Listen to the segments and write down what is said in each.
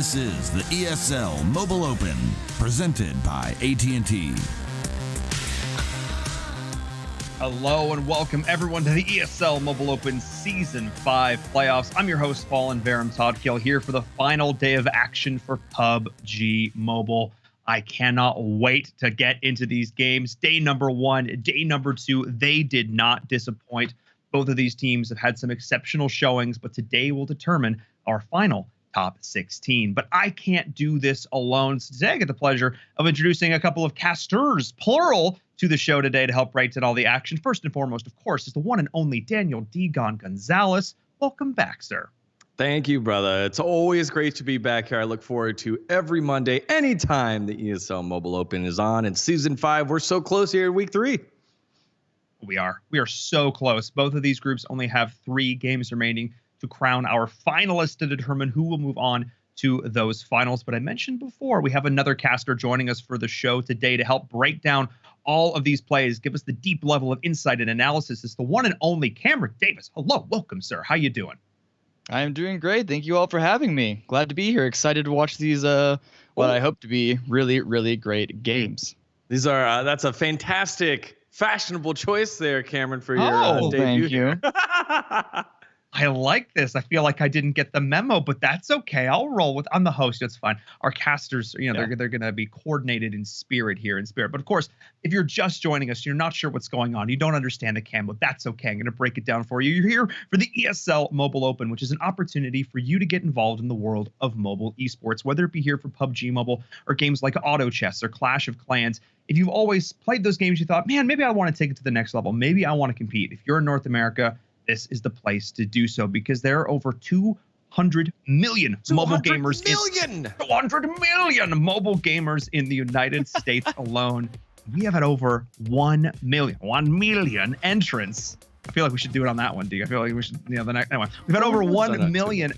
This is the ESL Mobile Open, presented by AT&T. Hello and welcome everyone to the ESL Mobile Open Season 5 playoffs. I'm your host, Fallen Varum Toddkill, here for the final day of action for PUBG Mobile. I cannot wait to get into these games. Day number 1, day number 2, they did not disappoint. Both of these teams have had some exceptional showings, but today will determine our final top 16. But I can't do this alone. So today I get the pleasure of introducing a couple of casters, plural, to the show today to help write in all the action. First and foremost, of course, is the one and only Daniel Degon Gonzalez. Welcome back, sir. Thank you, brother. It's always great to be back here. I look forward to every Monday, anytime the ESL Mobile Open is on. In Season 5, we're so close here in Week 3. We are so close. Both of these groups only have 3 games remaining to crown our finalists to determine who will move on to those finals. But I mentioned before, we have another caster joining us for the show today to help break down all of these plays, give us the deep level of insight and analysis. It's the one and only Cameron Davis. Hello, welcome, sir. How you doing? I am doing great. Thank you all for having me. Glad to be here. Excited to watch these, what I hope to be really, really great games. These are, that's a fantastic, fashionable choice there, Cameron, for your debut. Thank you. I like this. I feel like I didn't get the memo, but that's okay. I'll roll with. I'm the host. It's fine. Our casters, they're going to be coordinated in spirit here, But of course, if you're just joining us, you're not sure what's going on, you don't understand the cam, but that's okay. I'm going to break it down for you. You're here for the ESL Mobile Open, which is an opportunity for you to get involved in the world of mobile esports, whether it be here for PUBG Mobile or games like Auto Chess or Clash of Clans. If you've always played those games, you thought, man, maybe I want to take it to the next level. Maybe I want to compete. If you're in North America, this is the place to do so, because there are over 200 million mobile gamers. 200 million mobile gamers in the United States alone. We have had over 1 million entrants. I feel like we should do it on that one, D. I feel like we should, the next one. We've had over 1 million.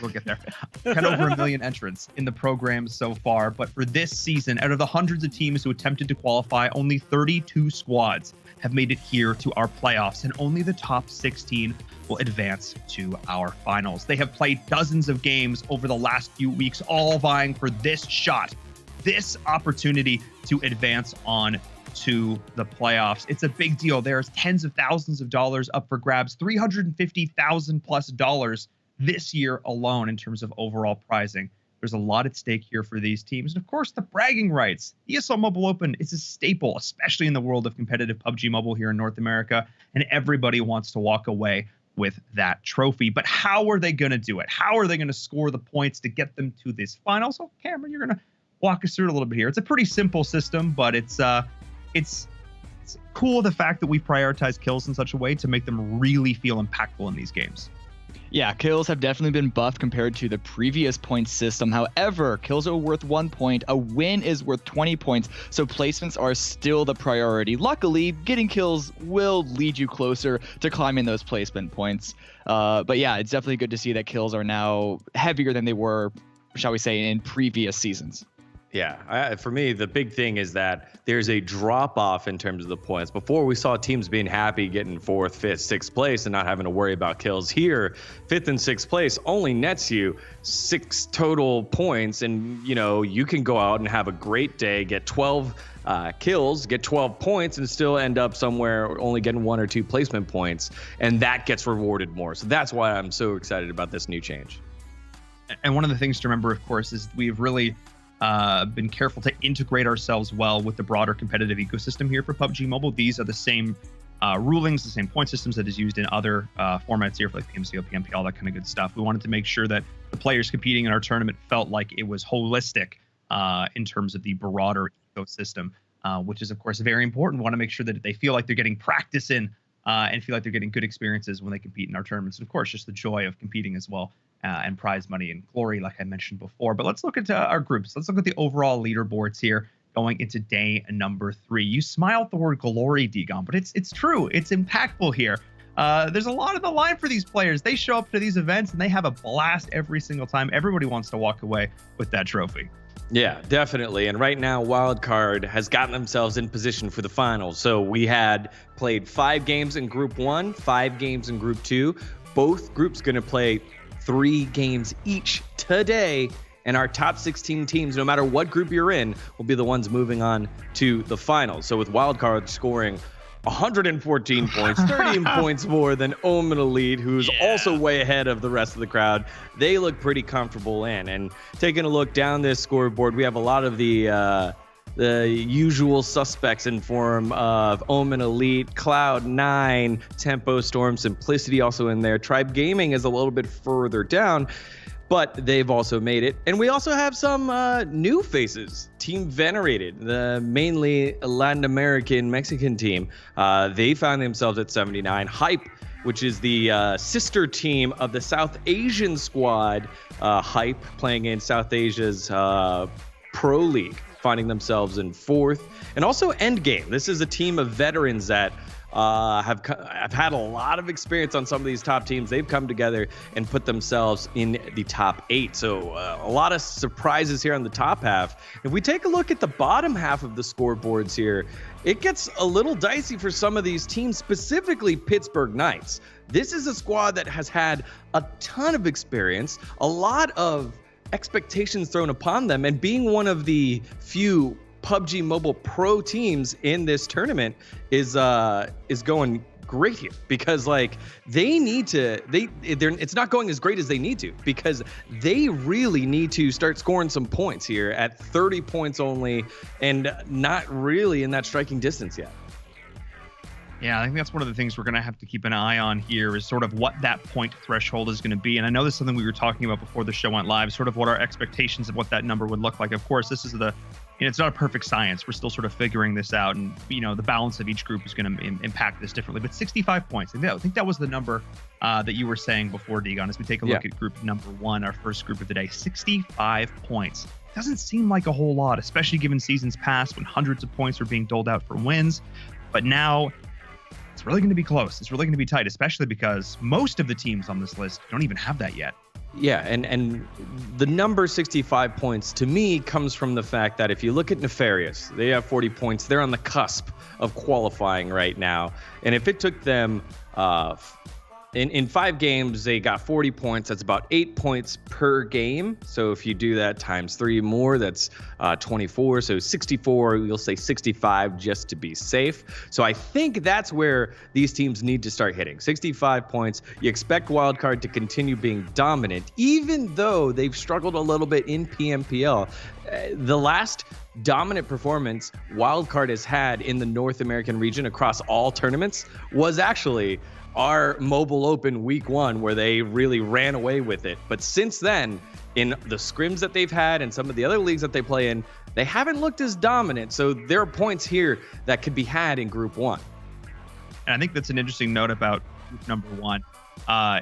We'll get there. Had over 1 million entrants in the program so far, but for this season, out of the hundreds of teams who attempted to qualify, only 32 squads have made it here to our playoffs, and only the top 16 will advance to our finals. They have played dozens of games over the last few weeks, all vying for this shot, this opportunity to advance on to the playoffs. It's a big deal. There's tens of thousands of dollars up for grabs, $350,000 plus this year alone in terms of overall prizing. There's a lot at stake here for these teams. And of course, the bragging rights. ESL Mobile Open is a staple, especially in the world of competitive PUBG Mobile here in North America. And everybody wants to walk away with that trophy. But how are they going to do it? How are they going to score the points to get them to this final? So Cameron, you're going to walk us through it a little bit here. It's a pretty simple system, but it's cool the fact that we've prioritized kills in such a way to make them really feel impactful in these games. Yeah, kills have definitely been buffed compared to the previous point system. However, kills are worth 1 point. A win is worth 20 points. So placements are still the priority. Luckily, getting kills will lead you closer to climbing those placement points. But yeah, it's definitely good to see that kills are now heavier than they were, shall we say, in previous seasons. Yeah, for me, the big thing is that there's a drop-off in terms of the points. Before, we saw teams being happy getting 4th, 5th, 6th place and not having to worry about kills. Here, 5th and 6th place only nets you 6 total points, and you can go out and have a great day, get 12 kills, get 12 points, and still end up somewhere only getting 1 or 2 placement points, and that gets rewarded more. So that's why I'm so excited about this new change. And one of the things to remember, of course, is we've really been careful to integrate ourselves well with the broader competitive ecosystem here for PUBG Mobile. These are the same rulings, the same point systems that is used in other formats here for like PMCO, PMP, all that kind of good stuff. We wanted to make sure that the players competing in our tournament felt like it was holistic in terms of the broader ecosystem, which is, of course, very important. We want to make sure that they feel like they're getting practice in and feel like they're getting good experiences when they compete in our tournaments. And of course, just the joy of competing as well. And prize money and glory, like I mentioned before. But let's look at our groups. Let's look at the overall leaderboards here going into day number 3. You smile at the word glory, Degon, but it's true. It's impactful here. There's a lot on the line for these players. They show up to these events and they have a blast every single time. Everybody wants to walk away with that trophy. Yeah, definitely. And right now, Wildcard has gotten themselves in position for the finals. So we had played 5 games in Group 1, 5 games in Group 2. Both groups going to play 3 games each today. And our top 16 teams, no matter what group you're in, will be the ones moving on to the finals. So with Wildcard scoring 114 points, 13 points more than Omen Elite, who's also way ahead of the rest of the crowd. They look pretty comfortable in. And taking a look down this scoreboard, we have a lot of the usual suspects in form of Omen Elite, Cloud9, Tempo Storm, Simplicity also in there. Tribe Gaming is a little bit further down, but they've also made it. And we also have some new faces. Team Venerated, the mainly Latin American Mexican team. They found themselves at 79. Hype, which is the sister team of the South Asian squad. Hype playing in South Asia's Pro League, finding themselves in 4th. And also Endgame. This is a team of veterans that have had a lot of experience on some of these top teams. They've come together and put themselves in the top 8. So a lot of surprises here on the top half. If we take a look at the bottom half of the scoreboards here, it gets a little dicey for some of these teams, specifically Pittsburgh Knights. This is a squad that has had a ton of experience, a lot of expectations thrown upon them, and being one of the few PUBG Mobile Pro teams in this tournament is going great here, because like it's not going as great as they need to, because they really need to start scoring some points here at 30 points only and not really in that striking distance yet. Yeah, I think that's one of the things we're going to have to keep an eye on here, is sort of what that point threshold is going to be. And I know this is something we were talking about before the show went live, sort of what our expectations of what that number would look like. Of course, this is it's not a perfect science. We're still sort of figuring this out, and the balance of each group is going to impact this differently. But 65 points, I think that was the number that you were saying before, Degon, as we take a look at group number 1, our first group of the day. 65 points. Doesn't seem like a whole lot, especially given seasons past when hundreds of points were being doled out for wins. But now it's really going to be close. It's really going to be tight, especially because most of the teams on this list don't even have that yet. Yeah, and the number 65 points to me comes from the fact that if you look at Nefarious, they have 40 points. They're on the cusp of qualifying right now. And if it took them in 5 games, they got 40 points. That's about 8 points per game. So if you do that times 3 more, that's 24. So 64, you'll say 65 just to be safe. So I think that's where these teams need to start hitting. 65 points. You expect Wildcard to continue being dominant, even though they've struggled a little bit in PMPL. The last dominant performance Wildcard has had in the North American region across all tournaments was actually our Mobile Open week 1, where they really ran away with it. But since then, in the scrims that they've had and some of the other leagues that they play in, they haven't looked as dominant. So there are points here that could be had in group 1. And I think that's an interesting note about group number 1,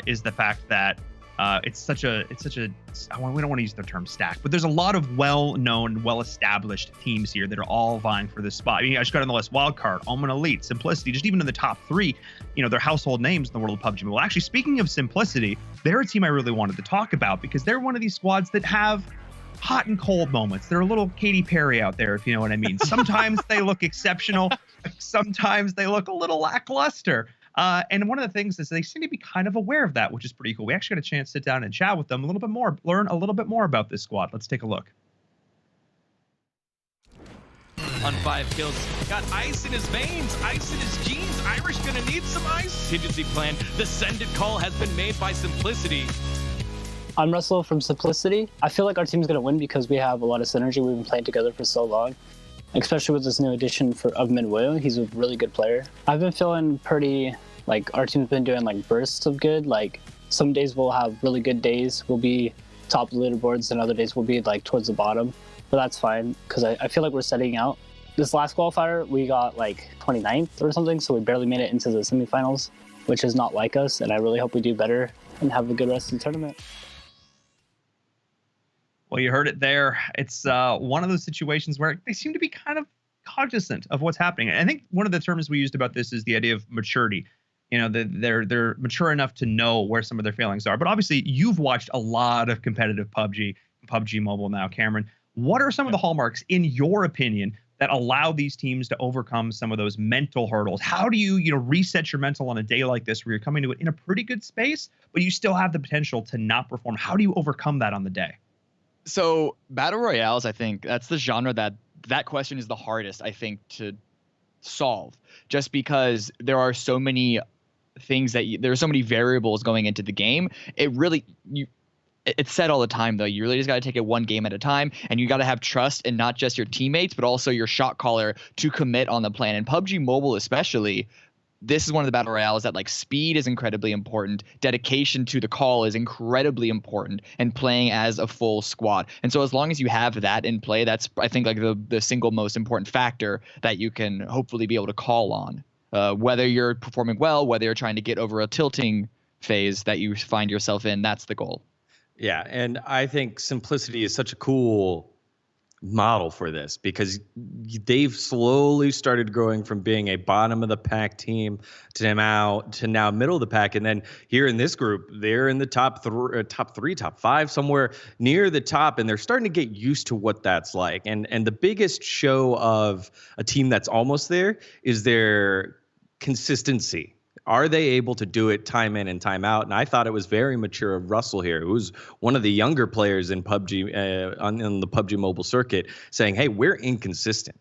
is the fact that we don't want to use the term stack, but there's a lot of well-known, well-established teams here that are all vying for this spot. I mean, I just got on the list: Wildcard, Omen Elite, Simplicity, just even in the top 3, they're household names in the world of PUBG Mobile. Actually, speaking of Simplicity, they're a team I really wanted to talk about, because they're one of these squads that have hot and cold moments. They're a little Katy Perry out there, if you know what I mean. Sometimes they look exceptional. Sometimes they look a little lackluster. And one of the things is they seem to be kind of aware of that, which is pretty cool. We actually got a chance to sit down and chat with them a little bit more, learn a little bit more about this squad. Let's take a look. On 5 kills, got ice in his veins, ice in his jeans. Irish gonna need some ice. Contingency plan. The send it call has been made by Simplicity. I'm Russell from Simplicity. I feel like our team's gonna win because we have a lot of synergy. We've been playing together for so long, especially with this new addition of Minwoo. He's a really good player. I've been feeling pretty, our team's been doing bursts of good. Some days we'll have really good days. We'll be top of the leaderboards, and other days we'll be towards the bottom. But that's fine, because I feel like we're setting out. This last qualifier, we got 29th or something, so we barely made it into the semifinals, which is not like us, and I really hope we do better and have a good rest of the tournament. Well, you heard it there. It's one of those situations where they seem to be kind of cognizant of what's happening. And I think one of the terms we used about this is the idea of maturity. They're mature enough to know where some of their failings are. But obviously, you've watched a lot of competitive PUBG Mobile now, Cameron. What are some of the hallmarks, in your opinion, that allow these teams to overcome some of those mental hurdles? How do you, reset your mental on a day like this where you're coming to it in a pretty good space, but you still have the potential to not perform? How do you overcome that on the day? So battle royales, I think that's the genre that question is the hardest, I think, to solve, just because there are so many things there are so many variables going into the game. It's said all the time, though, you really just got to take it one game at a time, and you got to have trust in not just your teammates, but also your shot caller to commit on the plan. And PUBG Mobile especially, this is one of the battle royales that, like, speed is incredibly important, dedication to the call is incredibly important, and playing as a full squad. And so as long as you have that in play, that's, I think, like the single most important factor that you can hopefully be able to call on. Whether you're performing well, whether you're trying to get over a tilting phase that you find yourself in, that's the goal. Yeah, and I think simplicity is such a cool model for this, because they've slowly started growing from being a bottom of the pack team to now middle of the pack, and then here in this group, they're in the top three, top five, somewhere near the top, and they're starting to get used to what that's like. And the biggest show of a team that's almost there is their consistency. Are they able to do it time in and time out? And I thought it was very mature of Russell here, who's one of the younger players in PUBG on the PUBG Mobile circuit, saying, "Hey, we're inconsistent.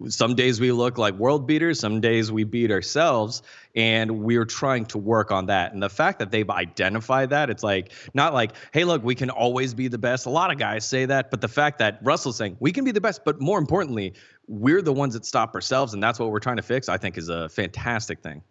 Some days we look like world beaters, some days we beat ourselves, and we're trying to work on that." And the fact that they've identified that, it's like not like, "Hey, look, we can always be the best." A lot of guys say that, but the fact that Russell's saying we can be the best, but more importantly, we're the ones that stop ourselves, and that's what we're trying to fix, I think is a fantastic thing.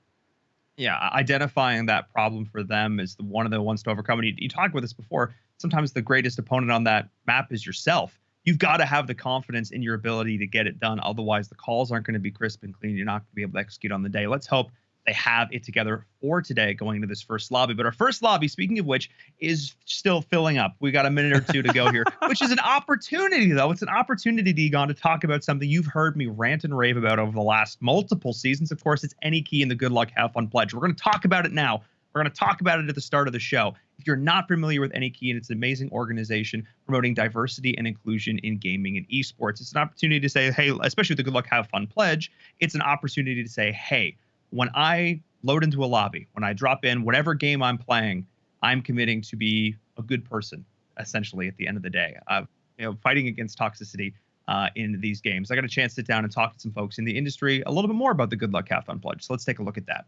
Yeah, identifying that problem for them is one of the ones to overcome. And you talked about this before. Sometimes the greatest opponent on that map is yourself. You've got to have the confidence in your ability to get it done. Otherwise, the calls aren't going to be crisp and clean. You're not going to be able to execute on the day. Let's hope they have it together for today going into this first lobby. But our first lobby, speaking of which, is still filling up. We got a minute or two to go here, which is an opportunity, though. It's an opportunity, Degon, to talk about something you've heard me rant and rave about over the last multiple seasons. Of course, it's Any Key and the Good Luck Have Fun Pledge. We're going to talk about it now. We're going to talk about it at the start of the show. If you're not familiar with Any Key, and it's an amazing organization promoting diversity and inclusion in gaming and esports, it's an opportunity to say, hey, especially with the Good Luck Have Fun Pledge, it's an opportunity to say, hey, when I load into a lobby, when I drop in whatever game I'm playing, I'm committing to be a good person, essentially, at the end of the day. Fighting against toxicity in these games. I got a chance to sit down and talk to some folks in the industry a little bit more about the Good Luck Have Fun Pledge. So let's take a look at that.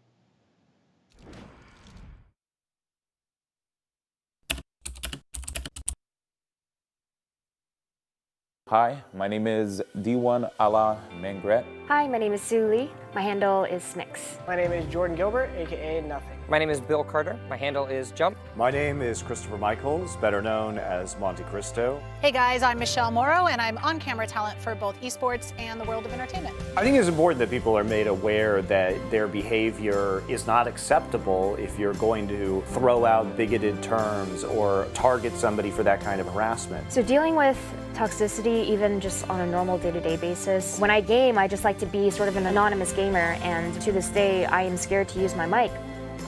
Hi, my name is D1 Ala Mengret. Hi, my name is Sue Lee. My handle is Smix. My name is Jordan Gilbert, aka Nothing. My name is Bill Carter. My handle is Jump. My name is Christopher Michaels, better known as Monte Cristo. Hey guys, I'm Michelle Morrow, and I'm on-camera talent for both esports and the world of entertainment. I think it's important that people are made aware that their behavior is not acceptable if you're going to throw out bigoted terms or target somebody for that kind of harassment. So dealing with toxicity, even just on a normal day-to-day basis, when I game, I just like to be sort of an anonymous gamer, and to this day, I am scared to use my mic.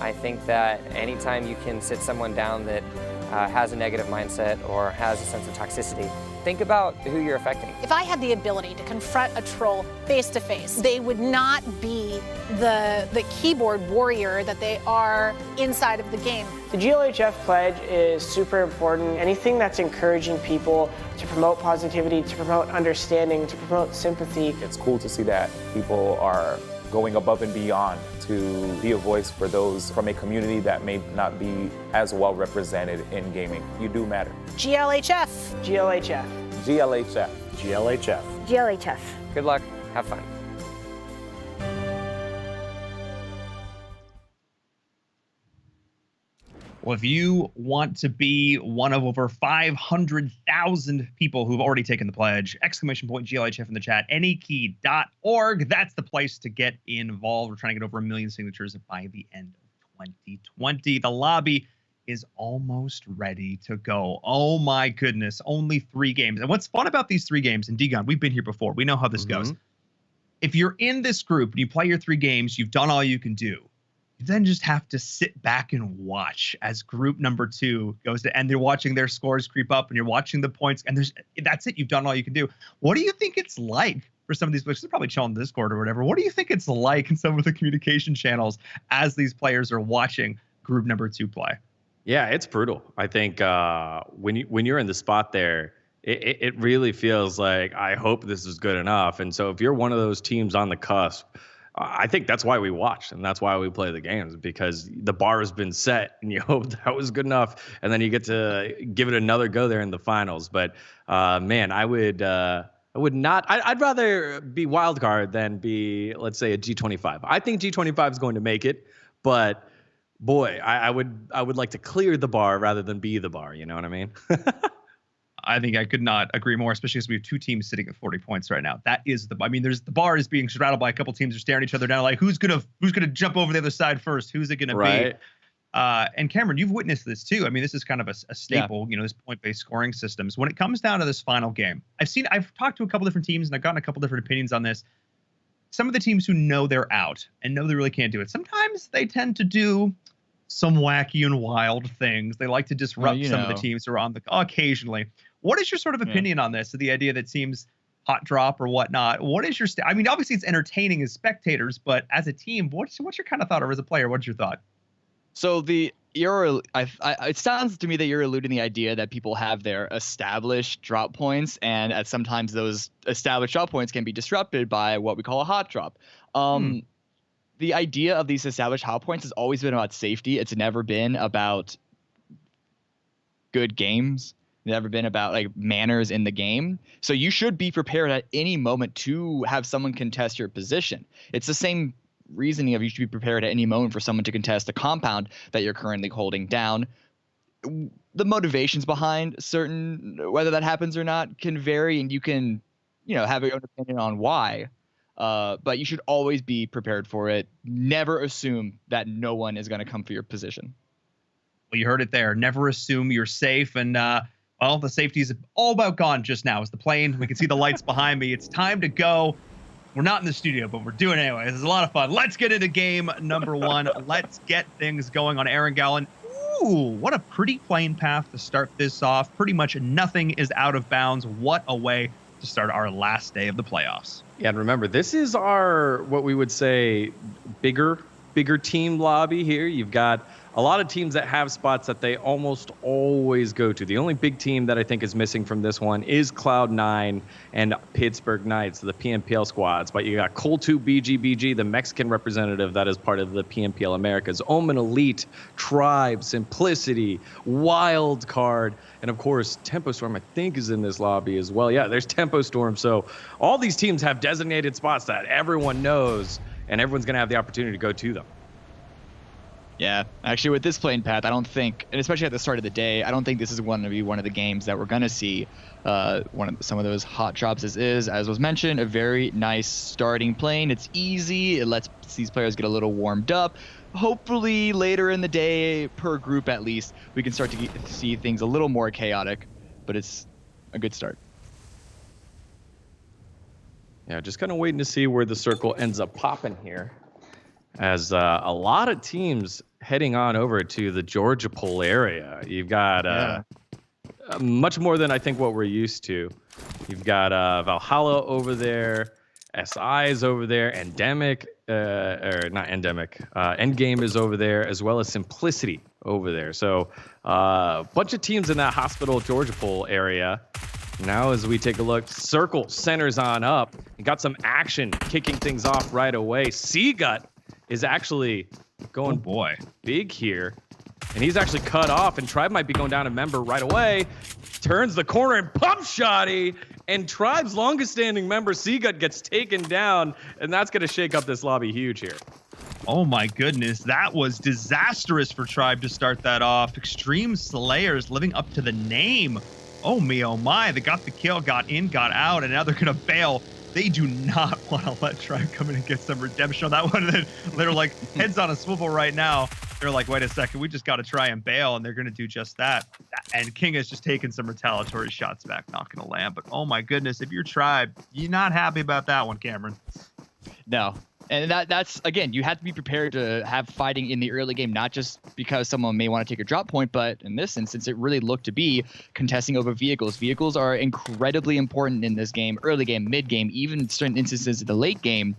I think that anytime you can sit someone down that has a negative mindset or has a sense of toxicity, think about who you're affecting. If I had the ability to confront a troll face to face, they would not be the keyboard warrior that they are inside of the game. The GLHF pledge is super important. Anything that's encouraging people to promote positivity, to promote understanding, to promote sympathy. It's cool to see that people are going above and beyond to be a voice for those from a community that may not be as well represented in gaming. You do matter. GLHF. GLHF. GLHF. GLHF. GLHF. Good luck. Have fun. Well, if you want to be one of over 500,000 people who've already taken the pledge, !GLHF in the chat, anykey.org. That's the place to get involved. We're trying to get over 1 million signatures by the end of 2020. The lobby is almost ready to go. Oh my goodness, only 3 games. And what's fun about these 3 games, and Degon, we've been here before. We know how this goes. If you're in this group and you play your 3 games, you've done all you can do. You then just have to sit back and watch as group number 2 goes to, and they're watching their scores creep up, and you're watching the points, and that's it. You've done all you can do. What do you think it's like for some of these players. They're probably chilling in Discord or whatever. What do you think it's like in some of the communication channels as these players are watching group number 2 play? Yeah, it's brutal. I think when you're in the spot there, it really feels like, I hope this is good enough. And so if you're one of those teams on the cusp, I think that's why we watch and that's why we play the games, because the bar has been set and you hope that was good enough, and then you get to give it another go there in the finals. But man, I would not. I'd rather be wild card than be, let's say, a G25. I think G25 is going to make it, but boy, I would like to clear the bar rather than be the bar. You know what I mean? I think I could not agree more, especially because we have 2 teams sitting at 40 points right now. That is the bar is being straddled by a couple teams who are staring each other down, like who's gonna jump over the other side first? Who's it gonna be? And Cameron, you've witnessed this too. I mean, this is kind of a staple, this point-based scoring systems. When it comes down to this final game, I've talked to a couple different teams and I've gotten a couple different opinions on this. Some of the teams who know they're out and know they really can't do it, sometimes they tend to do some wacky and wild things. They like to disrupt some of the teams who are on the occasionally. What is your sort of opinion on this? The idea that teams hot drop or whatnot. What is your I mean, obviously it's entertaining as spectators, but as a team, what's your kind of thought, or as a player, what's your thought? So it sounds to me that you're alluding to the idea that people have their established drop points, and sometimes those established drop points can be disrupted by what we call a hot drop. The idea of these established hot points has always been about safety. It's never been about good games. Never been about like manners in the game. So you should be prepared at any moment to have someone contest your position. It's the same reasoning of you should be prepared at any moment for someone to contest the compound that you're currently holding down. The motivations behind whether that happens or not can vary, and you can, have your own opinion on why. But you should always be prepared for it. Never assume that no one is going to come for your position. Well, you heard it there. Never assume you're safe. And, well, the safety is all about gone just now. It's the plane. We can see the lights behind me. It's time to go. We're not in the studio, but we're doing it anyway. This is a lot of fun. Let's get into game number 1. Let's get things going on Aaron Gallen. Ooh, what a pretty plane path to start this off. Pretty much nothing is out of bounds. What a way to start our last day of the playoffs. Yeah, and remember, this is our, what we would say, bigger team lobby here. You've got a lot of teams that have spots that they almost always go to. The only big team that I think is missing from this one is Cloud9 and Pittsburgh Knights, the PMPL squads. But you got Cool2 BGBG, the Mexican representative that is part of the PMPL Americas, Omen Elite, Tribe, Simplicity, Wild Card, and of course, Tempo Storm, I think, is in this lobby as well. Yeah, there's Tempo Storm. So all these teams have designated spots that everyone knows, and everyone's going to have the opportunity to go to them. Yeah, actually, with this plane path, I don't think, and especially at the start of the day, I don't think this is going to be one of the games that we're going to see some of those hot drops. As was mentioned, a very nice starting plane. It's easy. It lets these players get a little warmed up. Hopefully, later in the day, per group at least, we can start to see things a little more chaotic, but it's a good start. Yeah, just kind of waiting to see where the circle ends up popping here, as a lot of teams heading on over to the Georgia Pole area. You've got much more than I think what we're used to. You've got Valhalla over there, SI is over there, Endemic, or not Endemic, Endgame is over there, as well as Simplicity over there. So a bunch of teams in that Hospital Georgia Pole area. Now as we take a look, Circle centers on up. You got some action kicking things off right away. Seagut is actually going big here, and he's actually cut off, and Tribe might be going down a member right away. Turns the corner and pump shotty, and Tribe's longest standing member Seagut gets taken down, and that's going to shake up this lobby huge here. Oh my goodness, that was disastrous for Tribe to start that off. Extreme Slayers living up to the name. Oh me, oh my, they got the kill, got in, got out, and now they're going to bail. They do not want to let Tribe come in and get some redemption on that one. They're like heads on a swivel right now. They're like, wait a second, we just got to try and bail, and they're going to do just that. And King has just taken some retaliatory shots back, not going to land. But oh my goodness, if you're Tribe, you're not happy about that one, Cameron. No, And that's, again, you have to be prepared to have fighting in the early game, not just because someone may want to take a drop point, but in this instance, it really looked to be contesting over vehicles. Vehicles are incredibly important in this game, early game, mid game, even in certain instances of the late game.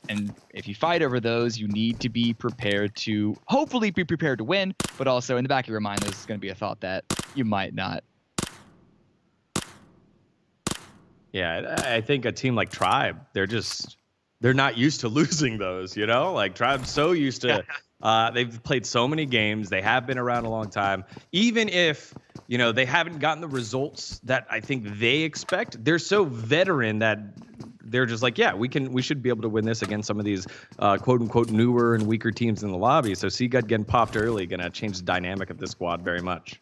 And if you fight over those, you need to be prepared to, hopefully be prepared to win, but also in the back of your mind, there's going to be a thought that you might not. Yeah, I think a team like Tribe, they're not used to losing those, you know? Like Tribe's so used to, they've played so many games. They have been around a long time. Even if, you know, they haven't gotten the results that I think they expect, they're so veteran that they're just like, yeah, we should be able to win this against some of these quote unquote newer and weaker teams in the lobby. So Seagud getting popped early gonna change the dynamic of this squad very much.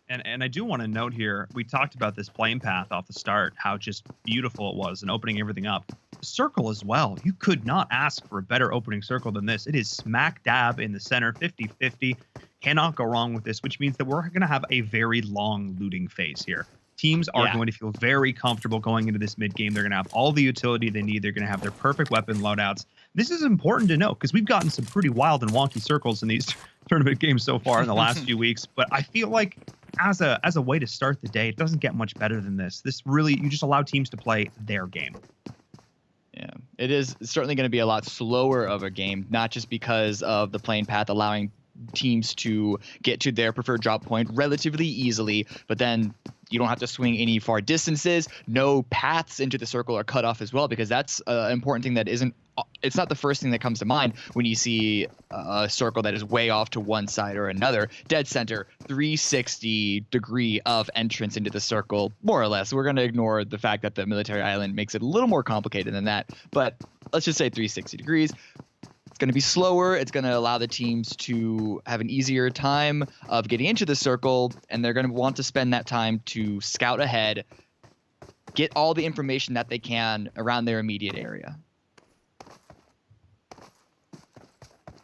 And I do want to note here, we talked about this playing path off the start, how just beautiful it was and opening everything up. Circle as well. You could not ask for a better opening circle than this. It is smack dab in the center, 50-50. Cannot go wrong with this, which means that we're going to have a very long looting phase here. Teams are going to feel very comfortable going into this mid game. They're going to have all the utility they need. They're going to have their perfect weapon loadouts. This is important to note because we've gotten some pretty wild and wonky circles in these tournament games so far in the last few weeks. But I feel like as a way to start the day, it doesn't get much better than this. This really, you just allow teams to play their game. Yeah, it is certainly going to be a lot slower of a game, not just because of the playing path allowing teams to get to their preferred drop point relatively easily, but then you don't have to swing any far distances. No paths into the circle are cut off as well, because that's an important thing that it's not the first thing that comes to mind when you see a circle that is way off to one side or another. Dead center, 360 degree of entrance into the circle, more or less. We're going to ignore the fact that the military island makes it a little more complicated than that, but let's just say 360 degrees. It's going to be slower. It's going to allow the teams to have an easier time of getting into the circle, and they're going to want to spend that time to scout ahead, get all the information that they can around their immediate area.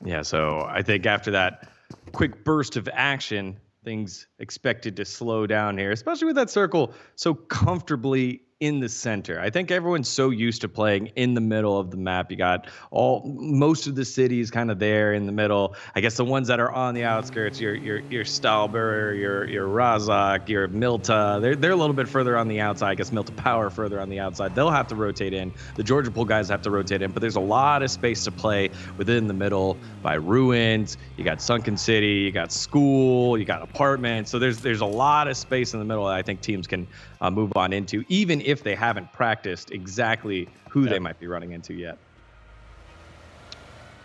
Yeah, so I think after that quick burst of action, things expected to slow down here, especially with that circle so comfortably in the center. I think everyone's so used to playing in the middle of the map. You got most of the cities kind of there in the middle. I guess the ones that are on the outskirts, your Stalber, your Razak, your Milta, they're a little bit further on the outside. I guess Milta Power further on the outside. They'll have to rotate in. The Georgia Pool guys have to rotate in, but there's a lot of space to play within the middle by ruins. You got Sunken City, you got school, you got apartments. So there's a lot of space in the middle that I think teams can move on into, even if they haven't practiced exactly who they might be running into yet.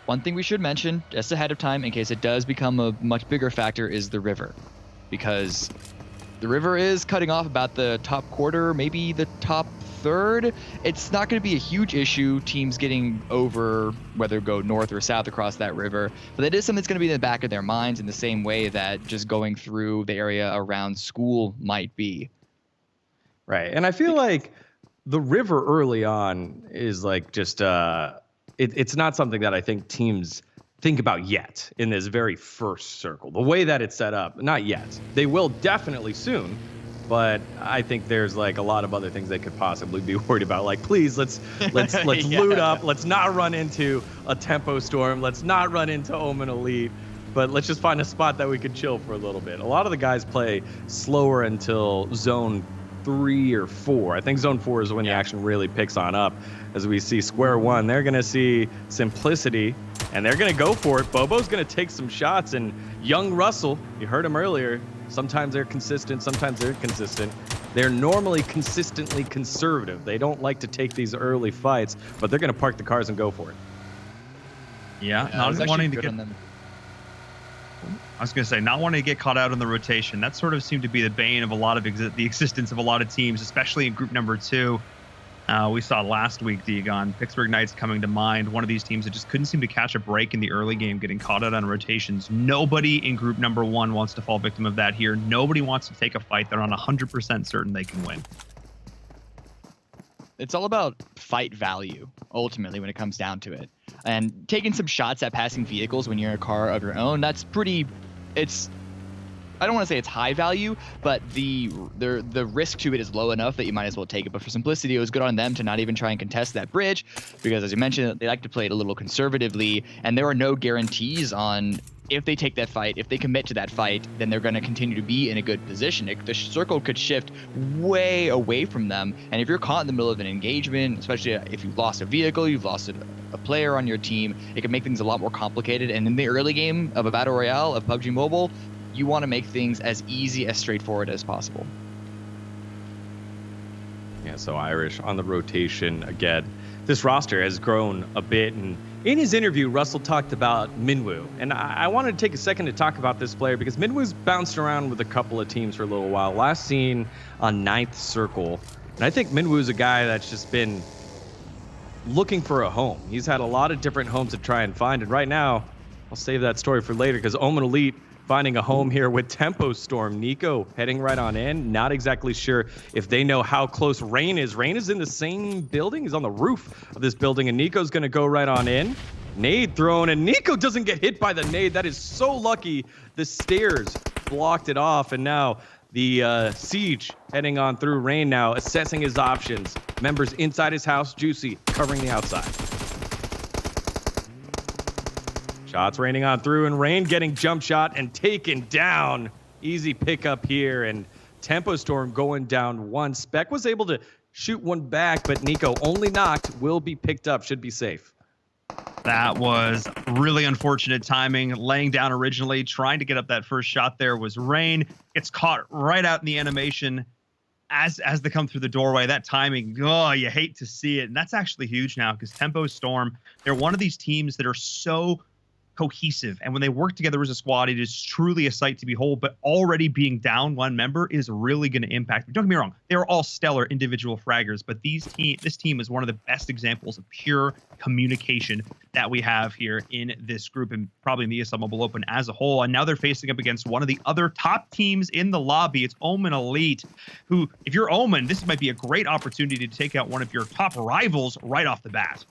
One thing we should mention just ahead of time, in case it does become a much bigger factor, is the river, because the river is cutting off about the top quarter, maybe the top third. It's not going to be a huge issue, teams getting over, whether go north or south across that river, but that is something that's going to be in the back of their minds in the same way that just going through the area around school might be. Right. And I feel like the river early on is like just it's not something that I think teams think about yet in this very first circle. The way that it's set up, not yet. They will definitely soon, but I think there's like a lot of other things they could possibly be worried about. Like, please, let's loot up. Let's not run into a tempo storm. Let's not run into Omen Elite. But let's just find a spot that we could chill for a little bit. A lot of the guys play slower until zone 3 or 4. I think zone 4 is when the action really picks on up. As we see square one, they're going to see Simplicity, and they're going to go for it. Bobo's going to take some shots, and young Russell, you heard him earlier, sometimes they're consistent, sometimes they're inconsistent. They're normally consistently conservative. They don't like to take these early fights, but they're going to park the cars and go for it. Yeah, not wanting to get them. I was going to say, not wanting to get caught out on the rotation. That sort of seemed to be the bane of a lot of the existence of a lot of teams, especially in group number 2. We saw last week, Diagon, Pittsburgh Knights coming to mind. One of these teams that just couldn't seem to catch a break in the early game, getting caught out on rotations. Nobody in group number 1 wants to fall victim of that here. Nobody wants to take a fight they're on 100% certain they can win. It's all about fight value, ultimately, when it comes down to it. And taking some shots at passing vehicles when you're in a car of your own, that's pretty... I don't want to say it's high value, but the risk to it is low enough that you might as well take it. But for Simplicity, it was good on them to not even try and contest that bridge, because as you mentioned, they like to play it a little conservatively, and there are no guarantees on if they take that fight, if they commit to that fight, then they're going to continue to be in a good position. The circle could shift way away from them, and if you're caught in the middle of an engagement, especially if you've lost a vehicle, you've lost a player on your team, it can make things a lot more complicated. And in the early game of a battle royale of PUBG Mobile, you want to make things as easy, as straightforward as possible. Yeah, so Irish on the rotation again. This roster has grown a bit, and in his interview, Russell talked about Minwoo, and I wanted to take a second to talk about this player because Minwoo's bounced around with a couple of teams for a little while. Last seen on 9th Circle, and I think Minwoo's a guy that's just been looking for a home. He's had a lot of different homes to try and find, and right now, I'll save that story for later because Omen Elite finding a home here with Tempo Storm. Nico heading right on in. Not exactly sure if they know how close Rain is. Rain is in the same building. He's on the roof of this building, and Nico's going to go right on in. Nade thrown, and Nico doesn't get hit by the nade. That is so lucky. The stairs blocked it off, and now the Siege heading on through. Rain now assessing his options. Members inside his house. Juicy covering the outside. Shots raining on through, and Rain getting jump shot and taken down. Easy pickup here, and Tempo Storm going down one. Spec was able to shoot one back, but Nico only knocked, will be picked up, should be safe. That was really unfortunate timing. Laying down originally, trying to get up that first shot there was Rain. Gets caught right out in the animation as they come through the doorway. That timing, oh, you hate to see it. And that's actually huge now because Tempo Storm, they're one of these teams that are so cohesive, and when they work together as a squad, it is truly a sight to behold. But already being down one member is really going to impact. Don't get me wrong, they're all stellar individual fraggers, but this team is one of the best examples of pure communication that we have here in this group, and probably in the ESL Mobile Open as a whole. And now they're facing up against one of the other top teams in the lobby. It's Omen Elite, who, if you're Omen, this might be a great opportunity to take out one of your top rivals right off the bat.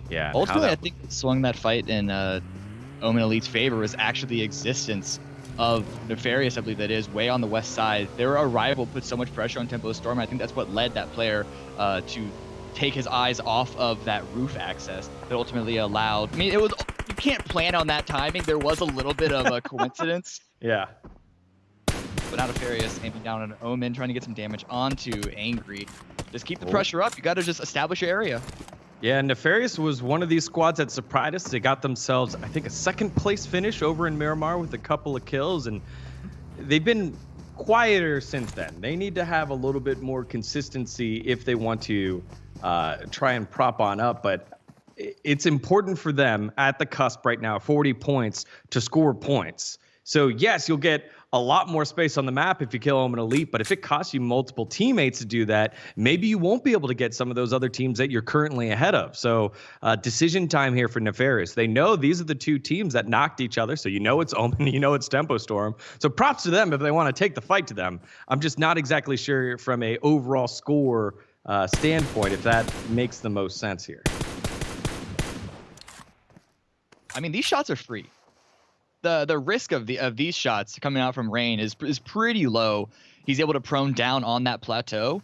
Yeah. Ultimately, I think what swung that fight in Omen Elite's favor was actually the existence of Nefarious, I believe that is, way on the west side. Their arrival put so much pressure on Tempo Storm. I think that's what led that player to take his eyes off of that roof access that ultimately allowed. I mean, you can't plan on that timing. There was a little bit of a coincidence. Yeah. But now Nefarious aiming down on Omen, trying to get some damage onto Angry. Just keep the pressure up. You got to just establish your area. Yeah, Nefarious was one of these squads that surprised us. They got themselves, I think, a 2nd place finish over in Miramar with a couple of kills, and they've been quieter since then. They need to have a little bit more consistency if they want to try and prop on up, but it's important for them at the cusp right now, 40 points, to score points. So yes, you'll get a lot more space on the map if you kill Omen Elite, but if it costs you multiple teammates to do that, maybe you won't be able to get some of those other teams that you're currently ahead of. So decision time here for Nefarious. They know these are the two teams that knocked each other, so you know it's Omen, you know it's Tempo Storm. So props to them if they want to take the fight to them. I'm just not exactly sure from a overall score standpoint if that makes the most sense here. I mean, these shots are free. The risk of these shots coming out from Rain is pretty low. He's able to prone down on that plateau.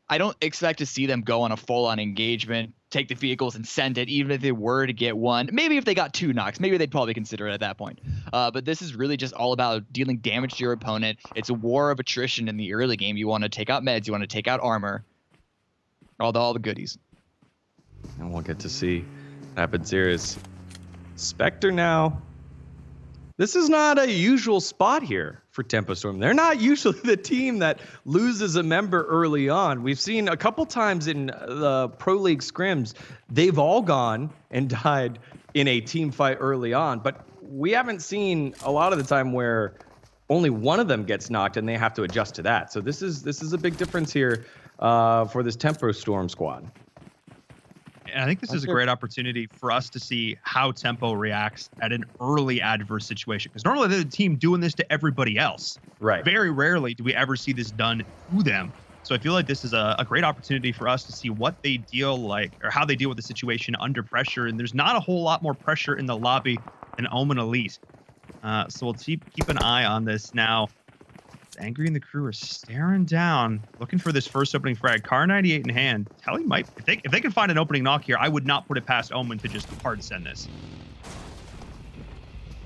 I don't expect to see them go on a full-on engagement, take the vehicles and send it, even if they were to get one. Maybe if they got 2 knocks, maybe they'd probably consider it at that point. But this is really just all about dealing damage to your opponent. It's a war of attrition in the early game. You want to take out meds, you want to take out armor, all the goodies. And we'll get to see what happens here is Spectre now. This is not a usual spot here for Tempo Storm. They're not usually the team that loses a member early on. We've seen a couple times in the Pro League scrims, they've all gone and died in a team fight early on, but we haven't seen a lot of the time where only one of them gets knocked and they have to adjust to that. So this is a big difference here for this Tempo Storm squad. And I think this is a great opportunity for us to see how Tempo reacts at an early adverse situation. Because normally they're the team doing this to everybody else. Right. Very rarely do we ever see this done to them. So I feel like this is a great opportunity for us to see what they deal like, or how they deal with the situation under pressure. And there's not a whole lot more pressure in the lobby than Omen Elite. So we'll keep an eye on this now. Angry and the crew are staring down, looking for this first opening frag. Car 98 in hand. Telly might, if they can find an opening knock here, I would not put it past Omen to just hard send this.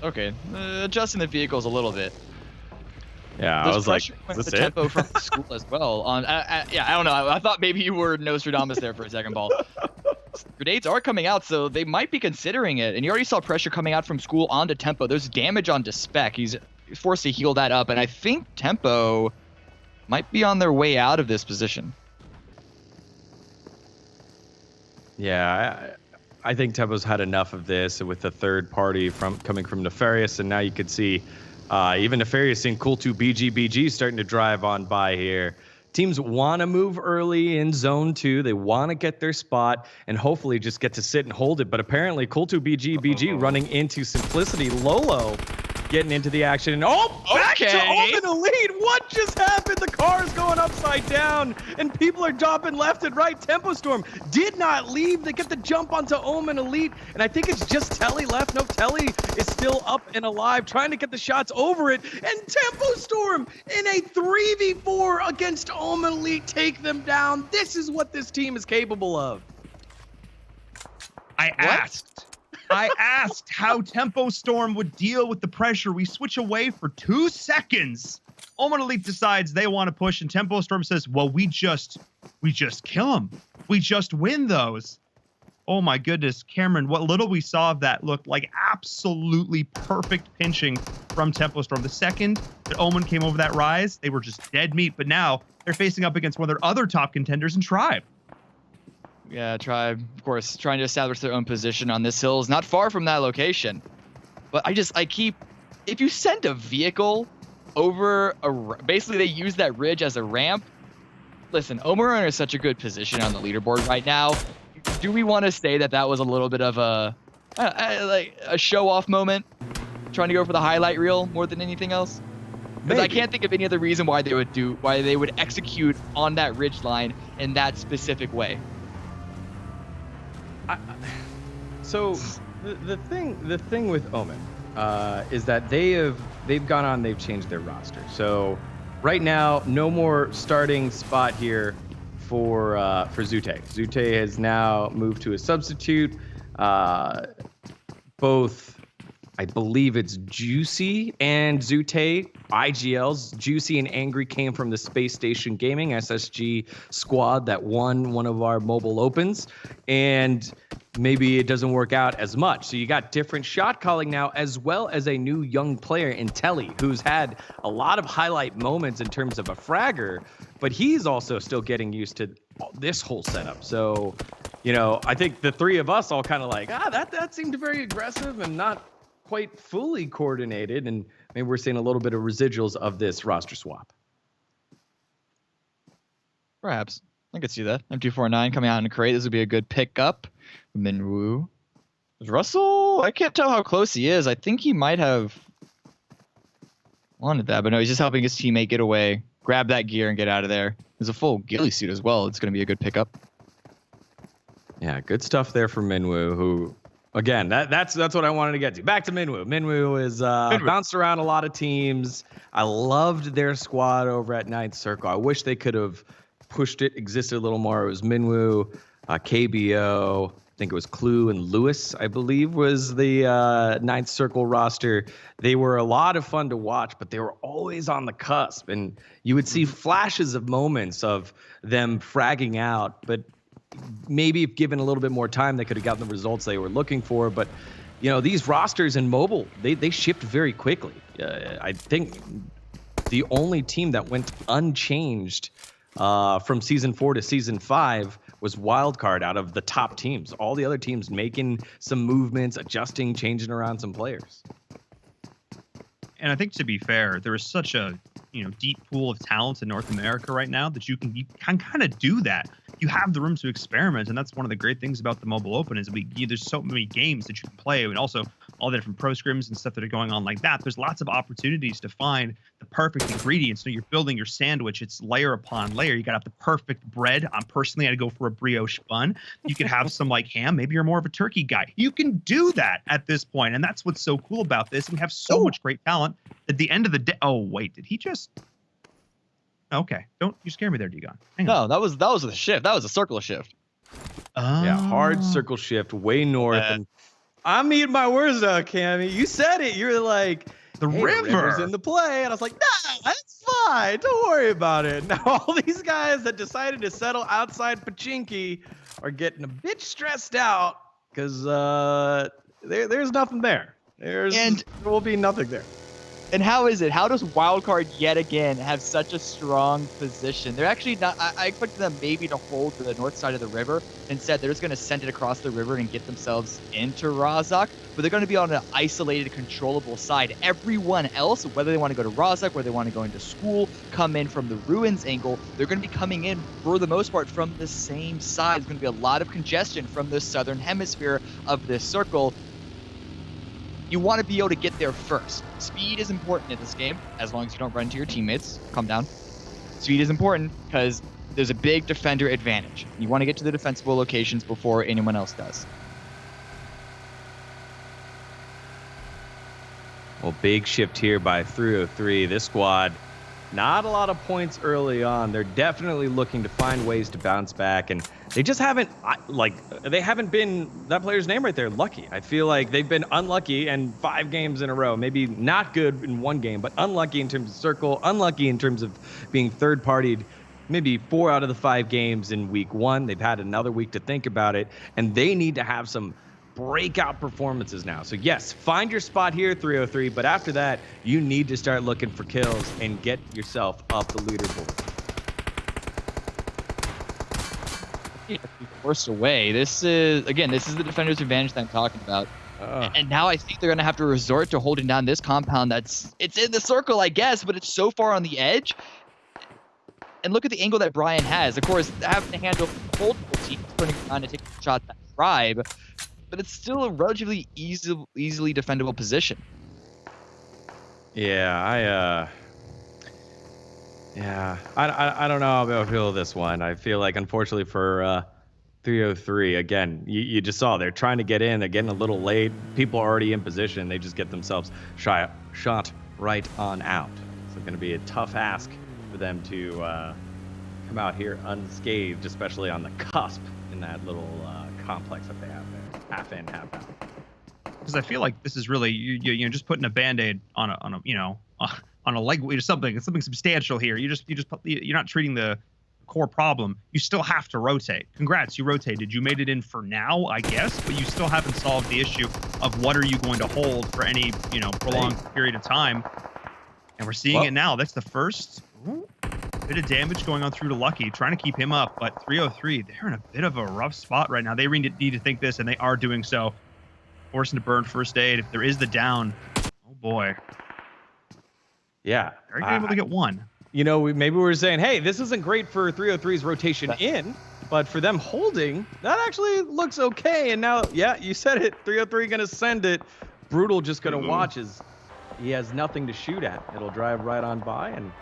Okay, adjusting the vehicles a little bit. Yeah, There's I was like, the tempo from the school as well. Yeah, I don't know. I thought maybe you were Nostradamus there for a second, Ball. Grenades are coming out, so they might be considering it. And you already saw pressure coming out from school onto Tempo. There's damage onto Spec. He's forced to heal that up, and I think Tempo might be on their way out of this position. Yeah, I think Tempo's had enough of this with the third party coming from Nefarious, and now you could see even Nefarious seeing Cool 2 BG starting to drive on by here. Teams want to move early in zone 2. They want to get their spot and hopefully just get to sit and hold it. But apparently, Cool 2 BG running into Simplicity. Lolo getting into the action. And back to Open Elite. What just happened? The car's going upside down and people are dropping left and right. Tempo Storm did not leave. They get the jump onto Omen Elite. And I think it's just Telly left. No, Telly is still up and alive, trying to get the shots over it. And Tempo Storm in a 3v4 against Omen Elite take them down. This is what this team is capable of. I asked how Tempo Storm would deal with the pressure. We switch away for 2 seconds. Omen Elite decides they want to push, and Tempo Storm says, well, we just kill them. We just win those. Oh my goodness, Cameron, what little we saw of that looked like absolutely perfect pinching from Tempo Storm. The second that Omen came over that rise, they were just dead meat, but now they're facing up against one of their other top contenders in Tribe. Yeah, Tribe, of course, trying to establish their own position on this hill is not far from that location. But if you send a vehicle over basically they use that ridge as a ramp. Listen, Omeron is such a good position on the leaderboard right now. Do we want to say that was a little bit of a show-off moment? Trying to go for the highlight reel more than anything else? Because I can't think of any other reason why they would execute on that ridge line in that specific way. So the thing with Omen is that they've gone on, they've changed their roster. So right now, no more starting spot here for Zute. Zute has now moved to a substitute. Both, I believe it's Juicy and Zute, IGLs. Juicy and Angry came from the Space Station Gaming SSG squad that won one of our mobile opens. And maybe it doesn't work out as much. So you got different shot calling now, as well as a new young player in Telly, who's had a lot of highlight moments in terms of a fragger, but he's also still getting used to this whole setup. So, I think the three of us all kind of like, that seemed very aggressive and not quite fully coordinated. And maybe we're seeing a little bit of residuals of this roster swap. Perhaps. I could see that. M249 coming out in a crate. This would be a good pickup. Minwoo. Russell, I can't tell how close he is. I think he might have wanted that, but no, he's just helping his teammate get away, grab that gear, and get out of there. There's a full ghillie suit as well. It's going to be a good pickup. Yeah, good stuff there for Minwoo, who, again, that's what I wanted to get to. Back to Minwoo. Minwoo is bounced around a lot of teams. I loved their squad over at Ninth Circle. I wish they could have pushed it, existed a little more. It was Minwoo, KBO, I think it was Clue and Lewis, I believe, was the Ninth Circle roster. They were a lot of fun to watch, but they were always on the cusp. And you would see flashes of moments of them fragging out, but maybe if given a little bit more time, they could have gotten the results they were looking for. But, these rosters in mobile, they shift very quickly. I think the only team that went unchanged from season 4 to season 5 was Wildcard out of the top teams. All the other teams making some movements, adjusting, changing around some players. And I think, to be fair, there is such a deep pool of talent in North America right now that you can kind of do that. You have the room to experiment, and that's one of the great things about the Mobile Open is there's so many games that you can play, and also all the different pro scrims and stuff that are going on like that. There's lots of opportunities to find the perfect ingredients. So you're building your sandwich. It's layer upon layer. You got to have the perfect bread. Personally, I'd go for a brioche bun. You could have some like ham. Maybe you're more of a turkey guy. You can do that at this point, and that's what's so cool about this. We have so much great talent. At the end of the day, oh wait, did he just? Okay, don't you scare me there, Digon. No, that was the shift. That was a circle shift. Yeah, hard circle shift way north. And I'm eating my words now, Cammy. You said it. You're like, the river's in the play. And I was like, nah, that's fine. Don't worry about it. Now, all these guys that decided to settle outside Pachinki are getting a bit stressed out because there's nothing there. There will be nothing there. And how is it? How does Wildcard yet again have such a strong position? They're actually not. I expected them maybe to hold to the north side of the river. Instead, they're just going to send it across the river and get themselves into Razak. But they're going to be on an isolated, controllable side. Everyone else, whether they want to go to Razak, whether they want to go into school, come in from the ruins angle, they're going to be coming in, for the most part, from the same side. There's going to be a lot of congestion from the southern hemisphere of this circle. You want to be able to get there first. Speed is important in this game, as long as you don't run into your teammates. Calm down. Speed is important because there's a big defender advantage. You want to get to the defensible locations before anyone else does. Well, big shift here by 303. This squad, not a lot of points early on. They're definitely looking to find ways to bounce back, and they just haven't, they haven't been, that player's name right there, lucky. I feel like they've been unlucky in 5 games in a row. Maybe not good in 1 game, but unlucky in terms of circle, unlucky in terms of being third-partied maybe 4 out of the 5 games in week 1. They've had another week to think about it, and they need to have some breakout performances now. So yes, find your spot here, 303, but after that, you need to start looking for kills and get yourself up the leaderboard. Forced away. This is the defender's advantage that I'm talking about. And now I think they're going to have to resort to holding down this compound it's in the circle, I guess, but it's so far on the edge. And look at the angle that Brian has. Of course, having to handle multiple teams turning around to take a shot at Tribe, but it's still a relatively easily defendable position. Yeah, I don't know how I feel this one. I feel like, unfortunately for 303, again, you just saw they're trying to get in. They're getting a little late. People are already in position. They just get themselves shot right on out. So it's going to be a tough ask for them to come out here unscathed, especially on the cusp in that little complex that they have there, half in, half out. Because I feel like this is really you're just putting a band-aid on a leg wound or something substantial here. You're not treating the core problem. You still have to rotate. Congrats, you rotated. You made it in for now, I guess, but you still haven't solved the issue of what are you going to hold for any prolonged period of time. And we're seeing it now. That's the first bit of damage going on through to Lucky, trying to keep him up. But 303, they're in a bit of a rough spot right now. They need to think this, and they are doing so. Forcing to burn first aid. If there is the down, oh boy. Yeah. They're able to get one. Maybe we were saying, hey, this isn't great for 303's rotation in, but for them holding, that actually looks okay. And now, yeah, you said it. 303 going to send it. Brutal just going to watch as he has nothing to shoot at. It'll drive right on by, and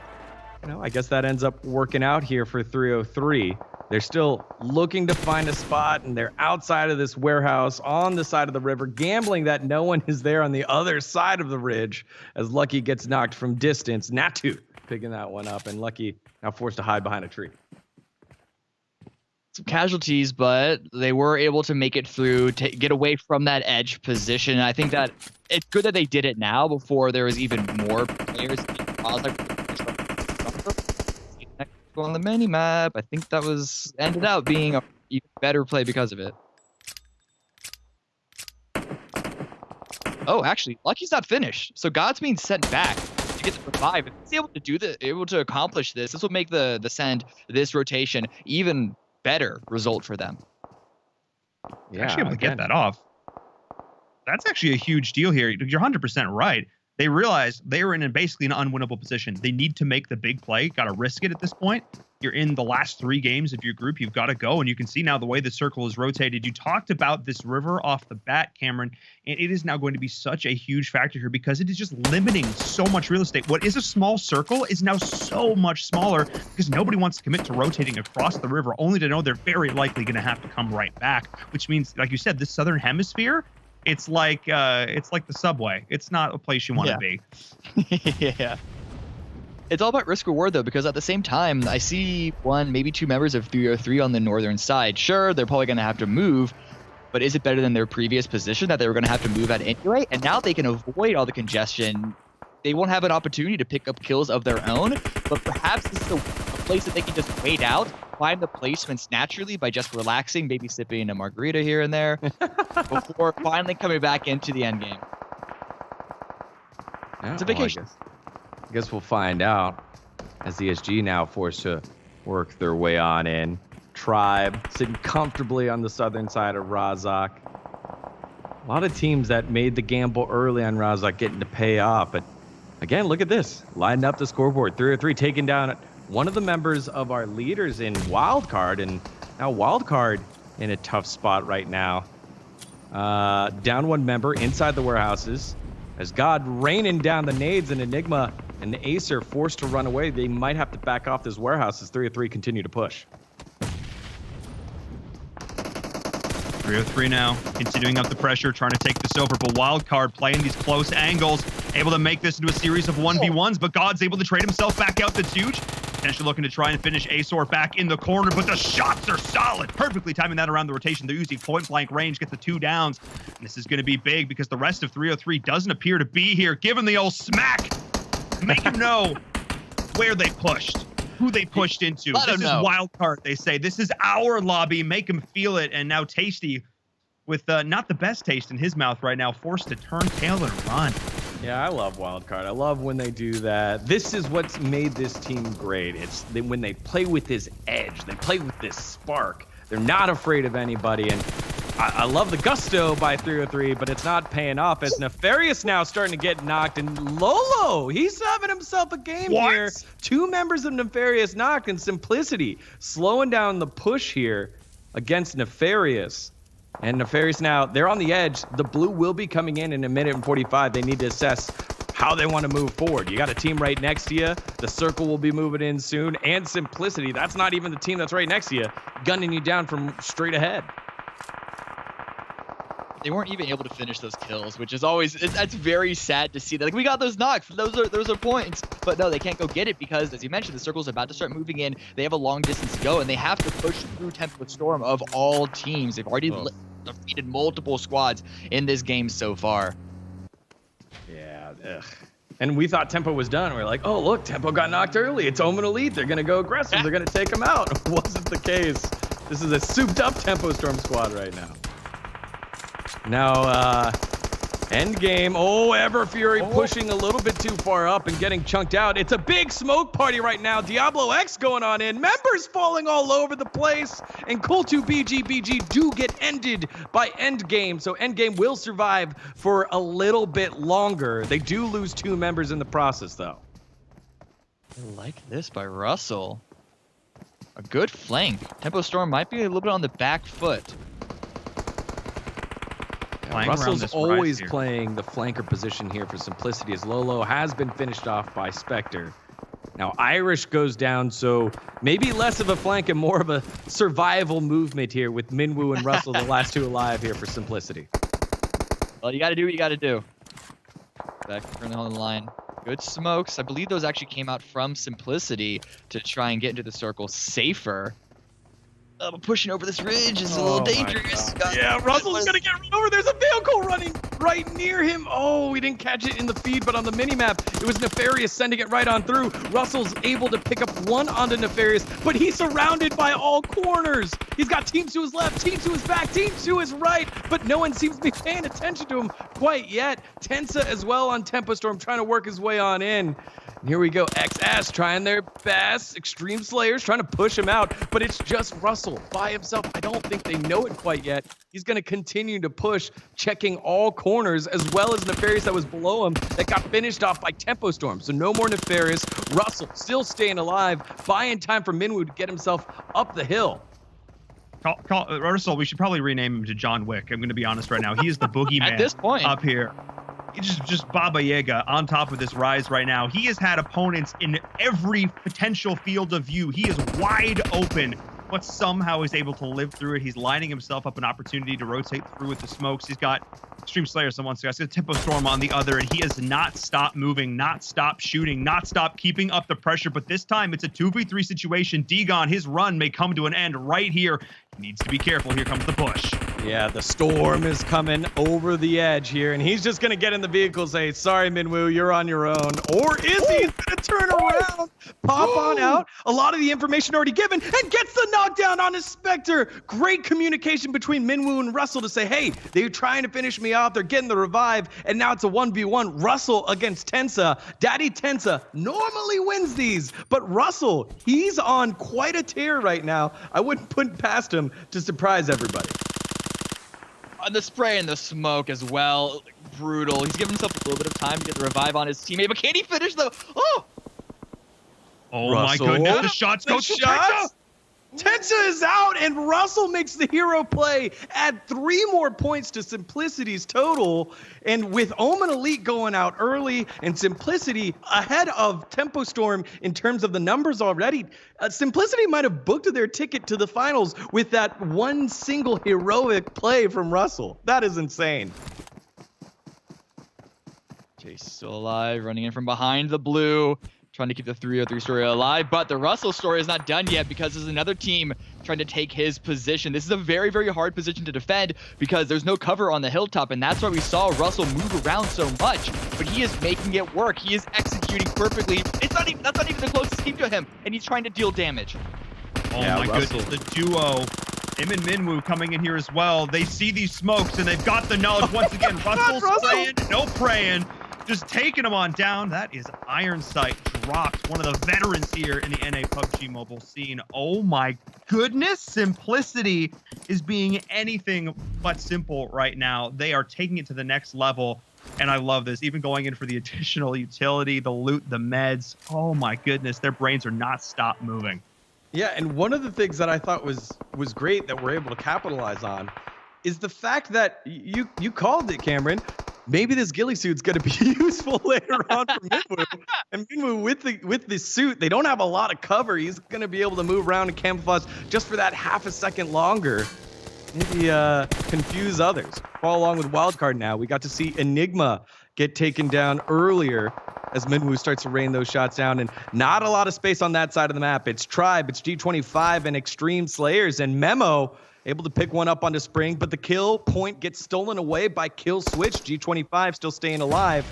I guess that ends up working out here for 303. They're still looking to find a spot, and they're outside of this warehouse on the side of the river, gambling that no one is there on the other side of the ridge as Lucky gets knocked from distance. Natu picking that one up, and Lucky now forced to hide behind a tree. Some casualties, but they were able to make it through, to get away from that edge position. I think that it's good that they did it now before there was even more players. On the mini map, I think that ended up being a even better play because of it. Oh, actually, Lucky's not finished, so God's being sent back to get the revive. If he's able to accomplish this, this will make the send, this rotation, even better result for them. Yeah, actually able to get that off. That's actually a huge deal here. You're 100% right. They realize they are in basically an unwinnable position. They need to make the big play. Got to risk it at this point. You're in the last 3 games of your group. You've got to go. And you can see now the way the circle is rotated. You talked about this river off the bat, Cameron, and it is now going to be such a huge factor here because it is just limiting so much real estate. What is a small circle is now so much smaller because nobody wants to commit to rotating across the river, only to know they're very likely going to have to come right back, which means, like you said, this southern hemisphere, it's like the subway. It's not a place you want to be. Yeah. It's all about risk reward though, because at the same time, I see 1, maybe 2 members of 303 on the northern side. Sure, they're probably going to have to move, but is it better than their previous position that they were going to have to move at anyway? And now they can avoid all the congestion. They won't have an opportunity to pick up kills of their own, but perhaps this is a place that they can just wait out, find the placements naturally by just relaxing, maybe sipping a margarita here and there, before finally coming back into the end game. It's a vacation. I guess we'll find out as ESG now forced to work their way on in. Tribe sitting comfortably on the southern side of Razak. A lot of teams that made the gamble early on Razak getting to pay off. But again, look at this. Lining up the scoreboard. 303 taking down one of the members of our leaders in Wildcard. And now Wildcard in a tough spot right now. Down 1 member inside the warehouses. As God raining down the nades, and Enigma and the Acer forced to run away. They might have to back off this warehouse as 303 continue to push. 303 now, continuing up the pressure, trying to take this over, but Wildcard playing these close angles, able to make this into a series of 1v1s, but God's able to trade himself back out. That's huge. Potentially looking to try and finish Azor back in the corner, but the shots are solid. Perfectly timing that around the rotation. They're using point-blank range, get the 2 downs. And this is going to be big because the rest of 303 doesn't appear to be here. Give him the old smack. Make him know where they pushed, who they pushed into. This is Wildcard, they say. This is our lobby. Make him feel it. And now Tasty, with not the best taste in his mouth right now, forced to turn tail and run. Yeah, I love Wildcard. I love when they do that. This is what's made this team great. It's when they play with this edge. They play with this spark. They're not afraid of anybody. And I love the gusto by 303, but it's not paying off as Nefarious now starting to get knocked. And Lolo, he's having himself a game here. 2 members of Nefarious knocked, and Simplicity slowing down the push here against Nefarious. And Nefarious now, they're on the edge. The blue will be coming in a minute and 45. They need to assess how they want to move forward. You got a team right next to you. The circle will be moving in soon. And Simplicity, that's not even the team that's right next to you, gunning you down from straight ahead. They weren't even able to finish those kills, which is always, that's very sad to see. Like, we got those knocks, those are points, but no, they can't go get it because, as you mentioned, the circle's about to start moving in. They have a long distance to go, and they have to push through Tempo Storm of all teams. They've already defeated multiple squads in this game so far. Yeah, and we thought Tempo was done. We're like, oh, look, Tempo got knocked early. It's Omen Elite. They're going to go aggressive. They're going to take him out. It wasn't the case. This is a souped-up Tempo Storm squad right now. Now, endgame. Oh, Everfury pushing a little bit too far up and getting chunked out. It's a big smoke party right now. Diablo X going on in. Members falling all over the place. And Cool2 BG do get ended by endgame. So endgame will survive for a little bit longer. They do lose 2 members in the process, though. I like this by Russell. A good flank. Tempo Storm might be a little bit on the back foot. Russell's always playing the flanker position here for Simplicity, as Lolo has been finished off by Spectre. Now Irish goes down, so maybe less of a flank and more of a survival movement here with Minwoo and Russell, the last 2 alive here for Simplicity. Well, you got to do what you got to do. Back on the line. Good smokes. I believe those actually came out from Simplicity to try and get into the circle safer. Pushing over this ridge is a little dangerous. Yeah, Russell's gonna get run over. There's a vehicle running right near him. Oh, we didn't catch it in the feed, but on the minimap, it was Nefarious sending it right on through. Russell's able to pick up 1 onto Nefarious, but he's surrounded by all corners. He's got teams to his left, teams to his back, teams to his right, but no one seems to be paying attention to him quite yet. Tensa as well on Tempo Storm, trying to work his way on in. And here we go, XS trying their best. Extreme Slayers trying to push him out, but it's just Russell by himself. I don't think they know it quite yet. He's going to continue to push, checking all corners. corners, as well as Nefarious that was below him that got finished off by Tempo Storm. So no more Nefarious. Russell still staying alive, buying time for Minwoo to get himself up the hill. Russell, we should probably rename him to John Wick. I'm going to be honest right now. He is the boogeyman at this point up here. He's just Baba Yaga on top of this rise right now. He has had opponents in every potential field of view. He is wide open, but somehow is able to live through it. He's lining himself up an opportunity to rotate through with the smokes. He's got Extreme Slayers on one side, he's got Tempo Storm on the other, and he has not stopped moving, not stopped shooting, not stopped keeping up the pressure. But this time it's a 2v3 situation. Degon, his run may come to an end right here. He needs to be careful. Here comes the push. Yeah, the storm is coming over the edge here, and he's just going to get in the vehicle and say, sorry, Minwoo, you're on your own. Or is he? He's going to turn around, pop on out. A lot of the information already given, and gets the knockdown on his Spectre. Great communication between Minwoo and Russell to say, hey, they're trying to finish me off. They're getting the revive, and now it's a 1v1. Russell against Tensa. Daddy Tensa normally wins these, but Russell, he's on quite a tear right now. I wouldn't put it past him to surprise everybody. The spray and the smoke as well, brutal. He's given himself a little bit of time to get the revive on his teammate, but can he finish though? Oh my goodness, the shots go to Tensa. Tensa is out, and Russell makes the hero play. Add 3 more points to Simplicity's total. And with Omen Elite going out early and Simplicity ahead of Tempo Storm in terms of the numbers already, Simplicity might have booked their ticket to the finals with that one single heroic play from Russell. That is insane. Chase still alive, running in from behind the blue. Trying to keep the 303 story alive, but the Russell story is not done yet because there's another team trying to take his position. This is a very, very hard position to defend because there's no cover on the hilltop, and that's why we saw Russell move around so much, but he is making it work. He is executing perfectly. That's not even the closest team to him, and he's trying to deal damage. Oh yeah, my goodness, the duo. Him and Minwoo coming in here as well. They see these smokes, and they've got the knowledge once again. Russell's spraying, no praying. Just taking him on down. That is Iron Sight dropped. One of the veterans here in the NA PUBG Mobile scene. Oh my goodness. Simplicity is being anything but simple right now. They are taking it to the next level. And I love this. Even going in for the additional utility, the loot, the meds. Oh my goodness. Their brains are not stopped moving. Yeah, and one of the things that I thought was great that we're able to capitalize on is the fact that you called it, Cameron. Maybe this ghillie suit's going to be useful later on for Minwoo. And Minwoo with the suit, they don't have a lot of cover. He's going to be able to move around and camouflage just for that half a second longer. Maybe confuse others. Follow along with Wildcard now. We got to see Enigma get taken down earlier as Minwoo starts to rain those shots down. And not a lot of space on that side of the map. It's Tribe, it's G25, and Extreme Slayers. And Memo able to pick one up onto Spring, but the kill point gets stolen away by Kill Switch. G25 still staying alive.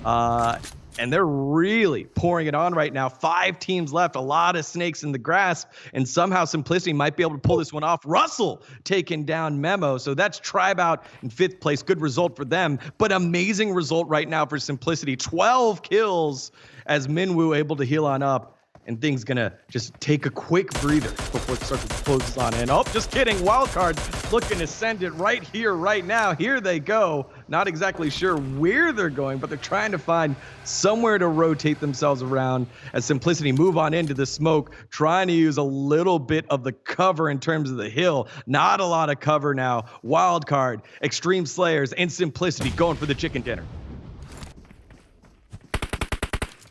And they're really pouring it on right now. 5 teams left, a lot of snakes in the grasp, and somehow Simplicity might be able to pull this one off. Russell taking down Memo, so that's Tribe out in 5th place. Good result for them, but amazing result right now for Simplicity. 12 kills as Minwoo able to heal on up. And things gonna just take a quick breather before the circle closes on in. Oh, just kidding. Wildcard looking to send it right here, right now. Here they go. Not exactly sure where they're going, but they're trying to find somewhere to rotate themselves around as Simplicity move on into the smoke, trying to use a little bit of the cover in terms of the hill. Not a lot of cover now. Wildcard, Extreme Slayers, and Simplicity going for the chicken dinner.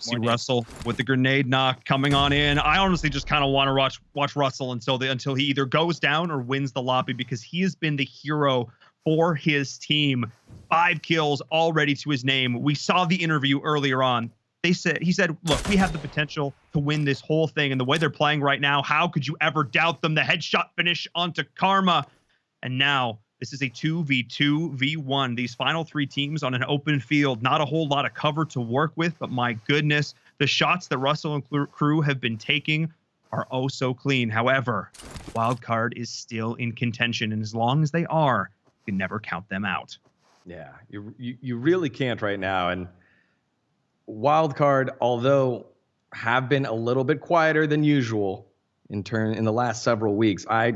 See Russell with the grenade knock coming on in. I honestly just kind of want to watch Russell until he either goes down or wins the lobby, because he has been the hero for his team. 5 kills already to his name. We saw the interview earlier on. He said, look, we have the potential to win this whole thing, and the way they're playing right now, how could you ever doubt them? The headshot finish onto Karma, and now this is a 2v2v1. These final 3 teams on an open field. Not a whole lot of cover to work with, but my goodness, the shots that Russell and crew have been taking are oh so clean. However, Wildcard is still in contention, and as long as they are, you can never count them out. Yeah, you really can't right now. And Wildcard, although have been a little bit quieter than usual in the last several weeks, I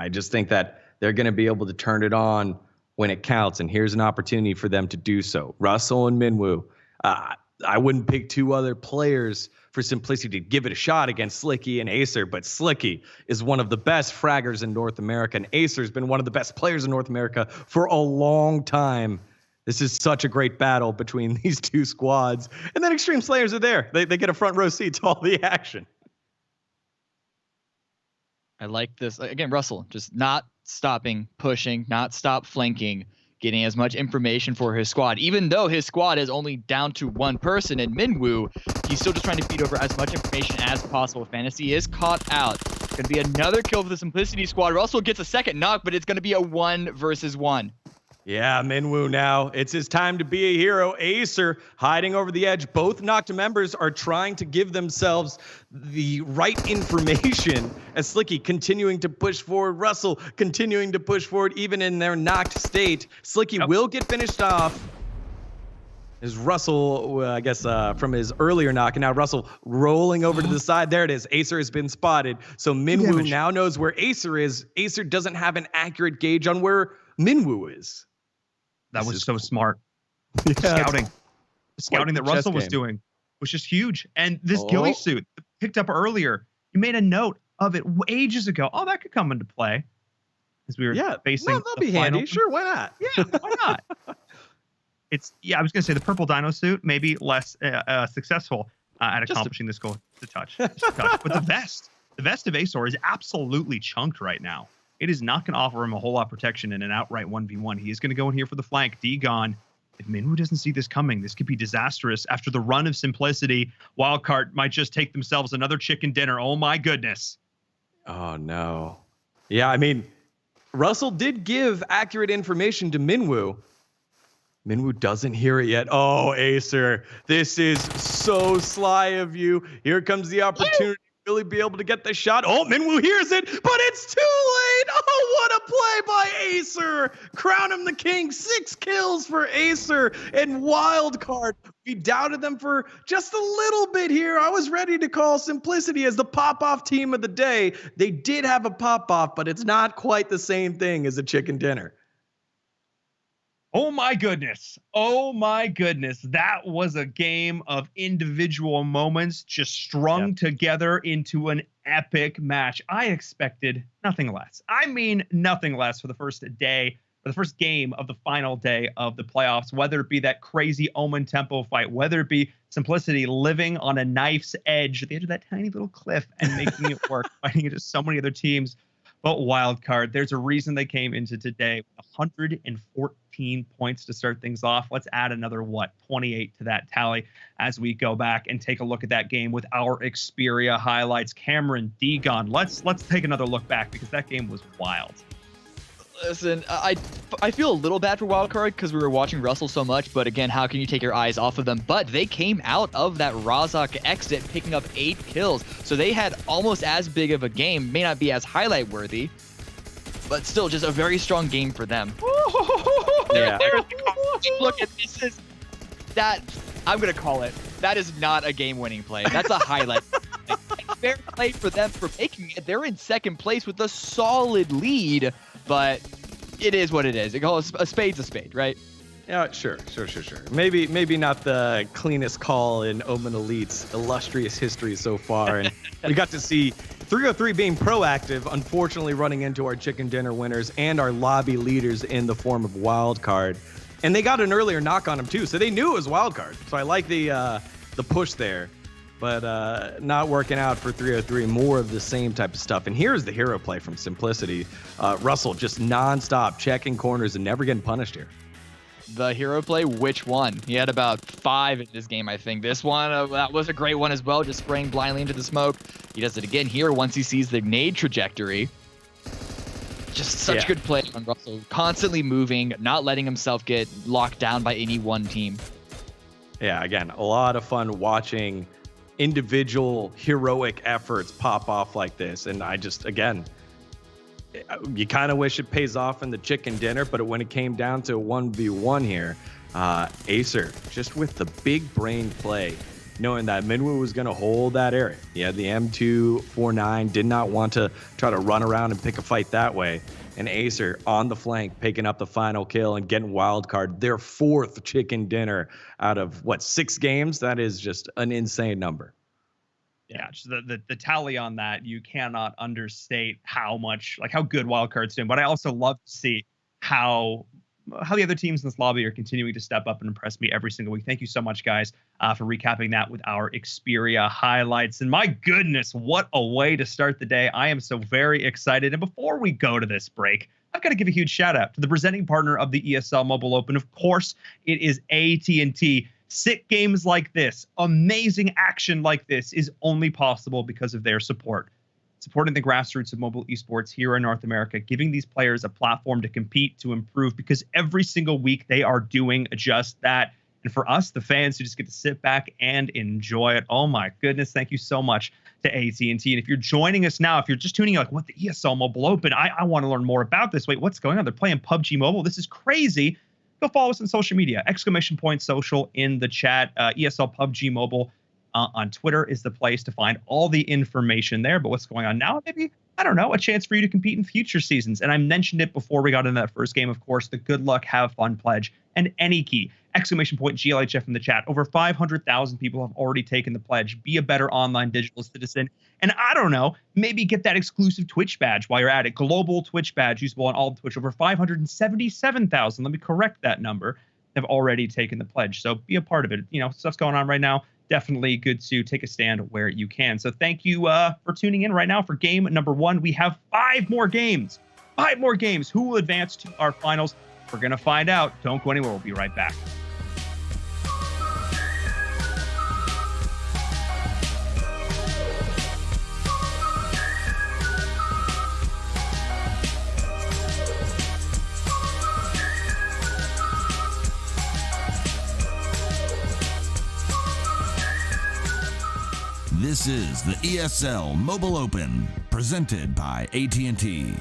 just think that they're going to be able to turn it on when it counts, and here's an opportunity for them to do so. Russell and Minwoo. I wouldn't pick two other players for simplicity to give it a shot against Slicky and Acer, but Slicky is one of the best fraggers in North America, and Acer's been one of the best players in North America for a long time. This is such a great battle between these two squads. And then Extreme Slayers are there. They get a front row seat to all the action. I like this. Again, Russell, just not stopping, pushing, not stop flanking, getting as much information for his squad. Even though his squad is only down to one person in Minwoo, he's still just trying to feed over as much information as possible. Fantasy is caught out. It's going to be another kill for the Simplicity squad. Russell gets a second knock, but it's going to be a 1 versus 1. Yeah, Minwoo now. It's his time to be a hero. Acer hiding over the edge. Both knocked members are trying to give themselves the right information as Slicky continuing to push forward. Russell continuing to push forward even in their knocked state. Slicky will get finished off. Is Russell, I guess, from his earlier knock, and now Russell rolling over to the side. There it is. Acer has been spotted. So Minwoo now knows where Acer is. Acer doesn't have an accurate gauge on where Minwoo is. That was so smart. Scouting that Russell was doing was just huge. And this ghillie suit picked up earlier, you made a note of it ages ago. Oh, that could come into play as we were facing. That'll be handy. Sure, why not? Yeah, why not? I was going to say the purple dino suit maybe less successful at accomplishing this goal. Just a touch. But the vest of Acer is absolutely chunked right now. It is not going to offer him a whole lot of protection in an outright 1v1. He is going to go in here for the flank. D-Gon, if Minwoo doesn't see this coming, this could be disastrous. After the run of Simplicity, Wildcard might just take themselves another chicken dinner. Oh, my goodness. Oh, no. Yeah, I mean, Russell did give accurate information to Minwoo. Minwoo doesn't hear it yet. Oh, Acer, this is so sly of you. Here comes the opportunity. Really be able to get the shot. Oh, Minwoo hears it, but it's too late. Oh, what a play by Acer. Crown him the king. 6 kills for Acer and Wildcard. We doubted them for just a little bit here. I was ready to call Simplicity as the pop-off team of the day. They did have a pop-off, but it's not quite the same thing as a chicken dinner. Oh my goodness. Oh my goodness. That was a game of individual moments just strung together into an epic match. I expected nothing less. I mean, nothing less for the first game of the final day of the playoffs, whether it be that crazy Omen tempo fight, whether it be Simplicity living on a knife's edge at the edge of that tiny little cliff and making it work, fighting against so many other teams. But Wildcard, there's a reason they came into today with 114 points to start things off. Let's add another, 28 to that tally as we go back and take a look at that game with our Xperia highlights. Cameron, D-Gon, let's take another look back because that game was wild. Listen, I feel a little bad for Wildcard because we were watching Russell so much, but again, how can you take your eyes off of them? But they came out of that Razak exit picking up 8 kills, so they had almost as big of a game. May not be as highlight worthy, but still just a very strong game for them. Look at this. Is that I'm gonna call it. That is not a game-winning play. That's a highlight. Fair play for them for making it. They're in second place with a solid lead. But it is what it is. They call a spade's a spade, right? Yeah, sure. Maybe not the cleanest call in Omen Elite's illustrious history so far. And we got to see 303 being proactive, unfortunately running into our chicken dinner winners and our lobby leaders in the form of Wildcard. And they got an earlier knock on him too, so they knew it was Wildcard. So I like the push there. But not working out for 303. More of the same type of stuff. And here's the hero play from Simplicity. Russell just nonstop checking corners and never getting punished here. The hero play, which one? He had about 5 in this game, I think. This one, that was a great one as well, just spraying blindly into the smoke. He does it again here once he sees the nade trajectory. Just such good play on Russell. Constantly moving, not letting himself get locked down by any one team. Yeah, again, a lot of fun watching individual heroic efforts pop off like this. And I just, again, you kind of wish it pays off in the chicken dinner, but when it came down to 1v1 here, Acer just with the big brain play. knowing that Minwoo was going to hold that area. He had the M249, did not want to try to run around and pick a fight that way. And Acer on the flank, picking up the final kill and getting wild card, their 4th chicken dinner out of, 6 games? That is just an insane number. Yeah, just the tally on that, you cannot understate how much, how good wildcard's doing. But I also love to see how the other teams in this lobby are continuing to step up and impress me every single week. Thank you so much, guys, for recapping that with our Xperia highlights. And my goodness, what a way to start the day. I am so very excited. And before we go to this break, I've got to give a huge shout out to the presenting partner of the ESL Mobile Open. Of course, it is AT&T. Sick games like this, amazing action like this is only possible because of their support. Supporting the grassroots of mobile esports here in North America, giving these players a platform to compete, to improve, because every single week they are doing just that. And for us, the fans who just get to sit back and enjoy it, oh my goodness, thank you so much to AT&T. And if you're joining us now, if you're just tuning in, what, the ESL Mobile Open? I want to learn more about this. Wait, what's going on? They're playing PUBG Mobile. This is crazy. Go follow us on social media, !social in the chat, ESL PUBG Mobile. On Twitter is the place to find all the information there. But what's going on now? Maybe, I don't know, a chance for you to compete in future seasons. And I mentioned it before we got into that first game, of course, the good luck, have fun pledge and any key. !GLHF in the chat. Over 500,000 people have already taken the pledge. Be a better online digital citizen. And I don't know, maybe get that exclusive Twitch badge while you're at it. Global Twitch badge usable on all Twitch. Over 577,000, let me correct that number, have already taken the pledge. So be a part of it. Stuff's going on right now. Definitely good to take a stand where you can. So thank you for tuning in right now for game number 1. We have 5 more games. 5 more games. Who will advance to our finals? We're going to find out. Don't go anywhere. We'll be right back. This is the ESL Mobile Open, presented by AT&T.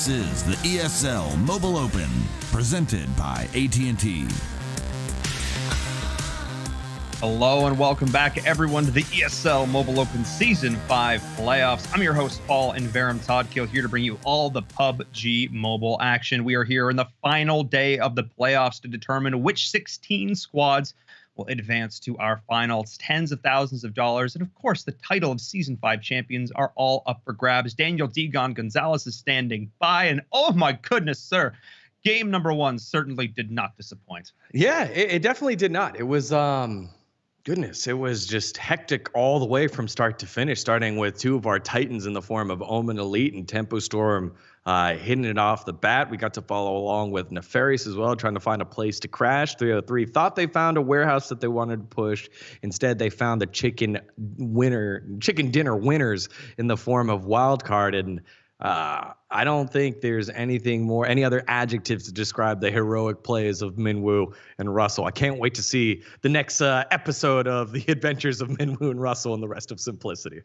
This is the ESL Mobile Open, presented by AT&T. Hello and welcome back, everyone, to the ESL Mobile Open Season 5 playoffs. I'm your host, Paul and Verum Toddkill, here to bring you all the PUBG Mobile action. We are here in the final day of the playoffs to determine which 16 squads will advance to our finals. Tens of thousands of dollars, and of course, the title of Season 5 champions are all up for grabs. Daniel Digon Gonzalez is standing by, and oh my goodness, sir, game number one certainly did not disappoint. Yeah, it definitely did not. It was, goodness, it was just hectic all the way from start to finish, starting with two of our titans in the form of Omen Elite and Tempo Storm hitting it off the bat. We got to follow along with Nefarious as well, trying to find a place to crash. 303 thought they found a warehouse that they wanted to push. Instead, they found the chicken dinner winners in the form of Wildcard. And I don't think there's any other adjectives to describe the heroic plays of Minwoo and Russell. I can't wait to see the next episode of the adventures of Minwoo and Russell and the rest of Simplicity.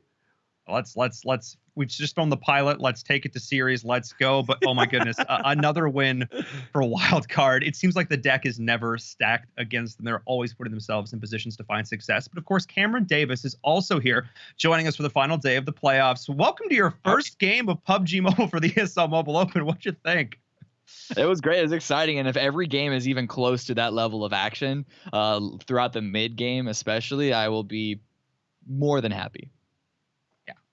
We've just on the pilot. Let's take it to series. Let's go. But oh my goodness, another win for Wildcard. It seems like the deck is never stacked against them. They're always putting themselves in positions to find success. But of course, Cameron Davis is also here joining us for the final day of the playoffs. Welcome to your first game of PUBG Mobile for the ESL Mobile Open. What'd you think? It was great. It was exciting. And if every game is even close to that level of action throughout the mid game, especially, I will be more than happy.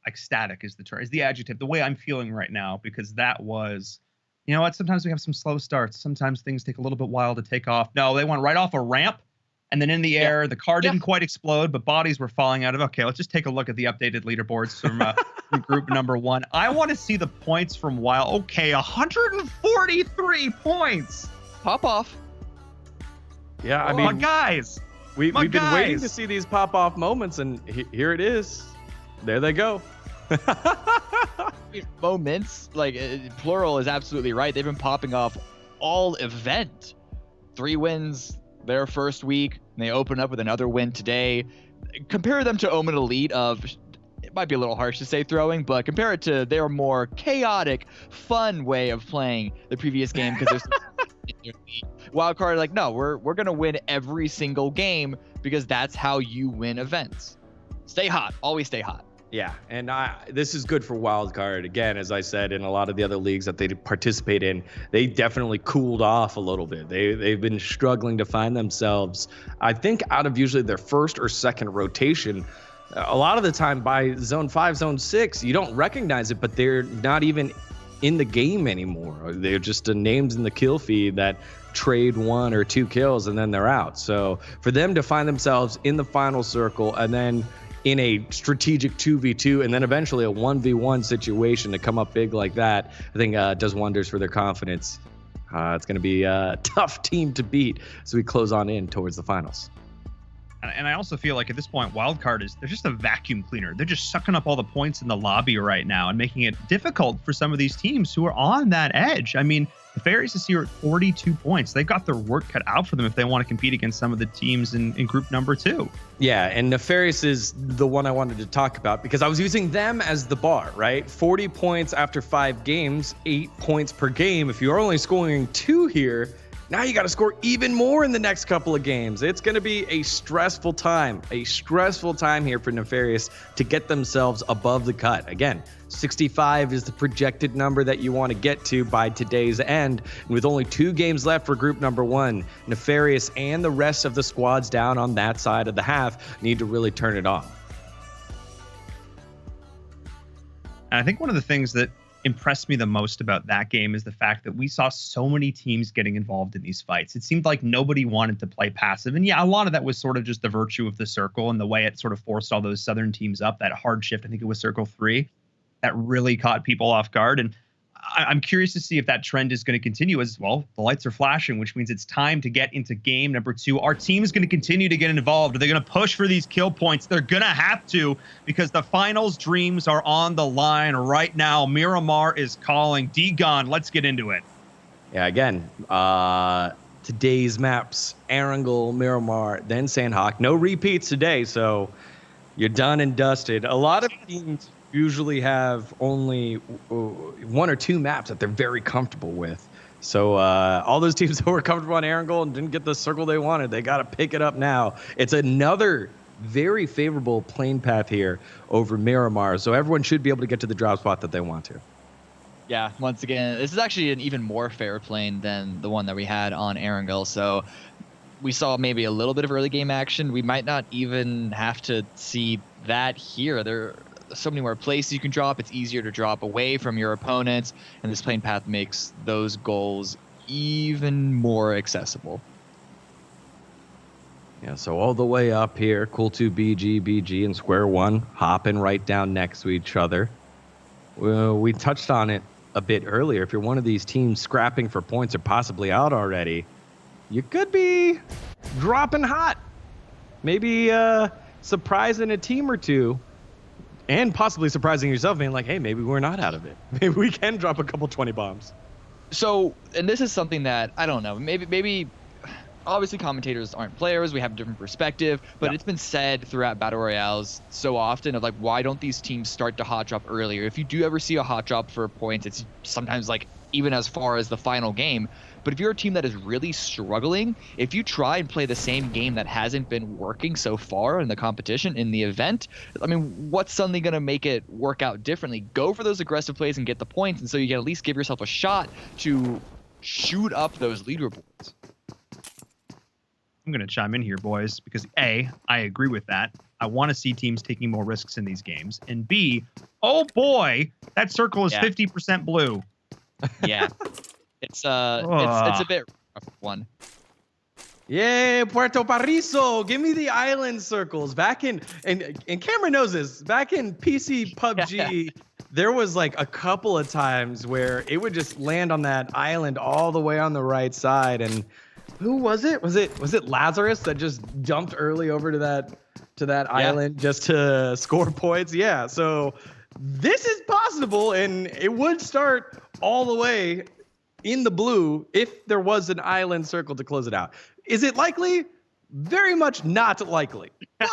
Ecstatic is the adjective, the way I'm feeling right now, because that was, you know what, sometimes we have some slow starts. Sometimes things take a little bit while to take off. No, they went right off a ramp and then in the air. The car didn't quite explode, but bodies were falling out of. Okay, let's just take a look at the updated leaderboards from group number one. I want to see the points from Wild. Okay, 143 points. Pop off. Yeah, I mean, guys, we've been waiting to see these pop off moments, and here it is. There they go. Moments, like plural, is absolutely right. They've been popping off all event. 3 wins their first week, and they open up with another win today. Compare them to Omen Elite of, it might be a little harsh to say throwing, but compare it to their more chaotic, fun way of playing the previous game, because there's Wildcard, like, no, we're gonna win every single game because that's how you win events. Stay hot, always stay hot. Yeah, and this is good for Wildcard. Again, as I said, in a lot of the other leagues that they participate in, they definitely cooled off a little bit. They've been struggling to find themselves, I think, out of usually their first or second rotation. A lot of the time by Zone 5, Zone 6, you don't recognize it, but they're not even in the game anymore. They're just names in the kill feed that trade 1 or 2 kills, and then they're out. So for them to find themselves in the final circle and then in a strategic 2v2 and then eventually a 1v1 situation to come up big like that, I think does wonders for their confidence. It's going to be a tough team to beat as we close on in towards the finals. And I also feel like at this point, Wildcard they're just a vacuum cleaner. They're just sucking up all the points in the lobby right now and making it difficult for some of these teams who are on that edge. I mean, the Fairies is here at 42 points. They've got their work cut out for them if they want to compete against some of the teams in group number 2. Yeah, and Nefarious is the one I wanted to talk about because I was using them as the bar, right? 40 points after 5 games, 8 points per game. If you're only scoring 2 here, now you got to score even more in the next couple of games. It's going to be a stressful time here for Nefarious to get themselves above the cut. Again, 65 is the projected number that you want to get to by today's end. And with only 2 games left for group number 1, Nefarious and the rest of the squads down on that side of the half need to really turn it on. And I think one of the things that impressed me the most about that game is the fact that we saw so many teams getting involved in these fights. It seemed like nobody wanted to play passive. And yeah, a lot of that was sort of just the virtue of the circle and the way it sort of forced all those Southern teams up. That hard shift, I think it was Circle 3, that really caught people off guard. And I'm curious to see if that trend is going to continue as well. The lights are flashing, which means it's time to get into game number 2. Our team is going to continue to get involved. Are they going to push for these kill points? They're going to have to, because the finals dreams are on the line right now. Miramar is calling. Digon, let's get into it. Yeah, again, today's maps, Erangel, Miramar, then Sandhawk. No repeats today, so you're done and dusted. A lot of teams usually have only 1 or 2 maps that they're very comfortable with. So all those teams that were comfortable on Erangel and didn't get the circle they wanted, they got to pick it up now. It's another very favorable plane path here over Miramar, so everyone should be able to get to the drop spot that they want to. Yeah, once again, this is actually an even more fair plane than the one that we had on Erangel, so we saw maybe a little bit of early game action. We might not even have to see that here. There are so many more places you can drop. It's easier to drop away from your opponents, and this plane path makes those goals even more accessible. Yeah, so all the way up here, Cool2, BG, and Square One hopping right down next to each other. We touched on it a bit earlier. If you're one of these teams scrapping for points or possibly out already, you could be dropping hot. Maybe surprising a team or two, and possibly surprising yourself, being like, hey, maybe we're not out of it. Maybe we can drop a couple 20 bombs. So, and this is something that, I don't know, maybe obviously commentators aren't players, we have a different perspective, but It's been said throughout Battle Royales so often of like, why don't these teams start to hot drop earlier? If you do ever see a hot drop for points, it's sometimes like even as far as the final game. But if you're a team that is really struggling, if you try and play the same game that hasn't been working so far in the competition, in the event, I mean, what's suddenly going to make it work out differently? Go for those aggressive plays and get the points, and so you can at least give yourself a shot to shoot up those leaderboards. I'm going to chime in here, boys, because A, I agree with that. I want to see teams taking more risks in these games. And B, oh boy, that circle is 50% blue. Yeah. It's a bit rough one. Yay, Puerto Pariso! Give me the island circles. Back in and Cameron knows this. Back in PC PUBG, there was like a couple of times where it would just land on that island all the way on the right side. And who was it? Was it Lazarus that just jumped early over to that island just to score points? Yeah. So this is possible, and it would start all the way in the blue if there was an island circle to close it out. Is it likely? Very much not likely. But,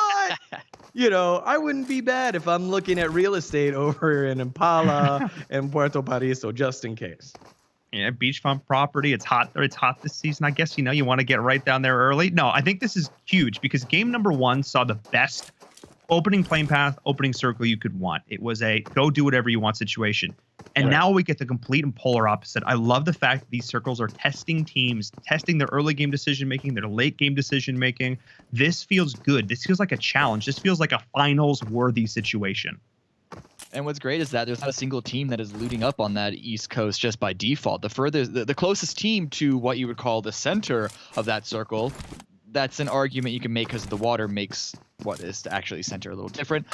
I wouldn't be bad if I'm looking at real estate over in Impala and Puerto Pariso, just in case. Yeah, beachfront property. It's hot this season. I guess, you want to get right down there early. No, I think this is huge because game number 1 saw the best opening plane path, opening circle you could want. It was a go do whatever you want situation. And now we get the complete and polar opposite. I love the fact that these circles are testing teams, testing their early game decision making, their late game decision making. This feels good. This feels like a challenge. This feels like a finals worthy situation. And what's great is that there's not a single team that is looting up on that East Coast just by default. The closest team to what you would call the center of that circle, that's an argument you can make because the water makes what is actually center a little different,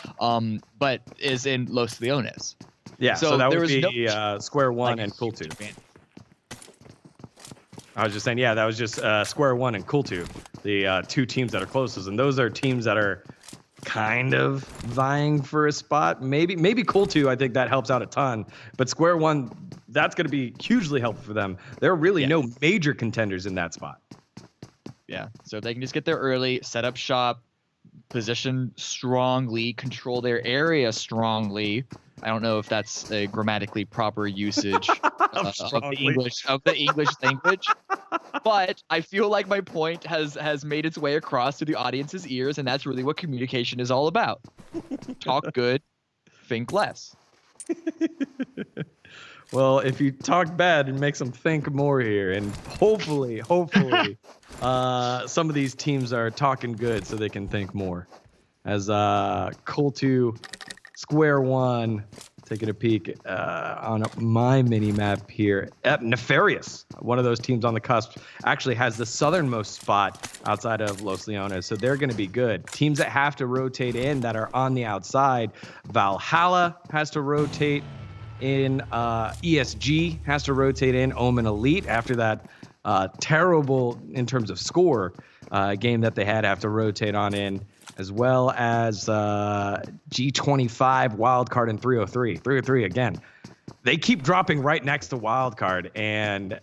but is in Los Leones. Yeah, so that would be Square One and Cool2. I was just saying, that was just Square One and Cool2, the 2 teams that are closest, and those are teams that are kind of vying for a spot. Maybe Cool2, I think that helps out a ton, but Square One, that's going to be hugely helpful for them. There are really no major contenders in that spot. Yeah, so if they can just get there early, set up shop, position strongly, control their area strongly. I don't know if that's a grammatically proper usage of the English language, but I feel like my point has made its way across to the audience's ears, and that's really what communication is all about. Talk good, think less. Well, if you talk bad, it makes them think more here, and hopefully, some of these teams are talking good so they can think more. As Cool2, Square One, taking a peek on my mini map here. Nefarious, one of those teams on the cusp, actually has the southernmost spot outside of Los Leones, so they're going to be good. Teams that have to rotate in that are on the outside, Valhalla has to rotate in, ESG has to rotate in, Omen Elite after that terrible in terms of score game that they had have to rotate on in, as well as G25, Wildcard, and 303. 303 again. They keep dropping right next to Wildcard and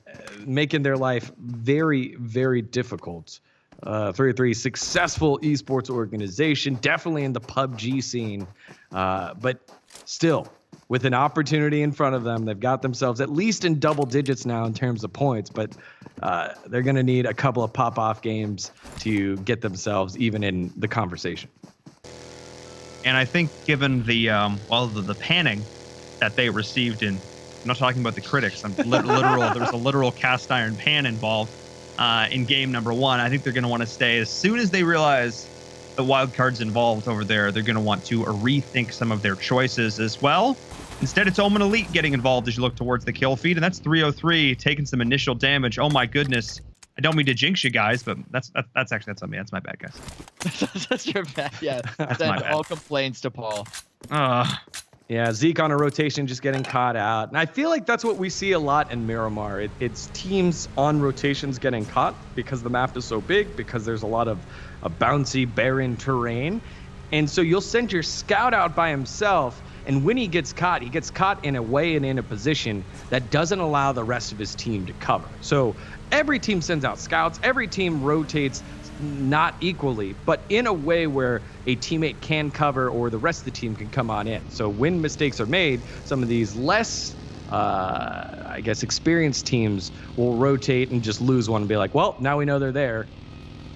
making their life very, very difficult 303, successful esports organization, definitely in the PUBG scene, but still, with an opportunity in front of them, they've got themselves at least in double digits now in terms of points, but they're going to need a couple of pop-off games to get themselves even in the conversation. And I think given the the panning that they received I'm not talking about the critics, I'm literal. There was a literal cast iron pan involved in game number 1. I think they're going to want to stay. As soon as they realize the wild cards involved over there, they're going to want to rethink some of their choices as well. Instead, it's Omen Elite getting involved as you look towards the kill feed, and that's 303 taking some initial damage. Oh my goodness. I don't mean to jinx you guys, but that's on me. That's my bad, guys. That's your bad. Yeah. That's my bad. All complaints to Paul. Yeah, Zeke on a rotation just getting caught out. And I feel like that's what we see a lot in Miramar. It's teams on rotations getting caught because the map is so big, because there's a lot of bouncy, barren terrain. And so you'll send your scout out by himself, and when he gets caught in a way and in a position that doesn't allow the rest of his team to cover. So every team sends out scouts, every team rotates not equally, but in a way where a teammate can cover or the rest of the team can come on in. So when mistakes are made, some of these less, I guess, experienced teams will rotate and just lose one and be like, well, now we know they're there.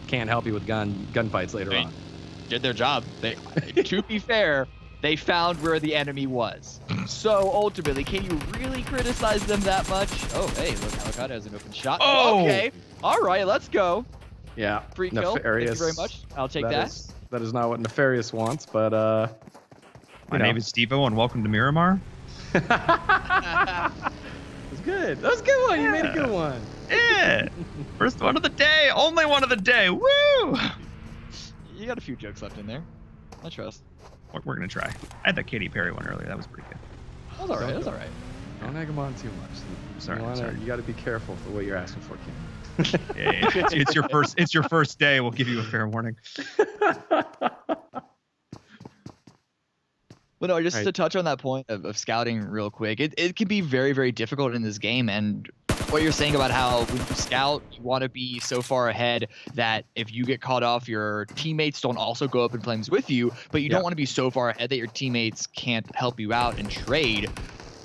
Can't help you with gunfights later on. Did their job. To be fair, they found where the enemy was. So ultimately, can you really criticize them that much? Oh, hey, look, Alicata has an open shot. Oh! Okay. All right, let's go. Yeah. Free kill. Nefarious. Thank you very much. I'll take that. That is not what Nefarious wants, but my name is Stevo, and welcome to Miramar. That was good. That was a good one. You made a good one. Yeah. First one of the day. Only one of the day. Woo! You got a few jokes left in there. I trust. We're going to try. I had that Katy Perry one earlier. That was pretty good. That was all right. That was all right. Don't egg him on too much. Sorry. You got to be careful for what you're asking for, Kim. Yeah, it's your first day. We'll give you a fair warning. Well, no, just to touch on that point of scouting real quick, it can be very, very difficult in this game. And what you're saying about how when you scout, you want to be so far ahead that if you get caught off, your teammates don't also go up in flames with you, but you don't want to be so far ahead that your teammates can't help you out and trade.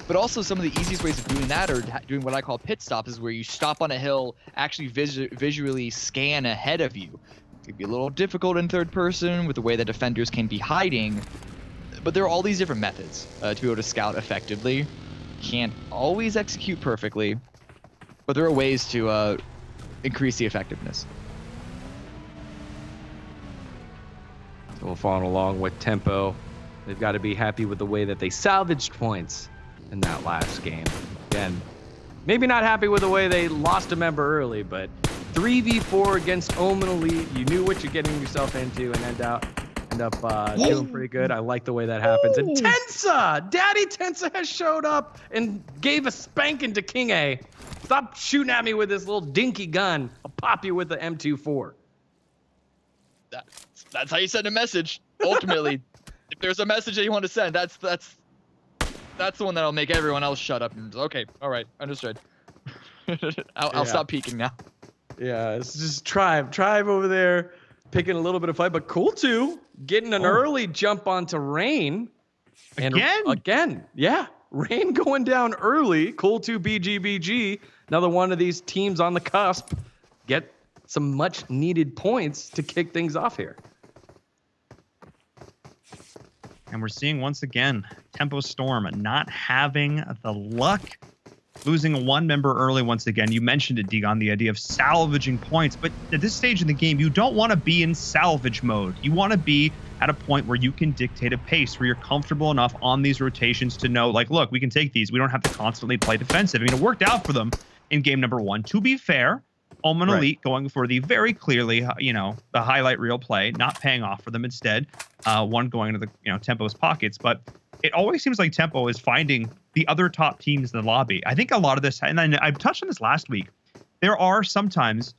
But also some of the easiest ways of doing that are doing what I call pit stops, is where you stop on a hill, actually visually scan ahead of you. It could be a little difficult in third person with the way that defenders can be hiding, but there are all these different methods to be able to scout effectively. Can't always execute perfectly, but there are ways to increase the effectiveness. So we're following along with tempo. They've got to be happy with the way that they salvaged points in that last game. Again, maybe not happy with the way they lost a member early, but 3v4 against Omen Elite. You knew what you're getting yourself into and end up doing pretty good. I like the way that happens. And Tensa! Daddy Tensa has showed up and gave a spanking to King A. Stop shooting at me with this little dinky gun. I'll pop you with the M24. That's how you send a message. Ultimately, if there's a message that you want to send, that's the one that'll make everyone else shut up. And okay, all right, understood. I'll stop peeking now. Yeah, it's just Tribe over there picking a little bit of fight, but Cool 2 getting an early jump onto Rain. Again, yeah. Rain going down early. Cool 2 BGBG. Another one of these teams on the cusp get some much needed points to kick things off here. And we're seeing once again, Tempo Storm not having the luck, losing one member early once again. You mentioned it, Digon, the idea of salvaging points. But at this stage in the game, you don't want to be in salvage mode. You want to be at a point where you can dictate a pace, where you're comfortable enough on these rotations to know, like, look, we can take these. We don't have to constantly play defensive. I mean, it worked out for them in game number 1. To be fair, Omen Elite going for the very clearly, the highlight reel play, not paying off for them. Instead, one going into the, Tempo's pockets. But it always seems like Tempo is finding the other top teams in the lobby. I think a lot of this, and I touched on this last week, there are sometimes,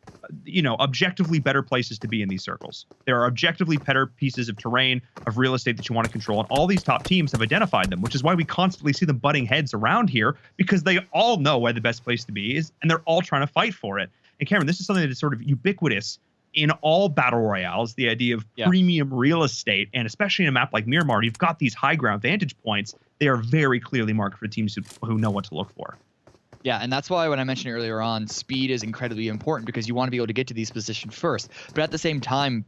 objectively better places to be in these circles. There are objectively better pieces of terrain, of real estate that you want to control. And all these top teams have identified them, which is why we constantly see them butting heads around here, because they all know where the best place to be is, and they're all trying to fight for it. And Cameron, this is something that is sort of ubiquitous in all battle royales, the idea of premium real estate, and especially in a map like Miramar, you've got these high ground vantage points. They are very clearly marked for teams who know what to look for. Yeah, and that's why when I mentioned earlier on, speed is incredibly important because you want to be able to get to these positions first. But at the same time,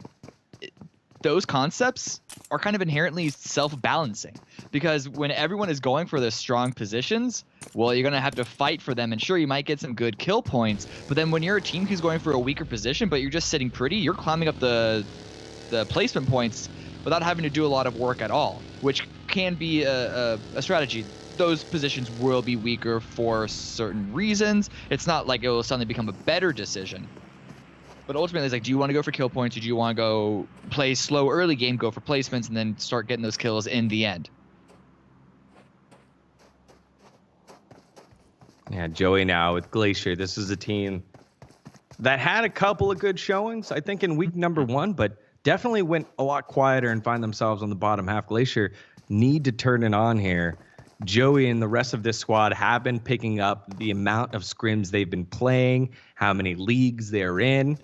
those concepts are kind of inherently self-balancing because when everyone is going for the strong positions, well, you're going to have to fight for them. And sure, you might get some good kill points, but then when you're a team who's going for a weaker position, but you're just sitting pretty, you're climbing up the placement points without having to do a lot of work at all, which can be a strategy. Those positions will be weaker for certain reasons. It's not like it will suddenly become a better decision. But ultimately, it's like, do you want to go for kill points, or do you want to go play slow early game, go for placements, and then start getting those kills in the end? Yeah, Joey now with Glacier. This is a team that had a couple of good showings, I think, in week number 1, but definitely went a lot quieter and find themselves on the bottom half. Glacier need to turn it on here. Joey and the rest of this squad have been picking up the amount of scrims they've been playing, how many leagues they're in.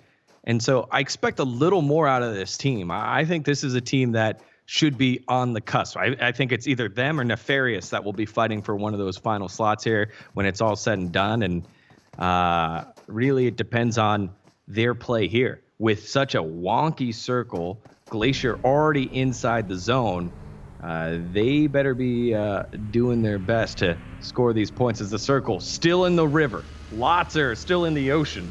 And so I expect a little more out of this team. I think this is a team that should be on the cusp. I think it's either them or Nefarious that will be fighting for one of those final slots here when it's all said and done. And really, it depends on their play here. With such a wonky circle, Glacier already inside the zone, they better be doing their best to score these points as the circle still in the river. Lots are still in the ocean.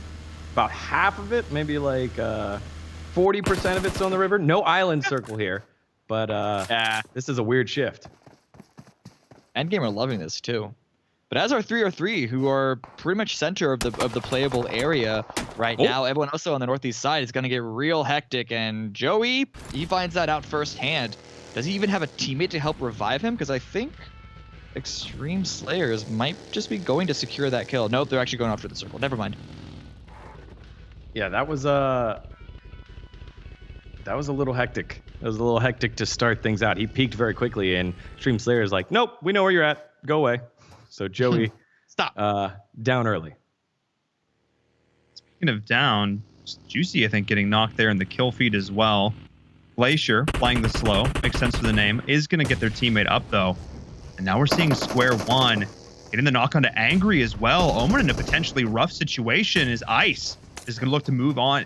About half of it, maybe like 40% of it's on the river. No island circle here, but this is a weird shift. Endgame are loving this too. But as our 303, who are pretty much center of the playable area right now, everyone also on the northeast side is going to get real hectic. And Joey, he finds that out firsthand. Does he even have a teammate to help revive him? Because I think Extreme Slayers might just be going to secure that kill. Nope, they're actually going after the circle. Never mind. Yeah, that was a little hectic. It was a little hectic to start things out. He peaked very quickly, and Extreme Slayer is like, nope, we know where you're at. Go away. So Joey, stop. Down early. Speaking of down, Juicy, I think, getting knocked there in the kill feed as well. Glacier playing the slow, makes sense for the name, is going to get their teammate up though. And now we're seeing Square One getting the knock on to Angry as well. Omen in a potentially rough situation is Ice is going to look to move on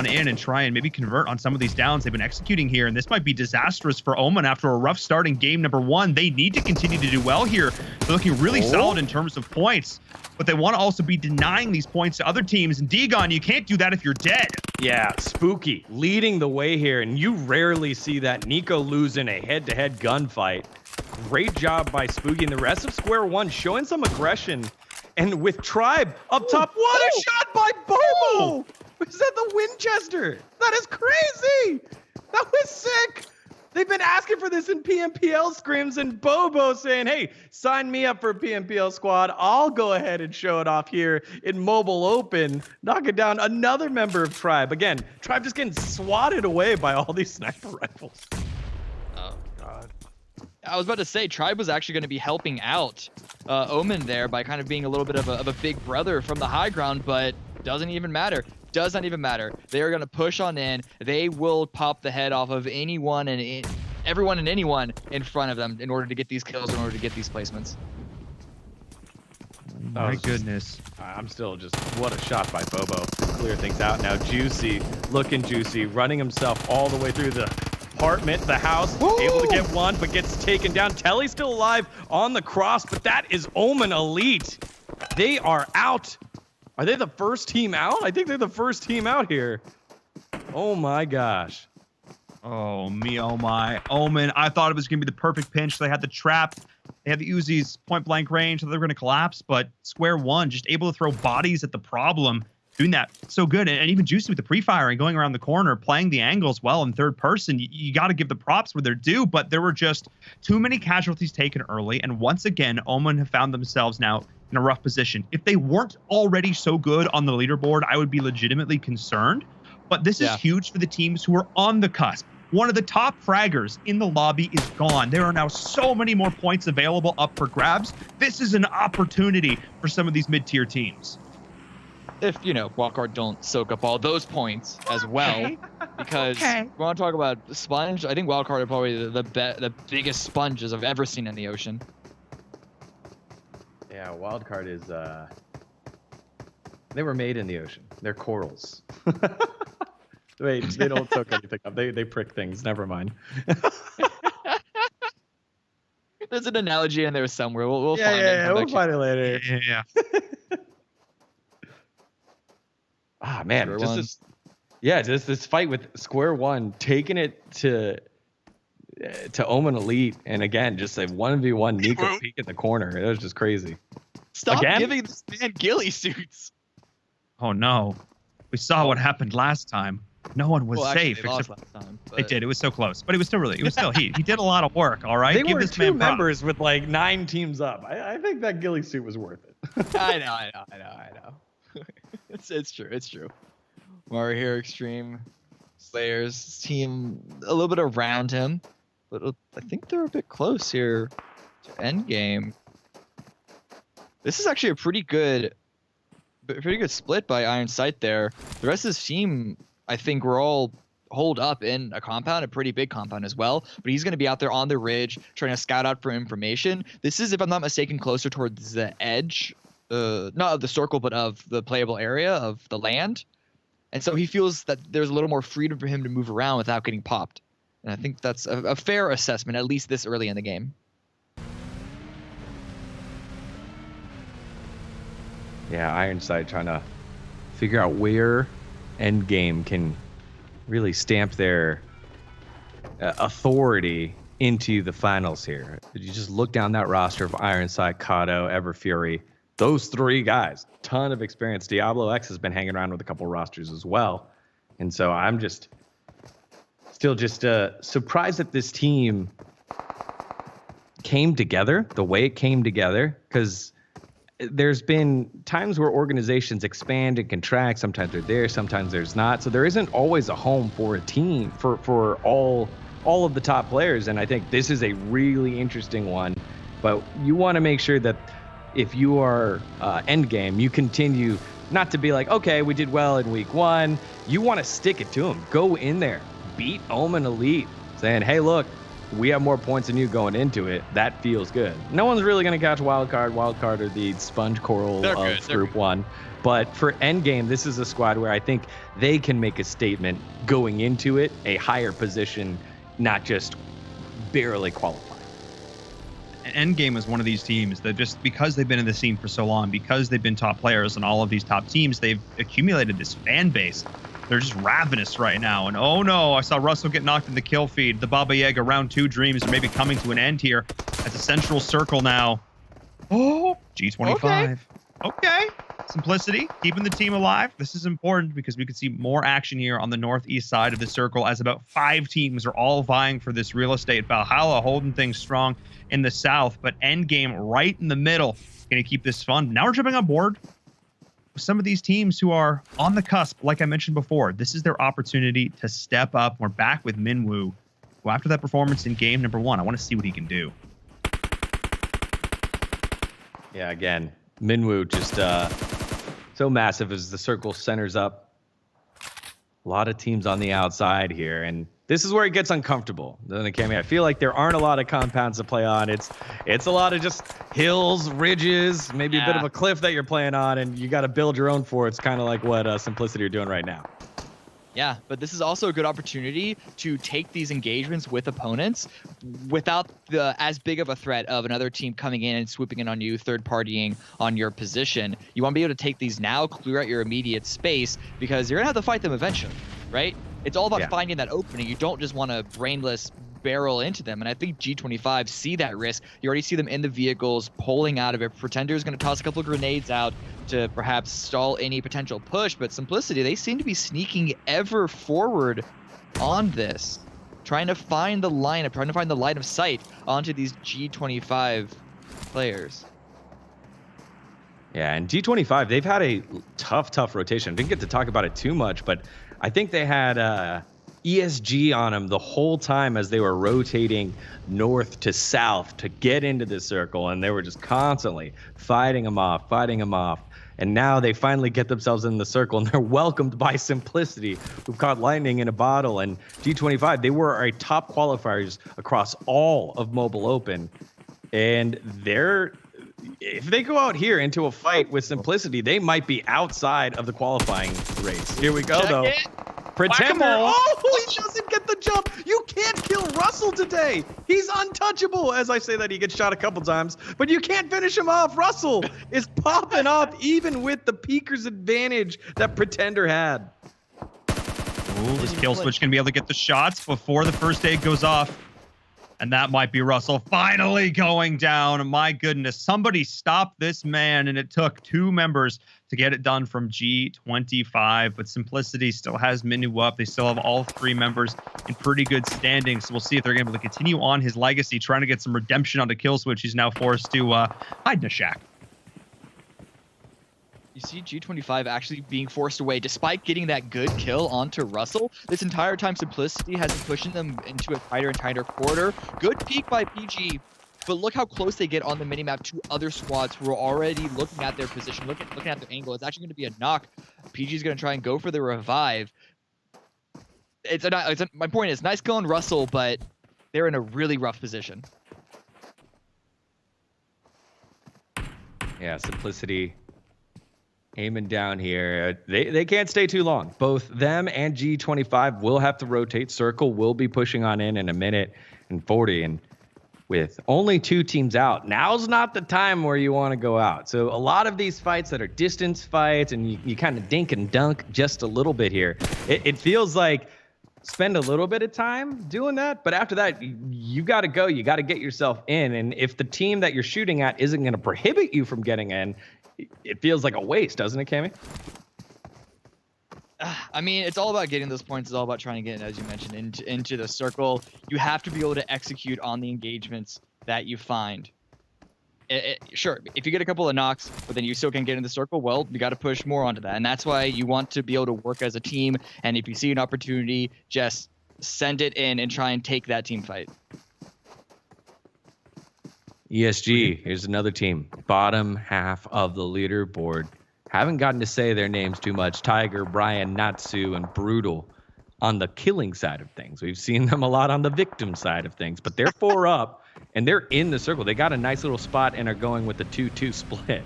in and try and maybe convert on some of these downs they've been executing here. And this might be disastrous for Omen after a rough start in game number 1. They need to continue to do well here. They're looking really solid in terms of points, but they want to also be denying these points to other teams. And Degon, you can't do that if you're dead. Yeah, Spooky leading the way here, and you rarely see that. Nico losing a head-to-head gunfight. Great job by Spooky and the rest of Square One showing some aggression. And with Tribe up top, what a shot by Bobo! Was that the Winchester? That is crazy! That was sick! They've been asking for this in PMPL scrims, and Bobo saying, hey, sign me up for a PMPL squad. I'll go ahead and show it off here in Mobile Open, knocking down another member of Tribe. Again, Tribe just getting swatted away by all these sniper rifles. Oh, God. I was about to say, Tribe was actually going to be helping out Omen there by kind of being a little bit of a big brother from the high ground, but doesn't even matter. Does not even matter. They are going to push on in. They will pop the head off of anyone and everyone and anyone in front of them in order to get these kills, in order to get these placements. My goodness. I'm still just, what a shot by Bobo. Clear things out now. Juicy, looking juicy, running himself all the way through the apartment, the house, able to get one, but gets taken down. Telly's still alive on the cross, but that is Omen Elite. They are out. Are they the first team out? I think they're the first team out here. Oh my gosh. Oh me, oh my. Omen, I thought it was going to be the perfect pinch. They had the trap. They had the Uzi's point blank range, so they're going to collapse, but Square One just able to throw bodies at the problem. Doing that so good. And even Juicy with the pre-firing, going around the corner, playing the angles well in third person. You got to give the props where they're due, but there were just too many casualties taken early. And once again, Omen have found themselves now in a rough position. If they weren't already so good on the leaderboard, I would be legitimately concerned. But this is huge for the teams who are on the cusp. One of the top fraggers in the lobby is gone. There are now so many more points available up for grabs. This is an opportunity for some of these mid-tier teams. if wildcard don't soak up all those points as well, because we want to talk about sponge. I think wildcard are probably the biggest sponges I've ever seen in the ocean. Yeah, wildcard is they were made in the ocean. They're corals. Wait, they don't soak anything up. They prick things. Never mind. There's an analogy in there somewhere. We'll find it. Yeah, we'll find it later. Yeah. Ah, man, Square just this fight with Square One, taking it to Omen Elite, and again, just a 1v1 Nico peek in the corner. It was just crazy. Stop giving this man ghillie suits. Oh no, we saw what happened last time. No one was Actually, safe. they lost last time, They did. It was so close, but it was still he did a lot of work. All right, They give were this two man props. members with like 9 teams up. I think that ghillie suit was worth it. I know. It's true. Mario here, Extreme, Slayers team a little bit around him, but I think they're a bit close here to endgame. This is actually a pretty good split by Iron Sight there. The rest of his team, I think, we're all holed up in a compound, a pretty big compound as well. But he's going to be out there on the ridge trying to scout out for information. This is, if I'm not mistaken, closer towards the edge, not of the circle, but of the playable area of the land. And so he feels that there's a little more freedom for him to move around without getting popped. And I think that's a fair assessment, at least this early in the game. Yeah, Ironside trying to figure out where Endgame can really stamp their authority into the finals here. You just look down that roster of Ironside, Kato, Everfury, those 3 guys, ton of experience. Diablo X has been hanging around with a couple rosters as well. And so I'm still surprised that this team came together the way it came together, because there's been times where organizations expand and contract. Sometimes they're there, sometimes there's not. So there isn't always a home for a team for all of the top players. And I think this is a really interesting one. But you want to make sure that if you are Endgame, you continue not to be like, okay, we did well in week 1. You want to stick it to them. Go in there, beat Omen Elite, saying, hey, look, we have more points than you going into it. That feels good. No one's really going to catch Wildcard. Wildcard are the sponge coral of Group 1. But for Endgame, this is a squad where I think they can make a statement going into it, a higher position, not just barely qualify. Endgame is one of these teams that, just because they've been in the scene for so long, because they've been top players on all of these top teams, they've accumulated this fan base. They're just ravenous right now. And oh no, I saw Russell get knocked in the kill feed. The Baba Yaga round 2 dreams are maybe coming to an end here. At the central circle now. Oh, G25. Okay. Simplicity, keeping the team alive. This is important because we could see more action here on the northeast side of the circle, as about 5 teams are all vying for this real estate. Valhalla holding things strong in the south, but Endgame right in the middle. Going to keep this fun. Now we're jumping on board with some of these teams who are on the cusp. Like I mentioned before, this is their opportunity to step up. We're back with Minwoo, who after that performance in game number 1, I want to see what he can do. Yeah, again, Minwoo just so massive as the circle centers up. A lot of teams on the outside here, and this is where it gets uncomfortable. I feel like there aren't a lot of compounds to play on. It's a lot of just hills, ridges, maybe a bit of a cliff that you're playing on, and you got to build your own for it. It's kind of like what Simplicity are doing right now. Yeah, but this is also a good opportunity to take these engagements with opponents without as big of a threat of another team coming in and swooping in on you, third-partying on your position. You want to be able to take these now, clear out your immediate space, because you're going to have to fight them eventually, right? It's all about finding that opening. You don't just want to brainless barrel into them, and I think G25 see that risk. You already see them in the vehicles pulling out of it. Pretender is going to toss a couple of grenades out to perhaps stall any potential push, but Simplicity, they seem to be sneaking ever forward on this, trying to find the lineup, trying to find the line of sight onto these G25 players. Yeah, and G25, they've had a tough rotation. Didn't get to talk about it too much, but I think they had ESG on them the whole time as they were rotating north to south to get into this circle, and they were just constantly fighting them off. And now they finally get themselves in the circle, and they're welcomed by Simplicity, who caught lightning in a bottle. And G25, they were our top qualifiers across all of Mobile Open. And if they go out here into a fight with Simplicity, they might be outside of the qualifying race. Here we go, though. Pretender. Oh, he doesn't get the jump. You can't kill Russell today. He's untouchable. As I say that, he gets shot a couple times, but you can't finish him off. Russell is popping up even with the peeker's advantage that Pretender had. Ooh, this kill switch going to be able to get the shots before the first aid goes off. And that might be Russell finally going down. My goodness, somebody stopped this man, and it took 2 members to get it done from G25. But Simplicity still has Minu up. They still have all 3 members in pretty good standing. So we'll see if they're able to continue on his legacy, trying to get some redemption onto kill switch. He's now forced to hide in a shack. You see G25 actually being forced away despite getting that good kill onto Russell. This entire time, Simplicity has been pushing them into a tighter and tighter quarter. Good peek by PG, but look how close they get on the minimap to other squads who are already looking at their position, looking at their angle. It's actually going to be a knock. PG is going to try and go for the revive. My point is, nice kill on Russell, but they're in a really rough position. Yeah, Simplicity aiming down here. They can't stay too long. Both them and G25 will have to rotate. Circle will be pushing on in a minute and 40. And with only 2 teams out, now's not the time where you want to go out. So a lot of these fights that are distance fights, and you kind of dink and dunk just a little bit here. It feels like spend a little bit of time doing that, but after that, you got to go. You got to get yourself in. And if the team that you're shooting at isn't going to prohibit you from getting in, it feels like a waste, doesn't it, Cammy? I mean, it's all about getting those points. It's all about trying to get, as you mentioned, into the circle. You have to be able to execute on the engagements that you find. Sure, if you get a couple of knocks, but then you still can't get in the circle, well, you got to push more onto that. And that's why you want to be able to work as a team. And if you see an opportunity, just send it in and try and take that team fight. ESG, here's another team. Bottom half of the leaderboard. Haven't gotten to say their names too much. Tiger, Brian, Natsu, and Brutal on the killing side of things. We've seen them a lot on the victim side of things, but they're 4 up, and they're in the circle. They got a nice little spot and are going with the 2-2 split.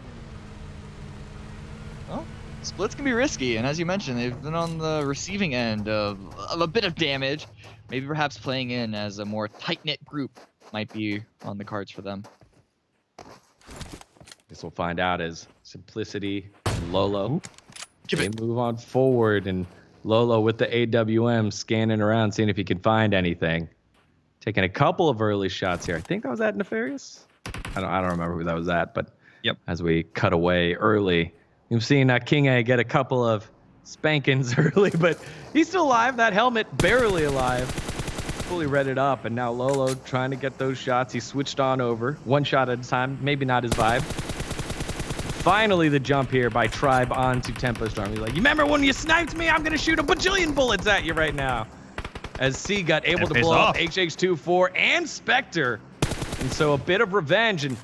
Well, splits can be risky, and as you mentioned, they've been on the receiving end of a bit of damage. Maybe perhaps playing in as a more tight-knit group might be on the cards for them. Guess we'll find out as Simplicity and Lolo they move on forward, and Lolo with the AWM scanning around, seeing if he can find anything. Taking a couple of early shots here. I think that was at Nefarious. I don't remember who that was at, but yep. As we cut away early, you've seen King A get a couple of spankings early, but he's still alive. That helmet barely alive. Fully read it up, and now Lolo trying to get those shots. He switched on over, 1 shot at a time, maybe not his vibe. Finally, the jump here by Tribe onto Tempo Storm. He's like, you remember when you sniped me? I'm going to shoot a bajillion bullets at you right now. As C got able to blow up HH24 and Spectre. And so a bit of revenge, and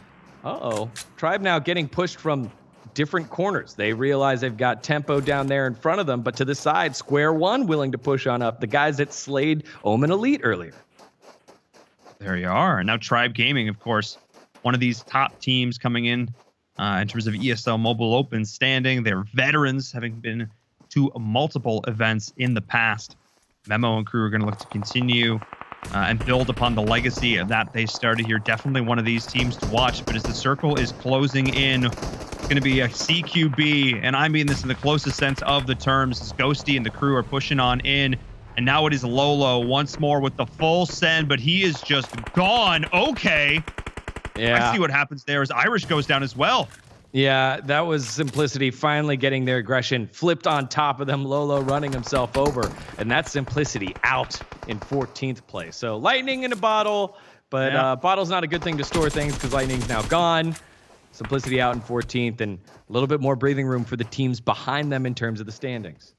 Tribe now getting pushed from different corners. They realize they've got Tempo down there in front of them, but to the side, Square One willing to push on up. The guys that slayed Omen Elite earlier. There you are. And now Tribe Gaming, of course, one of these top teams coming in terms of ESL Mobile Open standing. They're veterans, having been to multiple events in the past. Memo and crew are going to look to continue and build upon the legacy that they started here. Definitely one of these teams to watch, but as the circle is closing in, it's going to be a CQB, and I mean this in the closest sense of the terms, as Ghosty and the crew are pushing on in, and now it is Lolo once more with the full send, but he is just gone. Okay. Yeah. I see what happens there as Irish goes down as well. Yeah, that was Simplicity finally getting their aggression flipped on top of them. Lolo running himself over, and that's Simplicity out in 14th place. So lightning in a bottle, but bottle's not a good thing to store things because lightning's now gone. Simplicity out in 14th, and a little bit more breathing room for the teams behind them in terms of the standings.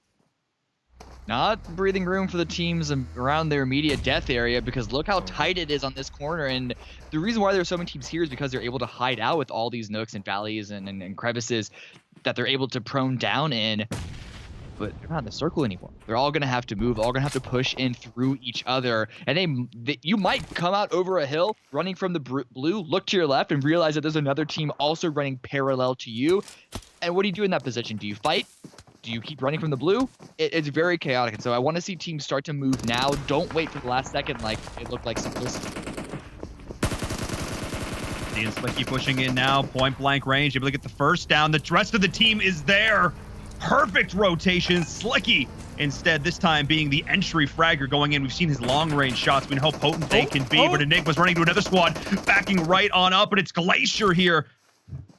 not breathing room for the teams around their immediate death area, because look how tight it is on this corner. And the reason why there's so many teams here is because they're able to hide out with all these nooks and valleys and crevices that they're able to prone down in. But they're not in the circle anymore. They're all going to have to move, all going to have to push in through each other. And you might come out over a hill running from the blue, look to your left, and realize that there's another team also running parallel to you. And what do you do in that position? Do you fight? Do you keep running from the blue? It's very chaotic. And so I want to see teams start to move now. Don't wait for the last second like it looked like Simplicity. Seeing Slicky pushing in now, point blank range, able to get the first down. The rest of the team is there. Perfect rotation. Slicky instead this time being the entry fragger going in. We've seen his long range shots. We know how potent they can be, but Enigma's running to another squad, backing right on up, and it's Glacier here.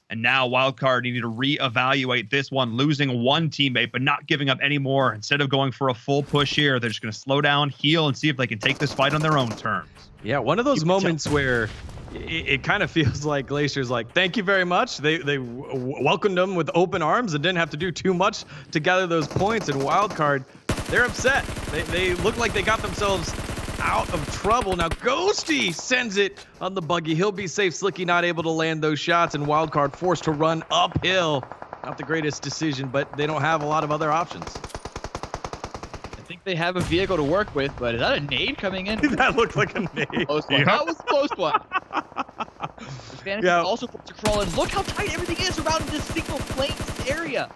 And now Wildcard needed to reevaluate this one, losing one teammate, but not giving up any more. Instead of going for a full push here, they're just going to slow down, heal, and see if they can take this fight on their own terms. Yeah, one of those moments where it kind of feels like Glacier's like, thank you very much. They welcomed them with open arms and didn't have to do too much to gather those points. And Wildcard, they're upset. They look like they got themselves out of trouble. Now Ghosty sends it on the buggy. He'll be safe. Slicky not able to land those shots, and Wildcard forced to run uphill. Not the greatest decision, but they don't have a lot of other options. I think they have a vehicle to work with, but is that a nade coming in? That looked like a nade. Close one. Yeah. That was a close one. Spanish Yeah. also forced to crawl in. Look how tight everything is around this single plains area.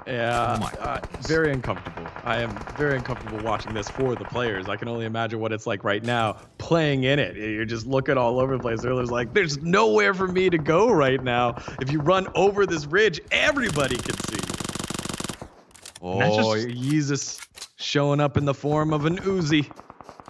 Yeah, Oh my goodness. very uncomfortable. I am very uncomfortable watching this for the players. I can only imagine what it's like right now playing in it. You're just looking all over the place. There's like, there's nowhere for me to go right now. If you run over this ridge, everybody can see you. Oh, Jesus showing up in the form of an Uzi.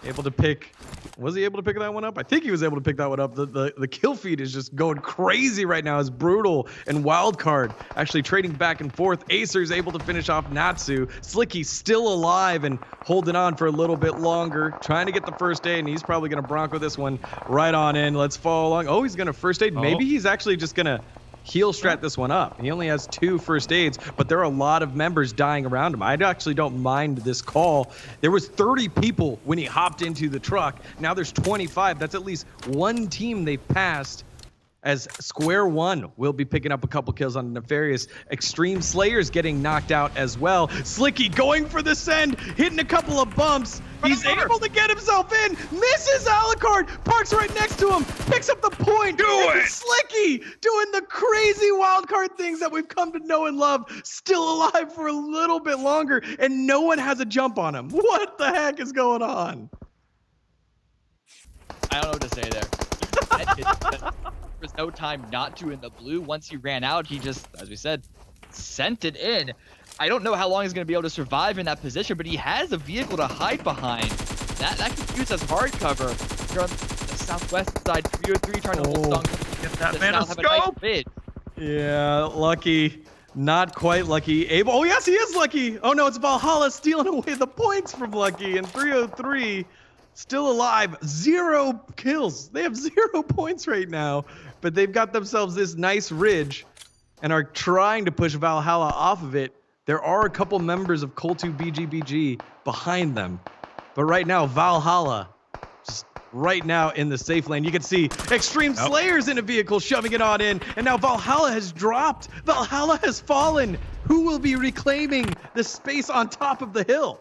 Able to pick. Was he able to pick that one up? I think he was able to pick that one up. The kill feed is just going crazy right now as Brutal and Wildcard actually trading back and forth. Acer's able to finish off Natsu. Slicky still alive and holding on for a little bit longer, trying to get the first aid, and he's probably going to Bronco this one right on in. Let's follow along. Oh, he's going to first aid. Maybe he's actually just going to heal strat this one up. He only has 2 first aids, but there are a lot of members dying around him. I actually don't mind this call. There was 30 people when he hopped into the truck. Now there's 25. That's at least one team they've passed, as Square One will be picking up a couple kills on Nefarious. Extreme Slayer's getting knocked out as well. Slicky going for the send, hitting a couple of bumps. He's able to get himself in, misses Alucard, parks right next to him, picks up the point. Slicky doing the crazy Wildcard things that we've come to know and love, still alive for a little bit longer, and no one has a jump on him. What the heck is going on? I don't know what to say there. There's no time not to in the blue. Once he ran out, he just, as we said, sent it in. I don't know how long he's going to be able to survive in that position, but he has a vehicle to hide behind. That could be used as hard cover. Here on the southwest side, 303 trying to hold Stung. Get that man a scope. Yeah, Lucky. Not quite Lucky. Able. Oh, yes, he is Lucky. Oh, no, it's Valhalla stealing away the points from Lucky. And 303 still alive. 0 kills. They have 0 points right now. But they've got themselves this nice ridge and are trying to push Valhalla off of it. There are a couple members of Col2 BGBG behind them. But right now, Valhalla just right now in the safe lane. You can see Extreme Slayer's in a vehicle shoving it on in. And now Valhalla has dropped. Valhalla has fallen. Who will be reclaiming the space on top of the hill?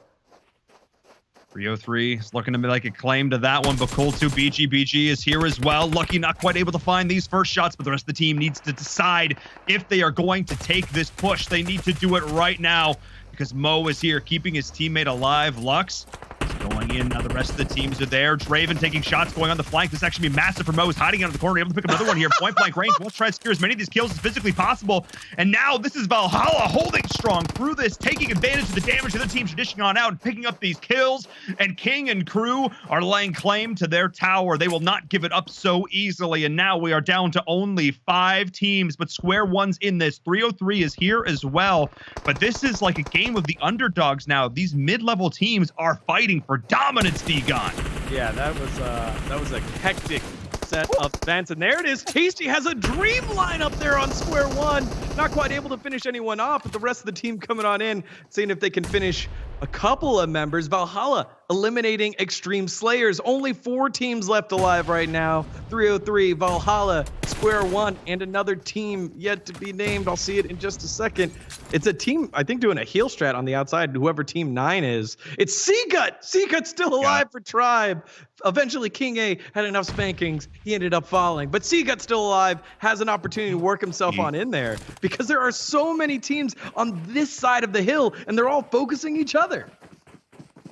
303 is looking to make a claim to that one, but Col2 BGBG is here as well. Lucky not quite able to find these first shots, but the rest of the team needs to decide if they are going to take this push. They need to do it right now because Mo is here keeping his teammate alive. Lux is going in. Now the rest of the teams are there. Draven taking shots going on the flank. This actually be massive for Mo. He's hiding out of the corner, able to pick up another one here. Point blank range. Let's try to secure as many of these kills as physically possible. And now this is Valhalla holding strong through this, taking advantage of the damage of the team traditioning on out and picking up these kills. And King and crew are laying claim to their tower. They will not give it up so easily. And now we are down to only 5 teams, but Square One's in this. 303 is here as well. But this is like a game of the underdogs now. These mid-level teams are fighting for dominance, D-Gon. Yeah, that was a hectic set of events, and there it is. Tasty has a dream line up there on Square One. Not quite able to finish anyone off, but the rest of the team coming on in, seeing if they can finish a couple of members. Valhalla eliminating Extreme Slayers. Only 4 teams left alive right now. 303, Valhalla, Square One, and another team yet to be named. I'll see it in just a second. It's a team, I think, doing a heel strat on the outside, whoever team 9 is. It's Seagut. Seagut's still alive for Tribe. Eventually, King A had enough spankings. He ended up falling. But Seagut's still alive, has an opportunity to work himself on in there because there are so many teams on this side of the hill, and they're all focusing each other.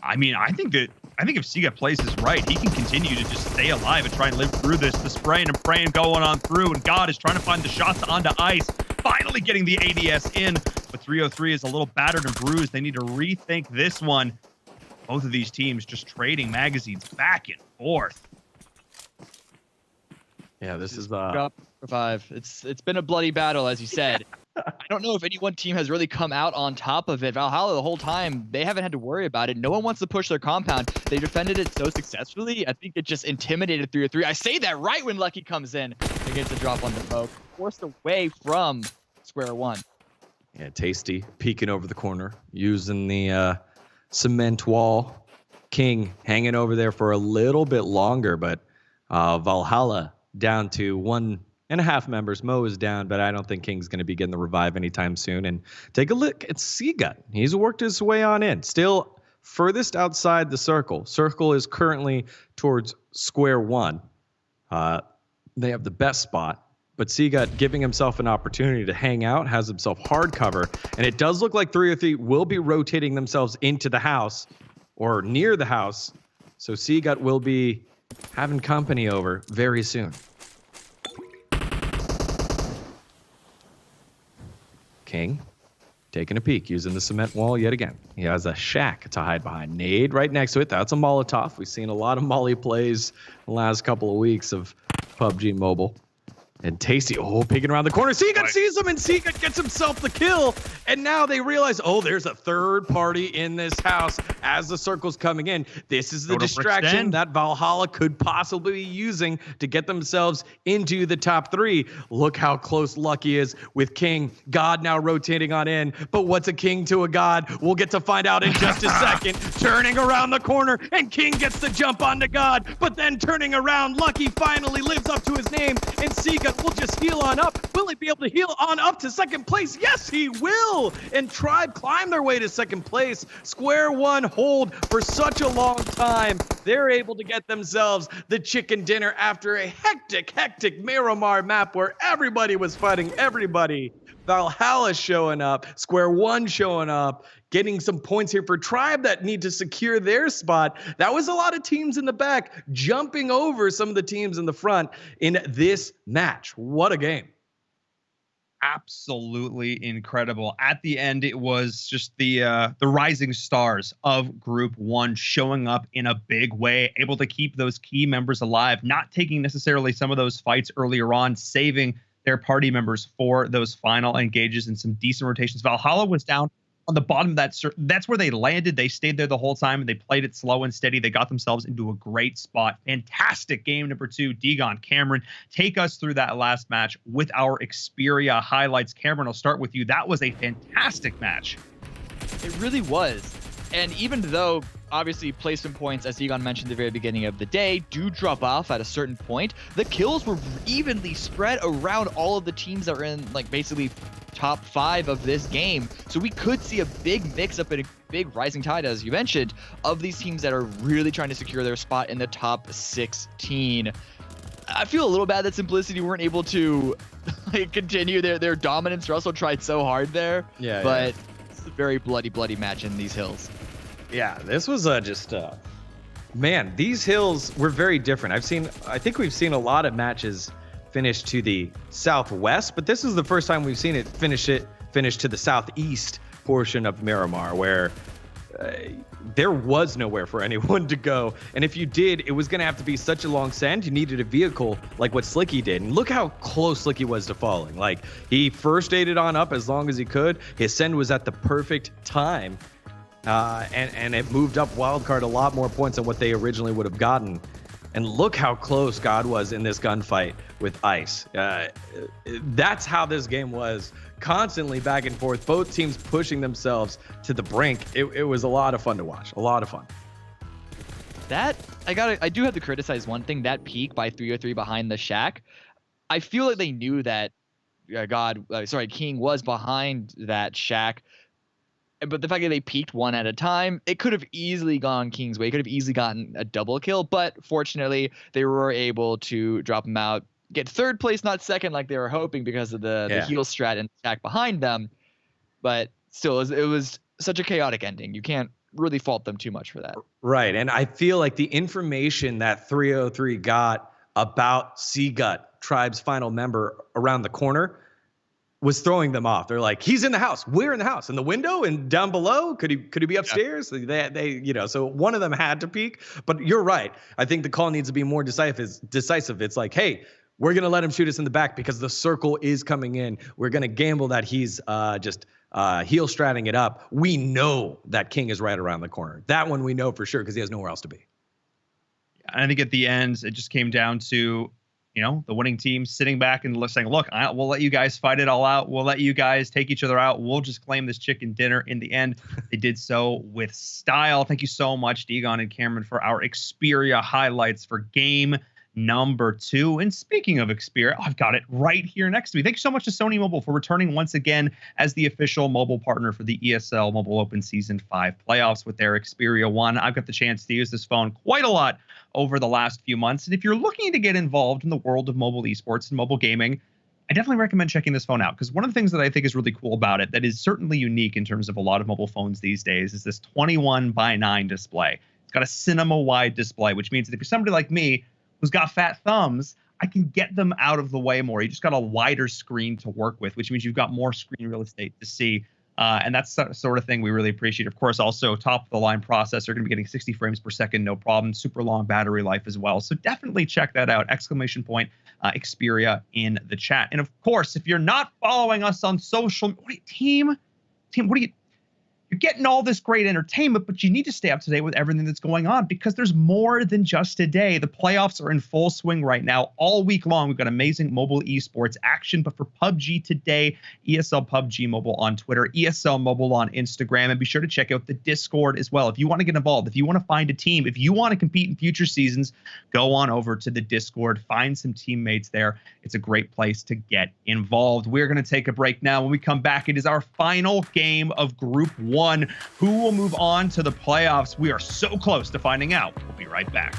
I mean, I think if Seagut plays this right, he can continue to just stay alive and try and live through this. The spraying and praying going on through, and God is trying to find the shots onto ice. Finally getting the ADS in, but 303 is a little battered and bruised. They need to rethink this one. Both of these teams just trading magazines back and forth. Yeah, this is Drop 5. It's been a bloody battle, as you said. I don't know if any one team has really come out on top of it. Valhalla, the whole time, they haven't had to worry about it. No one wants to push their compound. They defended it so successfully. I think it just intimidated 303. I say that right when Lucky comes in and gets a drop on the poke. Forced away from Square One. Yeah, Tasty peeking over the corner, using the cement wall. King hanging over there for a little bit longer, but Valhalla down to 1.5 members. Mo is down, but I don't think King's going to be getting the revive anytime soon. And take a look at Seagut. He's worked his way on in. Still furthest outside the circle. Circle is currently towards Square One. They have the best spot. But Seagut giving himself an opportunity to hang out, has himself hard cover. And it does look like 303 will be rotating themselves into the house or near the house. So Seagut will be having company over very soon. King taking a peek, using the cement wall yet again. He has a shack to hide behind. Nade right next to it. That's a Molotov. We've seen a lot of Molly plays the last couple of weeks of PUBG Mobile. And Tasty, peeking around the corner. Seagut sees him, and Seagut gets himself the kill. And now they realize, there's a third party in this house as the circle's coming in. This is the distraction that Valhalla could possibly be using to get themselves into the top 3. Look how close Lucky is with King. God now rotating on in. But what's a king to a god? We'll get to find out in just a second. Turning around the corner, and King gets the jump onto God. But then turning around, Lucky finally lives up to his name, and Seagut will just heal on up. Will he be able to heal on up to second place? Yes, he will. And Tribe climb their way to second place. Square One hold for such a long time. They're able to get themselves the chicken dinner after a hectic Miramar map where everybody was fighting everybody. Valhalla showing up, Square One showing up, getting some points here for Tribe that need to secure their spot. That was a lot of teams in the back jumping over some of the teams in the front in this match. What a game. Absolutely incredible. At the end, it was just the rising stars of Group 1 showing up in a big way, able to keep those key members alive, not taking necessarily some of those fights earlier on, saving their party members for those final engages and some decent rotations. Valhalla was down on the bottom of that. That's where they landed. They stayed there the whole time, and they played it slow and steady. They got themselves into a great spot. Fantastic game number 2. Degon, Cameron, take us through that last match with our Xperia highlights. Cameron, I'll start with you. That was a fantastic match. It really was. And even though, obviously, placement points, as Egon mentioned at the very beginning of the day, do drop off at a certain point, the kills were evenly spread around all of the teams that are in, basically top 5 of this game. So we could see a big mix-up and a big rising tide, as you mentioned, of these teams that are really trying to secure their spot in the top 16. I feel a little bad that Simplicity weren't able to continue their dominance. Russell tried so hard there, but it's a very bloody match in these hills. Yeah, this was man, these hills were very different. I think we've seen a lot of matches finish to the southwest, but this is the first time we've seen it finish to the southeast portion of Miramar, where there was nowhere for anyone to go. And if you did, it was going to have to be such a long send. You needed a vehicle like what Slicky did. And look how close Slicky was to falling. He first aided on up as long as he could. His send was at the perfect time. And it moved up wildcard a lot more points than what they originally would have gotten. And look how close God was in this gunfight with Ice. That's how this game was, constantly back and forth, both teams pushing themselves to the brink. It was a lot of fun to watch, a lot of fun. That, I do have to criticize one thing, that peak by 303 behind the shack. I feel like they knew that King was behind that shack. But the fact that they peaked one at a time, it could have easily gone King's way. It could have easily gotten a double kill, but fortunately, they were able to drop him out, get third place, not second like they were hoping because of the heal strat and attack behind them. But still, it was such a chaotic ending. You can't really fault them too much for that. Right, and I feel like the information that 303 got about Seagut, Tribe's final member, around the corner was throwing them off. They're like, he's in the house. We're in the house. In the window and down below. Could he be upstairs? Yeah. They so one of them had to peek. But you're right. I think the call needs to be more decisive. It's like, hey, we're gonna let him shoot us in the back because the circle is coming in. We're gonna gamble that he's just heel stratting it up. We know that King is right around the corner. That one we know for sure because he has nowhere else to be. And I think at the end, it just came down to, the winning team sitting back and saying, look, we'll let you guys fight it all out. We'll let you guys take each other out. We'll just claim this chicken dinner. In the end, they did so with style. Thank you so much, Degon and Cameron, for our Xperia highlights for game number 2. And speaking of Xperia, I've got it right here next to me. Thank you so much to Sony Mobile for returning once again as the official mobile partner for the ESL Mobile Open Season 5 playoffs with their Xperia 1. I've got the chance to use this phone quite a lot over the last few months. And if you're looking to get involved in the world of mobile esports and mobile gaming, I definitely recommend checking this phone out, because one of the things that I think is really cool about it that is certainly unique in terms of a lot of mobile phones these days is this 21:9 display. It's got a cinema-wide display, which means that if you're somebody like me who's got fat thumbs, I can get them out of the way more. You just got a wider screen to work with, which means you've got more screen real estate to see. And that's the sort of thing we really appreciate. Of course, also top-of-the-line processor, going to be getting 60 frames per second, no problem. Super long battery life as well. So definitely check that out. ! Xperia in the chat. And of course, if you're not following us on social, team, you're getting all this great entertainment, but you need to stay up to date with everything that's going on, because there's more than just today. The playoffs are in full swing right now, all week long. We've got amazing mobile esports action, but for PUBG today, ESL PUBG Mobile on Twitter, ESL Mobile on Instagram, and be sure to check out the Discord as well. If you want to get involved, if you want to find a team, if you want to compete in future seasons, go on over to the Discord, find some teammates there. It's a great place to get involved. We're going to take a break now. When we come back, it is our final game of Group 1. Who will move on to the playoffs? We are so close to finding out. We'll be right back.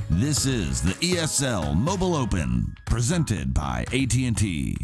This is the ESL Mobile Open, presented by AT&T.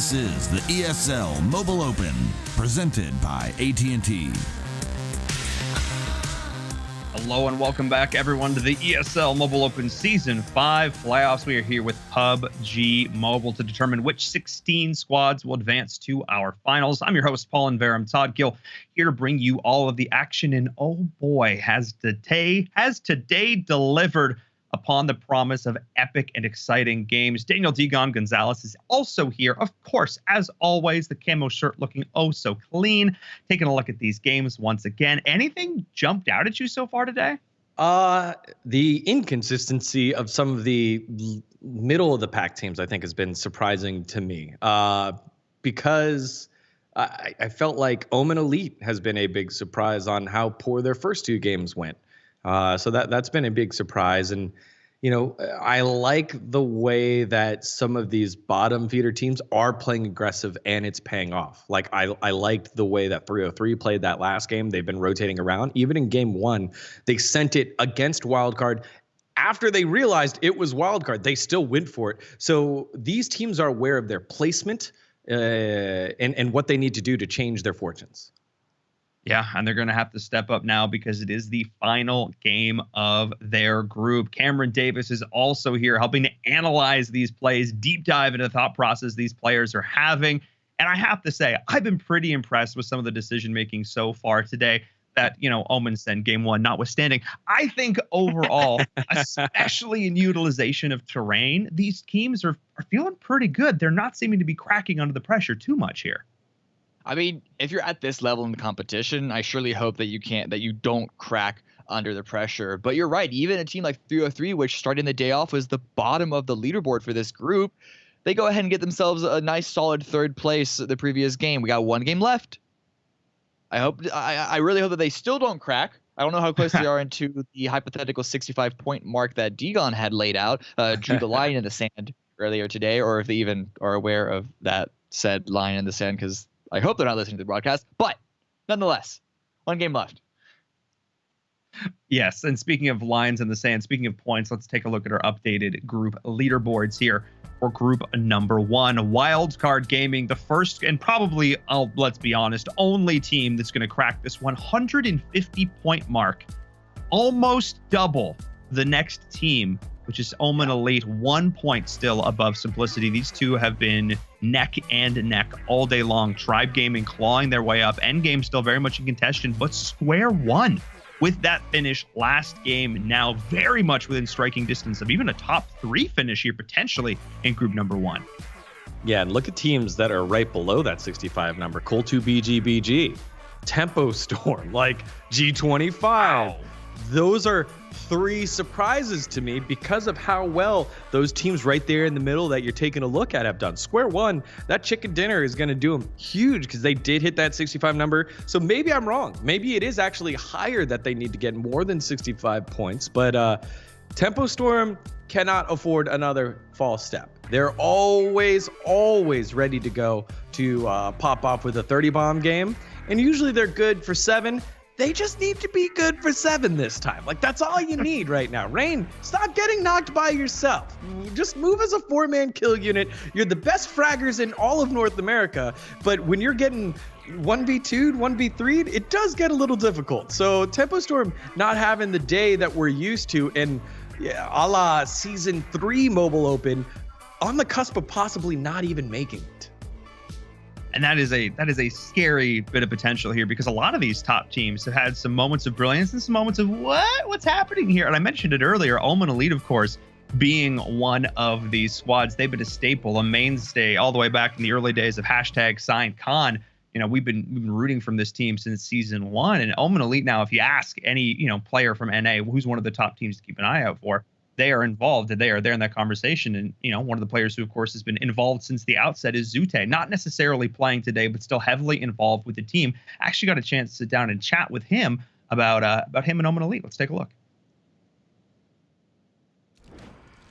This is the ESL Mobile Open, presented by AT&T. Hello and welcome back, everyone, to the ESL Mobile Open Season 5 playoffs. We are here with PUBG Mobile to determine which 16 squads will advance to our finals. I'm your host, Paul Verum, Todd Gill, here to bring you all of the action. And oh boy, has today delivered upon the promise of epic and exciting games. Daniel Digon Gonzalez is also here. Of course, as always, the camo shirt looking oh so clean. Taking a look at these games once again. Anything jumped out at you so far today? The inconsistency of some of the middle of the pack teams, I think, has been surprising to me. Because I felt like Omen Elite has been a big surprise on how poor their first two games went. So that's been a big surprise. And, you know, I like the way that some of these bottom feeder teams are playing aggressive and it's paying off. Like I liked the way that 303 played that last game. They've been rotating around. Even in game one, they sent it against Wildcard. After they realized it was Wildcard, they still went for it. So these teams are aware of their placement and what they need to do to change their fortunes. Yeah, and they're going to have to step up now because it is the final game of their group. Cameron Davis is also here helping to analyze these plays, deep dive into the thought process these players are having. And I have to say, I've been pretty impressed with some of the decision-making so far today that, you know, Omen said game one notwithstanding. I think overall, especially in utilization of terrain, these teams are feeling pretty good. They're not seeming to be cracking under the pressure too much here. I mean, if you're at this level in the competition, I surely hope that you don't crack under the pressure. But you're right. Even a team like 303, which starting the day off was the bottom of the leaderboard for this group, they go ahead and get themselves a nice solid third place the previous game. We got one game left. I really hope that they still don't crack. I don't know how close they are into the hypothetical 65-point mark that Degon had laid out, drew the line in the sand earlier today, or if they even are aware of that said line in the sand, because I hope they're not listening to the broadcast. But nonetheless, one game left. Yes, and speaking of lines in the sand, speaking of points, let's take a look at our updated group leaderboards here for group number 1. Wildcard Gaming, the first and probably, let's be honest, only team that's going to crack this 150-point mark. Almost double the next team, which is Omen Elite, 1 point still above Simplicity. These two have been neck and neck all day long. Tribe Gaming clawing their way up. Endgame still very much in contention, but square one with that finish last game, now very much within striking distance of even a top 3 finish here potentially in group number 1. Yeah, and look at teams that are right below that 65 number. Col2 BG, Tempo Storm, like G25. Wow. Those are 3 surprises to me because of how well those teams right there in the middle that you're taking a look at have done. Square one, that chicken dinner is going to do them huge because they did hit that 65 number. So maybe I'm wrong. Maybe it is actually higher that they need to get more than 65 points. But Tempo Storm cannot afford another false step. They're always ready to go to pop off with a 30 bomb game. And usually they're good for 7. They just need to be good for 7 this time. Like, that's all you need right now. Rain, stop getting knocked by yourself. Just move as a 4-man kill unit. You're the best fraggers in all of North America. But when you're getting 1v2'd, 1v3'd, it does get a little difficult. So Tempo Storm not having the day that we're used to, and a la Season 3 Mobile Open, on the cusp of possibly not even making it. And that is a scary bit of potential here, because a lot of these top teams have had some moments of brilliance and some moments of what's happening here. And I mentioned it earlier, Omen Elite, of course, being one of these squads. They've been a staple, a mainstay all the way back in the early days of #SignCon. You know, we've been rooting from this team since Season 1. And Omen Elite now, if you ask any, player from NA who's one of the top teams to keep an eye out for, they are involved and they are there in that conversation. And, one of the players who, of course, has been involved since the outset is Zute, not necessarily playing today, but still heavily involved with the team. I actually got a chance to sit down and chat with him about him and Omen Elite. Let's take a look.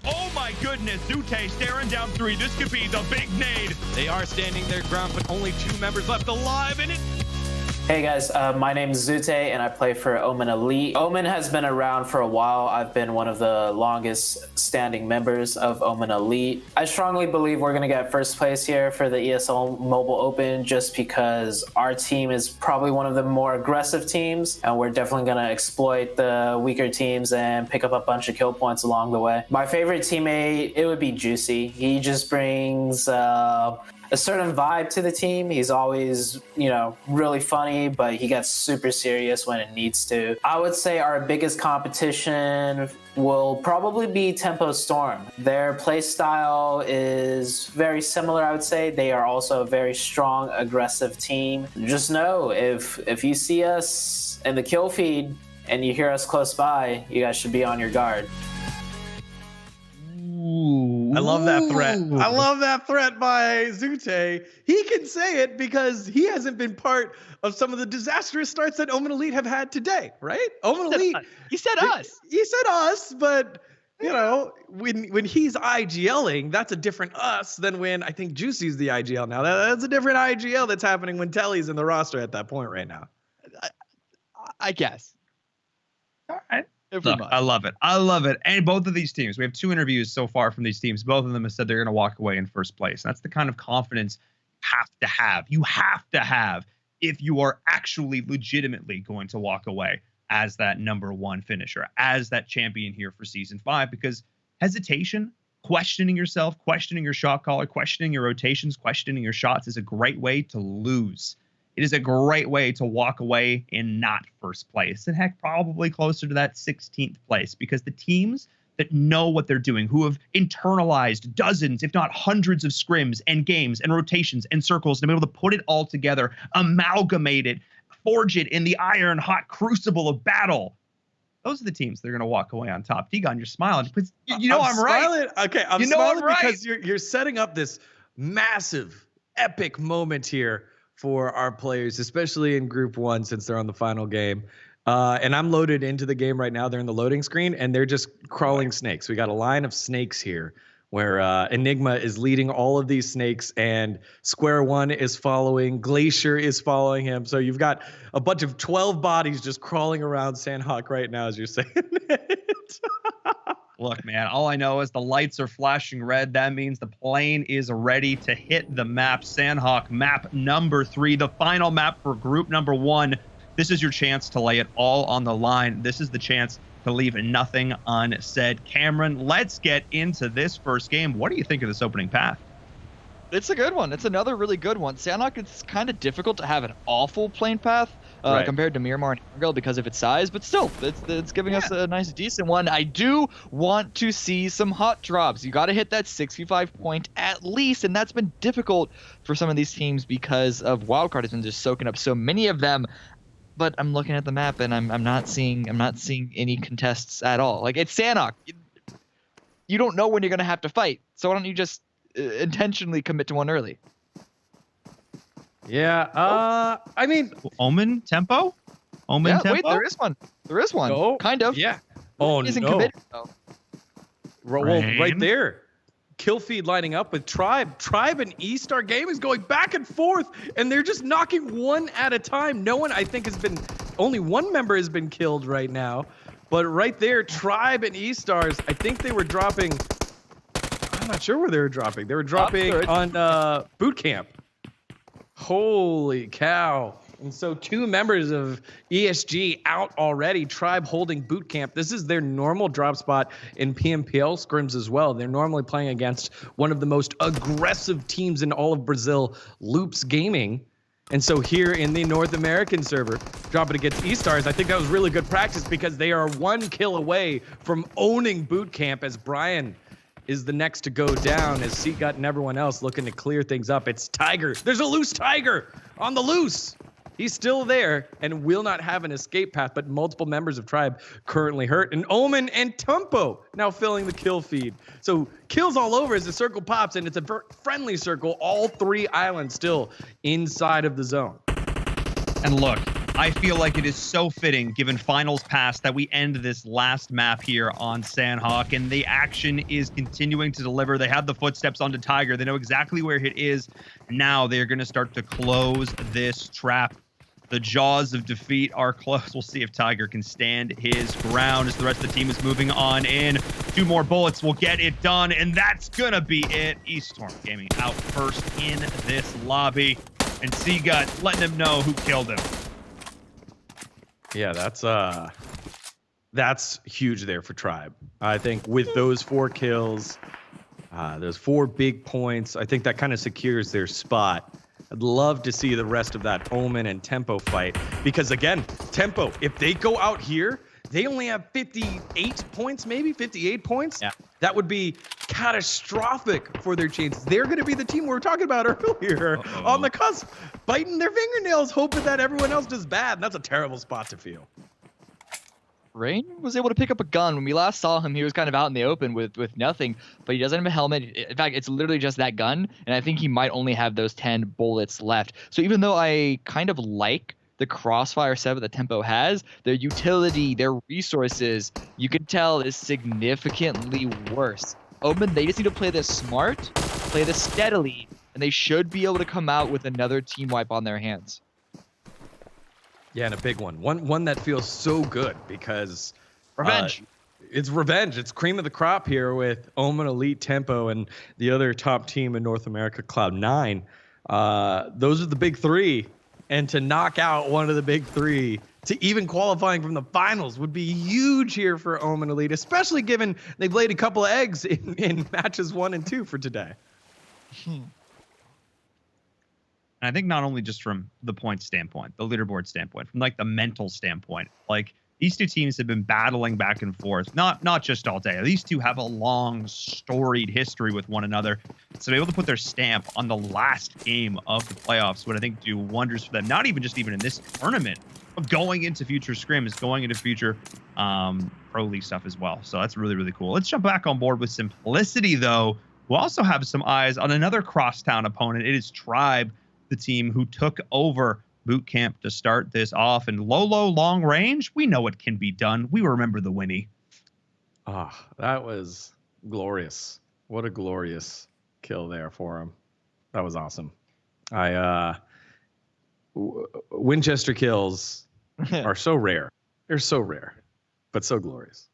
Oh my goodness, Zute staring down 3. This could be the big nade. They are standing their ground, but only 2 members left alive, and it... Hey guys, my name is Zute and I play for Omen Elite. Omen has been around for a while. I've been one of the longest standing members of Omen Elite. I strongly believe we're going to get first place here for the ESL Mobile Open, just because our team is probably one of the more aggressive teams, and we're definitely going to exploit the weaker teams and pick up a bunch of kill points along the way. My favorite teammate, it would be Juicy. He just brings a certain vibe to the team. He's always, really funny, but he gets super serious when it needs to. I would say our biggest competition will probably be Tempo Storm. Their play style is very similar, I would say. They are also a very strong, aggressive team. Just know, if you see us in the kill feed and you hear us close by, you guys should be on your guard. I love that threat. I love that threat by Zute. He can say it because he hasn't been part of some of the disastrous starts that Omen Elite have had today, right? Omen Elite. He said us. He said us, but when he's IGLing, that's a different us than when I think Juicy's the IGL now. That's a different IGL that's happening when Telly's in the roster at that point right now. I guess. All right. Look, I love it. I love it. And both of these teams, we have 2 interviews so far from these teams. Both of them have said they're going to walk away in first place. And that's the kind of confidence you have to have. You have to have if you are actually legitimately going to walk away as that number 1 finisher, as that champion here for Season 5. Because hesitation, questioning yourself, questioning your shot caller, questioning your rotations, questioning your shots is a great way to lose. It is a great way to walk away in not first place, and heck, probably closer to that 16th place, because the teams that know what they're doing, who have internalized dozens, if not hundreds of scrims and games and rotations and circles, to be able to put it all together, amalgamate it, forge it in the iron hot crucible of battle. Those are the teams that are going to walk away on top. Degon, you're smiling. You know I'm right. Okay, I'm smiling because you're setting up this massive, epic moment here for our players, especially in Group 1 since they're on the final game. And I'm loaded into the game right now. They're in the loading screen, and they're just crawling snakes. We got a line of snakes here where Enigma is leading all of these snakes, and Square One is following. Glacier is following him. So you've got a bunch of 12 bodies just crawling around Sandhawk right now as you're saying it. Look, man, all I know is the lights are flashing red. That means the plane is ready to hit the map. Sandhawk map number 3, the final map for group number 1. This is your chance to lay it all on the line. This is the chance to leave nothing unsaid. Cameron, let's get into this first game. What do you think of this opening path? It's a good one. It's another really good one. Sandhawk, it's kind of difficult to have an awful plane path compared to Miramar and Hammergale because of its size, but still, it's giving us a nice, decent one. I do want to see some hot drops. You got to hit that 65 point at least, and that's been difficult for some of these teams because of Wildcard has been just soaking up so many of them. But I'm looking at the map and I'm not seeing any contests at all. Like, it's Sandhawk. You don't know when you're gonna have to fight, so why don't you just intentionally commit to one early? Yeah. I mean, Omen tempo. Tempo? Wait, there is one. There is one. Oh, kind of. Yeah. Oh, isn't no. committed though. Well, right there. Kill feed lining up with Tribe. Tribe and E-Star Gaming is going back and forth, and they're just knocking one at a time. No one, I think, only one member has been killed right now. But right there, Tribe and E-Stars, I think they were dropping, I'm not sure where they were dropping. They were dropping on Boot Camp. Holy cow. And so 2 members of ESG out already. Tribe holding Boot Camp. This is their normal drop spot in PMPL scrims as well. They're normally playing against one of the most aggressive teams in all of Brazil, Loops Gaming. And so here in the North American server, dropping against E-Stars, I think that was really good practice because they are 1 kill away from owning Boot Camp as Brian is the next to go down as Seagut and everyone else looking to clear things up. It's Tiger. There's a loose Tiger on the loose. He's still there and will not have an escape path, but multiple members of Tribe currently hurt. And Omen and Tumpo now filling the kill feed. So kills all over as the circle pops, and it's a friendly circle. All 3 islands still inside of the zone. And look, I feel like it is so fitting, given finals pass, that we end this last map here on Sandhawk, and the action is continuing to deliver. They have the footsteps onto Tiger. They know exactly where it is. Now they're going to start to close this trap. The jaws of defeat are close. We'll see if Tiger can stand his ground as the rest of the team is moving on in. 2 more bullets will get it done, and that's going to be it. Eaststorm Gaming out first in this lobby, and Seagut letting him know who killed him. Yeah, that's huge there for Tribe. I think with those 4 kills, those 4 big points, I think that kind of secures their spot. I'd love to see the rest of that Omen and Tempo fight because, again, Tempo, if they go out here, they only have 58 points, maybe 58 points. Yeah. That would be catastrophic for their chances. They're going to be the team we were talking about earlier on the cusp, biting their fingernails, hoping that everyone else does bad. And that's a terrible spot to feel. Rain was able to pick up a gun. When we last saw him, he was kind of out in the open with nothing, but he doesn't have a helmet. In fact, it's literally just that gun, and I think he might only have those 10 bullets left. So even though I kind of like the Crossfire 7 that Tempo has, their utility, their resources, you can tell is significantly worse. Omen, they just need to play this smart, play this steadily, and they should be able to come out with another team wipe on their hands. Yeah, and a big one. One that feels so good because revenge. It's revenge. It's cream of the crop here with Omen, Elite, Tempo, and the other top team in North America, Cloud9. Those are the big 3, and to knock out one of the big 3 to even qualifying from the finals would be huge here for Omen Elite, especially given they've laid a couple of eggs in matches 1 and 2 for today. And I think not only just from the point standpoint, the leaderboard standpoint, from like the mental standpoint, like These two teams have been battling back and forth, not just all day. These two have a long, storied history with one another. So they're able to put their stamp on the last game of the playoffs would, I think, do wonders for them. Not even just even in this tournament, but going into future scrims, going into future Pro League stuff as well. So that's really, really cool. Let's jump back on board with Simplicity, though. We'll also have some eyes on another crosstown opponent. It is Tribe, the team who took over Boot Camp to start this off. And low, long range, we know it can be done. We remember the Winnie. Ah, that was glorious. What a glorious kill there for him. That was awesome. Winchester kills are so rare. They're so rare, but so glorious.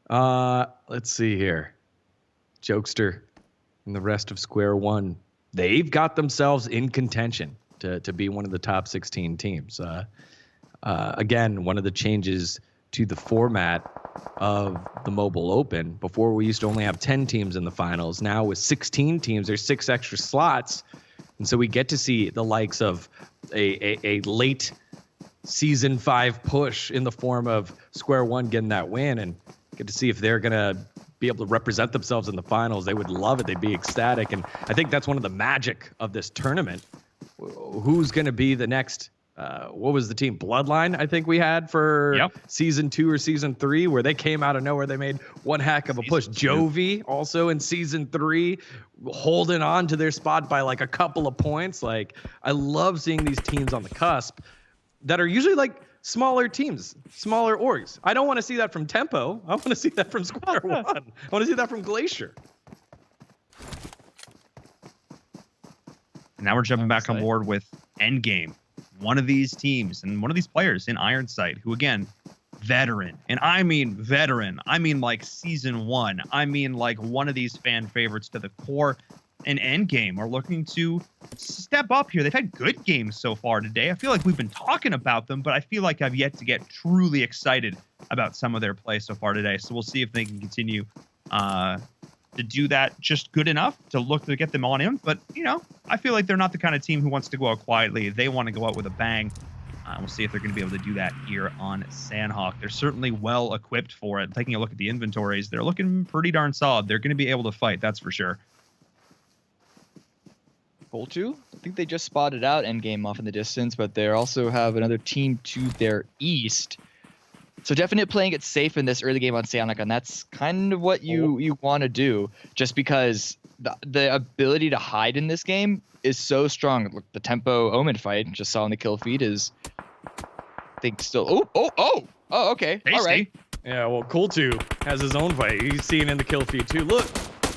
Let's see here. Jokester and the rest of Square One, they've got themselves in contention to be one of the top 16 teams. Again, one of the changes to the format of the Mobile Open. Before, we used to only have 10 teams in the finals. Now with 16 teams, there's 6 extra slots. And so we get to see the likes of a late Season 5 push in the form of Square One getting that win, and get to see if they're going to be able to represent themselves in the finals. They would love it. They'd be ecstatic. And I think that's one of the magic of this tournament. Who's going to be the next, what was the team? Bloodline, I think we had for Season 2 or Season 3, where they came out of nowhere. They made one heck of a push. Jovi also in Season 3, holding on to their spot by like a couple of points. Like, I love seeing these teams on the cusp that are usually like smaller teams, smaller orgs. I don't want to see that from Tempo. I want to see that from Square One. I want to see that from Glacier. And now we're jumping back on board with Endgame. One of these teams and one of these players in Ironside, who, again, veteran. And I mean veteran. I mean like Season 1. I mean like one of these fan favorites to the core. And Endgame are looking to step up here. They've had good games so far today. I feel like we've been talking about them, but I feel like I've yet to get truly excited about some of their play so far today. So we'll see if they can continue to do that just good enough to look to get them on in. But, you know, I feel like they're not the kind of team who wants to go out quietly. They want to go out with a bang. We'll see if they're going to be able to do that here on Sandhawk. They're certainly well equipped for it. Taking a look at the inventories, they're looking pretty darn solid. They're going to be able to fight, that's for sure. Goal 2, I think they just spotted out Endgame off in the distance, but they also have another team to their east. So definitely playing it safe in this early game on Sandhawk, and that's kind of what you want to do, just because the ability to hide in this game is so strong. Look, the Tempo Omen fight, just saw in the kill feed, is, I think, still... Oh, okay. Tasty. All right. Yeah, well, Cool 2 has his own fight. He's seen in the kill feed, too. Look,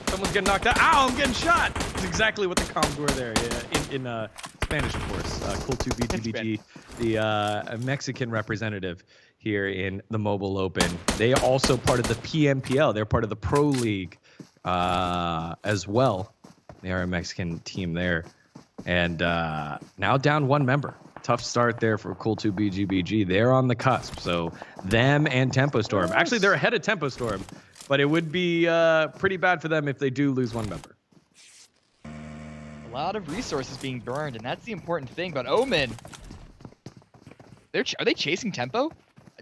someone's getting knocked out. Ow, I'm getting shot. That's exactly what the comms were there. Yeah, in Spanish, of course. Cool 2 BGBG, the Mexican representative here in the Mobile Open. They are also part of the PMPL. They're part of the Pro League as well. They are a Mexican team there. And now down one member. Tough start there for Cool 2 BGBG. They're on the cusp. So them and Tempo Storm. Actually, they're ahead of Tempo Storm. But it would be pretty bad for them if they do lose one member. A lot of resources being burned, and that's the important thing. But Omen, are they chasing Tempo?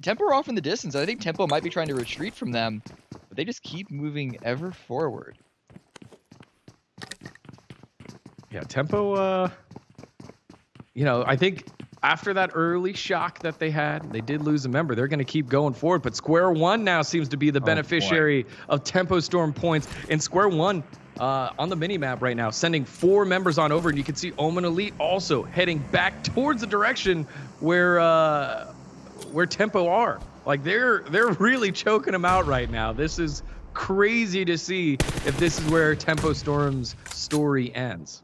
Tempo are off in the distance. I think Tempo might be trying to retreat from them, but they just keep moving ever forward. Yeah, Tempo, you know, I think after that early shock that they had, they did lose a member. They're going to keep going forward, but Square One now seems to be the beneficiary of Tempo Storm points. And Square One on the mini-map right now, sending 4 members on over, and you can see Omen Elite also heading back towards the direction where Tempo are. Like, they're really choking them out right now. This is crazy to see if this is where Tempo Storm's story ends.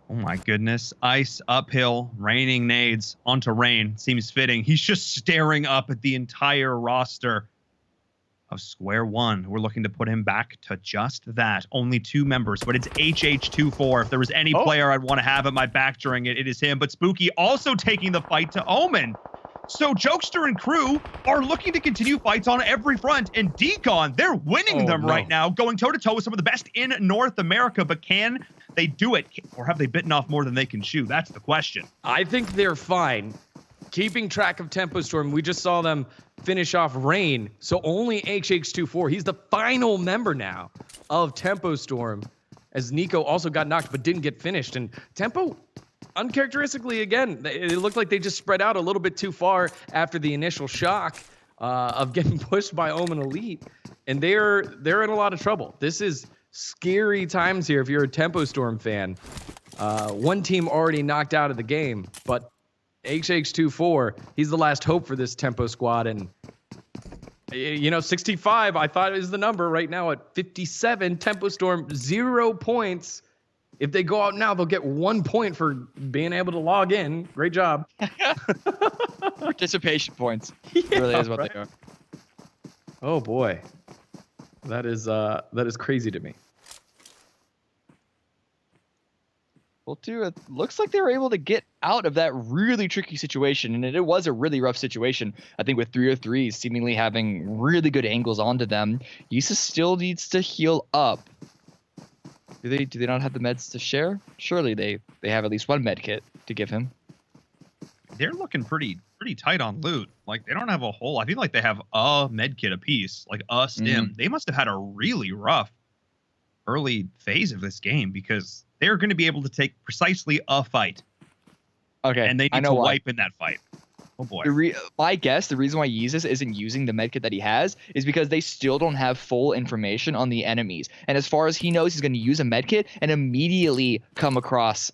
Oh my goodness. Ice uphill, raining nades onto Rain. Seems fitting. He's just staring up at the entire roster of Square One. We're looking to put him back to just that. Only 2 members, but it's HH24. If there was any player I'd want to have at my back during it, it is him. But Spooky also taking the fight to Omen. So Jokester and crew are looking to continue fights on every front, and Decon, they're winning them right now, going toe-to-toe with some of the best in North America. But can they do it, or have they bitten off more than they can chew? That's the question. I think they're fine. keeping track of Tempo Storm. We just saw them finish off Rain. So only HH24. He's the final member now of Tempo Storm, as Nico also got knocked but didn't get finished. And Tempo, uncharacteristically, again, it looked like they just spread out a little bit too far after the initial shock of getting pushed by Omen Elite. And they're in a lot of trouble. This is scary times here if you're a Tempo Storm fan. One team already knocked out of the game, but HH24, he's the last hope for this Tempo squad. And, 65, I thought is the number. Right now at 57, Tempo Storm, 0 points. If they go out now, they'll get 1 point for being able to log in. Great job. Participation points. Really is what they are. Oh, boy. That is crazy to me. Well, too, it looks like they were able to get out of that really tricky situation, and it was a really rough situation. I think with 303s seemingly having really good angles onto them, Yisa still needs to heal up. Do they not have the meds to share? Surely they have at least one med kit to give him. They're looking pretty tight on loot. Like, they don't have a whole. I feel like they have a med kit apiece, like a stim. They must have had a really rough early phase of this game, because they're going to be able to take precisely a fight. Okay, and they need to wipe in that fight. Oh boy. My guess, the reason why Yeezus isn't using the medkit that he has is because they still don't have full information on the enemies. And as far as he knows, he's going to use a medkit and immediately come across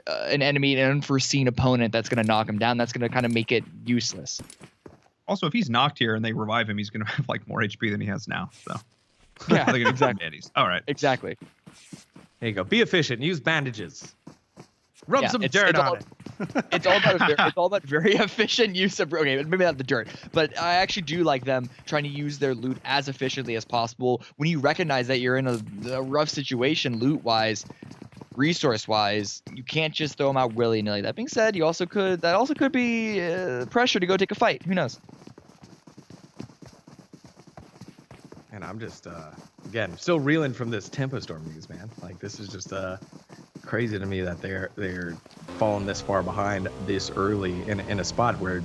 an enemy, an unforeseen opponent that's going to knock him down. That's going to kind of make it useless. Also, if he's knocked here and they revive him, he's going to have like more HP than he has now. So yeah, exactly. All right. Exactly. There you go. Be efficient. Use bandages. Rub some dirt on it. It's all about very efficient use of. Okay, maybe not the dirt, but I actually do like them trying to use their loot as efficiently as possible. When you recognize that you're in a rough situation, loot-wise, resource-wise, you can't just throw them out willy-nilly. That being said, that also could be pressure to go take a fight. Who knows? And I'm just again still reeling from this Tempo Storm news, man. Like, this is just crazy to me that they're falling this far behind this early in a spot where,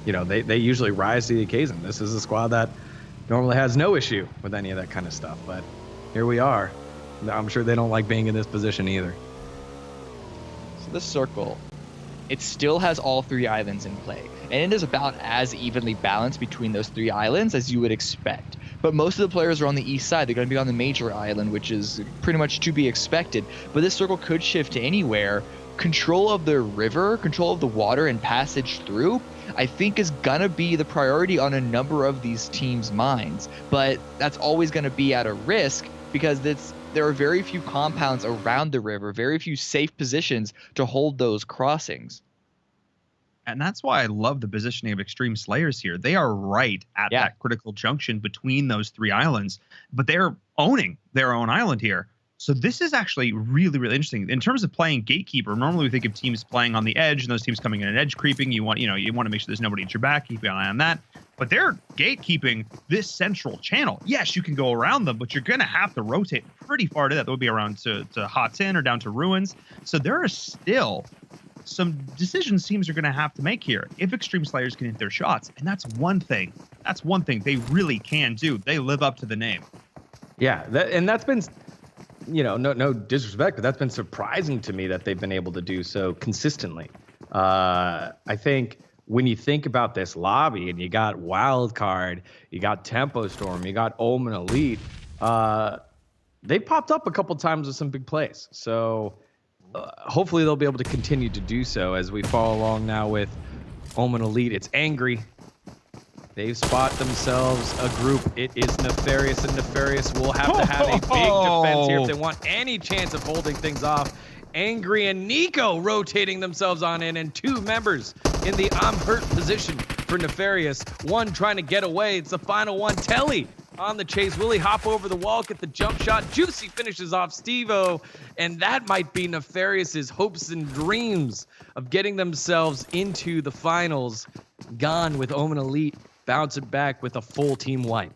they usually rise to the occasion. This is a squad that normally has no issue with any of that kind of stuff, but here we are. I'm sure they don't like being in this position either. So this circle, it still has all 3 islands in play, and it is about as evenly balanced between those 3 islands as you would expect. But most of the players are on the east side. They're going to be on the major island, which is pretty much to be expected. But this circle could shift to anywhere. Control of the river, control of the water and passage through, I think is going to be the priority on a number of these teams' minds. But that's always going to be at a risk, because there are very few compounds around the river, very few safe positions to hold those crossings. And that's why I love the positioning of Extreme Slayers here. They are right at that critical junction between those 3 islands, but they're owning their own island here. So this is actually really, really interesting. In terms of playing Gatekeeper, normally we think of teams playing on the edge and those teams coming in and edge creeping. You want to make sure there's nobody at your back, keep an eye on that. But they're gatekeeping this central channel. Yes, you can go around them, but you're going to have to rotate pretty far to that. That would be around to Hot 10 or down to Ruins. So there are still some decisions teams are going to have to make here if Extreme Slayers can hit their shots. And that's one thing they really can do. They live up to the name. Yeah, that's been, no disrespect, but that's been surprising to me that they've been able to do so consistently. I think when you think about this lobby and you got Wildcard, you got Tempo Storm, you got Omen Elite, they popped up a couple times with some big plays. So hopefully they'll be able to continue to do so as we follow along now with Omen Elite. It's Angry. They've spot themselves a group. It is Nefarious, and Nefarious will have to have a big defense here if they want any chance of holding things off. Angry and Nico rotating themselves on in, and 2 members in the I'm hurt position for Nefarious. One trying to get away. It's the final one. Telly on the chase. Will he hop over the wall, get the jump shot? Juicy finishes off Steve-O, and that might be Nefarious's hopes and dreams of getting themselves into the finals. Gone with Omen Elite. Bounce it back with a full team wipe.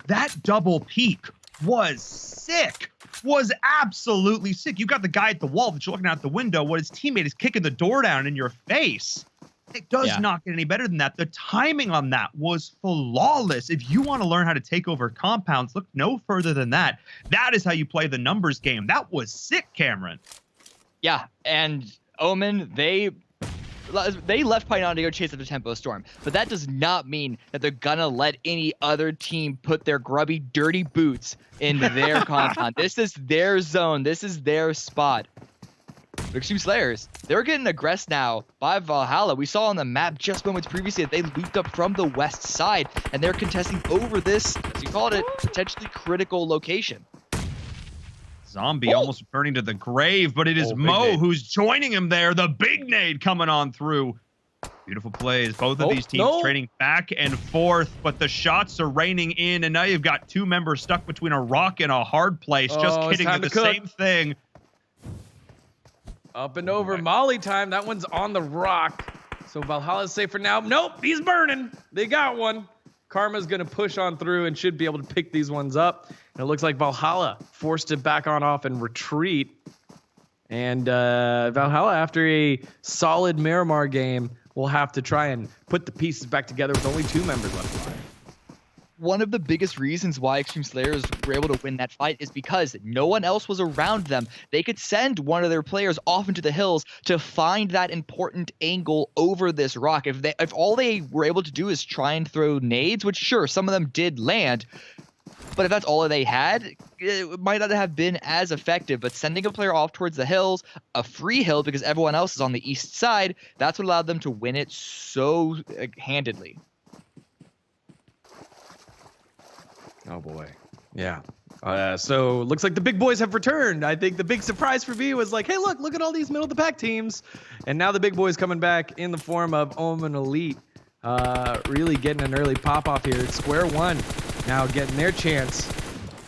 That double peek was sick. Was absolutely sick. You got the guy at the wall that you're looking out the window. What his teammate is kicking the door down in your face. It does not get any better than that. The timing on that was flawless. If you want to learn how to take over compounds, look no further than that. That is how you play the numbers game. That was sick, Cameron. Yeah, and Omen, they left Python to go chase after Tempo Storm, but that does not mean that they're gonna let any other team put their grubby, dirty boots into their compound. This is their zone. This is their spot. Extreme Slayers, they're getting aggressed now by Valhalla. We saw on the map just moments previously that they looped up from the west side, and they're contesting over this, as you called it, potentially critical location. Zombie almost returning to the grave, but it is Mo who's joining him there. The big nade coming on through. Beautiful plays. Both of these teams trading back and forth, but the shots are raining in, and now you've got two members stuck between a rock and a hard place. Just kidding, the same thing. Up and over, Molly time. That one's on the rock. So Valhalla's safe for now. Nope, he's burning. They got one. Karma's going to push on through and should be able to pick these ones up. And it looks like Valhalla forced it back on off and retreat. And Valhalla, after a solid Miramar game, will have to try and put the pieces back together with only two members left alive. One of the biggest reasons why Extreme Slayers were able to win that fight is because no one else was around them. They could send one of their players off into the hills to find that important angle over this rock. If all they were able to do is try and throw nades, which sure, some of them did land, but if that's all they had, it might not have been as effective. But sending a player off towards the hills, a free hill because everyone else is on the east side, that's what allowed them to win it so handedly. Oh boy. Yeah. So looks like the big boys have returned. I think the big surprise for me was like, hey, look at all these middle of the pack teams. And now the big boys coming back in the form of Omen Elite. Really getting an early pop off here. Square One now getting their chance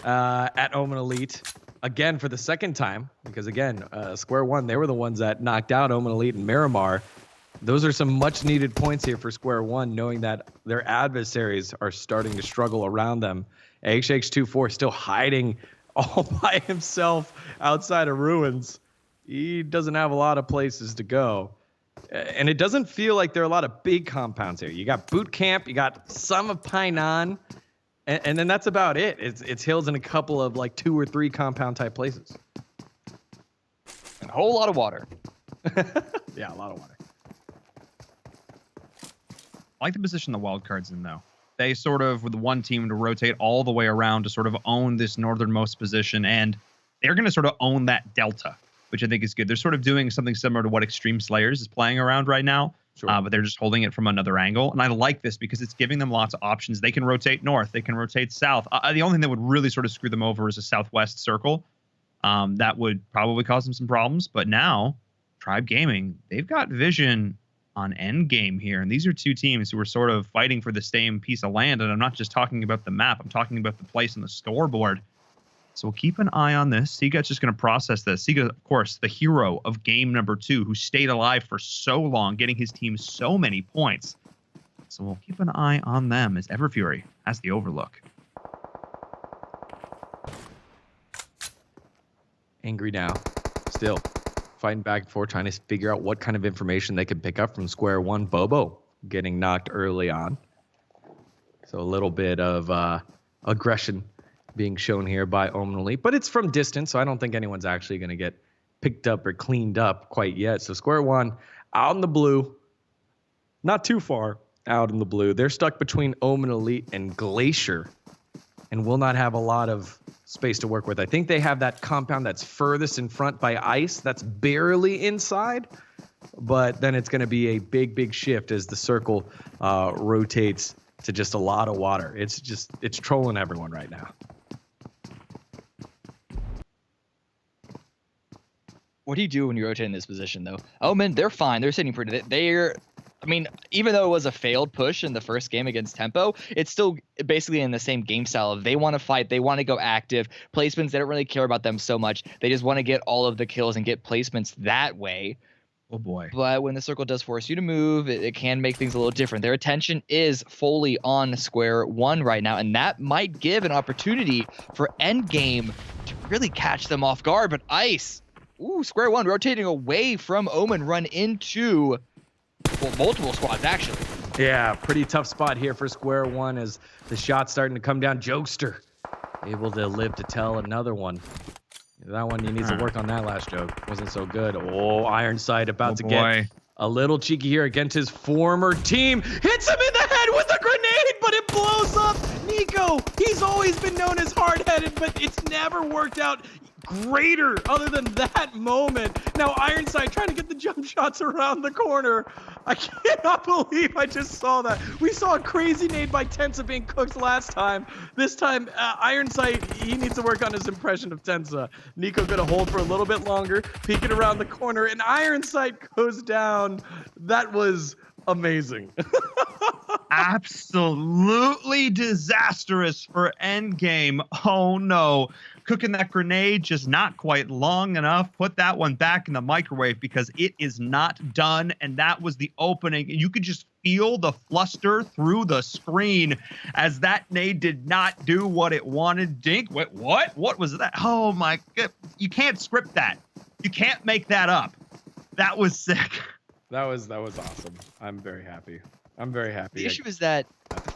at Omen Elite again for the second time. Because again, Square One, they were the ones that knocked out Omen Elite and Miramar. Those are some much needed points here for Square One, knowing that their adversaries are starting to struggle around them. HH24 still hiding all by himself outside of ruins. He doesn't have a lot of places to go. And it doesn't feel like there are a lot of big compounds here. You got Boot Camp, you got some of Painan, and then that's about it. It's hills and a couple of like 2 or 3 compound type places. And a whole lot of water. Yeah, a lot of water. I like the position the wildcard's in, though. They sort of were the one team to rotate all the way around to sort of own this northernmost position, and they're going to sort of own that delta, which I think is good. They're sort of doing something similar to what Extreme Slayers is playing around right now, but they're just holding it from another angle. And I like this because it's giving them lots of options. They can rotate north. They can rotate south. The only thing that would really sort of screw them over is a southwest circle. That would probably cause them some problems. But now, Tribe Gaming, they've got vision on endgame here. And these are two teams who are sort of fighting for the same piece of land. And I'm not just talking about the map. I'm talking about the place on the scoreboard. So we'll keep an eye on this. Siga's just going to process this. Siga, of course, the hero of game number 2, who stayed alive for so long, getting his team so many points. So we'll keep an eye on them as Everfury has the overlook. Angry now. Still fighting back and forth, trying to figure out what kind of information they can pick up from Square One. Bobo getting knocked early on. So a little bit of aggression being shown here by Omen Elite, but it's from distance, so I don't think anyone's actually going to get picked up or cleaned up quite yet. So Square One out in the blue, not too far out in the blue. They're stuck between Omen Elite and Glacier and will not have a lot of space to work with. I think they have that compound that's furthest in front by ice that's barely inside, but then it's going to be a big shift as the circle rotates to just a lot of water. It's trolling everyone right now. What do you do when you rotate in this position, though? Omen, they're fine. They're sitting pretty. I mean, even though it was a failed push in the first game against Tempo, it's still basically in the same game style of they want to fight, they want to go active. Placements, they don't really care about them so much. They just want to get all of the kills and get placements that way. Oh boy. But when the circle does force you to move, it can make things a little different. Their attention is fully on Square One right now, and that might give an opportunity for Endgame to really catch them off guard. But Ice, Square One rotating away from Omen, run into well, multiple squads actually. Yeah, pretty tough spot here for Square One as the shot's starting to come down. Jokester able to live to tell another one. That one, you need to work on that last joke. Wasn't so good. Oh, Ironside about to get a little cheeky here against his former team. Hits him in the head with a grenade, but it blows up. Nico, he's always been known as hard-headed, but it's never worked out greater other than that moment. Now Ironside trying to get the jump shots around the corner. I cannot believe I just saw that. We saw a crazy nade by Tensa being cooked last time. This time, Ironside, he needs to work on his impression of Tensa. Nico gonna hold for a little bit longer, peeking around the corner, and Ironside goes down. That was amazing. Absolutely disastrous for Endgame. Oh no. Cooking that grenade just not quite long enough. Put that one back in the microwave because it is not done. And that was the opening. You could just feel the fluster through the screen as that nade did not do what it wanted. Dink, wait, what? What was that? Oh my God. You can't script that. You can't make that up. That was sick. That was awesome. I'm very happy. I'm very happy. The issue is that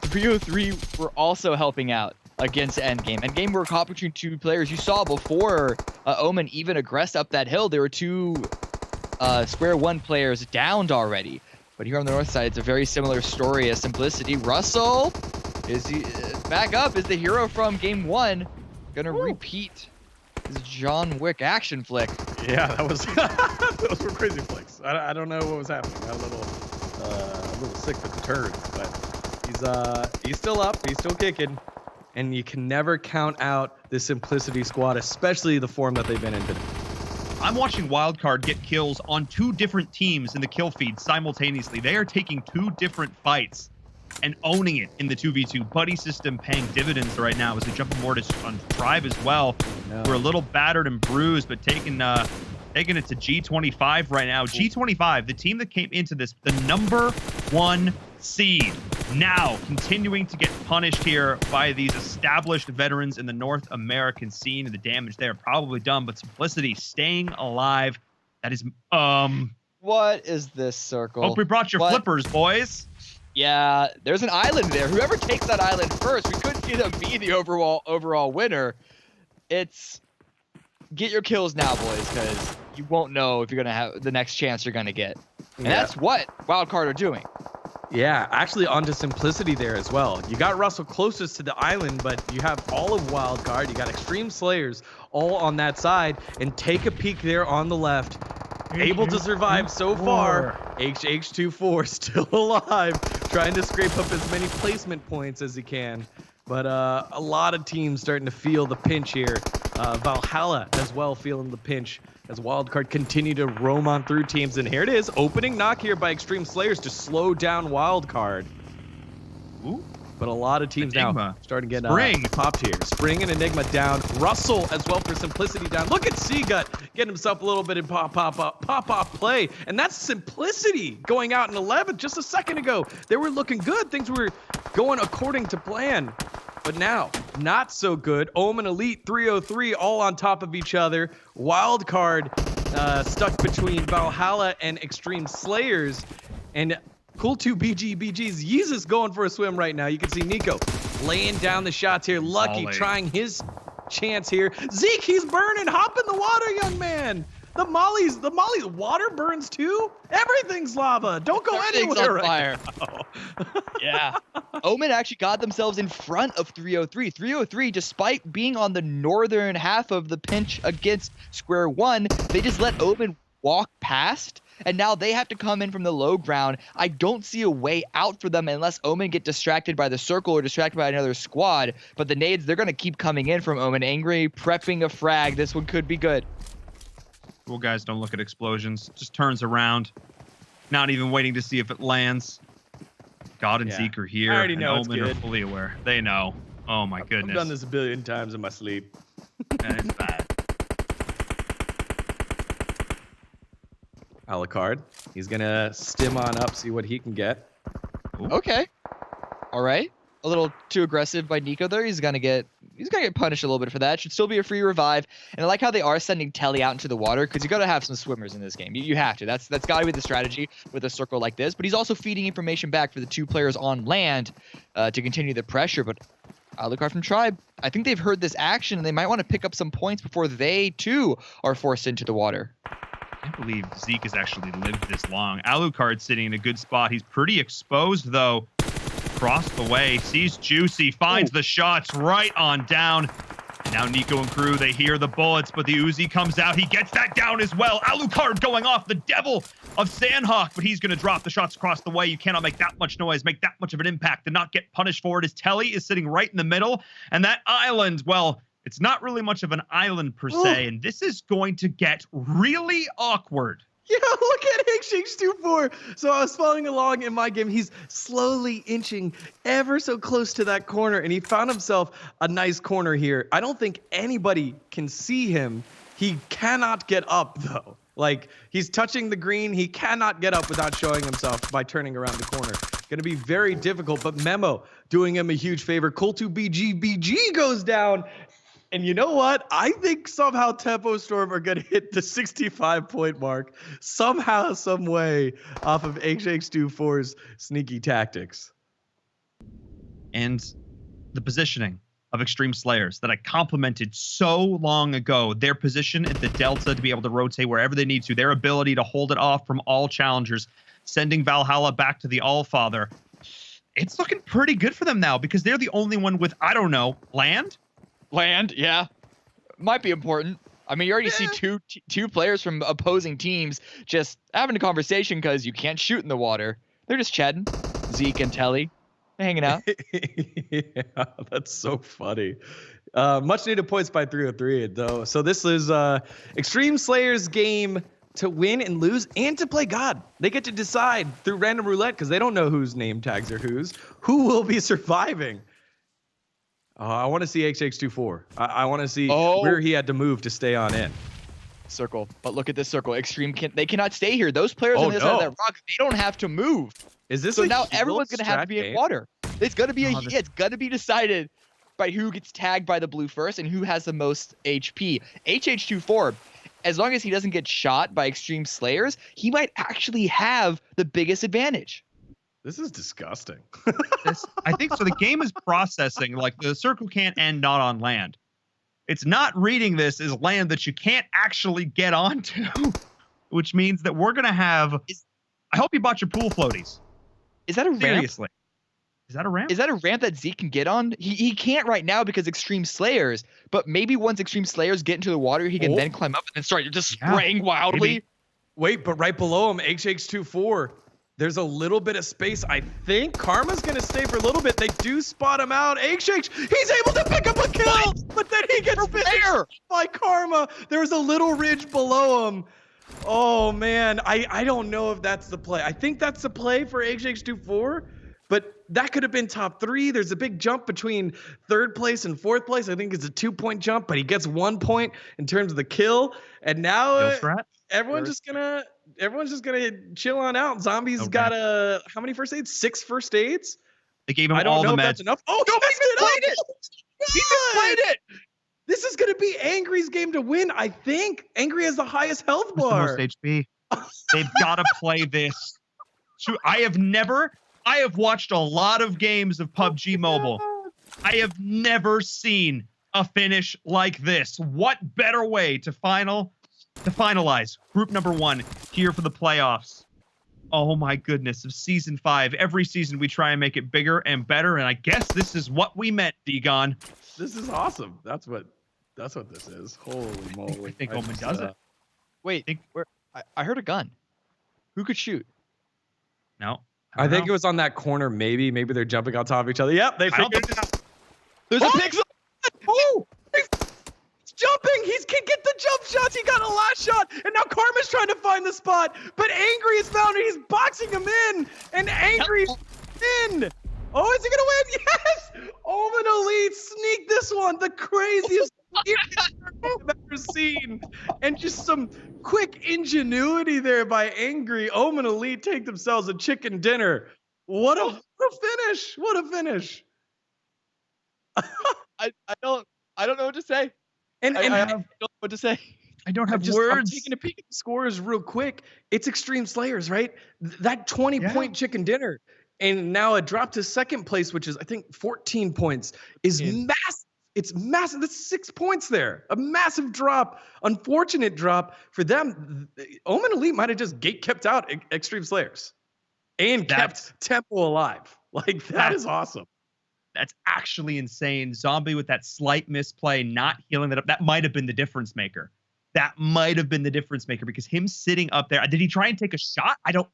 303 were also helping out against Endgame. Endgame were caught between two players. You saw before Omen even aggressed up that hill, there were two Square One players downed already. But here on the north side, it's a very similar story as Simplicity. Russell is back up, is the hero from game one. Gonna repeat his John Wick action flick. Yeah, that was those were crazy flicks. I don't know what was happening. Got a little sick with the turd, but he's still up. He's still kicking. And you can never count out the Simplicity squad, especially the form that they've been in today. I'm watching Wildcard get kills on two different teams in the kill feed simultaneously. They are taking two different fights and owning it in the 2v2. Buddy system paying dividends right now as they jump on Mortis on Tribe as well. No. We're a little battered and bruised, but taking it to G25 right now. G25, the team that came into this, the #1 seed, now continuing to get punished here by these established veterans in the North American scene, and the damage there probably done, but Simplicity staying alive. That is, what is this circle? Hope we brought your flippers, boys. Yeah, there's an island there. Whoever takes that island first, we could see them be the overall winner. It's get your kills now, boys, because you won't know if you're gonna have the next chance you're gonna get. And that's what Wildcard are doing. Yeah, actually onto Simplicity there as well. You got Russell closest to the island, but you have all of Wildcard. You got Extreme Slayers all on that side, and take a peek there on the left. Able to survive so far. HH24 still alive, trying to scrape up as many placement points as he can. But a lot of teams starting to feel the pinch here. Valhalla as well feeling the pinch as Wildcard continue to roam on through teams. And here it is, opening knock here by Extreme Slayers to slow down Wildcard. Ooh. But a lot of teams now starting to get popped here. Spring and Enigma down. Russell as well for Simplicity down. Look at Seagut getting himself a little bit in pop-off play. And that's Simplicity going out in 11th just a second ago. They were looking good. Things were going according to plan. But now, not so good. Omen Elite 303 all on top of each other. Wildcard stuck between Valhalla and Extreme Slayers. And Cool 2 BG's Yeezus going for a swim right now. You can see Nico laying down the shots here. Lucky trying his chance here. Zeke, he's burning. Hop in the water, young man. The Molly's water burns too. Everything's lava. Don't go anywhere right now. Yeah. Omen actually got themselves in front of 303. 303, despite being on the northern half of the pinch against Square One, they just let Omen walk past. And now they have to come in from the low ground. I don't see a way out for them unless Omen get distracted by the circle or distracted by another squad. But the nades, they're going to keep coming in from Omen. Angry, prepping a frag. This one cool be good. Cool guys don't look at explosions. Just turns around. Not even waiting to see if it lands. God and Zeke are here. I already know and it's Omen good. are fully aware. They know. Oh my goodness. I've done this a billion times in my sleep. And it's bad. Alucard. He's gonna stim on up, see what he can get. Ooh. Okay. All right. A little too aggressive by Nico there. He's gonna get He's gonna get punished a little bit for that. Should still be a free revive. And I like how they are sending Telly out into the water because you got to have some swimmers in this game. You have to. That's got to be the strategy with a circle like this. But he's also feeding information back for the 2 players on land to continue the pressure. But Alucard from Tribe, I think they've heard this action and they might want to pick up some points before they too are forced into the water. I can't believe Zeke has actually lived this long. Alucard sitting in a good spot. He's pretty exposed though. Across the way, sees Juicy, finds the shots right on down. Now Nico and crew, they hear the bullets, but the Uzi comes out. He gets that down as well. Alucard going off, the devil of Sandhawk, but he's going to drop the shots across the way. You cannot make that much noise, make that much of an impact, and not get punished for it as Telly is sitting right in the middle. And that island, well, it's not really much of an island per se, and this is going to get really awkward. Yeah, look at HH24. So I was following along in my game. He's slowly inching ever so close to that corner, and he found himself a nice corner here. I don't think anybody can see him. He cannot get up, though. Like, he's touching the green. He cannot get up without showing himself by turning around the corner. Going to be very difficult, but Memo doing him a huge favor. Col2BG goes down. And you know what? I think somehow Tempo Storm are going to hit the 65-point mark somehow, some way off of HH24's sneaky tactics. And the positioning of Extreme Slayers that I complimented so long ago, their position at the Delta to be able to rotate wherever they need to, their ability to hold it off from all challengers, sending Valhalla back to the Allfather. It's looking pretty good for them now because they're the only one with, I don't know, land? Land, yeah. Might be important. I mean, you already see two players from opposing teams just having a conversation because you can't shoot in the water. They're just chatting. Zeke and Telly. They're hanging out. Yeah, that's so funny. Much needed points by 303, though. So this is Extreme Slayers' game to win and lose and to play God. They get to decide through random roulette because they don't know whose name tags are who will be surviving. I want to see HH24. I want to see where he had to move to stay on in. Circle. But look at this circle. Extreme, they cannot stay here. Those players on the other side of that rock, they don't have to move. Is this so now everyone's going to have to be in water. It's going to be it's going to be decided by who gets tagged by the blue first and who has the most HP. HH24, as long as he doesn't get shot by Extreme Slayers, he might actually have the biggest advantage. This is disgusting. I think so. The game is processing, like the circle can't end not on land. It's not reading this as land that you can't actually get onto, which means that we're going to have... I hope you bought your pool floaties. Is that a ramp? Seriously. Is that a ramp? Is that a ramp that Zeke can get on? He can't right now because Extreme Slayers, but maybe once Extreme Slayers get into the water, he can then climb up and then start just spraying wildly. Maybe. Wait, but right below him, HH24... There's a little bit of space. I think Karma's going to stay for a little bit. They do spot him out. HH, he's able to pick up a kill, but then he gets finished by Karma. There's a little ridge below him. Oh, man. I don't know if that's the play. I think that's the play for HH24, but that could have been top 3. There's a big jump between 3rd place and 4th place. I think it's a 2-point jump, but he gets 1 point in terms of the kill. And now everyone's just gonna chill on out. Zombies got how many first aids? 6 first aids. They gave him I don't all know the if meds. that's enough. Oh, he played it. This is gonna be Angry's game to win. I think Angry has the highest health bar. The most HP. They've got to play this. I have watched a lot of games of PUBG Mobile. I have never seen a finish like this. What better way to finalize group number 1 here for the playoffs? Oh my goodness, of season 5. Every season we try and make it bigger and better, and I guess this is what we meant, Degon. This is awesome. That's what this is. Holy moly. I think Omen does it. Wait, I heard a gun. Who could shoot? No. I think it was on that corner, maybe. Maybe they're jumping on top of each other. Yep, they figured it out. There's a pixel. Oh! He's jumping! He can get the jump shots! He got a last shot! And now Karma's trying to find the spot! But Angry has found it! He's boxing him in! And Angry's in! Oh, is he gonna win? Yes! Omen Elite sneak this one! The craziest I've ever seen! And just some quick ingenuity there by Angry. Omen Elite take themselves a chicken dinner. What a finish! What a finish! I don't know what to say. And I don't know what to say. I don't have I'm words. taking a peek at the scores real quick. It's Extreme Slayers, right? That 20-point chicken dinner, and now a drop to second place, which is I think 14 points, is massive. It's massive. That's 6 points there. A massive drop. Unfortunate drop for them. Omen Elite might have just kept out Extreme Slayers and kept Tempo alive. Like, that is awesome. That's actually insane. Zombie with that slight misplay, not healing that up. That might have been the difference maker. That might have been the difference maker because him sitting up there. Did he try and take a shot? I don't.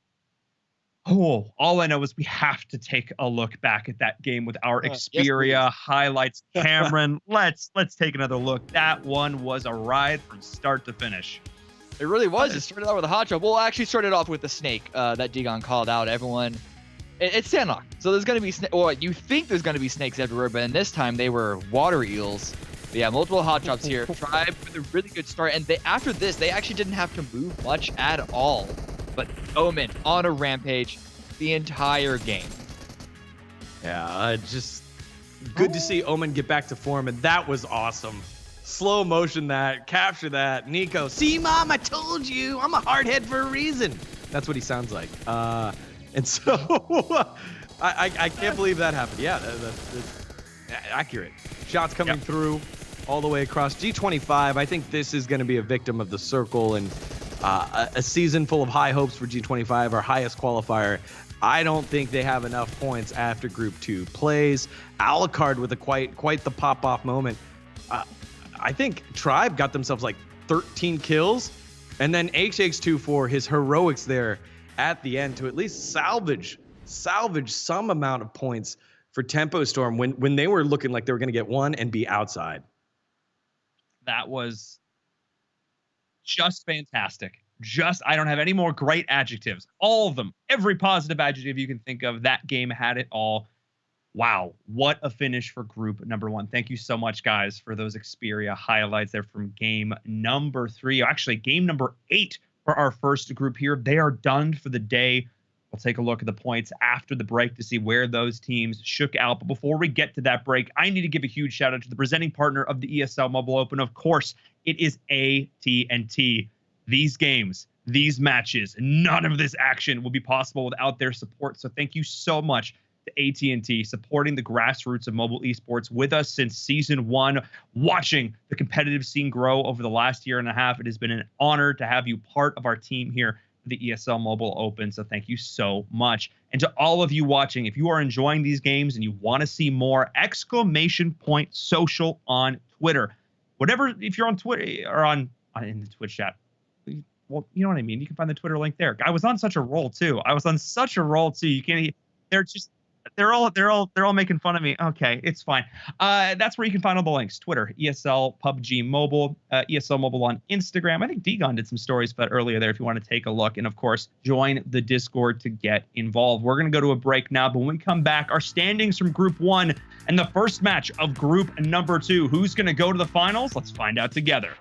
Oh, all I know is we have to take a look back at that game with our Xperia highlights. Cameron, let's take another look. That one was a ride from start to finish. It really was. It started out with a hot drop. Well, actually started off with the snake that Digon called out. Everyone, it's sandlock. So there's going to be, well, you think there's going to be snakes everywhere, but in this time they were water eels. But yeah, multiple hot drops here. Tribe with a really good start. And after this, they actually didn't have to move much at all. But Omen on a rampage the entire game. Yeah, just good to see Omen get back to form, and that was awesome. Slow motion that, capture that. Nico, see, Mom, I told you, I'm a hardhead for a reason. That's what he sounds like. And so I can't believe that happened. Yeah, that's accurate. Shots coming through all the way across. G25, I think this is going to be a victim of the circle and a season full of high hopes for G25, our highest qualifier. I don't think they have enough points after Group 2 plays. Alucard with a quite the pop-off moment. I think Tribe got themselves like 13 kills, and then HX2 for his heroics there at the end to at least salvage some amount of points for Tempo Storm when they were looking like they were going to get one and be outside. That was just fantastic. I don't have any more great adjectives. All of them. Every positive adjective you can think of. That game had it all. Wow. What a finish for group number 1. Thank you so much, guys, for those Xperia highlights there from game number 3. Actually, game number 8 for our first group here. They are done for the day. We'll take a look at the points after the break to see where those teams shook out. But before we get to that break, I need to give a huge shout out to the presenting partner of the ESL Mobile Open. Of course, it is AT&T. These games, these matches, none of this action will be possible without their support. So thank you so much to AT&T supporting the grassroots of mobile esports with us since season 1, watching the competitive scene grow over the last year and a half. It has been an honor to have you part of our team here for the ESL Mobile Open. So thank you so much. And to all of you watching, if you are enjoying these games and you want to see more, !social on Twitter. Whatever, if you're on Twitter or in the Twitch chat. Well, you know what I mean. You can find the Twitter link there. I was on such a roll too. You can't. They're all making fun of me. Okay, it's fine. That's where you can find all the links. Twitter, ESL PUBG Mobile, ESL Mobile on Instagram. I think Digon did some stories for that earlier there if you want to take a look. And of course, join the Discord to get involved. We're going to go to a break now, but when we come back, our standings from Group 1 and the first match of Group number 2. Who's going to go to the finals? Let's find out together.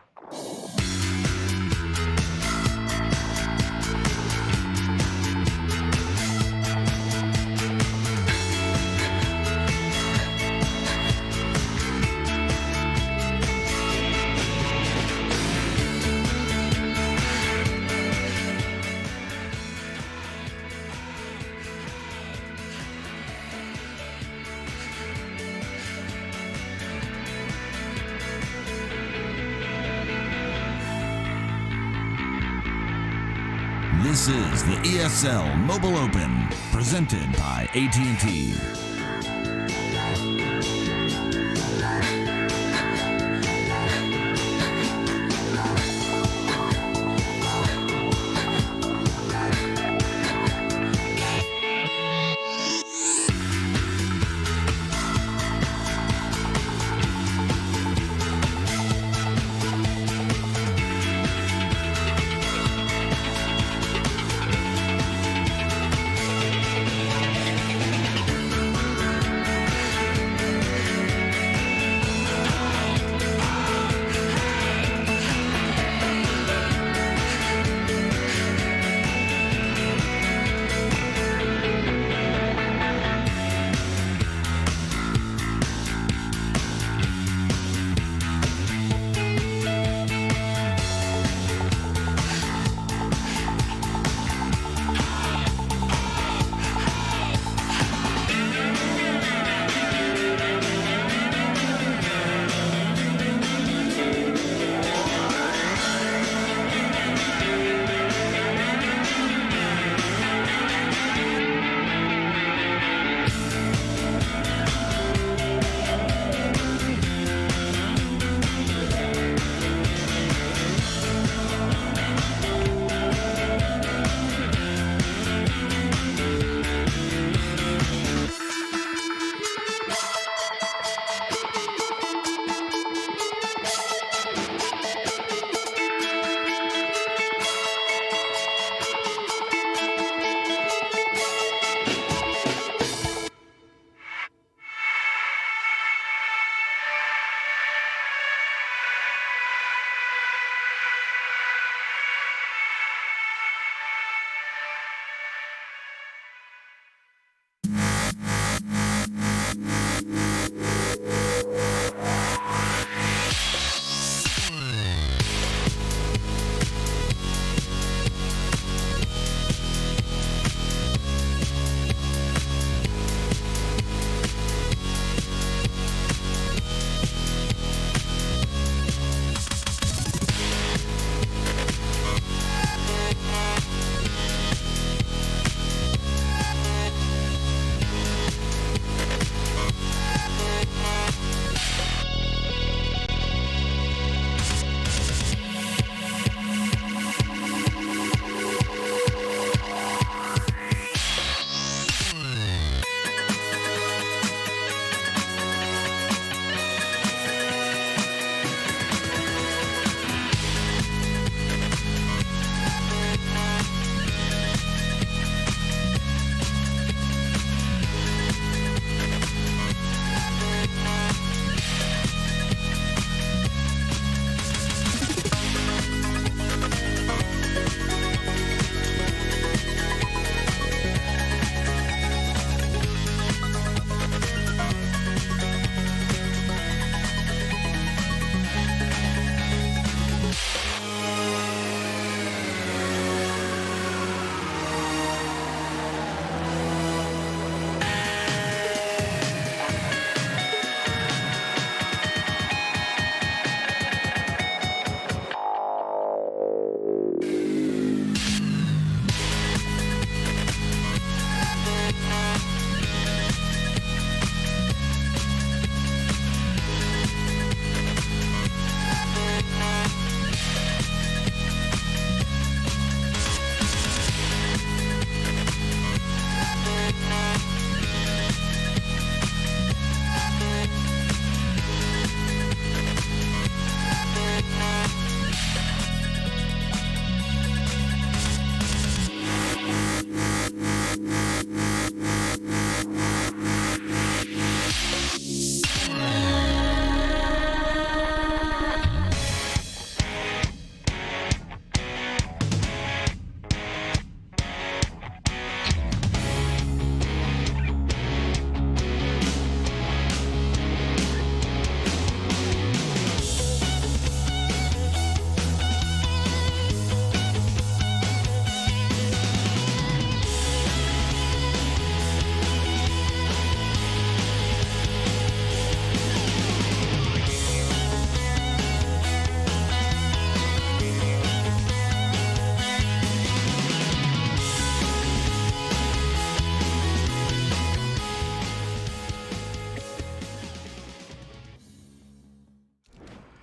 This is the ESL Mobile Open, presented by AT&T.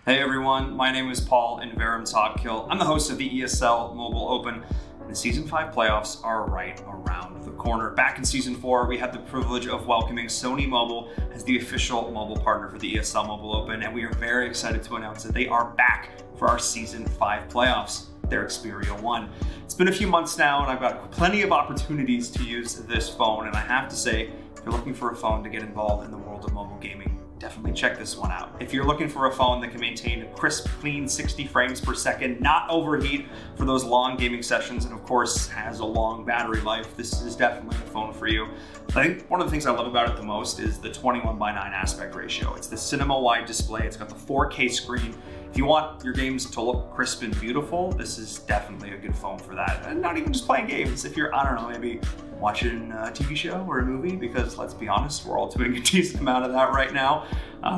Hey everyone, my name is Paul in Verum Todkill. I'm the host of the ESL Mobile Open, and the Season 5 playoffs are right around the corner. Back in Season 4, we had the privilege of welcoming Sony Mobile as the official mobile partner for the ESL Mobile Open, and we are very excited to announce that they are back for our Season 5 playoffs, their Xperia 1. It's been a few months now, and I've got plenty of opportunities to use this phone, and I have to say, if you're looking for a phone to get involved in the world of mobile gaming, definitely check this one out. If you're looking for a phone that can maintain a crisp, clean 60 frames per second, not overheat for those long gaming sessions, and of course has a long battery life, this is definitely the phone for you. I think one of the things I love about it the most is the 21:9 aspect ratio. It's the cinema-wide display, it's got the 4K screen. If you want your games to look crisp and beautiful, this is definitely a good phone for that. And not even just playing games. If you're, I don't know, maybe watching a TV show or a movie, because let's be honest, we're all doing a decent amount of that right now.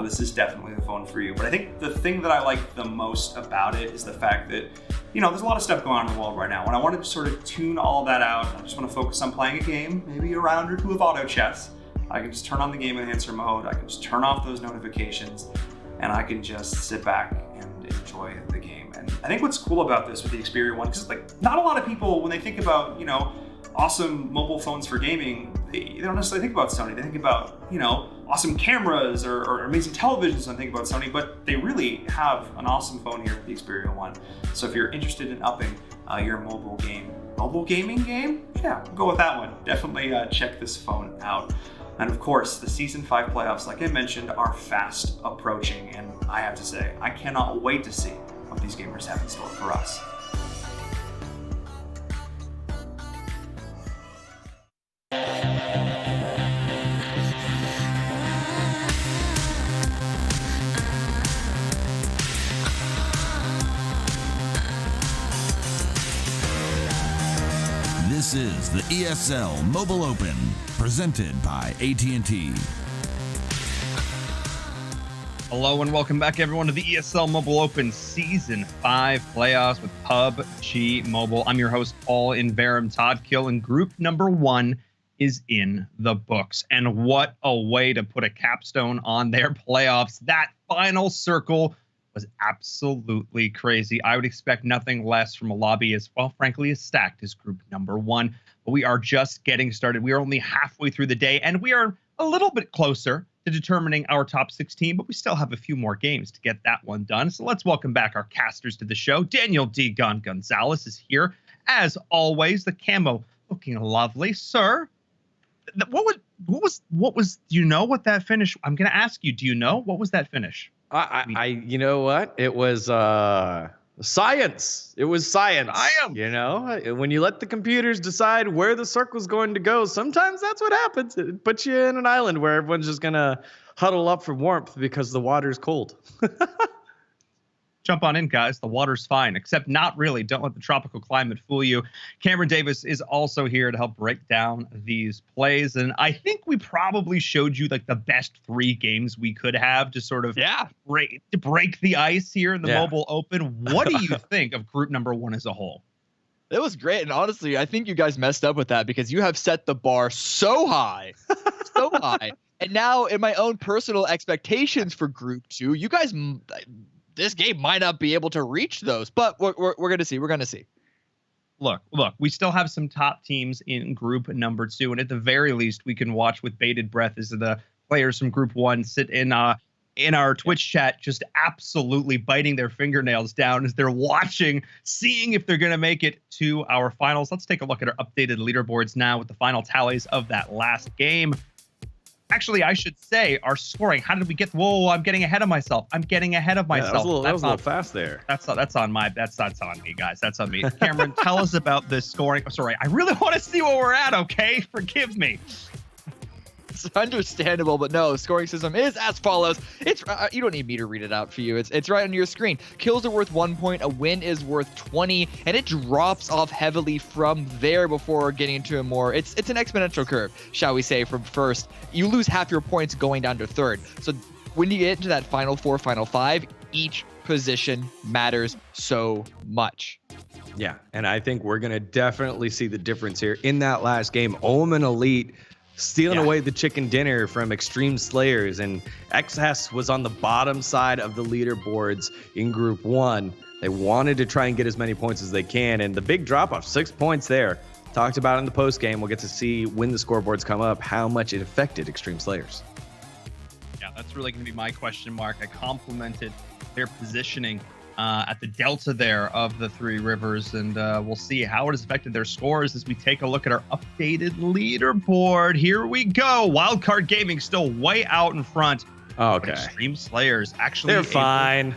This is definitely the phone for you. But I think the thing that I like the most about it is the fact that, you know, there's a lot of stuff going on in the world right now. When I wanted to sort of tune all that out, I just want to focus on playing a game, maybe a round or two of auto chess. I can just turn on the game enhancer mode, I can just turn off those notifications, and I can just sit back and enjoy the game. And I think what's cool about this with the Xperia 1, because like not a lot of people, when they think about, you know, awesome mobile phones for gaming, they don't necessarily think about Sony. They think about, you know, awesome cameras or amazing televisions when they think about Sony, but they really have an awesome phone here with the Xperia 1. So if you're interested in upping your mobile gaming game, yeah, go with that one. Definitely check this phone out. And of course, the Season 5 playoffs, like I mentioned, are fast approaching, and I have to say, I cannot wait to see what these gamers have in store for us. This is the ESL Mobile Open, presented by AT&T. Hello and welcome back, everyone, to the ESL Mobile Open Season 5 playoffs with PUBG Mobile. I'm your host, Paul in Verum Todkill, and group number 1 is in the books. And what a way to put a capstone on their playoffs. That final circle was absolutely crazy. I would expect nothing less from a lobby as, well, frankly, as stacked as group number 1. But we are just getting started. We are only halfway through the day, and we are a little bit closer to determining our top 16, but we still have a few more games to get that one done. So let's welcome back our casters to the show. Daniel D. Gonzalez is here. As always, the camo looking lovely. Sir, what was, do you know what that finish, I'm going to ask you, do you know, what was that finish? You know what? It was science. It was science. You know, when you let the computers decide where the circle's going to go, sometimes that's what happens. It puts you in an island where everyone's just gonna huddle up for warmth because the water's cold. Jump on in, guys. The water's fine, except not really. Don't let the tropical climate fool you. Cameron Davis is also here to help break down these plays. And I think we probably showed you like the best 3 games we could have to sort of break the ice here in the Mobile Open. What do you think of group number 1 as a whole? It was great. And honestly, I think you guys messed up with that because you have set the bar so high, so high. And now in my own personal expectations for group 2, you guys, this game might not be able to reach those, but we're going to see. We're going to see. Look, we still have some top teams in group number 2, and at the very least, we can watch with bated breath as the players from group 1 sit in our Twitch chat, just absolutely biting their fingernails down as they're watching, seeing if they're going to make it to our finals. Let's take a look at our updated leaderboards now with the final tallies of that last game. Actually, I should say our scoring. How did we get? Whoa! I'm getting ahead of myself. That was a little fast there. That's on me, guys. That's on me. Cameron, tell us about this scoring. Oh, sorry, I really want to see where we're at. Okay, forgive me. It's understandable, but no, the scoring system is as follows. It's you don't need me to read it out for you. It's right on your screen. Kills are worth 1 point, a win is worth 20, and it drops off heavily from there before getting into a more. It's an exponential curve, shall we say, from first. You lose half your points going down to third. So when you get into that final 4, final 5, each position matters so much. Yeah, and I think we're gonna definitely see the difference here in that last game. Omen Elite stealing away the chicken dinner from Extreme Slayers, and XS was on the bottom side of the leaderboards in Group 1. They wanted to try and get as many points as they can, and the big drop-off, 6 points there. Talked about in the post-game. We'll get to see when the scoreboards come up how much it affected Extreme Slayers. Yeah, that's really going to be my question mark. I complimented their positioning at the delta there of the Three Rivers, and we'll see how it has affected their scores as we take a look at our updated leaderboard. Here we go. Wildcard Gaming still way out in front. Okay. Extreme Slayers actually. They're fine.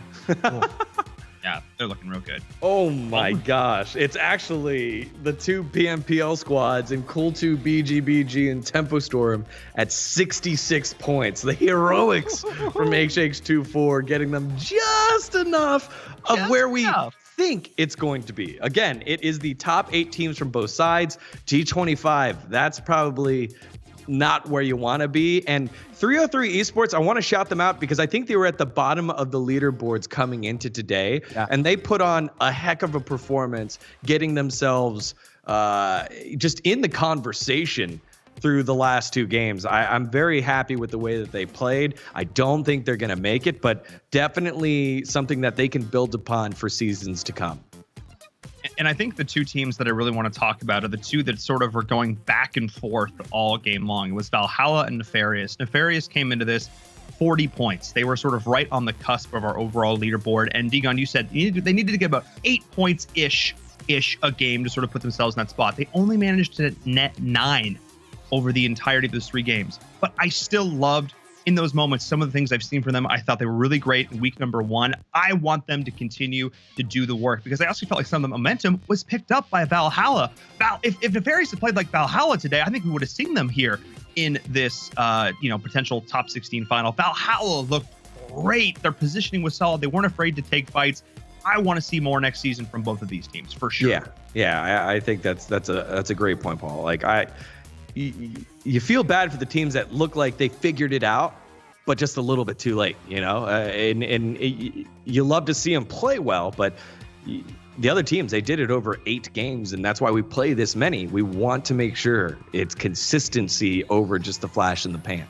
Yeah, they're looking real good. Oh my gosh. It's actually the two PMPL squads in Cool2 BGBG and Tempo Storm at 66 points. The heroics from HH24 getting them just enough of where we think it's going to be. Again, it is the top 8 teams from both sides. G25, that's probably not where you want to be. And 303 Esports, I want to shout them out because I think they were at the bottom of the leaderboards coming into today, and they put on a heck of a performance, getting themselves just in the conversation through the last 2 games. I'm very happy with the way that they played. I don't think they're going to make it, but definitely something that they can build upon for seasons to come. And I think the 2 teams that I really want to talk about are the 2 that sort of were going back and forth all game long. It was Valhalla and Nefarious. Nefarious came into this 40 points. They were sort of right on the cusp of our overall leaderboard. And Digon, you said they needed to get about 8 points-ish a game to sort of put themselves in that spot. They only managed to net 9 over the entirety of those 3 games. But I still loved, in those moments, some of the things I've seen from them. I thought they were really great in week number 1. I want them to continue to do the work because I also felt like some of the momentum was picked up by Valhalla. If Nefarious had played like Valhalla today, I think we would have seen them here in this potential top 16 final. Valhalla looked great. Their positioning was solid. They weren't afraid to take fights. I want to see more next season from both of these teams for sure. Yeah, I think that's a great point, Paul. Like you feel bad for the teams that look like they figured it out, but just a little bit too late, and you love to see them play well, but the other teams, they did it over 8 games, and that's why we play this many. We want to make sure it's consistency over just the flash in the pan.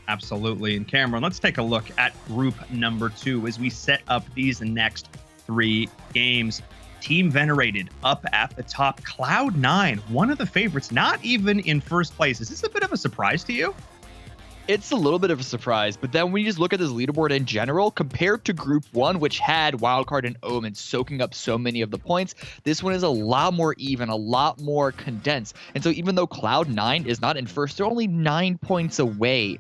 Absolutely. And Cameron, let's take a look at group number 2 as we set up these next 3 games. Team Venerated up at the top. Cloud9, one of the favorites, not even in first place. Is this a bit of a surprise to you? It's a little bit of a surprise, but then when you just look at this leaderboard in general, compared to Group 1, which had Wildcard and Omen soaking up so many of the points, this one is a lot more even, a lot more condensed. And so even though Cloud9 is not in first, they're only 9 points away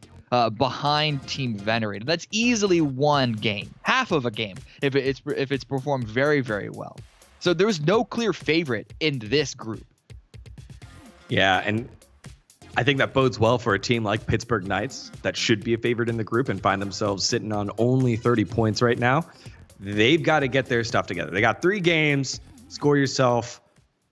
behind Team Venerated. That's easily one game, half of a game, if it's performed very, very well. So there was no clear favorite in this group. Yeah, and I think that bodes well for a team like Pittsburgh Knights that should be a favorite in the group and find themselves sitting on only 30 points right now. They've got to get their stuff together. They got 3 games, score yourself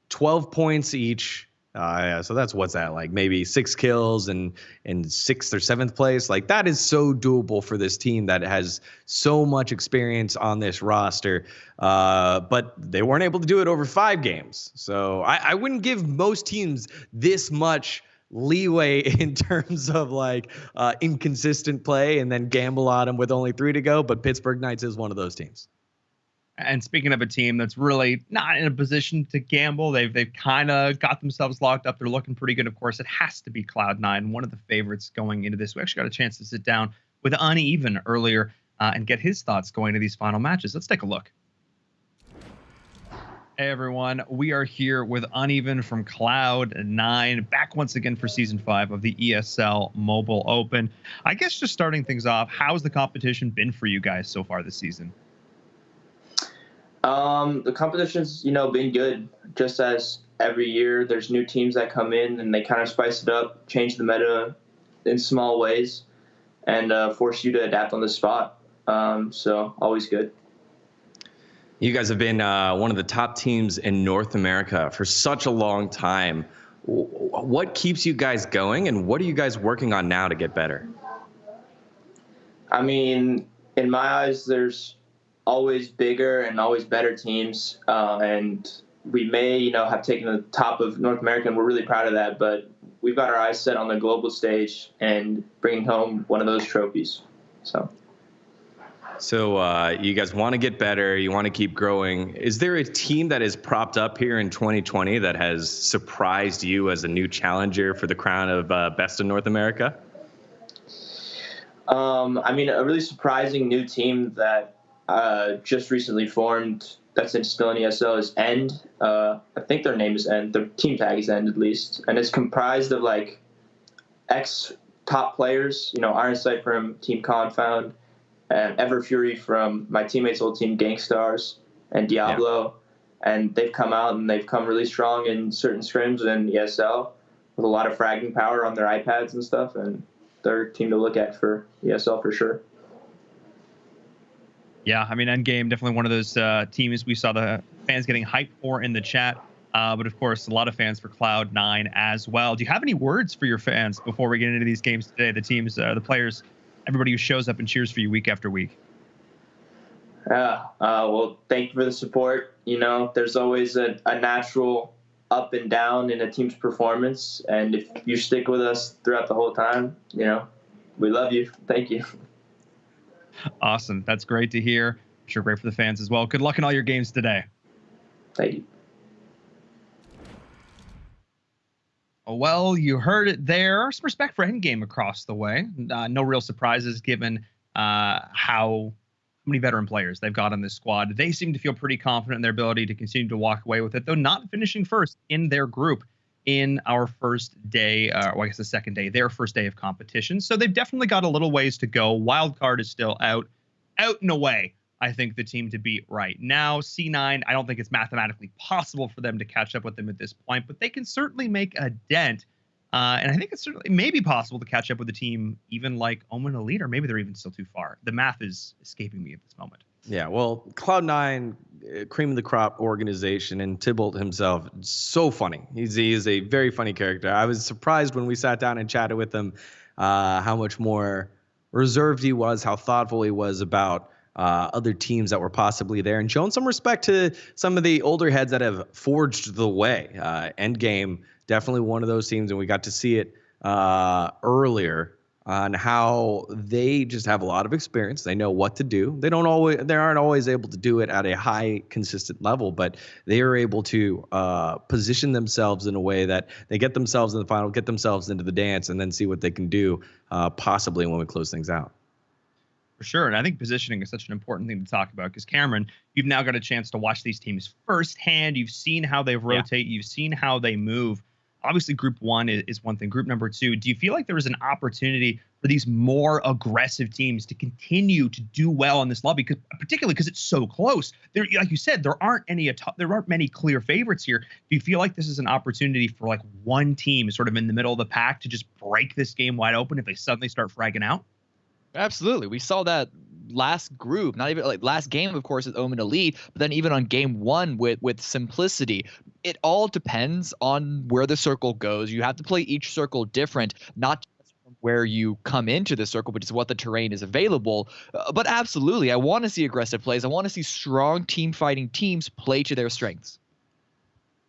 12 points each. So that's what's that like? Maybe 6 kills and 6th or 7th place. Like that is so doable for this team that has so much experience on this roster. But they weren't able to do it over 5 games. So I wouldn't give most teams this much leeway in terms of like inconsistent play and then gamble on them with only 3 to go. But Pittsburgh Knights is one of those teams. And speaking of a team that's really not in a position to gamble, they've kind of got themselves locked up. They're looking pretty good. Of course, it has to be Cloud9, one of the favorites going into this. We actually got a chance to sit down with Uneven earlier and get his thoughts going to these final matches. Let's take a look. Hey, everyone. We are here with Uneven from Cloud9, back once again for Season 5 of the ESL Mobile Open. I guess just starting things off, how's the competition been for you guys so far this season? The competition's, been good. Just as every year there's new teams that come in and they kind of spice it up, change the meta in small ways, and force you to adapt on the spot. So always good. You guys have been one of the top teams in North America for such a long time. What keeps you guys going, and what are you guys working on now to get better? I mean, in my eyes, there's always bigger and always better teams, and we may have taken the top of North America, and we're really proud of that, but we've got our eyes set on the global stage and bringing home one of those trophies. So you guys want to get better. You want to keep growing. Is there a team that is propped up here in 2020 that has surprised you as a new challenger for the crown of Best in North America? I mean, a really surprising new team that just recently formed that's still in ESL is End. I think their name is End. Their team tag is End, at least. And it's comprised of, like, ex-top players, you know, Ironsight from Team Confound, and Everfury from my teammates' old team, Gangstars, and Diablo. Yeah. And they've come out and they've come really strong in certain scrims in ESL with a lot of fragging power on their iPads and stuff. And they're a team to look at for ESL for sure. Yeah, I mean, Endgame, definitely one of those teams we saw the fans getting hyped for in the chat. But of course, a lot of fans for Cloud9 as well. Do you have any words for your fans before we get into these games today? The teams, the players, everybody who shows up and cheers for you week after week. Well, thank you for the support. You know, there's always a natural up and down in a team's performance. And if you stick with us throughout the whole time, you know, we love you. Thank you. Awesome. That's great to hear. I'm sure great for the fans as well. Good luck in all your games today. Thank you. Well, you heard it there. Some respect for Endgame across the way. No real surprises given how many veteran players they've got on this squad. They seem to feel pretty confident in their ability to continue to walk away with it, though not finishing first in their group in our first day, well, I guess the second day, their first day of competition. So they've definitely got a little ways to go. Wildcard is still out and away. I think the team to beat right now. C9, I don't think it's mathematically possible for them to catch up with them at this point, but they can certainly make a dent. And I think it's certainly maybe possible to catch up with a team even like Omen Elite, or maybe they're even still too far. The math is escaping me at this moment. Yeah, well, Cloud9, cream of the crop organization, and Tybalt himself, so funny. He is a very funny character. I was surprised when we sat down and chatted with him how much more reserved he was, how thoughtful he was about other teams that were possibly there, and shown some respect to some of the older heads that have forged the way. Endgame, definitely one of those teams, and we got to see it earlier on how they just have a lot of experience. They know what to do. They aren't always able to do it at a high, consistent level, but they are able to position themselves in a way that they get themselves in the final, get themselves into the dance, and then see what they can do possibly when we close things out. For sure. And I think positioning is such an important thing to talk about because, Cameron, you've now got a chance to watch these teams firsthand. You've seen how they rotate. Yeah. You've seen how they move. Obviously, group one is one thing. Group number two, do you feel like there is an opportunity for these more aggressive teams to continue to do well in this lobby, particularly because it's so close? There, like you said, there aren't many clear favorites here. Do you feel like this is an opportunity for like one team sort of in the middle of the pack to just break this game wide open if they suddenly start fragging out? Absolutely. We saw that last group, not even like last game, of course, with Omen Elite, but then even on game one with Simplicity. It all depends on where the circle goes. You have to play each circle different, not just from where you come into the circle, but just what the terrain is available. But absolutely, I want to see aggressive plays. I want to see strong team fighting teams play to their strengths.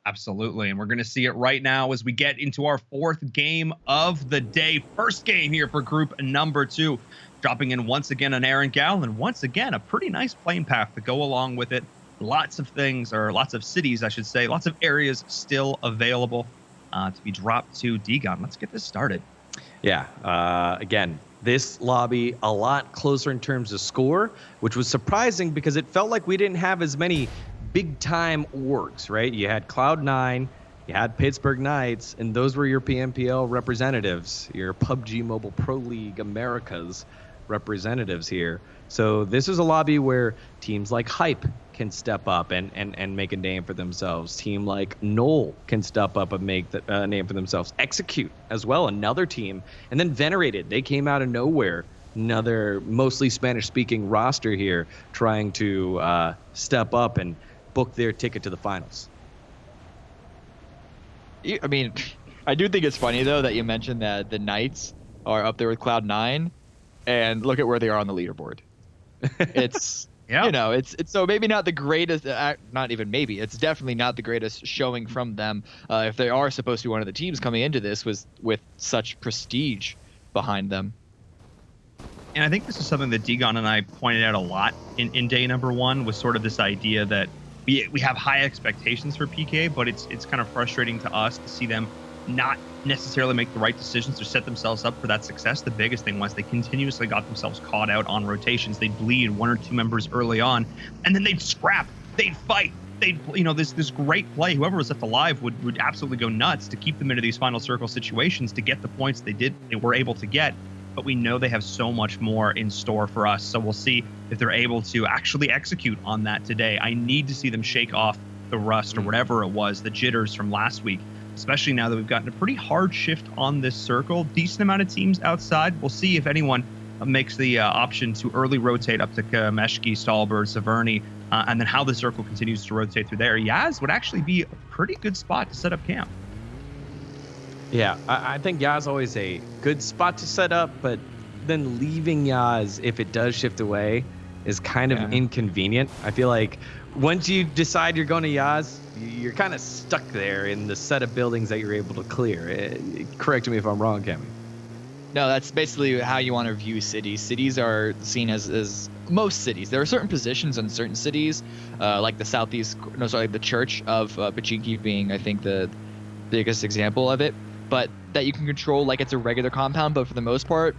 Absolutely. And we're going to see it right now as we get into our fourth game of the day. First game here for group number two. Dropping in once again on Aaron Gal, and once again, a pretty nice playing path to go along with it. Lots of things, or lots of cities, I should say. Lots of areas still available to be dropped to D-Gun. Let's get this started. Yeah. Again, this lobby a lot closer in terms of score, which was surprising because it felt like we didn't have as many big-time orgs, right? You had Cloud9, you had Pittsburgh Knights, and those were your PMPL representatives, your PUBG Mobile Pro League Americas representatives here. So this is a lobby where teams like Hype can step up and make a name for themselves. Team like Knoll can step up and make a name for themselves. Execute as well, another team. And then Venerated, they came out of nowhere. Another mostly Spanish-speaking roster here trying to step up and book their ticket to the finals. I mean, I do think it's funny, though, that you mentioned that the Knights are up there with Cloud9, and look at where they are on the leaderboard. It's Yeah. You know, it's so maybe not the greatest, not even maybe, it's definitely not the greatest showing from them if they are supposed to be one of the teams coming into this with such prestige behind them. And I think this is something that Degon and I pointed out a lot in day number 1, was sort of this idea that we have high expectations for PK, but it's kind of frustrating to us to see them not necessarily make the right decisions to set themselves up for that success. The biggest thing was they continuously got themselves caught out on rotations. They'd bleed 1 or 2 members early on, and then they'd scrap, they'd fight, they'd, you know, this great play. Whoever was left alive would absolutely go nuts to keep them into these final circle situations to get the points they were able to get. But we know they have so much more in store for us. So we'll see if they're able to actually execute on that today. I need to see them shake off the rust or whatever it was, the jitters from last week, especially now that we've gotten a pretty hard shift on this circle. Decent amount of teams outside. We'll see if anyone makes the option to early rotate up to Meshki, Stalbert, Severny, and then how the circle continues to rotate through there. Yaz would actually be a pretty good spot to set up camp. Yeah, I think Yaz always a good spot to set up, but then leaving Yaz, if it does shift away, is kind of inconvenient. I feel like once you decide you're going to Yaz, you're kind of stuck there in the set of buildings that you're able to clear. Correct me if I'm wrong, Cammy. No, that's basically how you want to view cities. Cities are seen as most cities. There are certain positions in certain cities, like the the Church of Pachinki being, I think, the biggest example of it, but that you can control like it's a regular compound. But for the most part,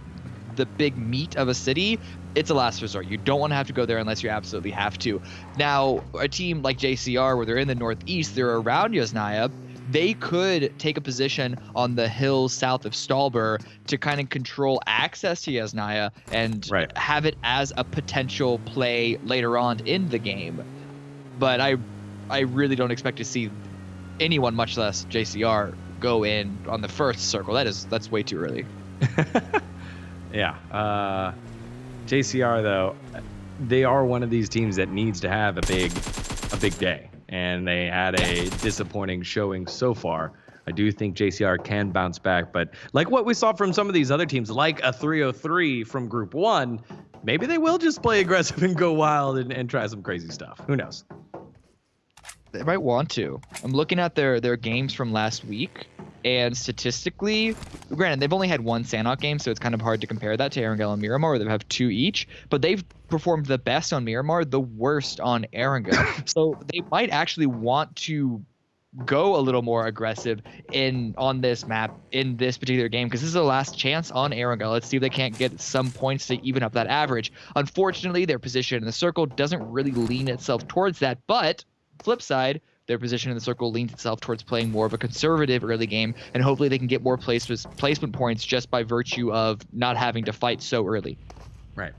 the big meat of a city, it's a last resort. You don't want to have to go there unless you absolutely have to. Now, a team like JCR, where they're in the northeast, they're around Yasnaya, they could take a position on the hills south of Stalbert to kind of control access to Yasnaya and have it as a potential play later on in the game. But I really don't expect to see anyone, much less JCR, go in on the first circle. That's way too early. Yeah. JCR, though, they are one of these teams that needs to have a big day, and they had a disappointing showing so far. I do think JCR can bounce back, but like what we saw from some of these other teams, like a 303 from Group 1, maybe they will just play aggressive and go wild and try some crazy stuff. Who knows? They might want to. I'm looking at their games from last week, and statistically, granted, they've only had 1 Sanhok game, so it's kind of hard to compare that to Erangel and Miramar, where they have 2 each, but they've performed the best on Miramar, the worst on Erangel. So they might actually want to go a little more aggressive on this map in this particular game, because this is the last chance on Erangel. Let's see if they can't get some points to even up that average. Unfortunately, their position in the circle doesn't really lean itself towards that, but flip side, their position in the circle leans itself towards playing more of a conservative early game, and hopefully they can get more placement points just by virtue of not having to fight so early. Right.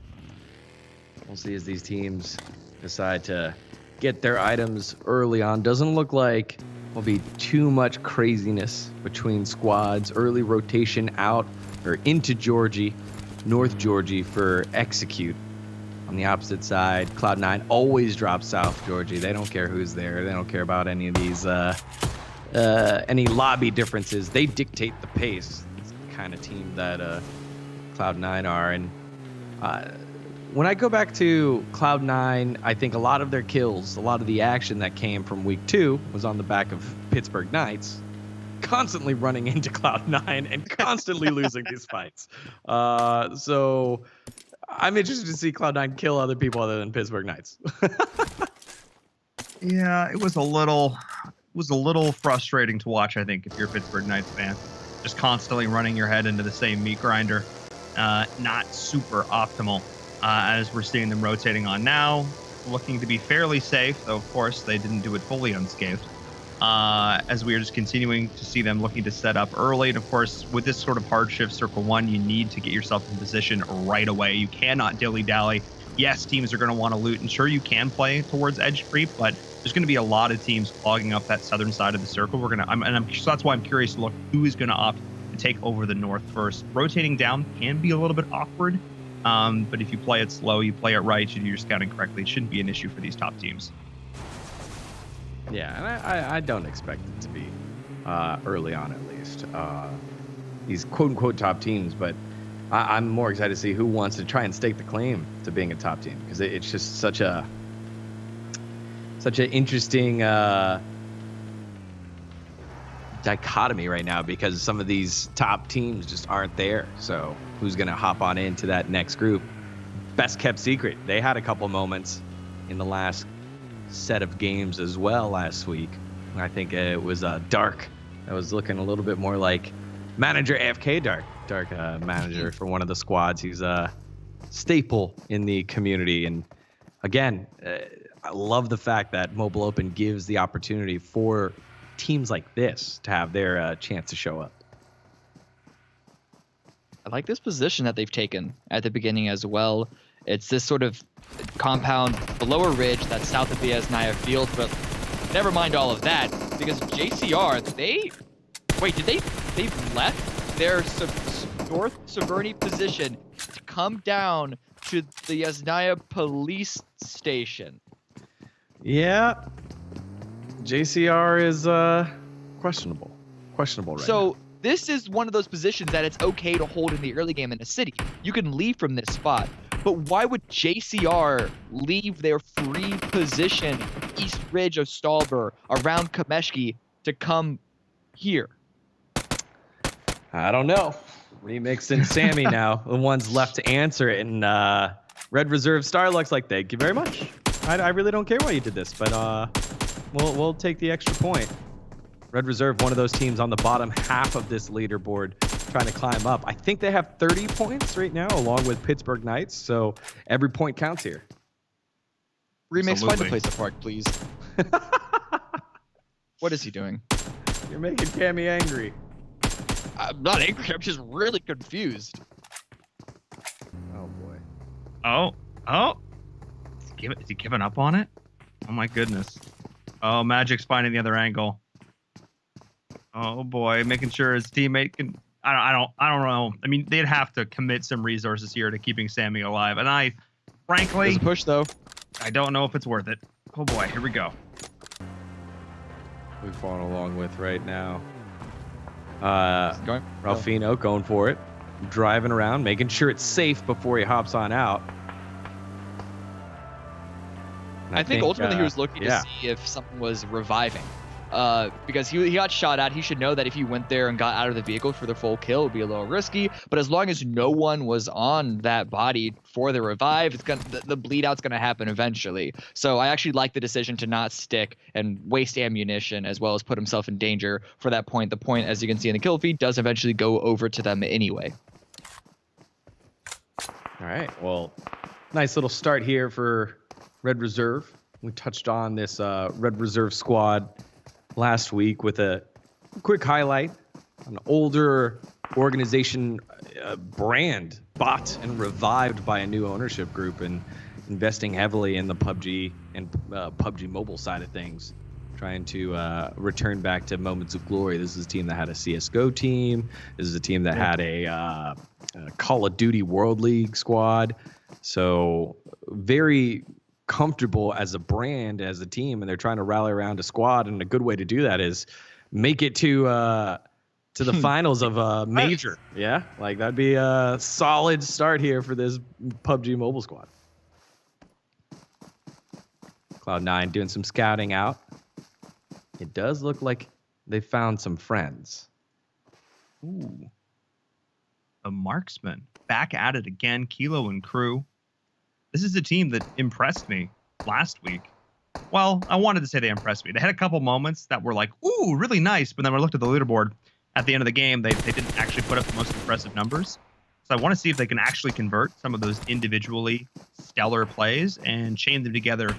We'll see as these teams decide to get their items early on. Doesn't look like there'll be too much craziness between squads. Early rotation out or into Georgie, North Georgie for execute. On the opposite side, Cloud9 always drops South Georgie. They don't care who's there. They don't care about any of these any lobby differences. They dictate the pace. It's the kind of team that Cloud9 are. And when I go back to Cloud9, I think a lot of their kills, a lot of the action that came from week 2 was on the back of Pittsburgh Knights, constantly running into Cloud9 and constantly losing these fights. So I'm interested to see Cloud9 kill other people other than Pittsburgh Knights. Yeah, it was a little frustrating to watch, I think, if you're a Pittsburgh Knights fan. Just constantly running your head into the same meat grinder. Not super optimal, as we're seeing them rotating on now. Looking to be fairly safe, though, of course, they didn't do it fully unscathed. As we are just continuing to see them looking to set up early. And of course, with this sort of hard shift circle 1, you need to get yourself in position right away. You cannot dilly-dally. Yes, teams are going to want to loot, and sure, you can play towards edge creep, but there's going to be a lot of teams clogging up that southern side of the circle. So that's why I'm curious to look who is going to opt to take over the north first. Rotating down can be a little bit awkward, but if you play it slow, you play it right, you do your scouting correctly, it shouldn't be an issue for these top teams. Yeah, and I don't expect it to be early on, at least. These quote-unquote top teams, but I'm more excited to see who wants to try and stake the claim to being a top team, because it's just such an interesting dichotomy right now, because some of these top teams just aren't there. So who's going to hop on into that next group? Best kept secret. They had a couple moments in the last set of games as well last week. I think it was Dark. That was looking a little bit more like manager AFK Dark manager for one of the squads. He's a staple in the community. And again, I love the fact that Mobile Open gives the opportunity for teams like this to have their chance to show up. I like this position that they've taken at the beginning as well. It's this sort of compound below a ridge that's south of the Asnaya field, but never mind all of that, because JCR, they've left their North Severny position to come down to the Asnaya police station. Yeah. JCR is questionable right so now. This is one of those positions that it's okay to hold in the early game in a city. You can leave from this spot. But why would JCR leave their free position east ridge of Stalber around Kameshki to come here? I don't know. Remix and Sammy now, the ones left to answer it. And Red Reserve Starluck's like, thank you very much. I really don't care why you did this, but we'll take the extra point. Red Reserve, one of those teams on the bottom half of this leaderboard, trying to climb up. I think they have 30 points right now, along with Pittsburgh Knights. So every point counts here. Remix, find a place to park, please. What is he doing? You're making Cammy angry. I'm not angry. I'm just really confused. Oh boy. Oh. Is he giving up on it? Oh my goodness. Oh, Magic's finding the other angle. Oh boy, making sure his teammate can. I don't know. I mean, they'd have to commit some resources here to keeping Sammy alive, and I, frankly, there's a push though. I don't know if it's worth it. Oh boy, here we go. We've fallen along with right now. Ralphino going for it, driving around, making sure it's safe before he hops on out. I think ultimately he was looking to see if something was reviving. Because he got shot at. He should know that if he went there and got out of the vehicle for the full kill, it would be a little risky. But as long as no one was on that body for the revive, it's gonna the bleed out's gonna happen eventually. So I actually like the decision to not stick and waste ammunition, as well as put himself in danger for that point. The point, as you can see in the kill feed, does eventually go over to them anyway. All right. Well, nice little start here for Red Reserve. We touched on this Red Reserve squad last week with a quick highlight, an older organization brand bought and revived by a new ownership group and investing heavily in the PUBG and PUBG Mobile side of things, trying to return back to moments of glory. This is a team that had a CSGO team. This is a team that had a Call of Duty World League squad. So very comfortable as a brand, as a team, and they're trying to rally around a squad. And a good way to do that is make it to the finals of a major. Yeah, like that'd be a solid start here for this PUBG Mobile squad. Cloud9 doing some scouting out. It does look like they found some friends. Ooh, a marksman back at it again. Kilo and crew. This is a team that impressed me last week. Well, I wanted to say they impressed me. They had a couple moments that were like, ooh, really nice. But then when I looked at the leaderboard at the end of the game, they didn't actually put up the most impressive numbers. So I want to see if they can actually convert some of those individually stellar plays and chain them together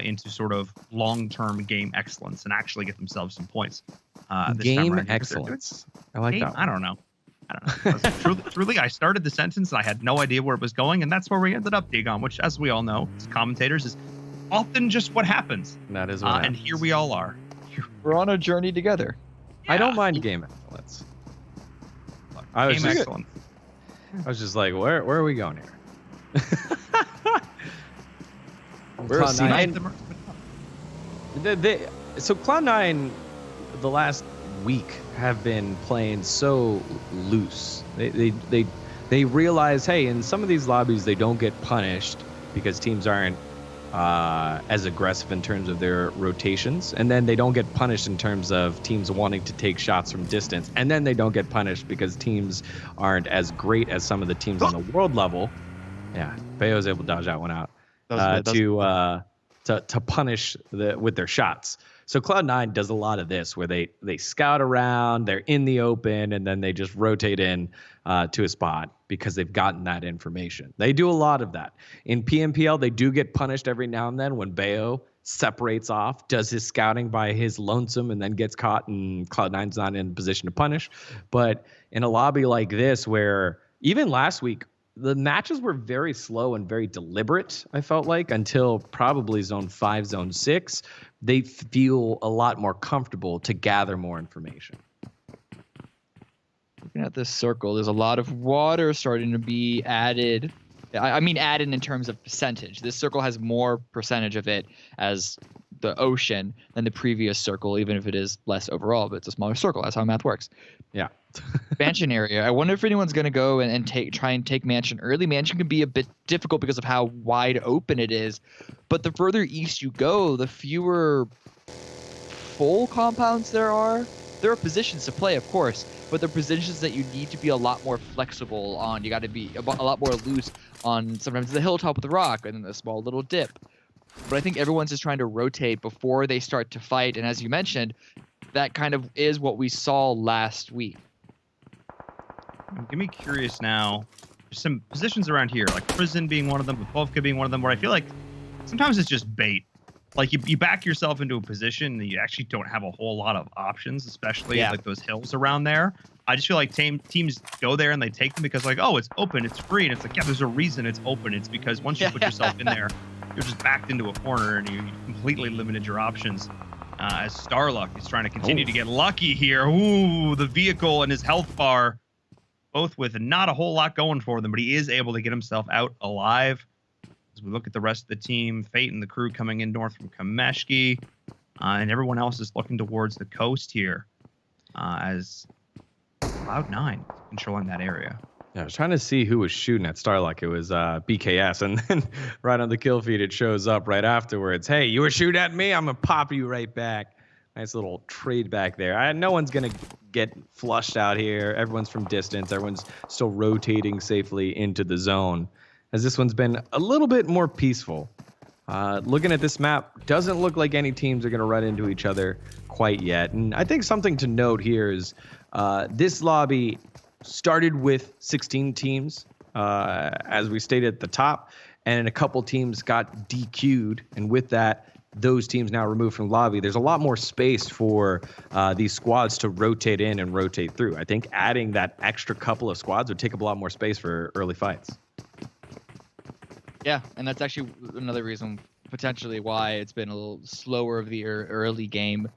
into sort of long-term game excellence and actually get themselves some points. Game excellence. I like that one. I don't know. Truly, I started the sentence and I had no idea where it was going, and that's where we ended up, Dagon, which, as we all know, as commentators, is often just what happens. That is what happens. And here we all are. We're on a journey together. Yeah. I don't mind game excellence. I was just like, where are we going here? We're Cloud9. So Cloud9, the last week, have been playing so loose. They they realize, hey, in some of these lobbies, they don't get punished because teams aren't as aggressive in terms of their rotations. And then they don't get punished in terms of teams wanting to take shots from distance. And then they don't get punished because teams aren't as great as some of the teams on the world level. Yeah, Bayo's able to dodge that one out to punish with their shots. So Cloud9 does a lot of this where they scout around, they're in the open, and then they just rotate in to a spot because they've gotten that information. They do a lot of that. In PMPL, they do get punished every now and then when Bayo separates off, does his scouting by his lonesome, and then gets caught, and Cloud9's not in position to punish. But in a lobby like this, where even last week, the matches were very slow and very deliberate, I felt like, until probably Zone 5, Zone 6. They feel a lot more comfortable to gather more information. Looking at this circle, there's a lot of water starting to be added. I mean added in terms of percentage. This circle has more percentage of it as the ocean than the previous circle, even if it is less overall, but it's a smaller circle. That's how math works. Yeah. Mansion area. I wonder if anyone's going to go and try and take Mansion early. Mansion can be a bit difficult because of how wide open it is. But the further east you go, the fewer full compounds there are. There are positions to play, of course, but they're positions that you need to be a lot more flexible on. You got to be a lot more loose on sometimes the hilltop with the rock and then a small little dip. But I think everyone's just trying to rotate before they start to fight. And as you mentioned, that kind of is what we saw last week. Get me curious now. There's some positions around here, like Prison being one of them, Bukovka being one of them, where I feel like sometimes it's just bait. Like you back yourself into a position and you actually don't have a whole lot of options, especially like those hills around there. I just feel like teams go there and they take them because like, oh, it's open, it's free. And it's like, yeah, there's a reason it's open. It's because once you put yourself in there, you're just backed into a corner and you completely limited your options. As Starluck is trying to continue to get lucky here. Ooh, the vehicle and his health bar, both with not a whole lot going for them, but he is able to get himself out alive. As we look at the rest of the team, Fate and the crew coming in north from Kameshki, and everyone else is looking towards the coast here as Cloud9 is controlling that area. Yeah, I was trying to see who was shooting at Starluck. It was BKS, and then right on the kill feed, it shows up right afterwards. Hey, you were shooting at me? I'm going to pop you right back. Nice little trade back there. No one's going to get flushed out here. Everyone's from distance. Everyone's still rotating safely into the zone, as this one's been a little bit more peaceful. Looking at this map, doesn't look like any teams are going to run into each other quite yet. And I think something to note here is this lobby started with 16 teams, as we stated at the top, and a couple teams got DQ'd, and with that, those teams now removed from the lobby. There's a lot more space for these squads to rotate in and rotate through. I think adding that extra couple of squads would take up a lot more space for early fights. Yeah, and that's actually another reason potentially why it's been a little slower of the early game.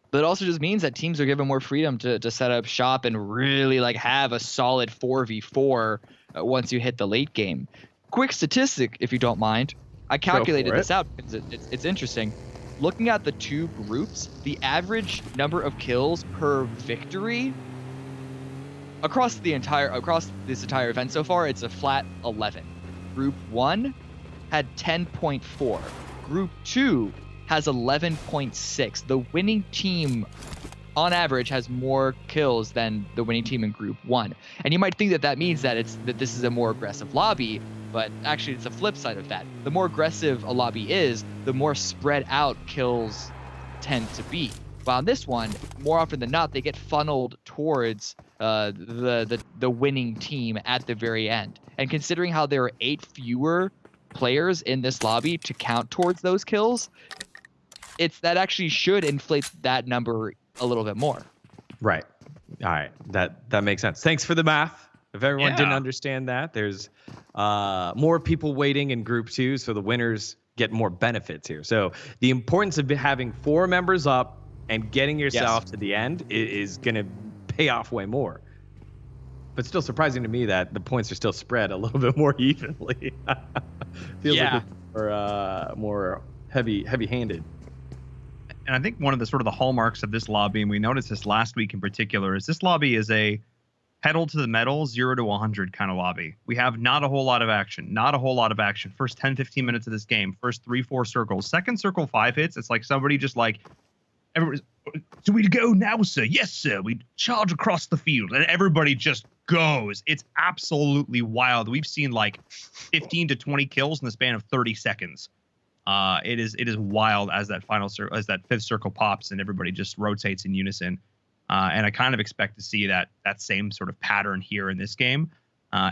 But it also just means that teams are given more freedom to set up shop and really like have a solid 4v4 once you hit the late game. Quick statistic, if you don't mind. I calculated this out because it's interesting. Looking at the two groups, the average number of kills per victory across this entire event so far, it's a flat 11. Group 1 had 10.4. Group 2 has 11.6. The winning team, on average, has more kills than the winning team in Group 1. And you might think that means that this is a more aggressive lobby, but actually it's the flip side of that. The more aggressive a lobby is, the more spread out kills tend to be. While on this one, more often than not, they get funneled towards the winning team at the very end. And considering how there are 8 fewer players in this lobby to count towards those kills, that actually should inflate that number a little bit more. Right. All right. That makes sense. Thanks for the math. If everyone didn't understand that, there's more people waiting in Group 2, so the winners get more benefits here. So the importance of having 4 members up and getting yourself to the end is going to pay off way more. But still surprising to me that the points are still spread a little bit more evenly. Feels like it's more heavy-handed. And I think one of the sort of the hallmarks of this lobby, and we noticed this last week in particular, is this lobby is a pedal to the metal, 0 to 100 kind of lobby. We have not a whole lot of action. Not a whole lot of action. First 10, 15 minutes of this game. First 3, 4 circles. Second circle, 5 hits. It's like somebody just like, everybody's, so we go now, sir? Yes, sir. We charge across the field. And everybody just goes. It's absolutely wild. We've seen like 15 to 20 kills in the span of 30 seconds. It is wild as that fifth circle pops and everybody just rotates in unison. And I kind of expect to see that same sort of pattern here in this game,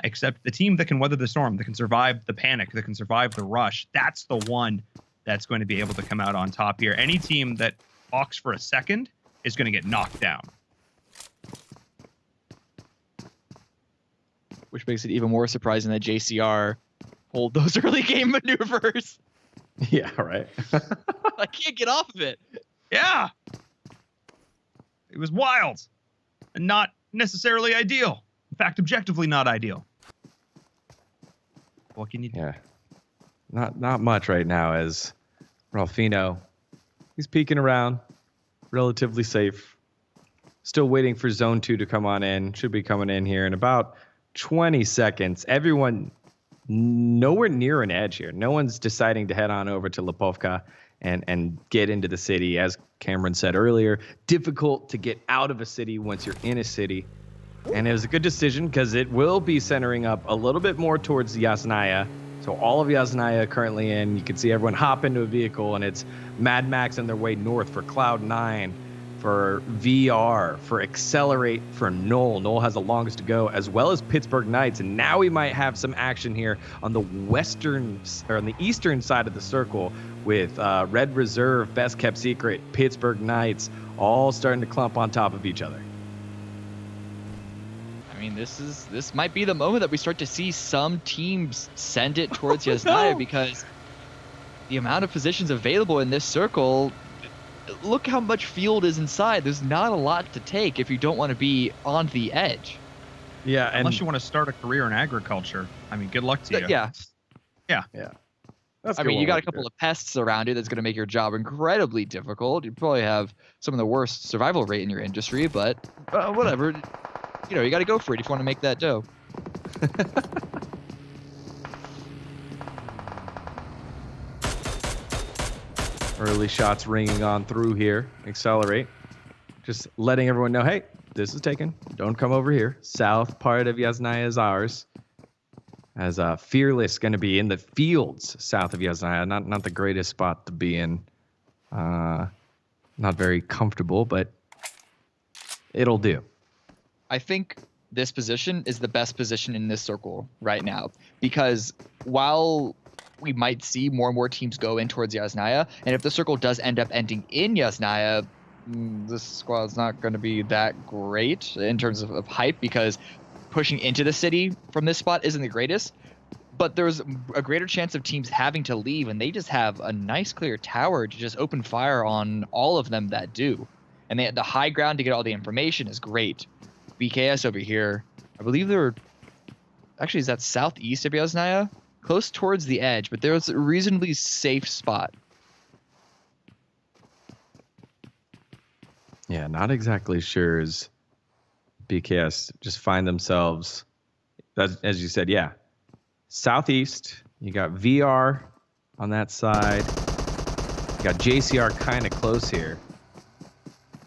except the team that can weather the storm, that can survive the panic, that can survive the rush, that's the one that's going to be able to come out on top here. Any team that walks for a second is going to get knocked down. Which makes it even more surprising that JCR pulled those early game maneuvers. Yeah, right. I can't get off of it. Yeah. It was wild and not necessarily ideal. In fact, objectively not ideal. What can you do? Yeah. Not much right now as Ralphino, he's peeking around, relatively safe. Still waiting for Zone 2 to come on in. Should be coming in here in about 20 seconds. Everyone nowhere near an edge here. No one's deciding to head on over to Lipovka and get into the city. As Cameron said earlier, difficult to get out of a city once you're in a city. And it was a good decision because it will be centering up a little bit more towards Yasnaya. So all of Yasnaya currently in. You can see everyone hop into a vehicle, and it's Mad Max on their way north for Cloud9, for VR, for Accelerate, for Knoll. Knoll has the longest to go, as well as Pittsburgh Knights. And now we might have some action here on the on the eastern side of the circle with Red Reserve, Best Kept Secret, Pittsburgh Knights, all starting to clump on top of each other. I mean, this might be the moment that we start to see some teams send it towards Yasnaya because the amount of positions available in this circle, look how much field is inside. There's not a lot to take if you don't want to be on the edge. Yeah, unless you want to start a career in agriculture. I mean, good luck to you. Yeah. That's I mean, you got a couple of pests around you that's going to make your job incredibly difficult. You probably have some of the worst survival rate in your industry, but whatever. You know, you got to go for it if you want to make that dough. Early shots ringing on through here. Accelerate. Just letting everyone know, hey, this is taken. Don't come over here. South part of Yasnaya is ours. As Fearless going to be in the fields south of Yasnaya. Not the greatest spot to be in. Not very comfortable, but it'll do. I think this position is the best position in this circle right now, because while we might see more and more teams go in towards Yasnaya, and if the circle does end up ending in Yasnaya, this squad's not going to be that great in terms of hype, because pushing into the city from this spot isn't the greatest, but there's a greater chance of teams having to leave, and they just have a nice clear tower to just open fire on all of them that do. And the high ground to get all the information is great. BKS over here, I believe they're actually, is that southeast of Yasnaya? Close towards the edge, but there's a reasonably safe spot. Yeah, not exactly sure as BKS just find themselves, as you said, yeah. Southeast, you got VR on that side. You got JCR kind of close here.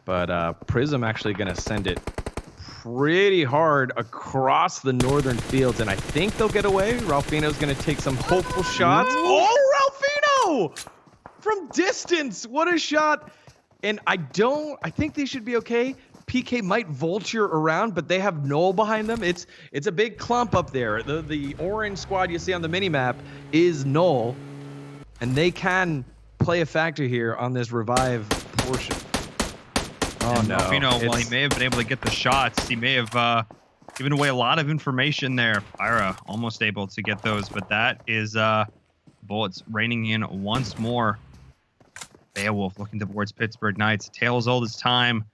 But Prism actually going to send it pretty hard across the northern fields, and I think they'll get away. Ralphino's going to take some hopeful shots. Oh, Ralphino! From distance, what a shot. And I think they should be okay. PK might vulture around, but they have Knoll behind them. It's a big clump up there. The orange squad you see on the minimap is Knoll, and they can play a factor here on this revive portion. Oh, no. While he may have been able to get the shots, he may have given away a lot of information there. Pyra almost able to get those, but that is bullets raining in once more. Beowulf looking towards Pittsburgh Knights. Tale as old as time.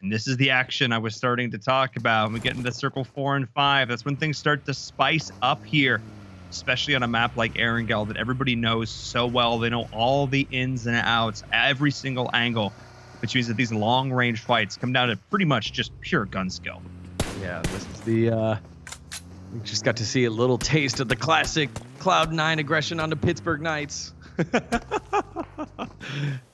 And this is the action I was starting to talk about. When we get into circle 4 and 5, that's when things start to spice up here, especially on a map like Erangel that everybody knows so well. They know all the ins and outs, every single angle, which means that these long-range fights come down to pretty much just pure gun skill. Yeah, this is the we just got to see a little taste of the classic Cloud9 aggression on the Pittsburgh Knights.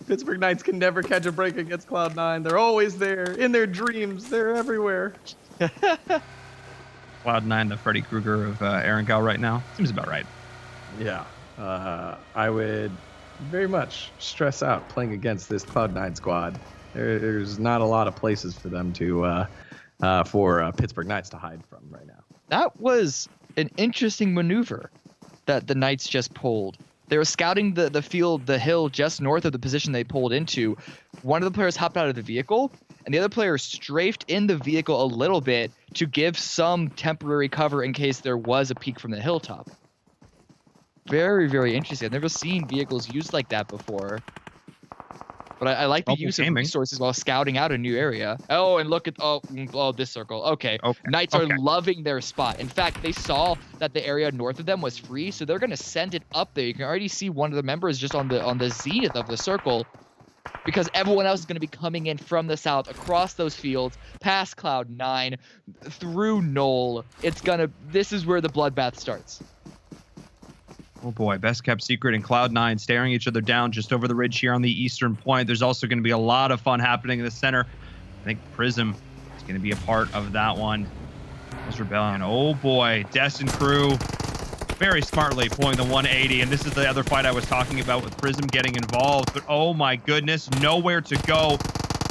Pittsburgh Knights can never catch a break against Cloud9. They're always there in their dreams. They're everywhere. Cloud9, the Freddy Krueger of Erangel right now. Seems about right. Yeah. I would very much stress out playing against this Cloud9 squad. There's not a lot of places for them to, for Pittsburgh Knights to hide from right now. That was an interesting maneuver that the Knights just pulled. They were scouting the field, the hill just north of the position they pulled into. One of the players hopped out of the vehicle, and the other player strafed in the vehicle a little bit to give some temporary cover in case there was a peek from the hilltop. Very, very interesting. I've never seen vehicles used like that before. But I like the use of resources while scouting out a new area. Oh, and look at this circle. Okay. Knights are loving their spot. In fact, they saw that the area north of them was free, so they're going to send it up there. You can already see one of the members just on the zenith of the circle, because everyone else is going to be coming in from the south across those fields, past Cloud9, through Knoll. This is where the bloodbath starts. Oh boy, best kept secret and Cloud9 staring each other down just over the ridge here on the eastern point. There's also going to be a lot of fun happening in the center. I think Prism is going to be a part of that one. Those Rebellion. Oh boy, Des and crew very smartly pulling the 180. And this is the other fight I was talking about with Prism getting involved. But oh my goodness, nowhere to go.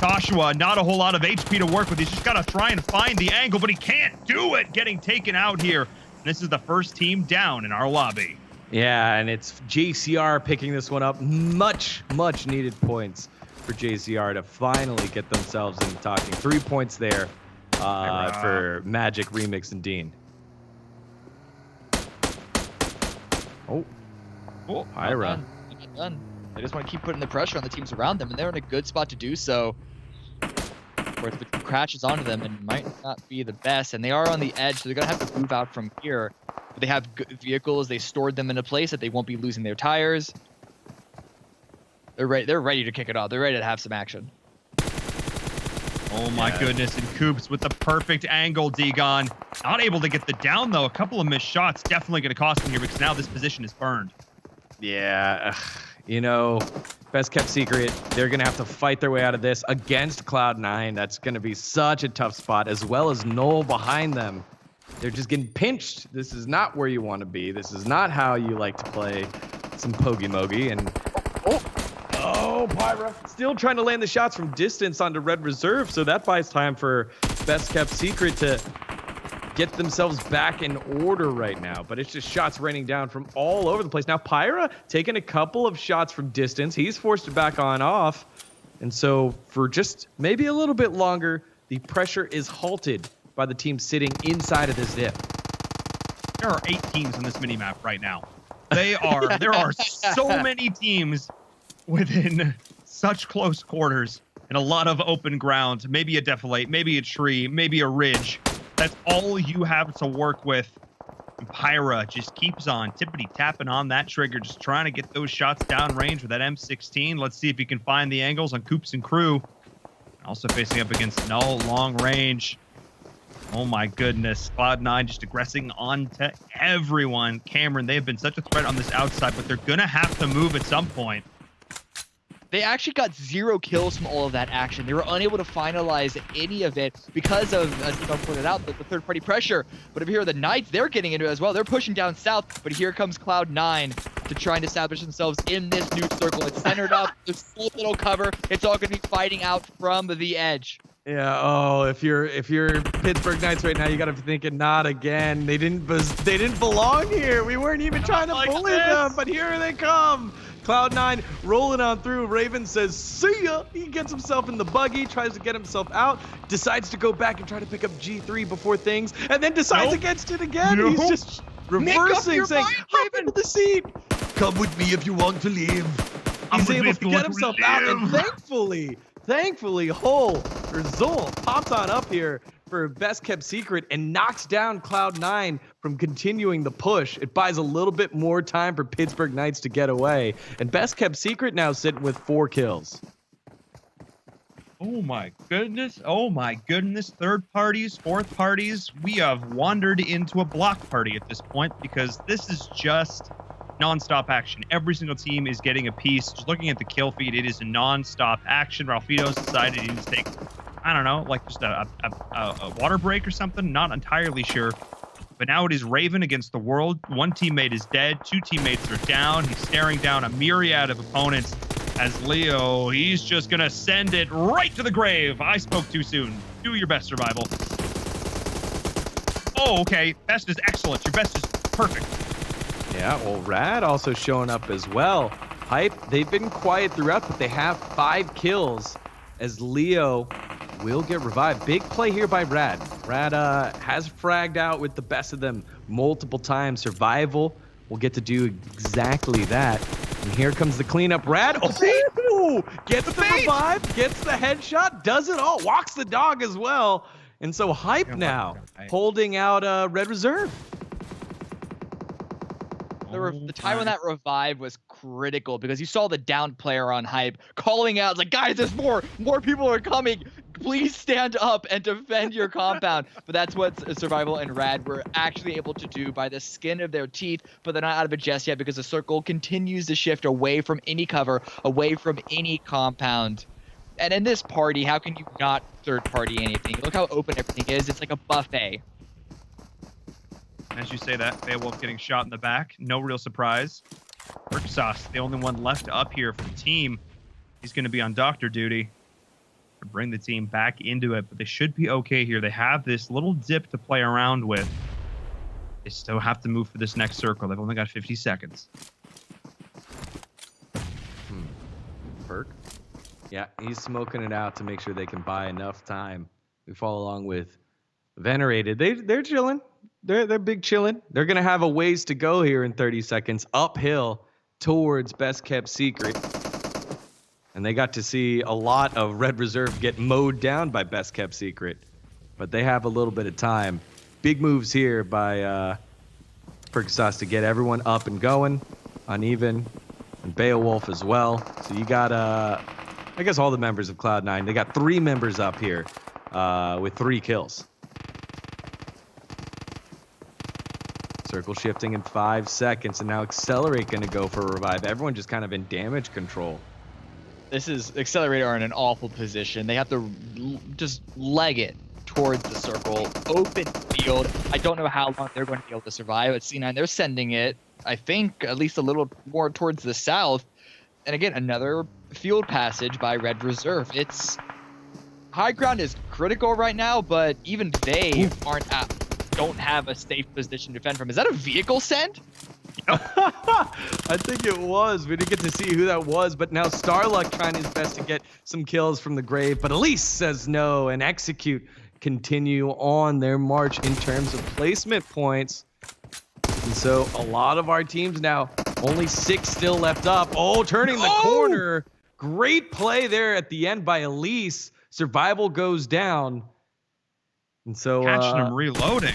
Joshua, not a whole lot of HP to work with. He's just got to try and find the angle, but he can't do it. Getting taken out here. And this is the first team down in our lobby. Yeah, and it's JCR picking this one up. Much needed points for JCR to finally get themselves in talking. 3 points there for Magic, Remix, and Dean. Oh, Pyra. Not done. They just want to keep putting the pressure on the teams around them, and they're in a good spot to do so. Of course, if it crashes onto them, it might not be the best, and they are on the edge, so they're going to have to move out from here. They have good vehicles. They stored them in a place that they won't be losing their tires. They're ready to kick it off. They're ready to have some action. Oh my goodness, and Coops with the perfect angle, Degon. Not able to get the down, though. A couple of missed shots definitely going to cost him here because now this position is burned. Yeah, you know, best kept secret. They're going to have to fight their way out of this against Cloud9. That's going to be such a tough spot, as well as Knoll behind them. They're just getting pinched. This is not where you want to be. This is not how you like to play some Pogi-Mogi. And oh, Pyra still trying to land the shots from distance onto Red Reserve. So that buys time for best kept secret to get themselves back in order right now. But it's just shots raining down from all over the place. Now Pyra taking a couple of shots from distance. He's forced to back on off. And so for just maybe a little bit longer, the pressure is halted by the team sitting inside of the zip. There are 8 teams on this minimap right now. There are so many teams within such close quarters and a lot of open ground. Maybe a defilate, maybe a tree, maybe a ridge. That's all you have to work with. And Pyra just keeps on tippity-tapping on that trigger, just trying to get those shots downrange with that M16. Let's see if he can find the angles on Coops and crew. Also facing up against Null, long range. Oh my goodness, Cloud9 just aggressing onto everyone. Cameron, they have been such a threat on this outside, but they're going to have to move at some point. They actually got 0 kills from all of that action. They were unable to finalize any of it because of, as Dino pointed out, the third-party pressure. But over here, the Knights, they're getting into it as well. They're pushing down south, but here comes Cloud9 to try and establish themselves in this new circle. It's centered up. There's so little cover. It's all going to be fighting out from the edge. Yeah. Oh, if you're Pittsburgh Knights right now, you got to be thinking, not again. They didn't belong here. We weren't even trying to bully them, but here they come. Cloud9 rolling on through. Raven says, see ya. He gets himself in the buggy, tries to get himself out, decides to go back and try to pick up G3 before things, and then decides against it again. Nope. He's just reversing, saying, hop into the seat. Come with me if you want to live. He's able to get himself out, and thankfully, Hull Result pops on up here for best kept secret and knocks down Cloud9 from continuing the push. It buys a little bit more time for Pittsburgh Knights to get away. And best kept secret now sitting with 4 kills. Oh my goodness. Oh my goodness. Third parties, fourth parties. We have wandered into a block party at this point because this is just nonstop action. Every single team is getting a piece. Just looking at the kill feed, it is nonstop action. Ralphito's decided he needs to take, I don't know, like just a water break or something. Not entirely sure. But now it is Raven against the world. One teammate is dead. Two teammates are down. He's staring down a myriad of opponents. As Leo, he's just going to send it right to the grave. I spoke too soon. Do your best, Survival. Oh, okay. Best is excellent. Your best is perfect. Yeah, well, Rad also showing up as well. Hype, they've been quiet throughout, but they have 5 kills as Leo will get revived. Big play here by Rad. Rad has fragged out with the best of them multiple times. Survival will get to do exactly that. And here comes the cleanup. Rad, oh, gets the revive, gets the headshot, does it all, walks the dog as well. And so Hype now holding out Red Reserve. The time when that revive was critical because you saw the down player on Hype calling out, like, guys, there's more people are coming. Please stand up and defend your compound. But that's what Survival and Rad were actually able to do by the skin of their teeth, but they're not out of it just yet because the circle continues to shift away from any cover, away from any compound. And in this party, how can you not third party anything? Look how open everything is. It's like a buffet. As you say that, Beowulf getting shot in the back. No real surprise. Berksauce, the only one left up here for the team. He's going to be on doctor duty to bring the team back into it, but they should be okay here. They have this little dip to play around with. They still have to move for this next circle. They've only got 50 seconds. Perk. Yeah, he's smoking it out to make sure they can buy enough time. We follow along with Venerated. They're chilling. They're big chilling. They're going to have a ways to go here in 30 seconds uphill towards Best Kept Secret. And they got to see a lot of Red Reserve get mowed down by Best Kept Secret. But they have a little bit of time. Big moves here by Perksauce to get everyone up and going. Uneven. And Beowulf as well. So you got, I guess, all the members of Cloud9. They got 3 members up here with 3 kills. Circle shifting in 5 seconds, and now Accelerate going to go for a revive. Everyone just kind of in damage control. This is Accelerate are in an awful position. They have to just leg it towards the circle. Open field. I don't know how long they're going to be able to survive. At C9, they're sending it, I think, at least a little more towards the south. And again, another field passage by Red Reserve. It's high ground is critical right now, but even they don't have a safe position to defend from. Is that a vehicle send? I think it was. We didn't get to see who that was, but now Starluck trying his best to get some kills from the grave, but Elise says no, and Execute continue on their march in terms of placement points. And so a lot of our teams now, only 6 still left up. Oh, turning the corner. Great play there at the end by Elise. Survival goes down. And so catching him reloading.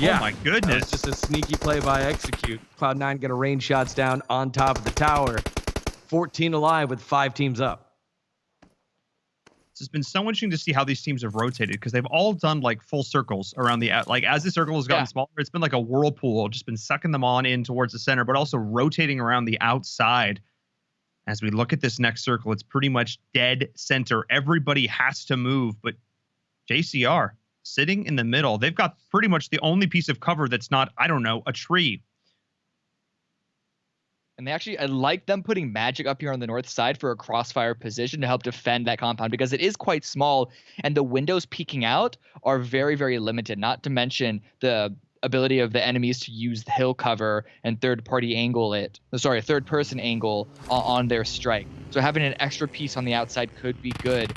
Yeah. Oh my goodness. It's just a sneaky play by Execute. Cloud9 gonna rain shots down on top of the tower. 14 alive with 5 teams up. It's been so interesting to see how these teams have rotated because they've all done like full circles around the, like as the circle has gotten smaller, it's been like a whirlpool, just been sucking them on in towards the center, but also rotating around the outside. As we look at this next circle, it's pretty much dead center. Everybody has to move, but JCR sitting in the middle. They've got pretty much the only piece of cover that's not, I don't know, a tree. And I like them putting Magic up here on the north side for a crossfire position to help defend that compound because it is quite small and the windows peeking out are very, very limited, not to mention the ability of the enemies to use the hill cover and third person angle on their strike. So having an extra piece on the outside could be good.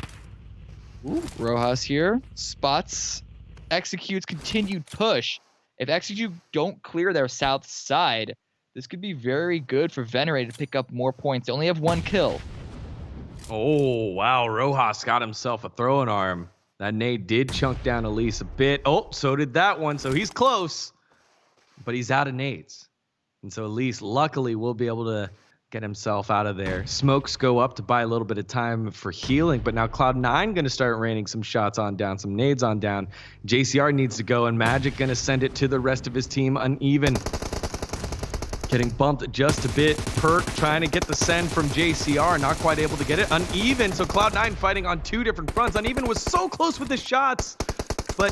Ooh, Rojas here spots Execute's continued push. If Execute don't clear their south side, this could be very good for Venerated to pick up more points. They only have 1 kill. Oh, wow. Rojas got himself a throwing arm. That nade did chunk down Elise a bit. Oh, so did that one. So he's close, but he's out of nades. And so Elise luckily will be able to get himself out of there. Smokes go up to buy a little bit of time for healing, but now Cloud9 going to start raining some shots on down, some nades on down. JCR needs to go, and Magic going to send it to the rest of his team uneven. Getting bumped just a bit. Perk trying to get the send from JCR, not quite able to get it. Uneven, so Cloud9 fighting on two different fronts. Uneven was so close with the shots, but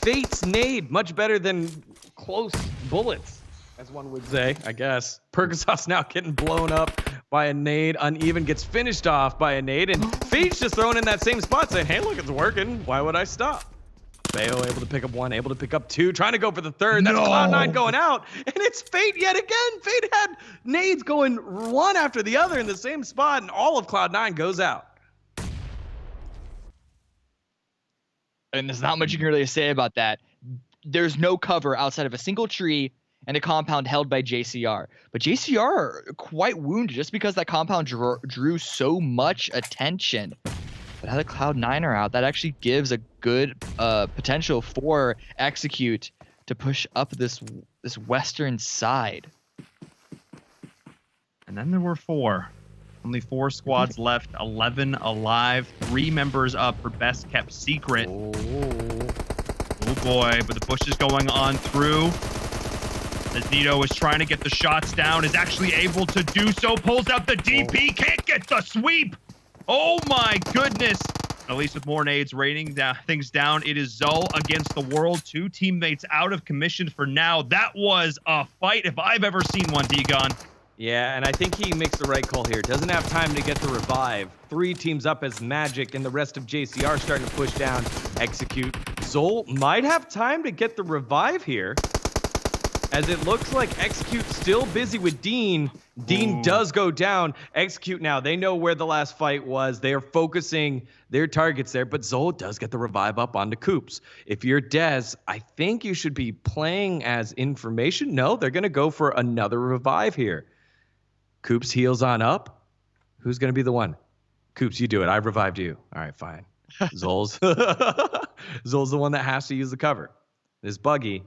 Fate's nade much better than close bullets, as one would say, I guess. Perkasov's now getting blown up by a nade. Uneven gets finished off by a nade, and Fate's just thrown in that same spot saying, hey, look, it's working. Why would I stop? Bayo able to pick up one, able to pick up two, trying to go for the third. That's Cloud9 going out, and it's Fate yet again. Fate had nades going one after the other in the same spot, and all of Cloud9 goes out. And there's not much you can really say about that. There's no cover outside of a single tree and a compound held by JCR. But JCR are quite wounded just because that compound drew so much attention. But now that Cloud9 are out, that actually gives a good potential for Execute to push up this western side. And then there were only 4 squads left, 11 alive, 3 members up for best kept secret. Oh boy, but the push is going on through. As Nito is trying to get the shots down, is actually able to do so, pulls out the DP, can't get the sweep. Oh my goodness. At least with more nades raining things down, it is Zol against the world. 2 teammates out of commission for now. That was a fight if I've ever seen one, D-Gon. Yeah, and I think he makes the right call here. Doesn't have time to get the revive. 3 teams up as Magic, and the rest of JCR starting to push down. Execute. Zol might have time to get the revive here, as it looks like Execute still busy with Dean. Dean does go down. Execute now. They know where the last fight was. They are focusing their targets there, but Zol does get the revive up onto Coops. If you're Dez, I think you should be playing as information. No, they're going to go for another revive here. Coops heals on up. Who's going to be the one? Coops, you do it. I've revived you. All right, fine. Zol's the one that has to use the cover. This buggy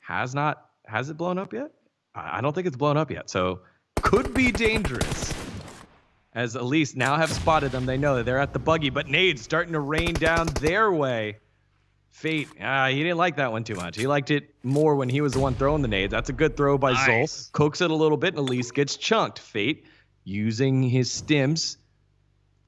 has it blown up yet? I don't think it's blown up yet, so could be dangerous. As Elise now have spotted them, they know that they're at the buggy, but nades starting to rain down their way. Fate, he didn't like that one too much. He liked it more when he was the one throwing the nades. That's a good throw by Zol. Cooks it a little bit, and Elise gets chunked. Fate using his stims,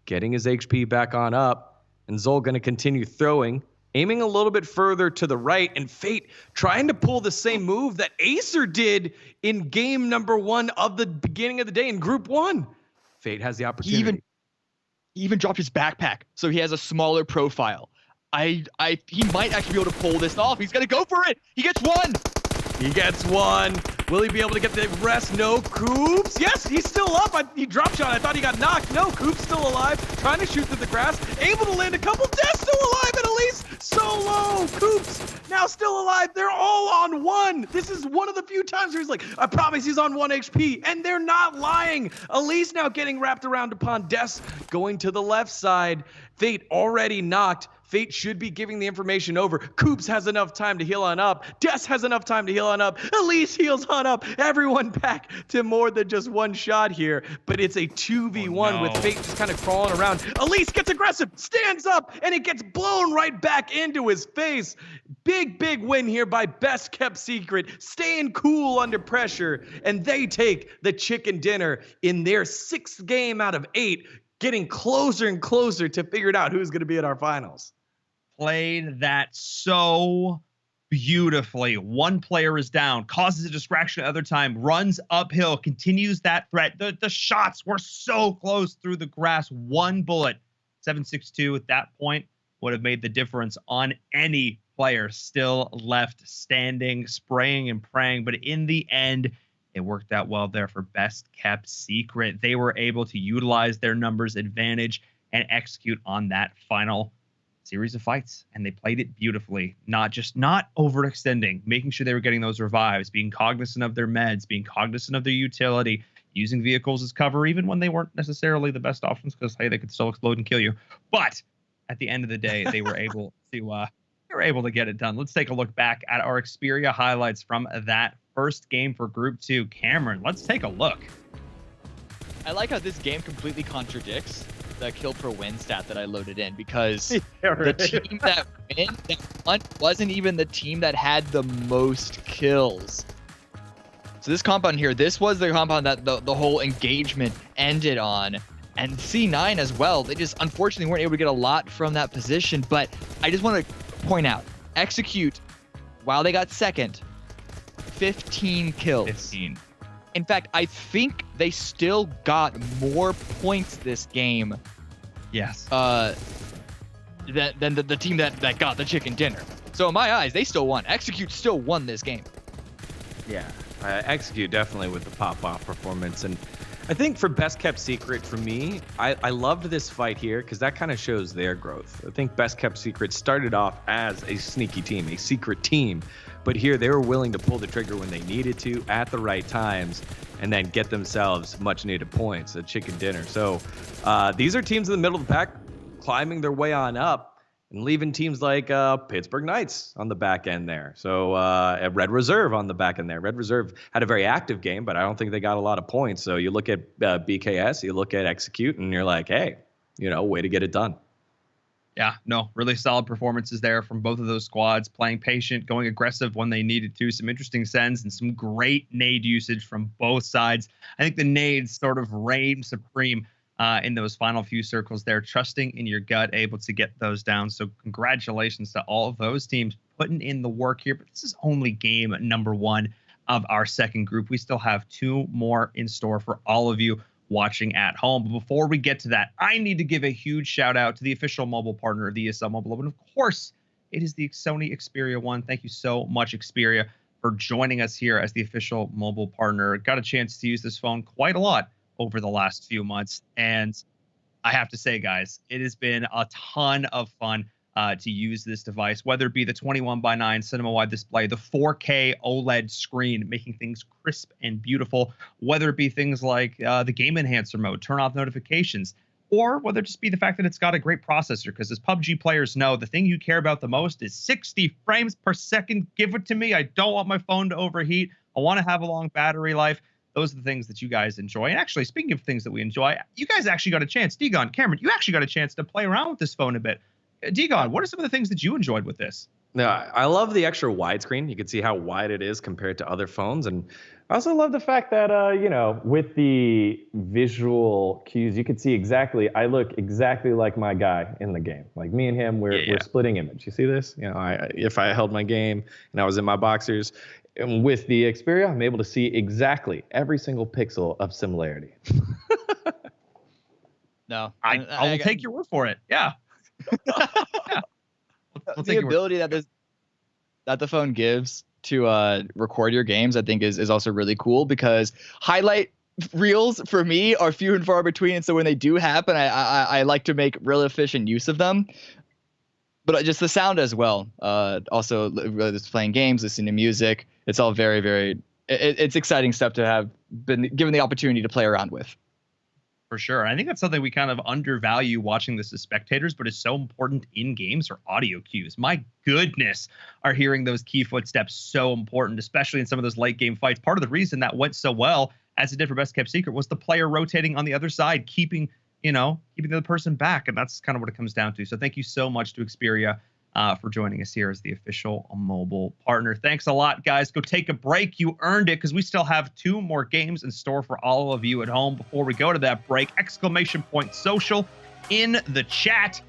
getting his HP back on up, and Zol going to continue throwing, aiming a little bit further to the right, and Fate trying to pull the same move that Acer did in game number 1 of the beginning of the day in Group 1. Fate has the opportunity. He even dropped his backpack, so he has a smaller profile. He might actually be able to pull this off. He's gonna go for it. He gets one. He gets one. Will he be able to get the rest? No. Coops. Yes, he's still up. He drop shot. I thought he got knocked. No, Coops still alive. Trying to shoot through the grass. Able to land a couple. Death still alive, and Elise so low. Coops now still alive. They're all on 1. This is one of the few times where he's like, I promise he's on 1 HP. And they're not lying. Elise now getting wrapped around upon Des going to the left side. Fate already knocked. Fate should be giving the information over. Coops has enough time to heal on up. Des has enough time to heal on up. Elise heals on up. Everyone back to more than just one shot here. But it's a 2v1 with Fate just kind of crawling around. Elise gets aggressive, stands up, and it gets blown right back into his face. Big, big win here by Best Kept Secret, staying cool under pressure. And they take the chicken dinner in their 6th game out of 8, getting closer and closer to figuring out who's going to be at our finals. Played that so beautifully. One player is down, causes a distraction at other time, runs uphill, continues that threat. The shots were so close through the grass. 1 bullet, 762 at that point would have made the difference on any player still left standing, spraying and praying. But in the end, it worked out well there for Best Kept Secret. They were able to utilize their numbers advantage and execute on that final series of fights, and they played it beautifully. Not overextending, making sure they were getting those revives, being cognizant of their meds, being cognizant of their utility, using vehicles as cover even when they weren't necessarily the best options, because hey, they could still explode and kill you. But at the end of the day, they were able to get it done. Let's take a look back at our Xperia highlights from that first game for Group 2. Cameron, let's take a look. I like how this game completely contradicts the kill per win stat that I loaded in, because the team that won wasn't even the team that had the most kills. So this compound here, this was the compound that the whole engagement ended on. And C9 as well, they just unfortunately weren't able to get a lot from that position. But I just want to point out, Execute, while they got second, 15 kills. 15. In fact, I think they still got more points this game. Yes. Than the team that got the chicken dinner. So in my eyes, they still won. Execute still won this game. Yeah, Execute definitely with the pop-off performance. And I think for Best Kept Secret, for me, I loved this fight here because that kind of shows their growth. I think Best Kept Secret started off as a sneaky team, a secret team. But here they were willing to pull the trigger when they needed to at the right times and then get themselves much needed points, a chicken dinner. So these are teams in the middle of the pack climbing their way on up and leaving teams like Pittsburgh Knights on the back end there. So Red Reserve on the back end there. Red Reserve had a very active game, but I don't think they got a lot of points. So you look at BKS, you look at Execute, and you're like, hey, way to get it done. Yeah, no, really solid performances there from both of those squads, playing patient, going aggressive when they needed to. Some interesting sends and some great nade usage from both sides. I think the nades sort of reigned supreme in those final few circles there, trusting in your gut, able to get those down. So congratulations to all of those teams putting in the work here. But this is only game number 1 of our second group. We still have 2 more in store for all of you watching at home. But before we get to that, I need to give a huge shout out to the official mobile partner of the ESL Mobile Open. Of course, it is the Sony Xperia 1. Thank you so much, Xperia, for joining us here as the official mobile partner. Got a chance to use this phone quite a lot over the last few months. And I have to say, guys, it has been a ton of fun to use this device, whether it be the 21:9 cinema-wide display, the 4K OLED screen, making things crisp and beautiful, whether it be things like the game enhancer mode, turn off notifications, or whether it just be the fact that it's got a great processor, because as PUBG players know, the thing you care about the most is 60 frames per second. Give it to me. I don't want my phone to overheat. I want to have a long battery life. Those are the things that you guys enjoy. And actually, speaking of things that we enjoy, you guys actually got a chance, Degon, Cameron, you actually got a chance to play around with this phone a bit. Degon, what are some of the things that you enjoyed with this? Yeah, I love the extra widescreen. You can see how wide it is compared to other phones. And I also love the fact that, with the visual cues, you can see exactly, I look exactly like my guy in the game. Like me and him, we're splitting image. You see this? If I held my game and I was in my boxers, and with the Xperia, I'm able to see exactly every single pixel of similarity. No, I will take your word for it. Yeah. Yeah. The ability that the phone gives to record your games, I think is also really cool, because highlight reels for me are few and far between. And so when they do happen, I like to make real efficient use of them. But just the sound as well. Also, whether it's playing games, listening to music, it's all very, very. It's exciting stuff to have been given the opportunity to play around with. For sure. And I think that's something we kind of undervalue watching this as spectators, but is so important in games, or audio cues. My goodness, are hearing those key footsteps so important, especially in some of those late game fights. Part of the reason that went so well, as it did for Best Kept Secret, was the player rotating on the other side, keeping the other person back. And that's kind of what it comes down to. So thank you so much to Xperia for joining us here as the official mobile partner. Thanks a lot, guys. Go take a break. You earned it, because we still have 2 more games in store for all of you at home. Before we go to that break, !social in the chat.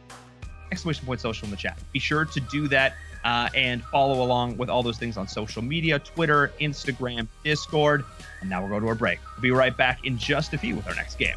!social in the chat. Be sure to do that and follow along with all those things on social media, Twitter, Instagram, Discord. And now we'll go to our break. We'll be right back in just a few with our next game.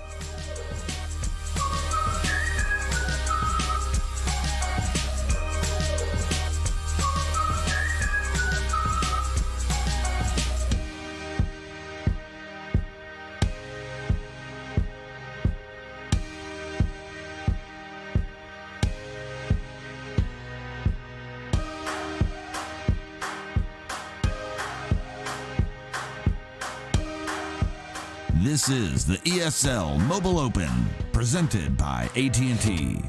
This is the ESL Mobile Open, presented by AT&T.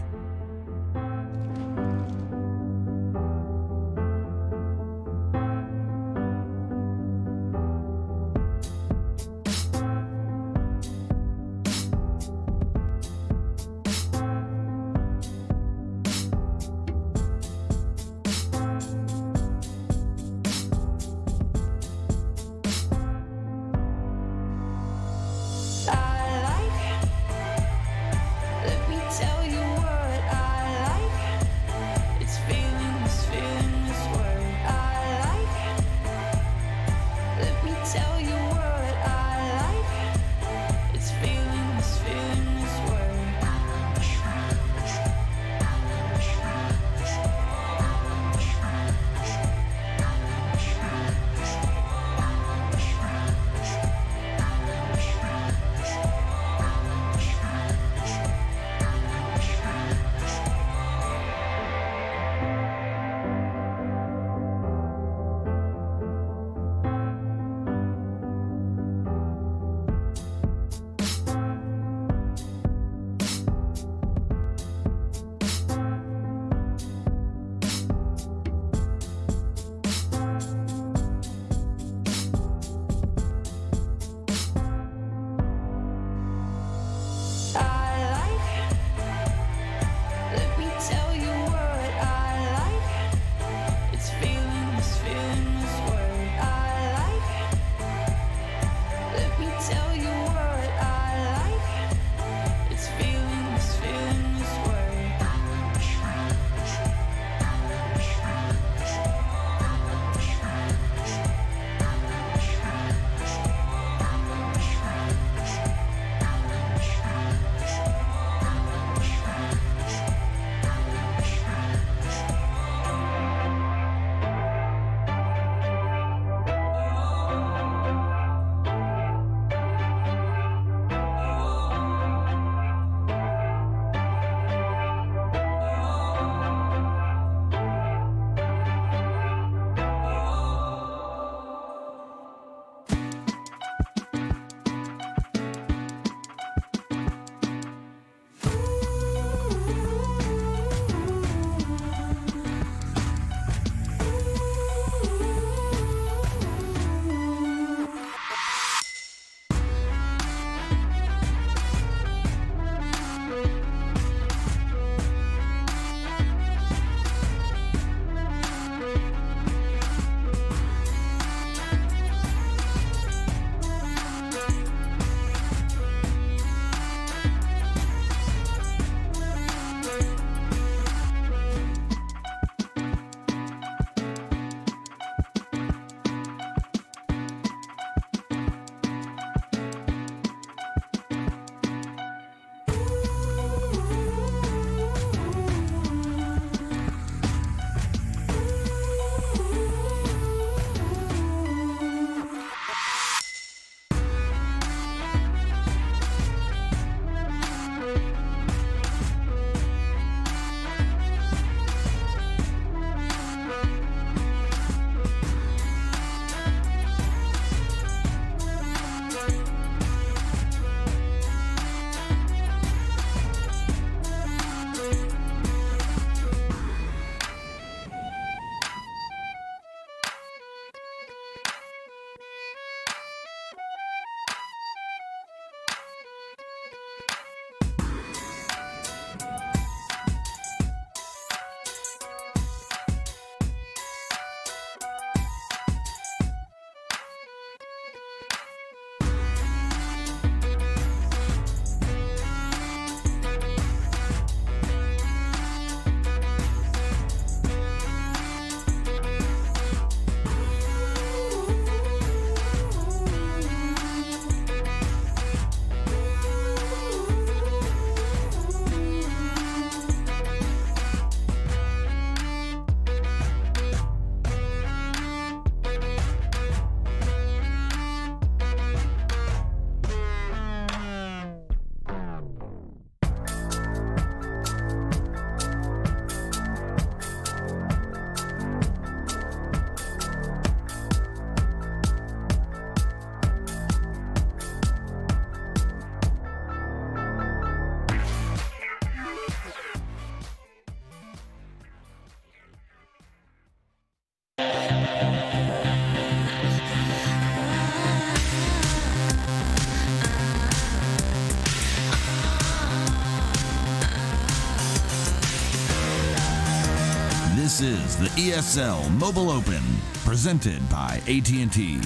is the ESL Mobile Open, presented by AT&T.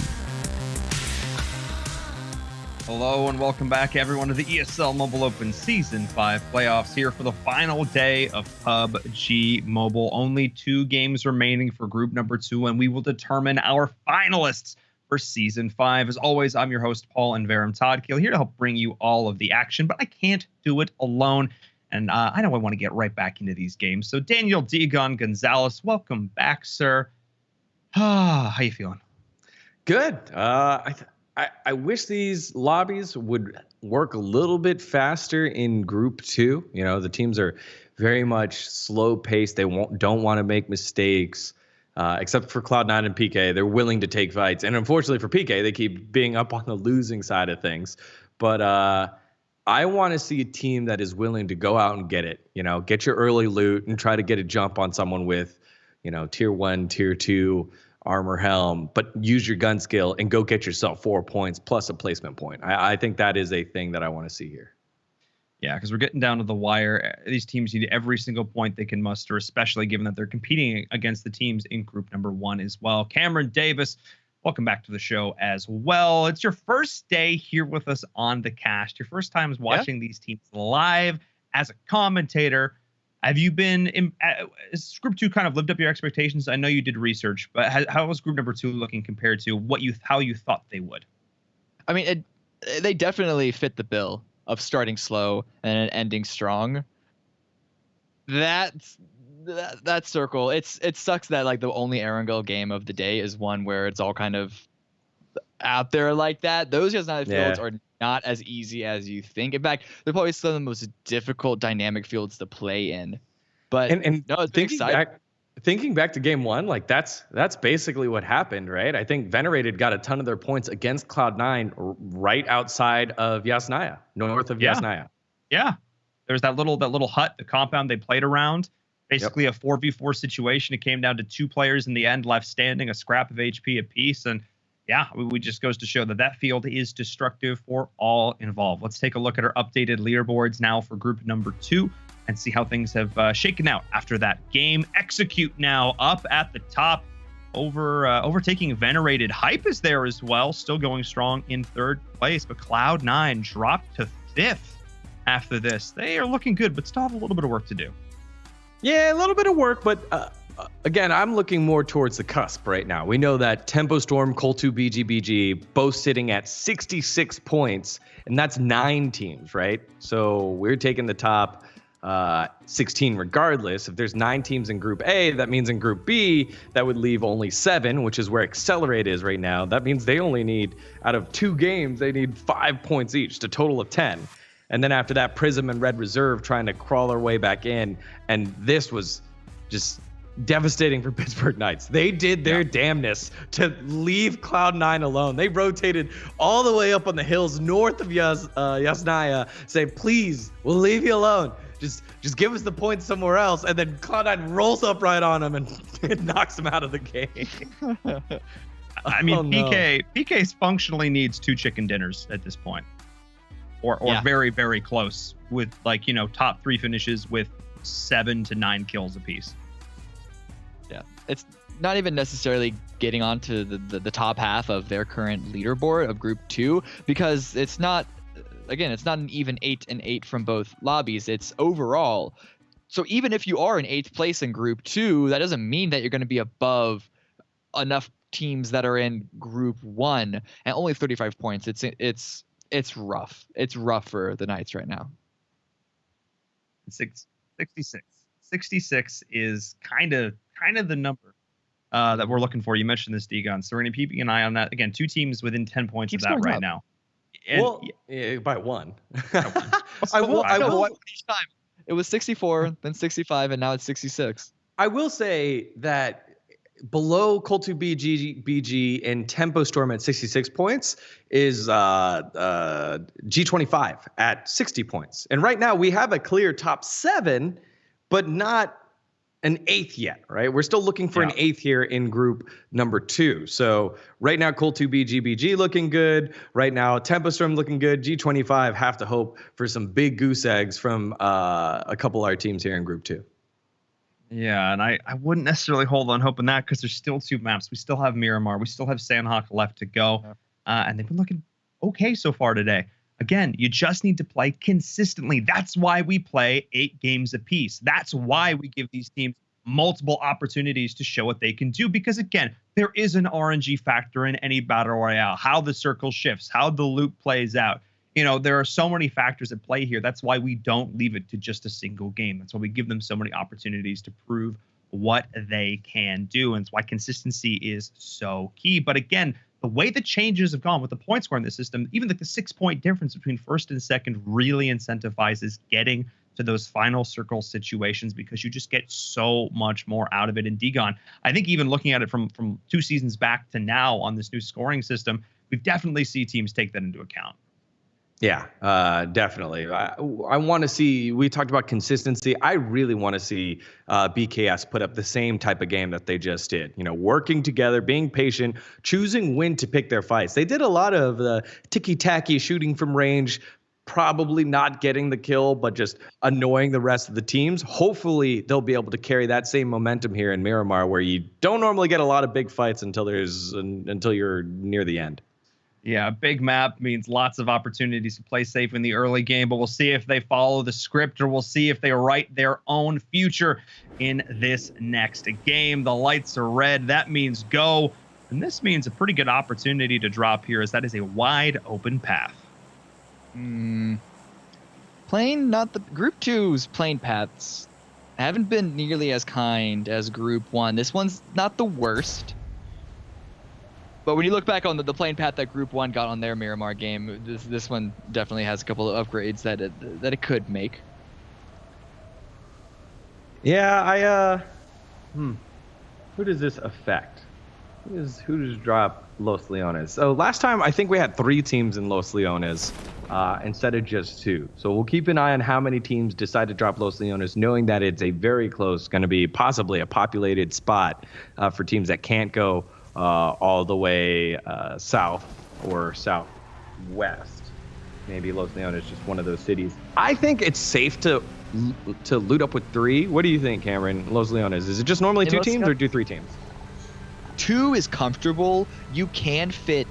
Hello and welcome back, everyone, to the ESL Mobile Open Season 5 playoffs here for the final day of PUBG Mobile. Only 2 games remaining for group number 2, and we will determine our finalists for Season 5. As always, I'm your host, Paul and Verum Toddkill, here to help bring you all of the action, but I can't do it alone. And I know I want to get right back into these games. So Daniel Digon Gonzalez, welcome back, sir. How you feeling? Good. I wish these lobbies would work a little bit faster in Group 2. You know, the teams are very much slow paced. They don't want to make mistakes, except for Cloud9 and PK. They're willing to take fights. And unfortunately for PK, they keep being up on the losing side of things. But I want to see a team that is willing to go out and get it. You know, get your early loot and try to get a jump on someone with, you know, tier 1, tier 2 armor helm, but use your gun skill and go get yourself 4 points plus a placement point. I think that is a thing that I want to see here. Yeah, because we're getting down to the wire. These teams need every single point they can muster, especially given that they're competing against the teams in group number 1 as well. Cameron Davis, welcome back to the show as well. It's your first day here with us on the cast. Your first time is watching these teams live as a commentator. Have you been has Group 2 kind of lived up your expectations? I know you did research, but how was Group number 2 looking compared to how you thought they would? I mean, they definitely fit the bill of starting slow and ending strong. That circle, it sucks that like the only Erangel game of the day is one where it's all kind of out there like that. Those fields are not as easy as you think. In fact, they're probably some of the most difficult dynamic fields to play in. But no, it's thinking back to game 1, like that's basically what happened, right? I think Venerated got a ton of their points against Cloud9 right outside of Yasnaya, north of Yasnaya. Yeah, there's that little hut, the compound they played around. Basically a 4v4 situation. It came down to 2 players in the end left standing, a scrap of HP apiece, and yeah, we just goes to show that field is destructive for all involved. Let's take a look at our updated leaderboards now for group number 2 and see how things have shaken out after that game. Execute now up at the top, overtaking Venerated. Hype is there as well, still going strong in 3rd place, but Cloud9 dropped to 5th after this. They are looking good, but still have a little bit of work to do. Yeah, a little bit of work, but again, I'm looking more towards the cusp right now. We know that Tempo Storm, Col2, BG, both sitting at 66 points, and that's 9 teams, right? So we're taking the top 16 regardless. If there's 9 teams in Group A, that means in Group B, that would leave only 7, which is where Accelerate is right now. That means they only need, out of 2 games, they need 5 points each, to total of 10. And then after that, Prism and Red Reserve trying to crawl their way back in, and this was just devastating for Pittsburgh Knights. They did their damnness to leave Cloud9 alone. They rotated all the way up on the hills north of Yasnaya, saying, please, we'll leave you alone. Just give us the points somewhere else. And then Cloud9 rolls up right on him and knocks him out of the game. I mean, PK functionally needs 2 chicken dinners at this point. Or very, very close with, like, you know, top 3 finishes with 7 to 9 kills apiece. Yeah, it's not even necessarily getting onto the top half of their current leaderboard of Group 2, because it's not an even 8 and 8 from both lobbies. It's overall. So even if you are in 8th place in Group 2, that doesn't mean that you're going to be above enough teams that are in Group 1, and only 35 points. It's rough. It's rough for the Knights right now. 66. 66 is kind of the number that we're looking for. You mentioned this, Digon, so we're going to keep an eye on that. Again, 2 teams within 10 points of that right now. And well, by 1. I will. Each time it was 64, then 65, and now it's 66. I will say that below Col2, BG, and Tempo Storm at 66 points is G25 at 60 points. And right now we have a clear top 7, but not an 8th yet, right? We're still looking for an 8th here in group number 2. So right now, Col2, BG looking good. Right now, Tempo Storm looking good. G25 have to hope for some big goose eggs from a couple of our teams here in group 2. Yeah, and I wouldn't necessarily hold on hoping that because there's still 2 maps. We still have Miramar. We still have Sandhawk left to go. And they've been looking okay so far today. Again, you just need to play consistently. That's why we play 8 games apiece. That's why we give these teams multiple opportunities to show what they can do. Because again, there is an RNG factor in any battle royale, how the circle shifts, how the loop plays out. You know, there are so many factors at play here. That's why we don't leave it to just a single game. That's why we give them so many opportunities to prove what they can do. And it's why consistency is so key. But again, the way the changes have gone with the point score in the system, even like the 6-point difference between first and second really incentivizes getting to those final circle situations because you just get so much more out of it. And Degon, I think even looking at it from 2 seasons back to now on this new scoring system, we've definitely see teams take that into account. Yeah, definitely. I want to see, we talked about consistency. I really want to see BKS put up the same type of game that they just did. You know, working together, being patient, choosing when to pick their fights. They did a lot of the ticky-tacky shooting from range, probably not getting the kill, but just annoying the rest of the teams. Hopefully, they'll be able to carry that same momentum here in Miramar, where you don't normally get a lot of big fights until you're near the end. Yeah, big map means lots of opportunities to play safe in the early game, but we'll see if they follow the script or we'll see if they write their own future in this next game. The lights are red. That means go. And this means a pretty good opportunity to drop here, as that is a wide open path. Playing not the Group 2's playing paths haven't been nearly as kind as Group 1. This one's not the worst. But when you look back on the playing path that Group 1 got on their Miramar game, this one definitely has a couple of upgrades that it could make. Yeah, who does this affect? Who does drop Los Leones? So last time, I think we had 3 teams in Los Leones instead of just 2. So we'll keep an eye on how many teams decide to drop Los Leones, knowing that it's a very close, going to be possibly a populated spot for teams that can't go all the way south or southwest. Maybe Los Leones is just one of those cities. I think it's safe to loot up with 3. What do you think, Cameron? Los Leones, is it just normally 2 teams or do 3 teams? 2 is comfortable. You can fit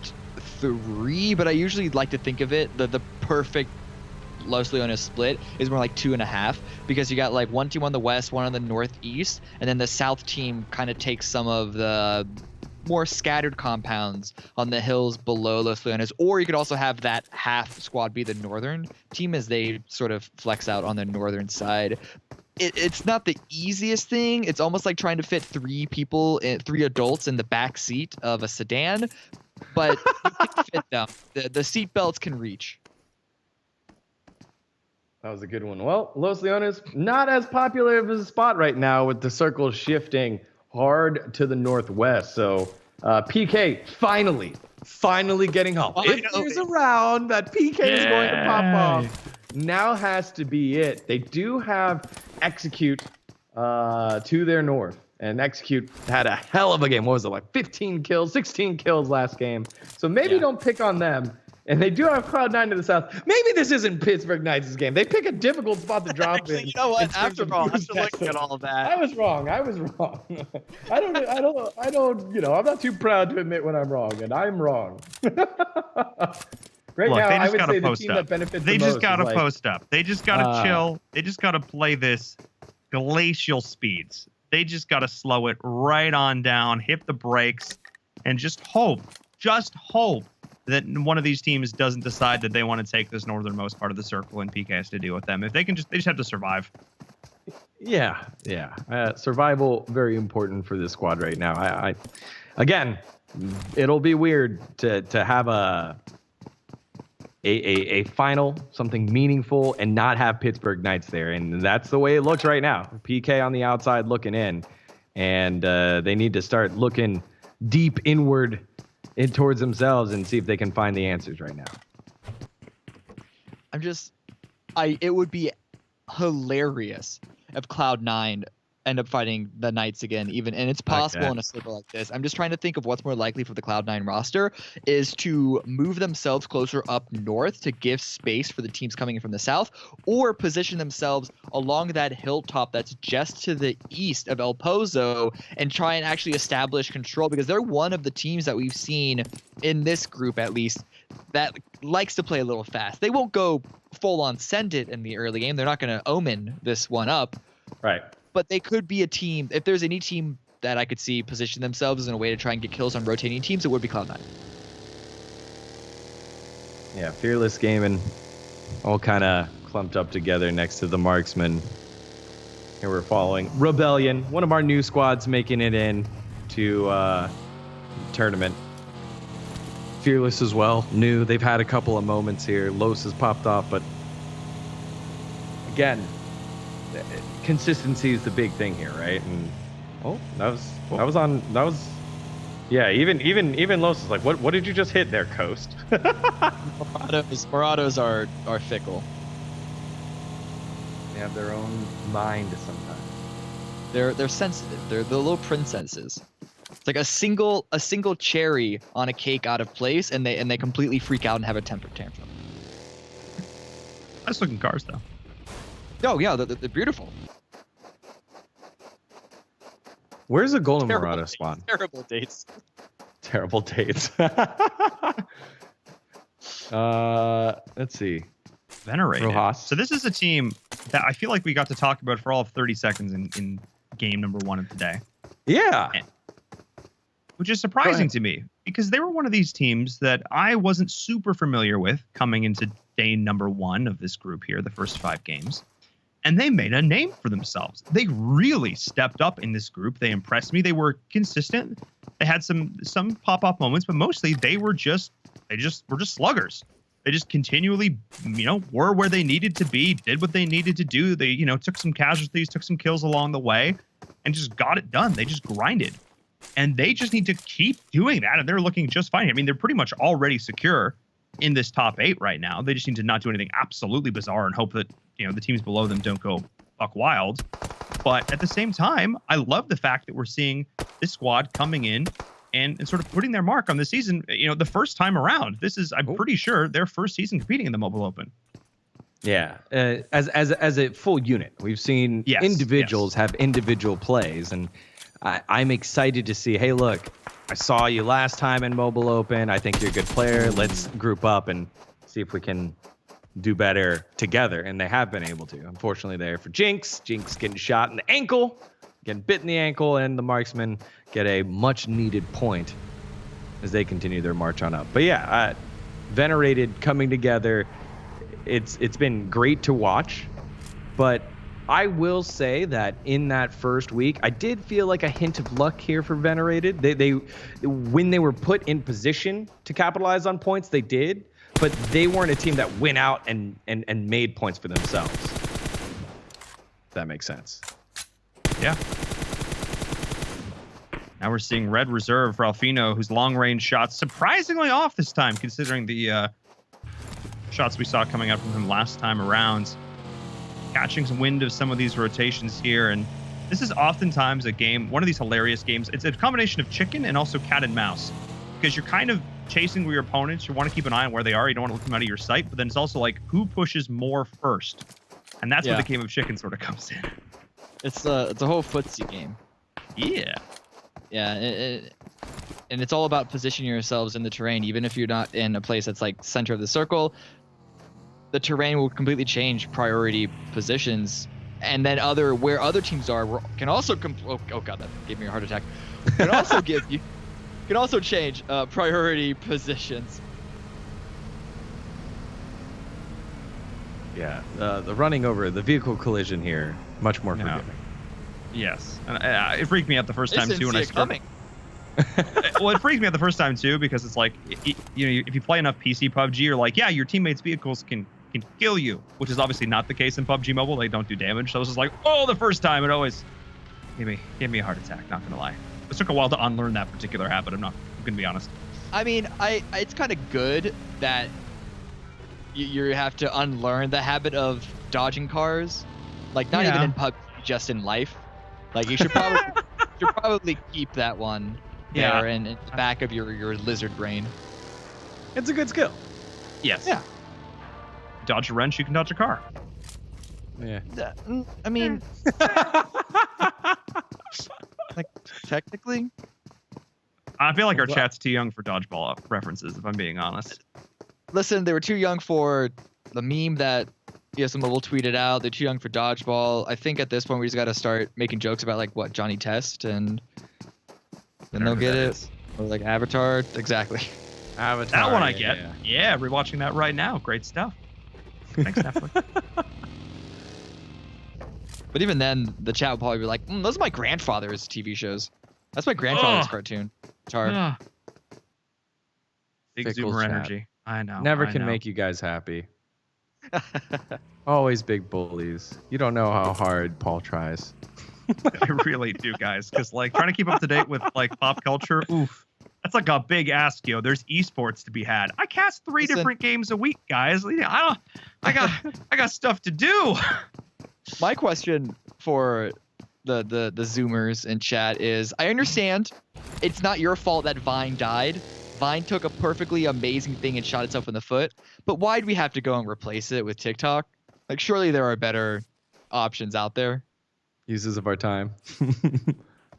3, but I usually like to think of it, the perfect Los Leones split is more like 2.5, because you got like 1 team on the west, 1 on the northeast, and then the south team kind of takes some of the more scattered compounds on the hills below Los Leones. Or you could also have that half squad be the northern team, as they sort of flex out on the northern side. It's not the easiest thing. It's almost like trying to fit 3 people, 3 adults in the back seat of a sedan, but you can fit them. The seat belts can reach. That was a good one. Well, Los Leones, not as popular of a spot right now with the circle shifting hard to the northwest. So PK finally getting home. If there's a round that PK is going to pop off, now has to be it. They do have Execute to their north, and Execute had a hell of a game. What was it, like 15 kills, 16 kills last game? So maybe don't pick on them. And they do have Cloud9 to the south. Maybe this isn't Pittsburgh Knights' game. They pick a difficult spot to drop in. You know what? After looking at all of that, I was wrong. I don't. You know, I'm not too proud to admit when I'm wrong, and I'm wrong. Right now, I would say the team that benefits the most. They just gotta post up. They just gotta chill. They just gotta play this glacial speeds. They just gotta slow it right on down, hit the brakes, and just hope that one of these teams doesn't decide that they want to take this northernmost part of the circle and PK has to deal with them. If they can they just have to survive. Yeah. Survival, very important for this squad right now. Again, it'll be weird to have a final, something meaningful, and not have Pittsburgh Knights there. And that's the way it looks right now. PK on the outside looking in, and they need to start looking deep inward towards themselves and see if they can find the answers right now. It would be hilarious if Cloud9 end up fighting the Knights again, and it's possible in a slipper like this. I'm just trying to think of what's more likely for the Cloud9 roster is to move themselves closer up north to give space for the teams coming in from the south, or position themselves along that hilltop that's just to the east of El Pozo and try and actually establish control, because they're one of the teams that we've seen in this group, at least, that likes to play a little fast. They won't go full on send it in the early game. They're not going to omen this one up. Right. But they could be a team. If there's any team that I could see position themselves in a way to try and get kills on rotating teams, it would be Cloud9. Yeah, Fearless Gaming all kind of clumped up together next to the Marksman. Here we're following Rebellion, one of our new squads making it in to tournament. Fearless as well, new. They've had a couple of moments here. Los has popped off, but again, consistency is the big thing here, right? And yeah, even Los is like, what did you just hit there, Coast? Morados are fickle. They have their own mind sometimes. They're sensitive. They're the little princesses. It's like a single cherry on a cake out of place, and they completely freak out and have a temper tantrum. Nice looking cars though. Oh yeah, they're beautiful. Where's the Golden Murata spawn? Terrible dates. Terrible dates. Let's see. Venerated. Rojas. So this is a team that I feel like we got to talk about for all of 30 seconds in game number 1 of the day. Yeah. Which is surprising to me, because they were one of these teams that I wasn't super familiar with coming into day number 1 of this group here, the first 5 games. And they made a name for themselves. They really stepped up in this group. They impressed me. They were consistent. They had some pop-off moments, but mostly they were just sluggers. They just continually, were where they needed to be, did what they needed to do. They, took some casualties, took some kills along the way, and just got it done. They just grinded. And they just need to keep doing that, and they're looking just fine. I mean, they're pretty much already secure in this top 8 right now. They just need to not do anything absolutely bizarre and hope that, the teams below them don't go buck wild. But at the same time, I love the fact that we're seeing this squad coming in and sort of putting their mark on the season, the first time around. This is, I'm pretty sure, their first season competing in the Mobile Open. Yeah, as a full unit. We've seen individuals have individual plays, and I'm excited to see, hey, look, I saw you last time in Mobile Open. I think you're a good player. Let's group up and see if we can do better together. And they have been able to. Unfortunately, there for Jinx. Jinx getting shot in the ankle, getting bit in the ankle, and the Marksmen get a much-needed point as they continue their march on up. But yeah, Venerated coming together. It's been great to watch, but I will say that in that first week, I did feel like a hint of luck here for Venerated. They when they were put in position to capitalize on points, they did, but they weren't a team that went out and made points for themselves. If that makes sense. Yeah. Now we're seeing Red Reserve for Alfino, whose long-range shots surprisingly off this time, considering the shots we saw coming out from him last time around. Catching some wind of some of these rotations here, and this is oftentimes a game, one of these hilarious games. It's a combination of chicken and also cat and mouse, because you're kind of chasing your opponents. You want to keep an eye on where they are. You don't want to let them out of your sight, but then it's also like who pushes more first, and that's where the game of chicken sort of comes in. It's a whole footsie game. Yeah. And it's all about positioning yourselves in the terrain, even if you're not in a place that's like center of the circle. The terrain will completely change priority positions, and then where other teams are can also oh god, that gave me a heart attack. Can also change priority positions. Yeah, the running over the vehicle collision here, much more forgiving. Yes, and it freaked me out the first time too when I started. Well, it freaked me out the first time too, because it's like, if you play enough PC PUBG, you're like, yeah, your teammates' vehicles can kill you, which is obviously not the case in PUBG Mobile. They don't do damage. So it was just like, the first time it always gave me a heart attack. Not gonna lie, it took a while to unlearn that particular habit. I'm gonna be honest. I mean, it's kind of good that you have to unlearn the habit of dodging cars, like not even in PUBG, just in life. Like you should probably keep that one there in the back of your lizard brain. It's a good skill. Yes. Yeah. Dodge a wrench, you can dodge a car. Yeah. I mean, like technically. I feel like our chat's too young for dodgeball references, if I'm being honest. Listen, they were too young for the meme that ESL Mobile tweeted out. They're too young for dodgeball. I think at this point we just got to start making jokes about like what Johnny Test, and then they'll get it. Or like Avatar, exactly. Avatar. That one I get. Yeah, rewatching that right now. Great stuff. Thanks, Netflix. But even then, the chat will probably be like, "Those are my grandfather's TV shows. That's my grandfather's cartoon." Tar. Big Fickle zoomer chat. energy. I know. Never I can know. make you guys happy. Always big bullies. You don't know how hard Paul tries. I really do, guys. Because like trying to keep up to date with like pop culture, oof. That's like a big ask, yo. There's esports to be had. I cast 3 different games a week, guys. I got stuff to do. My question for the Zoomers in chat is, I understand it's not your fault that Vine died. Vine took a perfectly amazing thing and shot itself in the foot. But why'd we have to go and replace it with TikTok? Like, surely there are better options out there. Uses of our time.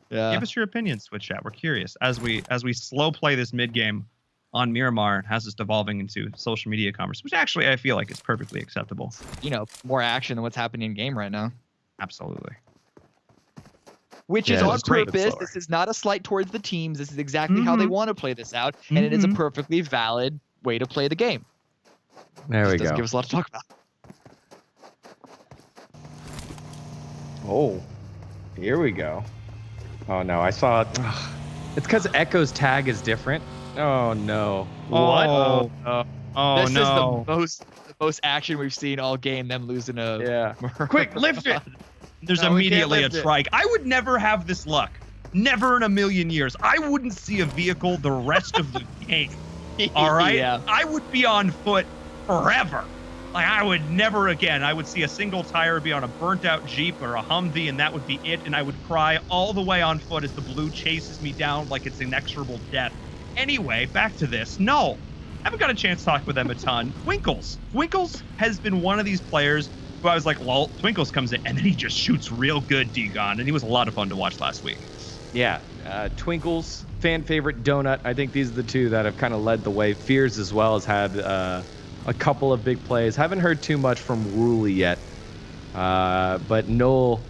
Yeah. Give us your opinions, Switch chat. We're curious as we slow play this mid game on Miramar. Has this devolving into social media commerce, which actually I feel like is perfectly acceptable. You know, more action than what's happening in game right now. Absolutely. Which is on purpose. This is not a slight towards the teams. This is exactly how they want to play this out, and it is a perfectly valid way to play the game. There we Doesn't go. give us a lot to talk about. Oh, here we go. Oh no, I saw it. It's because Echo's tag is different. Oh no. What? This is the most action we've seen all game. Them losing a Quick, lift it. There's No, we can't immediately a lift it. trike. I would never have this luck. Never in a million years. I wouldn't see a vehicle the rest of the game. All right? Yeah. I would be on foot forever. Like, I would never again. I would see a single tire be on a burnt out Jeep or a Humvee, and that would be it. And I would cry all the way on foot as the blue chases me down like it's inexorable death. Anyway, back to this. No, I haven't got a chance to talk with them a ton. Twinkles has been one of these players who I was like, well, Twinkles comes in, and then he just shoots real good, D-Gon, and he was a lot of fun to watch last week. Yeah, Twinkles, fan favorite, Donut. I think these are the two that have kind of led the way. Fears as well has had a couple of big plays. Haven't heard too much from Ruli yet, but Noel,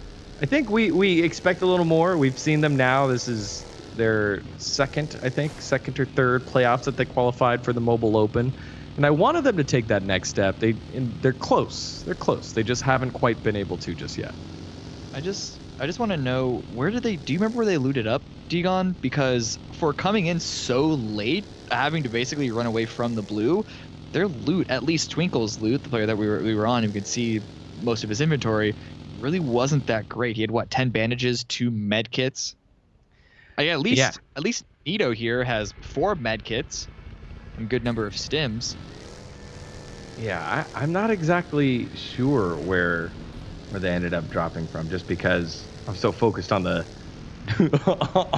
I think we expect a little more. We've seen them now. This is their second or third playoffs that they qualified for the Mobile Open. And I wanted them to take that next step. They're close. They're close. They just haven't quite been able to just yet. I just want to know, do you remember where they looted up, D-Gon? Because for coming in so late, having to basically run away from the blue, their loot, at least Twinkle's loot, the player that we were on, and we could see most of his inventory, really wasn't that great. He had 10 bandages, 2 med kits. At least Nito here has 4 med kits and a good number of stims. Yeah, I'm not exactly sure where they ended up dropping from, just because I'm so focused on the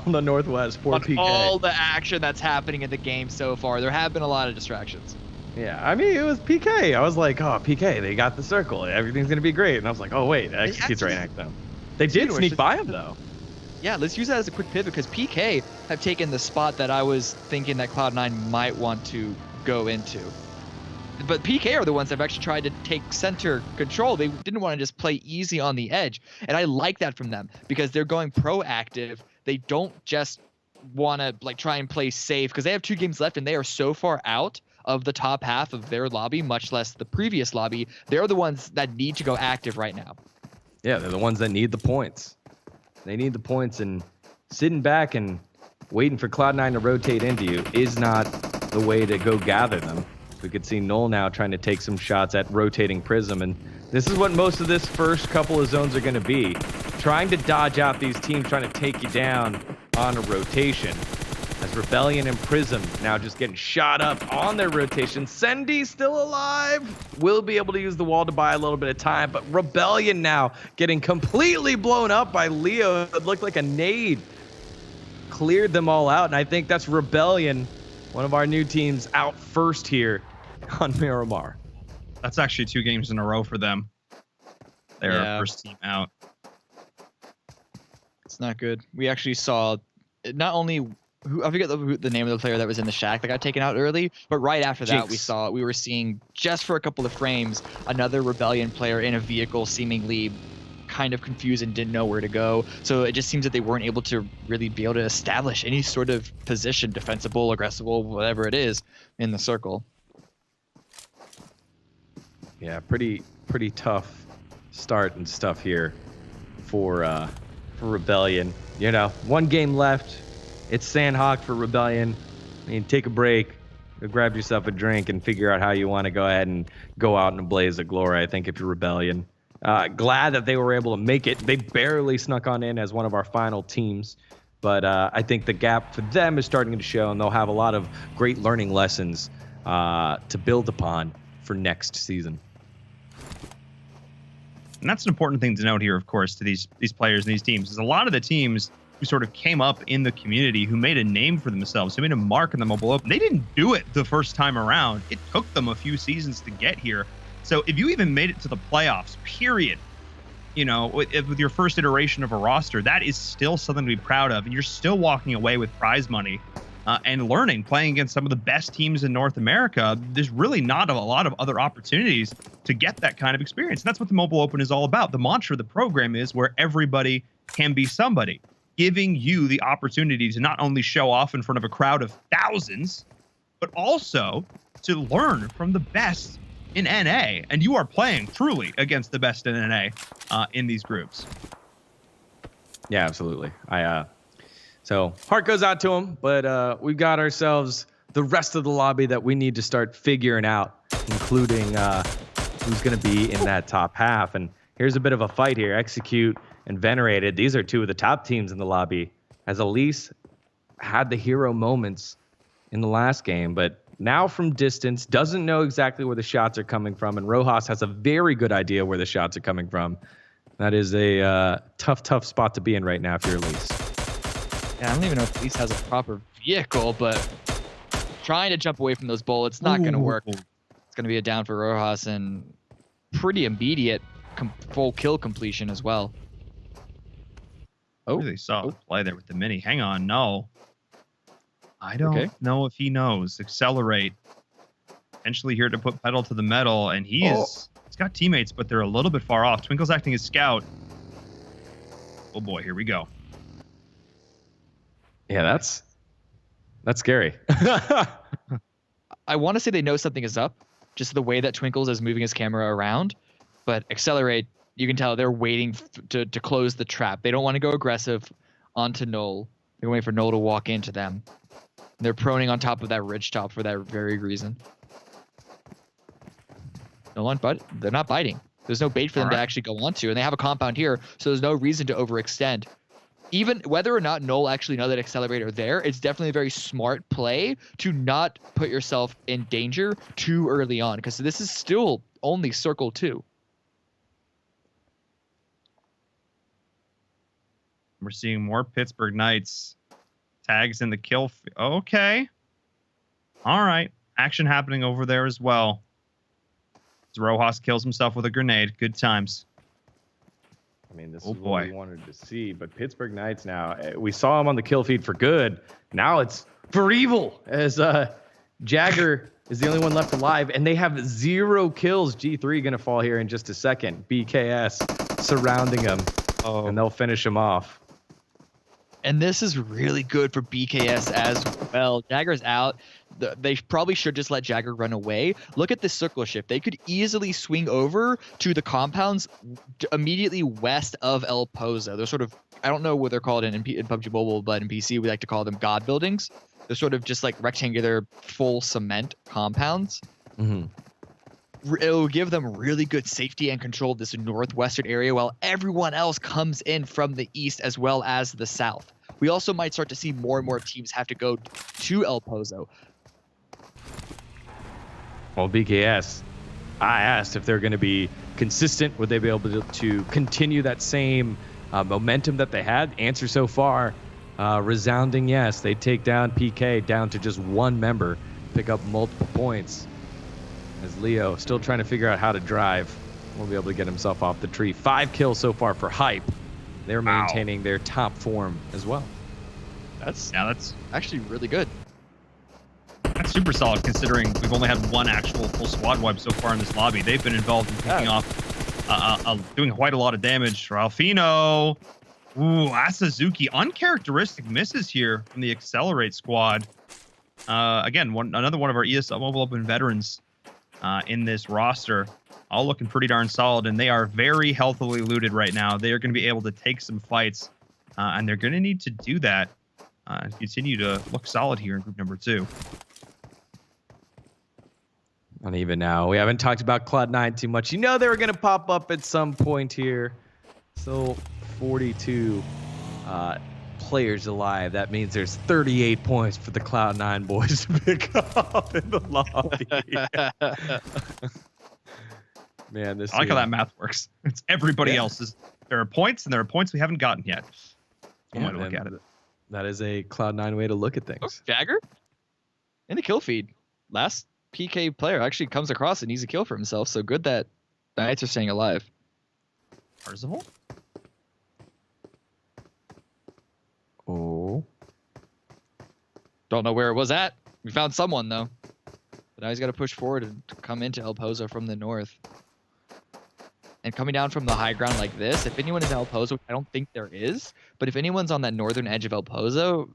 on the Northwest. Poor PK. All the action that's happening in the game so far, there have been a lot of distractions. Yeah, I mean, it was PK. I was like, oh, PK, they got the circle. Everything's going to be great. And I was like, oh, wait, execute's right next to them. They did sneak by him, though. Yeah, let's use that as a quick pivot, because PK have taken the spot that I was thinking that Cloud9 might want to go into. But PK are the ones that have actually tried to take center control. They didn't want to just play easy on the edge. And I like that from them, because they're going proactive. They don't just want to try and play safe, because they have 2 games left and they are so far out of the top half of their lobby, much less the previous lobby. They're the ones that need to go active right now. Yeah, they're the ones that need the points. They need the points, and sitting back and waiting for Cloud9 to rotate into you is not the way to go gather them. We could see Noel now trying to take some shots at rotating Prism, and this is what most of this first couple of zones are going to be. Trying to dodge out these teams trying to take you down on a rotation. As Rebellion and Prism now just getting shot up on their rotation. Sendy still alive. Will be able to use the wall to buy a little bit of time, but Rebellion now getting completely blown up by Leo. It looked like a nade. Cleared them all out, and I think that's Rebellion, one of our new teams, out first here on Miramar. That's actually 2 games in a row for them. They're our first team out. It's not good. We actually saw not only I forget the name of the player that was in the shack that got taken out early, but right after that we were seeing just for a couple of frames another Rebellion player in a vehicle seemingly kind of confused and didn't know where to go. So it just seems that they weren't able to really be able to establish any sort of position, defensible, aggressive, whatever it is, in the circle. Yeah, pretty tough start and stuff here for Rebellion. You know, 1 game left. It's Sandhawk for Rebellion. I mean, take a break, go grab yourself a drink, and figure out how you want to go ahead and go out in a blaze of glory, I think, if you're Rebellion. Glad that they were able to make it. They barely snuck on in as one of our final teams, but I think the gap for them is starting to show, and they'll have a lot of great learning lessons to build upon for next season. And that's an important thing to note here, of course, to these players and these teams, is a lot of the teams who sort of came up in the community, who made a name for themselves, who made a mark in the Mobile Open, they didn't do it the first time around. It took them a few seasons to get here. So if you even made it to the playoffs, period, you know, with your first iteration of a roster, that is still something to be proud of. And you're still walking away with prize money and learning, playing against some of the best teams in North America. There's really not a lot of other opportunities to get that kind of experience. And that's what the Mobile Open is all about. The mantra of the program is where everybody can be somebody, giving you the opportunity to not only show off in front of a crowd of thousands, but also to learn from the best in NA. And you are playing truly against the best in NA in these groups. Yeah, absolutely. So heart goes out to them, but we've got ourselves the rest of the lobby that we need to start figuring out, including who's going to be in that top half. And here's a bit of a fight here. Execute and Venerated, these are 2 of the top teams in the lobby, as Elise had the hero moments in the last game, but now from distance, doesn't know exactly where the shots are coming from, and Rojas has a very good idea where the shots are coming from. That is a tough spot to be in right now if you're Elise. Yeah, I don't even know if Elise has a proper vehicle, but trying to jump away from those bullets, not going to work. It's going to be a down for Rojas, and pretty immediate full kill completion as well. Oh, really saw a play there with the mini. Hang on, no. I don't know if he knows. Accelerate. Potentially here to put pedal to the metal, and he's got teammates, but they're a little bit far off. Twinkle's acting as scout. Oh boy, here we go. Yeah, that's scary. I want to say they know something is up, just the way that Twinkles is moving his camera around, but Accelerate, you can tell they're waiting to close the trap. They don't want to go aggressive onto Null. They're waiting for Null to walk into them. They're proning on top of that ridge top for that very reason. They're not biting. There's no bait for them to actually go onto, and they have a compound here, so there's no reason to overextend. Even whether or not Null actually know that Accelerate are there, it's definitely a very smart play to not put yourself in danger too early on, because this is still only Circle 2. We're seeing more Pittsburgh Knights tags in the kill. Okay. All right. Action happening over there as well. As Rojas kills himself with a grenade. Good times. I mean, this is what we wanted to see. But Pittsburgh Knights now, we saw him on the kill feed for good. Now it's for evil, as Jagger is the only one left alive, and they have 0 kills. G3 going to fall here in just a second. BKS surrounding him, and they'll finish him off. And this is really good for BKS as well. Jagger's out. They probably should just let Jagger run away. Look at this circle shift. They could easily swing over to the compounds immediately west of El Pozo. They're sort of, I don't know what they're called in PUBG Mobile, but in PC we like to call them God buildings. They're sort of just like rectangular full cement compounds. Mm-hmm. It'll give them really good safety and control of this northwestern area while everyone else comes in from the east as well as the south. we also might start to see more and more teams have to go to El Pozo. Well, BKS, I asked if they're going to be consistent. Would they be able to continue that same momentum that they had? Answer so far, resounding yes. They take down PK down to just one member, pick up multiple points. As Leo still trying to figure out how to drive, won't be able to get himself off the tree. 5 kills so far for Hype. They're maintaining their top form as well. That's actually really good. That's super solid considering we've only had one actual full squad wipe so far in this lobby. They've been involved in picking off, doing quite a lot of damage. Ralphino, ooh, Asazuki, uncharacteristic misses here from the Accelerate squad. Again, another one of our ESL Mobile Open veterans in this roster, all looking pretty darn solid, and they are very healthily looted right now. They are going to be able to take some fights, and they're going to need to do that and continue to look solid here in group number 2. Uneven now. We haven't talked about Cloud9 too much. You know they were going to pop up at some point here. So 42 players alive. That means there's 38 points for the Cloud9 boys to pick up in the lobby. Man, I like how that math works. It's everybody else's. There are points, and there are points we haven't gotten yet. One way to look at it. That is a Cloud9 way to look at things. Oh, Jagger in the kill feed. Last PK player actually comes across and needs a kill for himself. So good that the Knights are staying alive. Parzival? Oh. Don't know where it was at. We found someone though. But now he's got to push forward and come into El Pozo from the north. And coming down from the high ground like this, if anyone is El Pozo, I don't think there is. But if anyone's on that northern edge of El Pozo,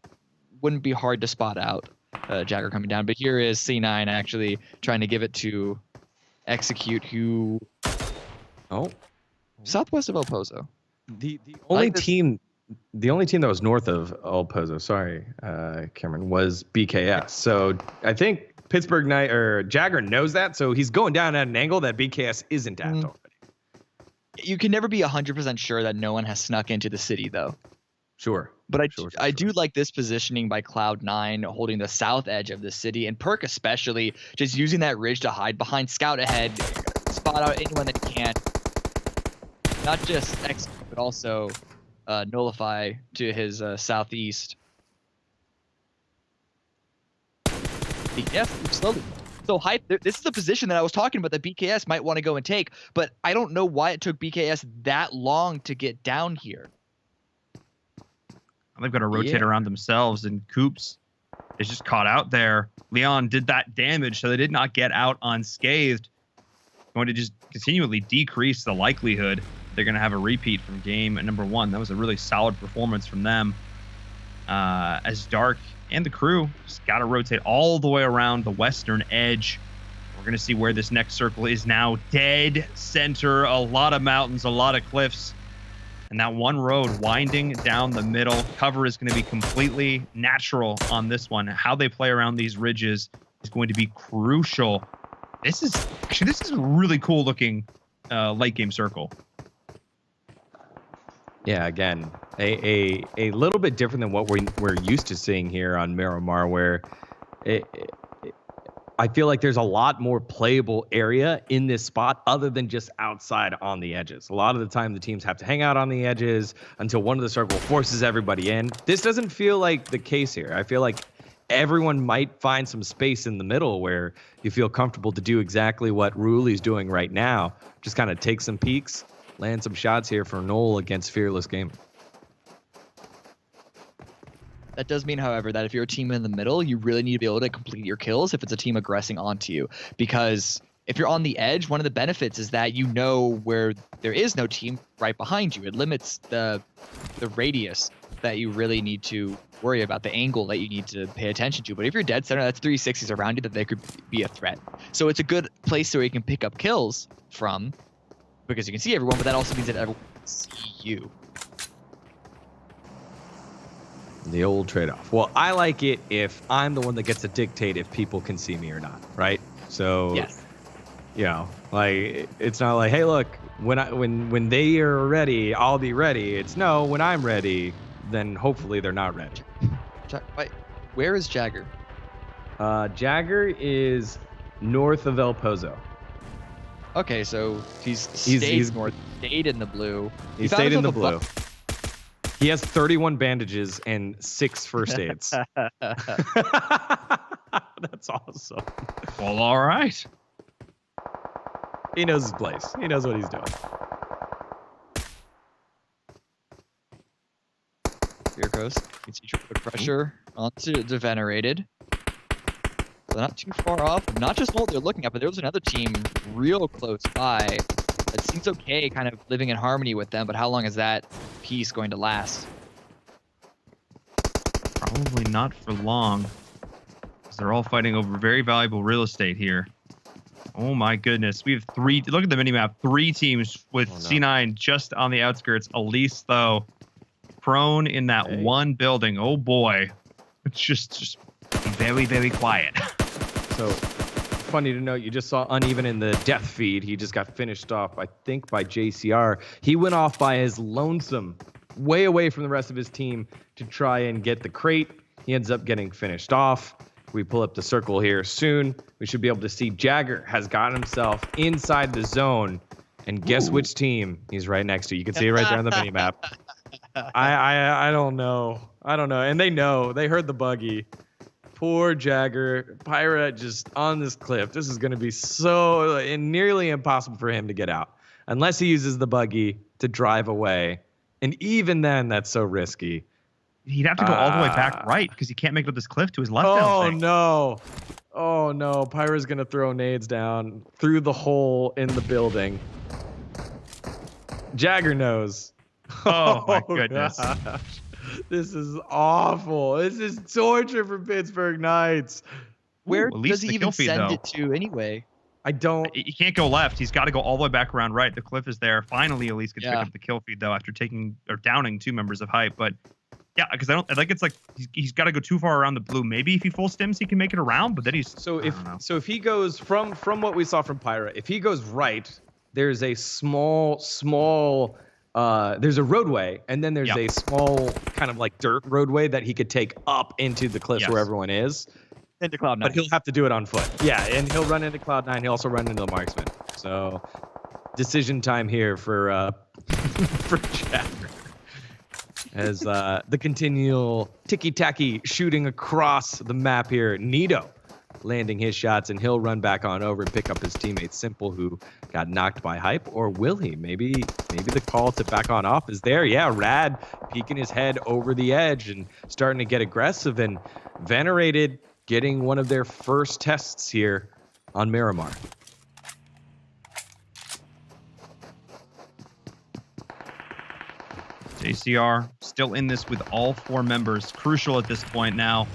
wouldn't be hard to spot out Jagger coming down. But here is C9 actually trying to give it to Execute, who... Oh. Southwest of El Pozo. The only team that was north of El Pozo, sorry, Cameron, was BKS. So I think Pittsburgh Knight or Jagger knows that, so he's going down at an angle that BKS isn't at already. You can never be 100% sure that no one has snuck into the city, though. Sure. But I do like this positioning by Cloud9, holding the south edge of the city, and Perk especially, just using that ridge to hide behind, scout ahead, spot out anyone that he can. Not just execute, but also nullify to his southeast. BKS, slowly. So Hype, this is the position that I was talking about that BKS might want to go and take, but I don't know why it took BKS that long to get down here. They've got to rotate around themselves, and Coops is just caught out there. Leon did that damage, so they did not get out unscathed. Going to just continually decrease the likelihood they're going to have a repeat from game number 1. That was a really solid performance from them. As Dark and the crew just got to rotate all the way around the western edge. We're going to see where this next circle is now. Dead center, a lot of mountains, a lot of cliffs. And that one road winding down the middle. Cover is going to be completely natural on this one. How they play around these ridges is going to be crucial. This is a really cool looking late game circle. Yeah, again, a little bit different than what we're used to seeing here on Miramar, where I feel like there's a lot more playable area in this spot other than just outside on the edges. A lot of the time, the teams have to hang out on the edges until one of the circle forces everybody in. This doesn't feel like the case here. I feel like everyone might find some space in the middle where you feel comfortable to do exactly what Ruli's doing right now. Just kind of take some peeks, land some shots here for Noel against Fearless Gaming. That does mean, however, that if you're a team in the middle, you really need to be able to complete your kills if it's a team aggressing onto you. Because if you're on the edge, one of the benefits is that you know where there is no team right behind you. It limits the radius that you really need to worry about, the angle that you need to pay attention to. But if you're dead center, that's 360s around you that they could be a threat. So it's a good place where you can pick up kills from, because you can see everyone, but that also means that everyone can see you. The old trade-off. Well, I like it if I'm the one that gets to dictate if people can see me or not, right? So, yes. You know, like, it's not like, hey, look, when they are ready, I'll be ready. It's no, when I'm ready, then hopefully they're not red. Wait, where is Jagger? Jagger is north of El Pozo. Okay, so he's stayed in the blue. He stayed in the blue. He has 31 bandages and 6 first aids. That's awesome. Well, all right. He knows his place. He knows what he's doing. Here goes. You can see put pressure onto the Venerated. So not too far off. Not just what they're looking at, but there was another team real close by. It seems okay, kind of living in harmony with them, but how long is that peace going to last? Probably not for long. Because they're all fighting over very valuable real estate here. Oh my goodness. We have 3. Look at the minimap. 3 teams with C9 just on the outskirts. Elise, though, prone in that one building. Oh boy. It's just very, very quiet. So, funny to note, you just saw Uneven in the death feed. He just got finished off, I think, by JCR. He went off by his lonesome, way away from the rest of his team to try and get the crate. He ends up getting finished off. We pull up the circle here soon. We should be able to see Jagger has gotten himself inside the zone. And guess which team he's right next to. You can see it right there on the minimap. I don't know. I don't know. And they know. They heard the buggy. Poor Jagger. Pyra just on this cliff. This is going to be so nearly impossible for him to get out. Unless he uses the buggy to drive away. And even then, that's so risky. He'd have to go all the way back right because he can't make it up this cliff to his left. Oh, no. Oh, no. Pyra's going to throw nades down through the hole in the building. Jagger knows. Oh, my goodness. Gosh. This is awful. This is torture for Pittsburgh Knights. Where does he even send it to anyway? I don't. He can't go left. He's got to go all the way back around right. The cliff is there. Finally, Elise gets pick up the kill feed, though, after taking or downing 2 members of Hype. But yeah, because I think it's like he's got to go too far around the blue. Maybe if he full stims, he can make it around. But then he's so if he goes from what we saw from Pyra, if he goes right, there's a small there's a roadway, and then there's a small kind of like dirt roadway that he could take up into the cliffs where everyone is. Into Cloud9. But he'll have to do it on foot. Yeah, and he'll run into Cloud9. He'll also run into the marksman. So decision time here for Jagger. As the continual ticky-tacky shooting across the map here. Nito landing his shots, and he'll run back on over and pick up his teammate Simple, who got knocked by Hype. Or will he? Maybe the call to back on off is there. Yeah, Rad peeking his head over the edge and starting to get aggressive, and Venerated getting one of their first tests here on Miramar. JCR still in this with all 4 members. Crucial at this point now.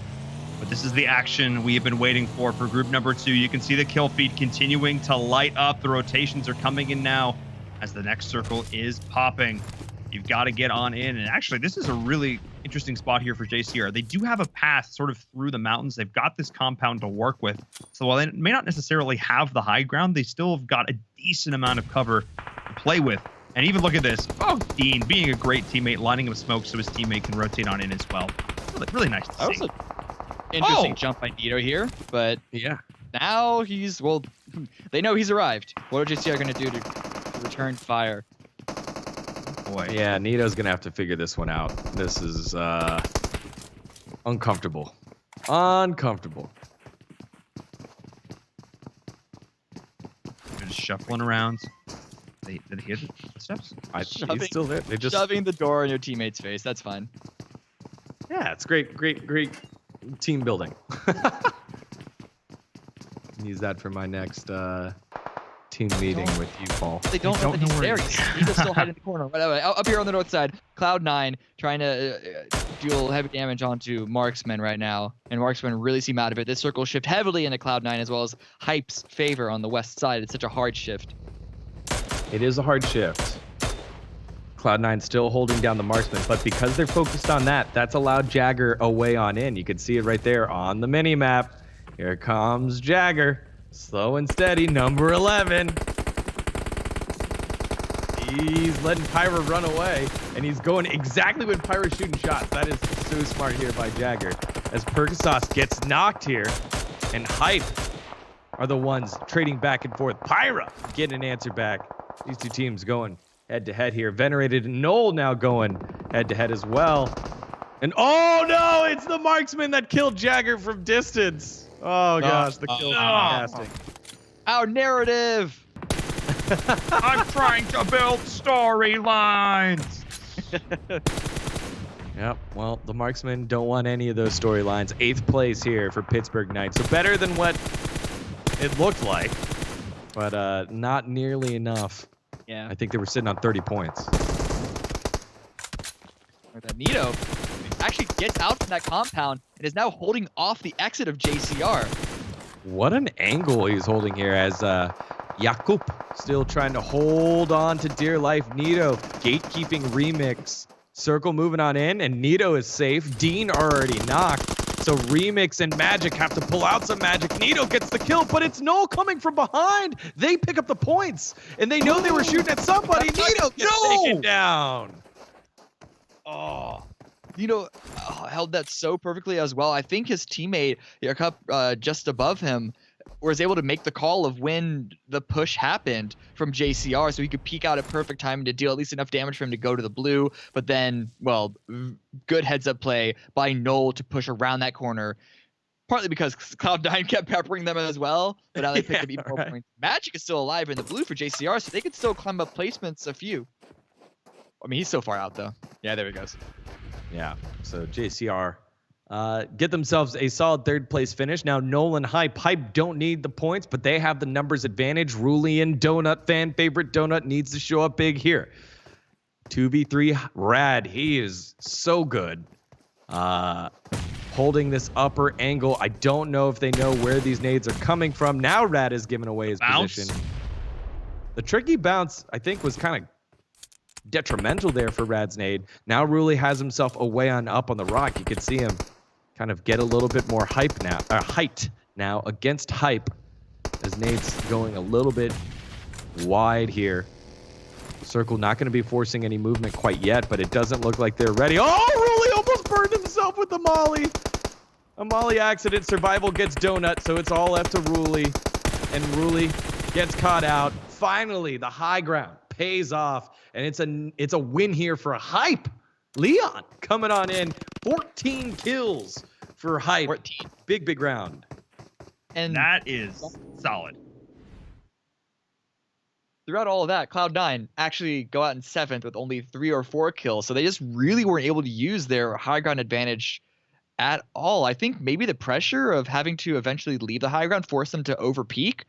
But this is the action we have been waiting for group number 2. You can see the kill feed continuing to light up. The rotations are coming in now as the next circle is popping. You've got to get on in. And actually, this is a really interesting spot here for JCR. They do have a path sort of through the mountains. They've got this compound to work with. So while they may not necessarily have the high ground, they still have got a decent amount of cover to play with. And even look at this. Oh, Dean being a great teammate, lining up smoke so his teammate can rotate on in as well. Really nice to see. Interesting jump by Nito here, but now they know he's arrived. What are JCR going to do to return fire? Boy, yeah, Nito's going to have to figure this one out. This is uncomfortable. Uncomfortable. They're just shuffling around. Did he hear the steps? He's still there. They're just shoving the door in your teammate's face. That's fine. Yeah, it's great team building. Use that for my next team meeting with you, Paul. They don't know that he's there. He's still hiding in the corner. Right, up here on the north side, Cloud9 trying to deal heavy damage onto Marksman right now. And Marksman really seem out of it. This circle shift heavily into Cloud9 as well as Hype's favor on the west side. It's such a hard shift. It is a hard shift. Cloud9 still holding down the marksman, but because they're focused on that, that's allowed Jagger away on in. You can see it right there on the mini-map. Here comes Jagger. Slow and steady, number 11. He's letting Pyra run away, and he's going exactly when Pyra's shooting shots. That is so smart here by Jagger. As Perkasos gets knocked here, and Hype are the ones trading back and forth. Pyra getting an answer back. These two teams going head-to-head here. Venerated and Noel now going head-to-head as well. And oh no, it's the marksman that killed Jagger from distance. Oh gosh, the kill is fantastic. Our narrative. I'm trying to build storylines. Yep, well, the marksmen don't want any of those storylines. 8th place here for Pittsburgh Knights. So better than what it looked like, but not nearly enough. Yeah. I think they were sitting on 30 points. That Nito actually gets out from that compound and is now holding off the exit of JCR. What an angle he's holding here as Jakub still trying to hold on to dear life. Nito gatekeeping Remix. Circle moving on in, and Nito is safe. Dean already knocked. So Remix and Magic have to pull out some magic. Nito gets the kill, but it's Noel coming from behind. They pick up the points, and they know they were shooting at somebody. Nito gets taken down. Oh. Nito held that so perfectly as well. I think his teammate, Jakub, just above him, was able to make the call of when the push happened from JCR, so he could peek out at perfect timing to deal at least enough damage for him to go to the blue. But then, well, good heads-up play by Noel to push around that corner, partly because Cloud9 kept peppering them as well, but now they picked up even more points. Magic is still alive in the blue for JCR, so they could still climb up placements a few. I mean, he's so far out, though. Yeah, there he goes. Yeah, so JCR get themselves a solid 3rd place finish. Now Nolan Hype don't need the points, but they have the numbers advantage. Rulian Donut, fan favorite Donut, needs to show up big here. 2v3 Rad, he is so good. Holding this upper angle. I don't know if they know where these nades are coming from. Now Rad is giving away his position. The tricky bounce, I think, was kind of detrimental there for Rad's nade. Now Ruli has himself away on up on the rock. You can see him kind of get a little bit more height now against Hype, as nade's going a little bit wide here. Circle not going to be forcing any movement quite yet, but it doesn't look like they're ready. Oh, Ruli almost burned himself with the molly. A molly accident. Survival gets Donut, so it's all left to Ruli, and Ruli gets caught out. Finally, the high ground pays off, and it's a win here for Hype. Leon coming on in, 14 kills for Hype. 14. Big round. And that is solid. Throughout all of that, Cloud9 actually go out in 7th with only 3 or 4 kills, so they just really weren't able to use their high ground advantage at all. I think maybe the pressure of having to eventually leave the high ground forced them to overpeak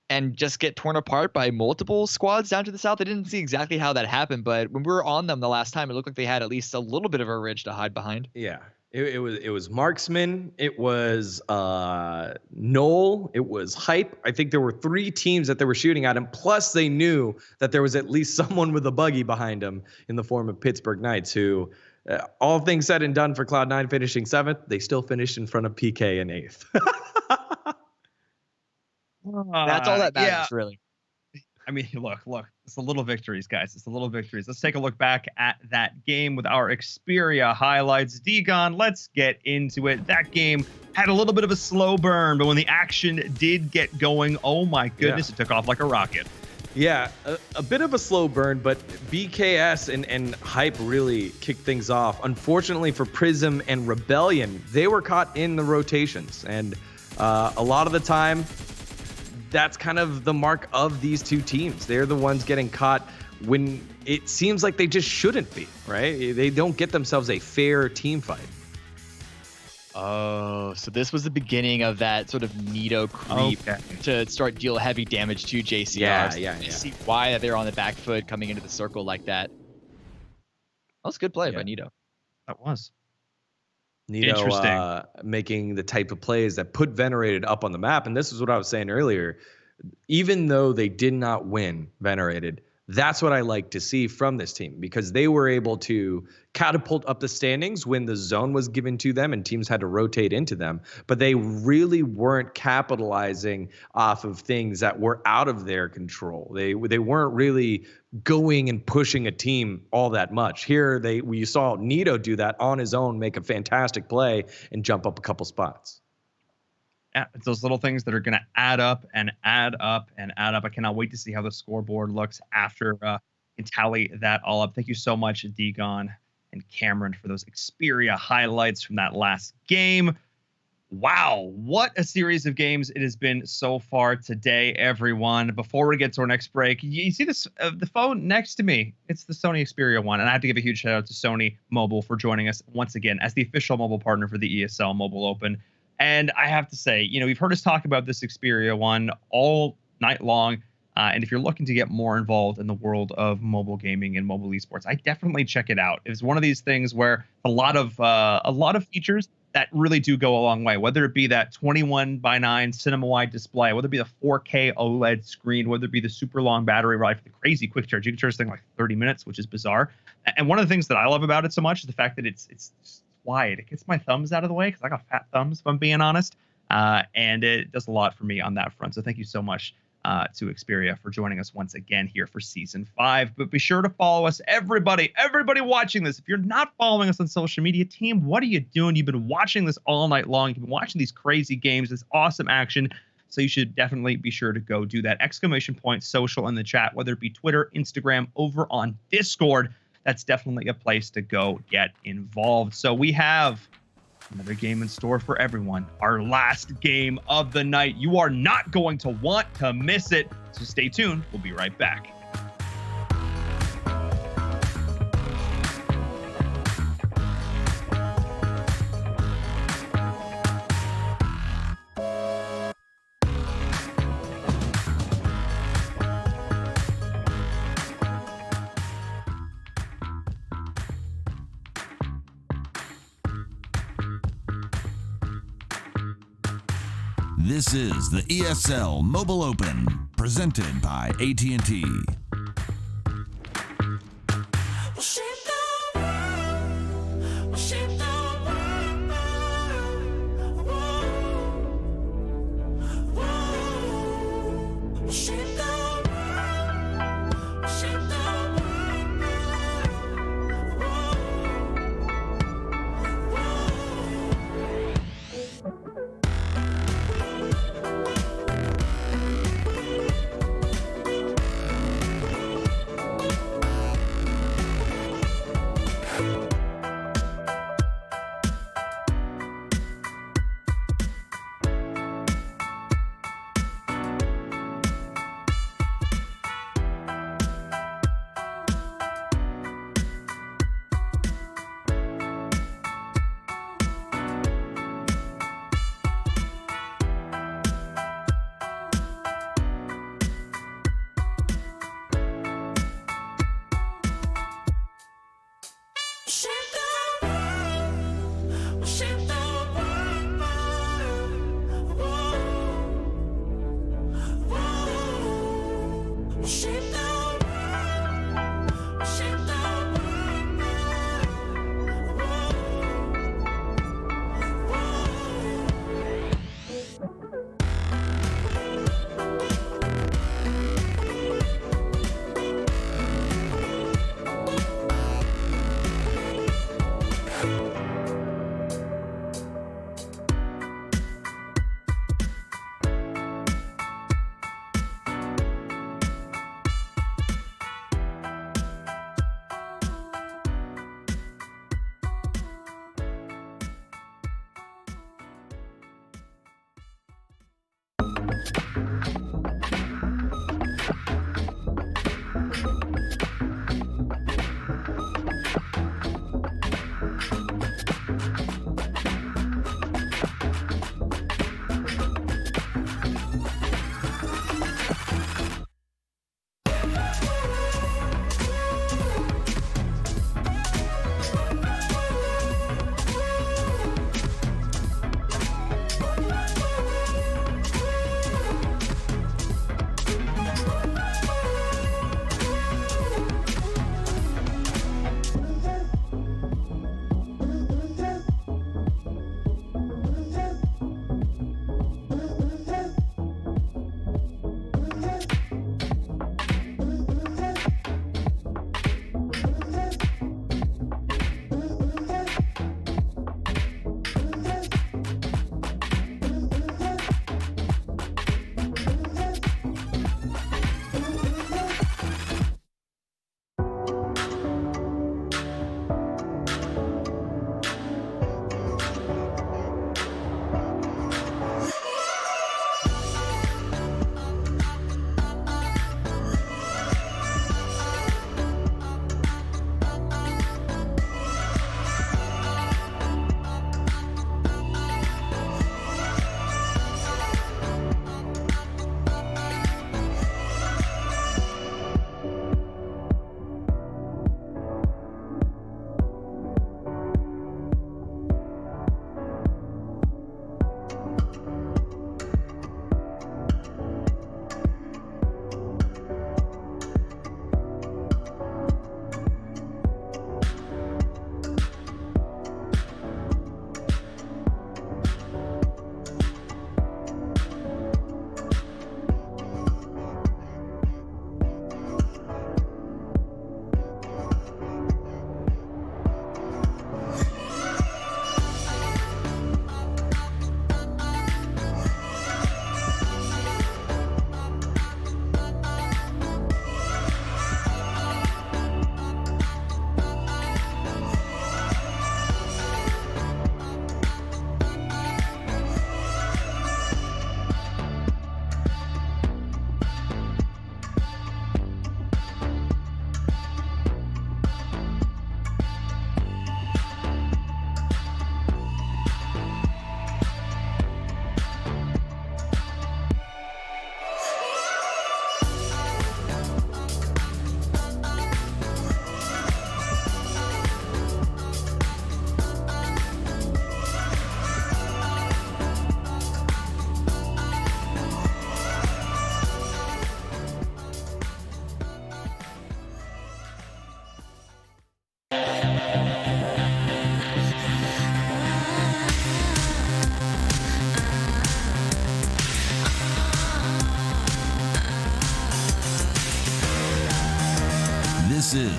and just get torn apart by multiple squads down to the south. I didn't see exactly how that happened, but when we were on them the last time, it looked like they had at least a little bit of a ridge to hide behind. Yeah, it was Marksman, it was Noel, it was Hype. I think there were 3 teams that they were shooting at him, plus they knew that there was at least someone with a buggy behind him in the form of Pittsburgh Knights, who, all things said and done for Cloud9 finishing 7th, they still finished in front of PK in 8th. That's all that matters, really. I mean, look, it's the little victories, guys. It's the little victories. Let's take a look back at that game with our Xperia highlights. Degon, let's get into it. That game had a little bit of a slow burn, but when the action did get going, oh my goodness, It took off like a rocket. Yeah, a bit of a slow burn, but BKS and Hype really kicked things off. Unfortunately for Prism and Rebellion, they were caught in the rotations, and a lot of the time, that's kind of the mark of these two teams. They're the ones getting caught when it seems like they just shouldn't be, right? They don't get themselves a fair team fight. Oh, so this was the beginning of that sort of Nito creep to start deal heavy damage to JCR. Yeah. See why they're on the back foot coming into the circle like that. That was a good play by Nito. That was. Nito making the type of plays that put Venerated up on the map. And this is what I was saying earlier. Even though they did not win Venerated, That's what I like to see from this team, because they were able to catapult up the standings when the zone was given to them and teams had to rotate into them. But they really weren't capitalizing off of things that were out of their control. They weren't really going and pushing a team all that much. Here, we saw Nito do that on his own, make a fantastic play, and jump up a couple spots. Yeah, it's those little things that are going to add up and add up and add up. I cannot wait to see how the scoreboard looks after and tally that all up. Thank you so much, Degon and Cameron, for those Xperia highlights from that last game. Wow, what a series of games it has been so far today, everyone. Before we get to our next break, you see this the phone next to me. It's the Sony Xperia one, and I have to give a huge shout out to Sony Mobile for joining us once again as the official mobile partner for the ESL Mobile Open. And I have to say, you've heard us talk about this Xperia one all night long. And if you're looking to get more involved in the world of mobile gaming and mobile esports, I definitely check it out. It's one of these things where a lot of features that really do go a long way, whether it be that 21:9 cinema-wide display, whether it be the 4K OLED screen, whether it be the super long battery life, the crazy quick charge. You can charge this thing like 30 minutes, which is bizarre. And one of the things that I love about it so much is the fact that it's wide. It gets my thumbs out of the way because I got fat thumbs, if I'm being honest. And it does a lot for me on that front. So thank you so much to Xperia for joining us once again here for Season 5. But be sure to follow us, everybody watching this. If you're not following us on social media, team, what are you doing? You've been watching this all night long. You've been watching these crazy games, this awesome action. So you should definitely be sure to go do that. !social in the chat, whether it be Twitter, Instagram, over on Discord. That's definitely a place to go get involved. So we have another game in store for everyone. Our last game of the night. You are not going to want to miss it. So stay tuned. We'll be right back. This is the ESL Mobile Open, presented by AT&T.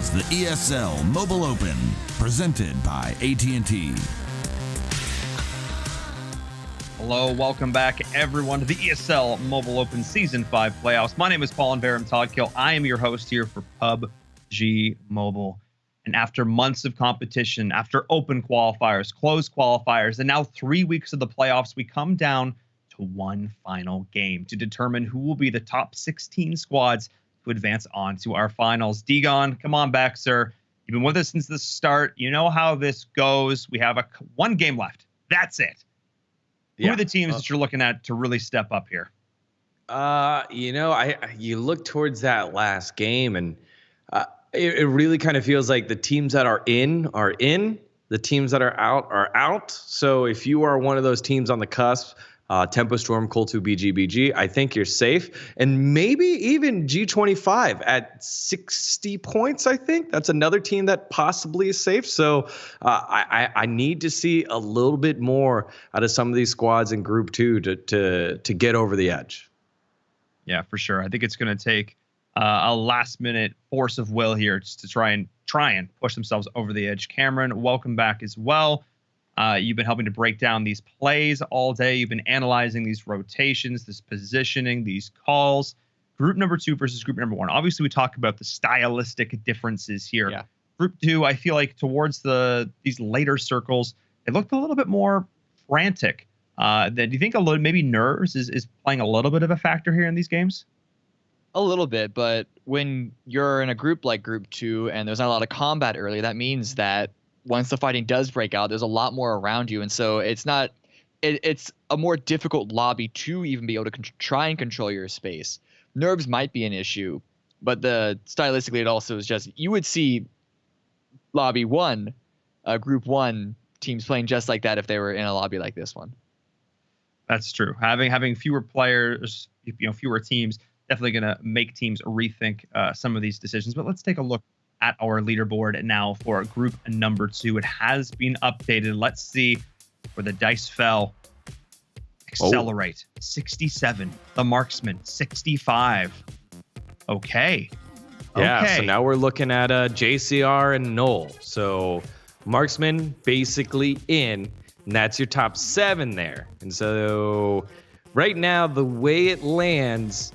is the ESL Mobile Open, presented by AT&T. Hello, welcome back everyone to the ESL Mobile Open Season 5 playoffs. My name is Paul and Varum Toddkill. I am your host here for PUBG Mobile. And after months of competition, after open qualifiers, closed qualifiers, and now 3 weeks of the playoffs, we come down to one final game to determine who will be the top 16 squads to advance on to our finals. Degon, come on back, sir. You've been with us since the start. You know how this goes. We have one game left. That's it. Who are the teams that you're looking at to really step up here? You look towards that last game, and it really kind of feels like the teams that are in, the teams that are out. So if you are one of those teams on the cusp, Tempo Storm, Cold2, BGBG, I think you're safe. And maybe even G25 at 60 points, I think. That's another team that possibly is safe. So I need to see a little bit more out of some of these squads in Group 2 to get over the edge. Yeah, for sure. I think it's going to take a last-minute force of will here just to try and push themselves over the edge. Cameron, welcome back as well. You've been helping to break down these plays all day. You've been analyzing these rotations, this positioning, these calls. Group number 2 versus group number 1. Obviously, we talk about the stylistic differences here. Yeah. Group 2, I feel like towards these later circles, it looked a little bit more frantic. Do you think maybe nerves is playing a little bit of a factor here in these games? A little bit, but when you're in a group like Group 2 and there's not a lot of combat early, that means that once the fighting does break out, there's a lot more around you. And so it's a more difficult lobby to even be able to try and control your space. Nerves might be an issue, but stylistically, it also is just, you would see lobby 1, Group 1 teams playing just like that if they were in a lobby like this one. That's true. Having fewer players, fewer teams, definitely going to make teams rethink some of these decisions. But let's take a look at our leaderboard now for group number 2. It has been updated. Let's see where the dice fell. Accelerate, 67. The Marksman, 65. Okay. Yeah, so now we're looking at JCR and Null. So Marksman basically in, and that's your top 7 there. And so right now, the way it lands,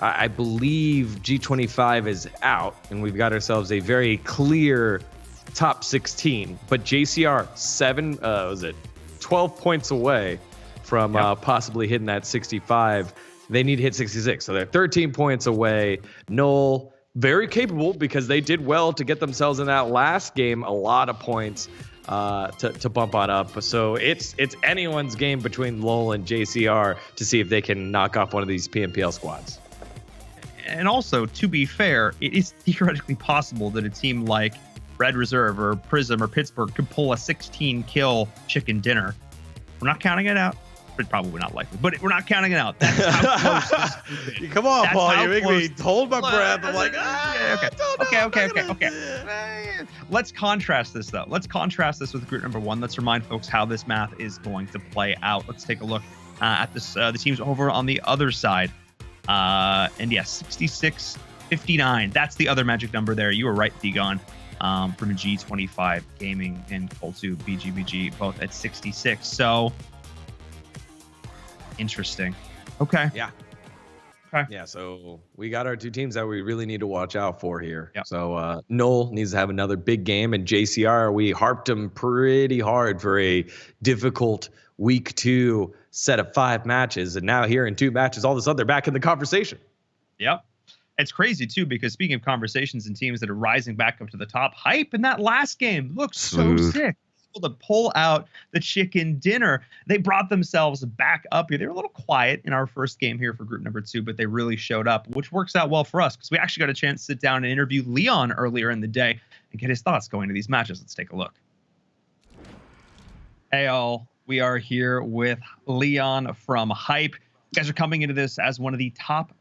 I believe G25 is out, and we've got ourselves a very clear top 16. But JCR, 12 points away from possibly hitting that 65. They need to hit 66, so they're 13 points away. Null, very capable because they did well to get themselves in that last game, a lot of points to bump on up. So it's anyone's game between Lowell and JCR to see if they can knock off one of these PMPL squads. And also, to be fair, it is theoretically possible that a team like Red Reserve or Prism or Pittsburgh could pull a 16-kill chicken dinner. We're not counting it out. It's probably not likely, but we're not counting it out. That's how close this is. Come on, Paul. You make me hold my breath. I'm like, okay. Let's contrast this, though. Let's contrast this with group number 1. Let's remind folks how this math is going to play out. Let's take a look at this. The teams over on the other side. And yes, 66-59. That's the other magic number there. You were right, Degon. From G25 Gaming and Cold2 BGBG, both at 66. So interesting. Okay. Yeah. Okay. Yeah. So we got our 2 teams that we really need to watch out for here. Yep. So Null needs to have another big game, and JCR, we harped them pretty hard for a difficult week 2 set of 5 matches, and now here in 2 matches, all of a sudden they're back in the conversation. Yep. It's crazy too, because speaking of conversations and teams that are rising back up to the top, Hype in that last game looked so sick. Able to pull out the chicken dinner. They brought themselves back up here. They were a little quiet in our first game here for group number 2, but they really showed up, which works out well for us because we actually got a chance to sit down and interview Leon earlier in the day and get his thoughts going to these matches. Let's take a look. Hey all. We are here with Leon from Hype. You guys are coming into this as one of the top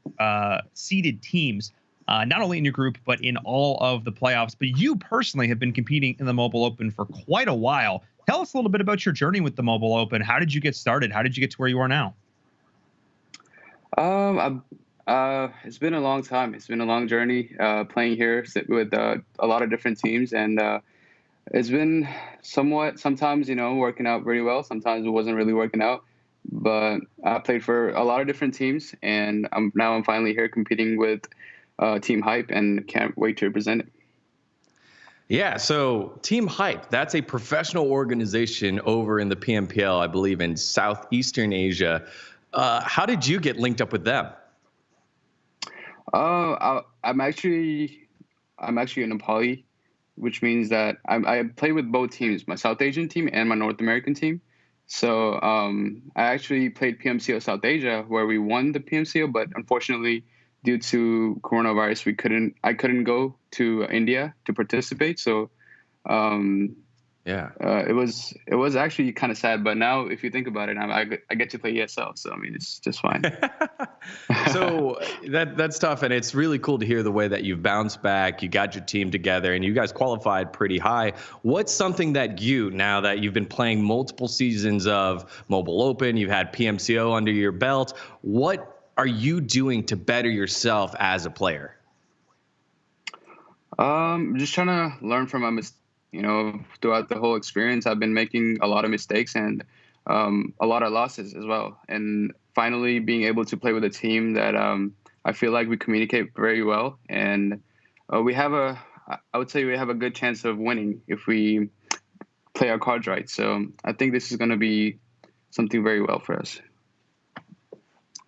seeded teams, not only in your group, but in all of the playoffs. But you personally have been competing in the Mobile Open for quite a while. Tell us a little bit about your journey with the Mobile Open. How did you get started? How did you get to where you are now? I It's been a long time. It's been a long journey playing here with a lot of different teams, and it's been sometimes, working out very well. Sometimes it wasn't really working out, but I played for a lot of different teams, and I'm finally here competing with Team Hype, and can't wait to represent it. Yeah, so Team Hype, that's a professional organization over in the PMPL, I believe, in Southeastern Asia. How did you get linked up with them? I'm actually a Nepali, which means that I play with both teams, my South Asian team and my North American team. So I actually played PMCO South Asia, where we won the PMCO, but unfortunately, due to coronavirus, I couldn't go to India to participate. So it was actually kind of sad. But now, if you think about it, I get to play ESL, so I mean, it's just fine. So that's tough, and it's really cool to hear the way that you've bounced back. You got your team together, and you guys qualified pretty high. What's something that now that you've been playing multiple seasons of Mobile Open, you've had PMCO under your belt, what are you doing to better yourself as a player? Just trying to learn from my mistakes. Throughout the whole experience, I've been making a lot of mistakes and a lot of losses as well. And finally being able to play with a team that I feel like we communicate very well. And I would say we have a good chance of winning if we play our cards right. So I think this is going to be something very well for us.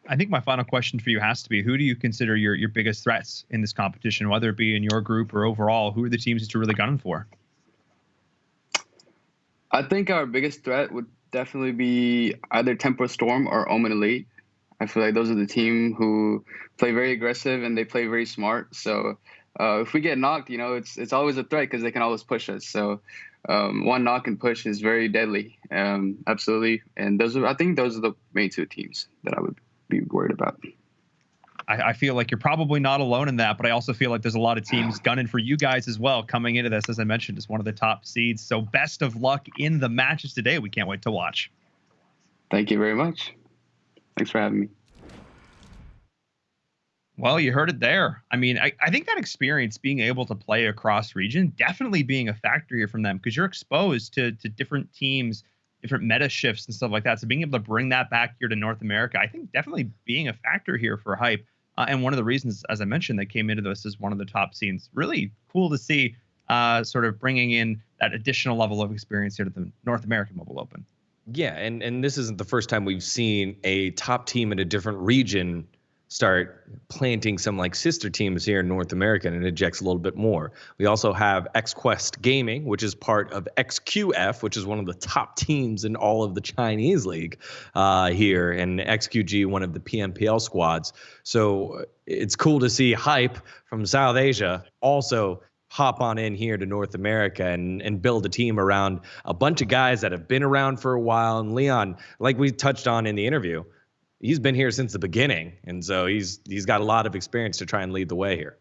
I think my final question for you has to be, who do you consider your biggest threats in this competition, whether it be in your group or overall? Who are the teams that you're really gunning for? I think our biggest threat would definitely be either Tempo Storm or Omen Elite. I feel like those are the team who play very aggressive and they play very smart. So if we get knocked, it's always a threat because they can always push us. So one knock and push is very deadly. Absolutely. And I think those are the main two teams that I would be worried about. I feel like you're probably not alone in that, but I also feel like there's a lot of teams gunning for you guys as well coming into this, as I mentioned, as one of the top seeds. So best of luck in the matches today. We can't wait to watch. Thank you very much. Thanks for having me. Well, you heard it there. I mean, I think that experience being able to play across region definitely being a factor here from them, because you're exposed to different teams, different meta shifts and stuff like that. So being able to bring that back here to North America, I think definitely being a factor here for Hype. And one of the reasons, as I mentioned, they came into this as one of the top scenes. Really cool to see sort of bringing in that additional level of experience here to the North American Mobile Open. Yeah, and this isn't the first time we've seen a top team in a different region start planting some like sister teams here in North America, and it injects a little bit more. We also have XQuest Gaming, which is part of XQF, which is one of the top teams in all of the Chinese league here, and XQG, one of the PMPL squads. So it's cool to see Hype from South Asia also hop on in here to North America and build a team around a bunch of guys that have been around for a while. And Leon, like we touched on in the interview, he's been here since the beginning, and so he's got a lot of experience to try and lead the way here.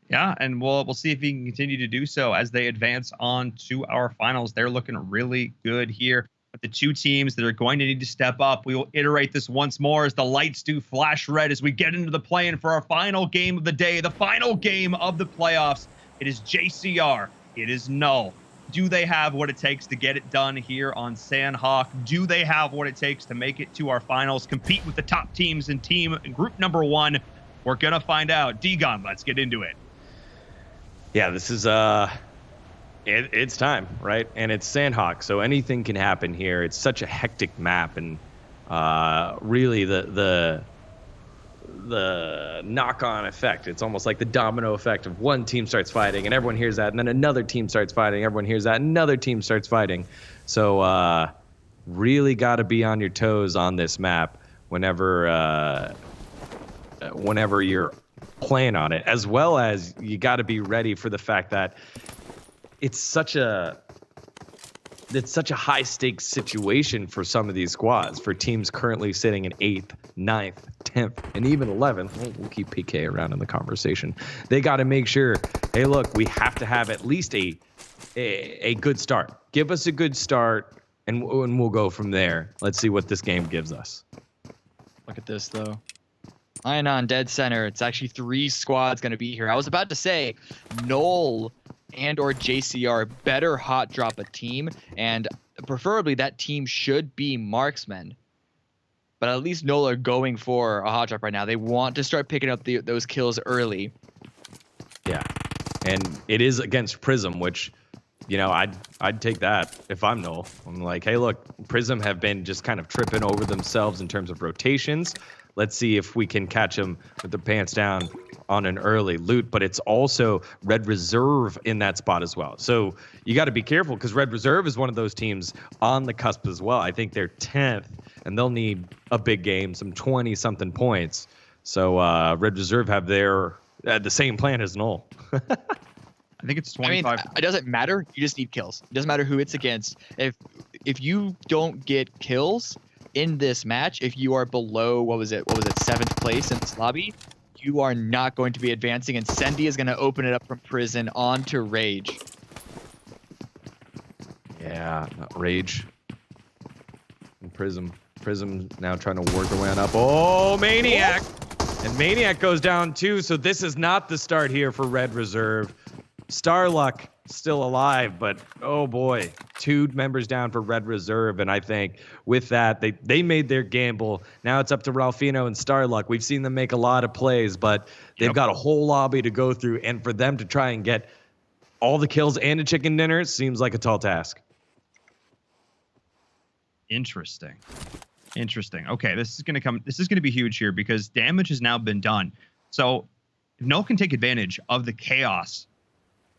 Yeah, and we'll see if he can continue to do so as they advance on to our finals. They're looking really good here. But the two teams that are going to need to step up, we will iterate this once more as the lights do flash red as we get into the play-in for our final game of the day, the final game of the playoffs. It is JCR. It is Null. Do they have what it takes to get it done here on Sandhawk? Do they have what it takes to make it to our finals, compete with the top teams in group number one? We're going to find out. D-Gun, let's get into it. Yeah, this is it's time, right? And it's Sandhawk, so anything can happen here. It's such a hectic map, and really the knock-on effect. It's almost like the domino effect of one team starts fighting and everyone hears that, and then another team starts fighting, everyone hears that, another team starts fighting. So really got to be on your toes on this map whenever you're playing on it, as well as you got to be ready for the fact that it's such a high stakes situation for some of these squads, for teams currently sitting in 8th, 9th, 10th, and even 11th. We'll keep PK around in the conversation. They got to make sure, hey, look, we have to have at least a good start. Give us a good start, and we'll go from there. Let's see what this game gives us. Look at this, though. Ion dead center. It's actually 3 squads going to be here. I was about to say Null and or JCR better hot drop a team, and preferably that team should be marksmen. But at least Null are going for a hot drop right now. They want to start picking up those kills early. Yeah, and it is against Prism, which, you know, I'd take that if I'm Null. I'm like, hey, look, Prism have been just kind of tripping over themselves in terms of rotations. Let's see if we can catch them with their pants down on an early loot. But it's also Red Reserve in that spot as well. So you got to be careful, because Red Reserve is one of those teams on the cusp as well. I think they're 10th, and they'll need a big game, some 20-something points. So Red Reserve have their the same plan as Null. I think it's 25. I mean, it doesn't matter. You just need kills. It doesn't matter who it's against. If you don't get kills in this match, if you are below, what was it, 7th place in this lobby, you are not going to be advancing, and Sendy is going to open it up from Prison onto Rage. Yeah, Rage. And Prism now trying to work their way on up. Oh, Maniac! And Maniac goes down too, so this is not the start here for Red Reserve. Starluck still alive, but oh boy, 2 members down for Red Reserve, and I think with that, they made their gamble. Now it's up to Ralphino and Starluck. We've seen them make a lot of plays, but they've got a whole lobby to go through, and for them to try and get all the kills and a chicken dinner seems like a tall task. Interesting. Okay, this is going to be huge here, because damage has now been done. So if Null can take advantage of the chaos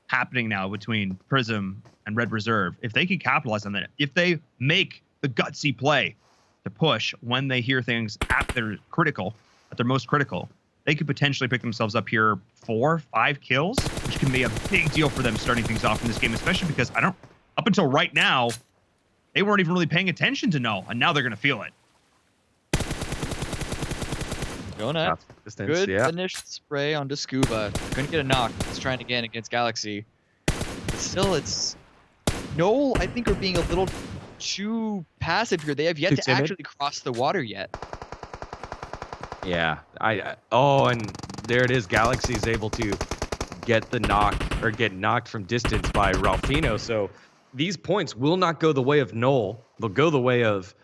happening now between Prism and Red Reserve, if they can capitalize on that, if they make the gutsy play to push when they hear things at their most critical, they could potentially pick themselves up here 4-5 kills, which can be a big deal for them starting things off in this game, especially because up until right now, they weren't even really paying attention to Null, and now they're going to feel it. Going up. Good initial spray onto Scuba. Couldn't get a knock. He's trying again against Galaxy. But still, it's Null, I think, are being a little too passive here. They have yet to actually cross the water yet. Yeah. And there it is. Galaxy's able to get the knock, or get knocked from distance by Ralphino. So these points will not go the way of Null. They'll go the way of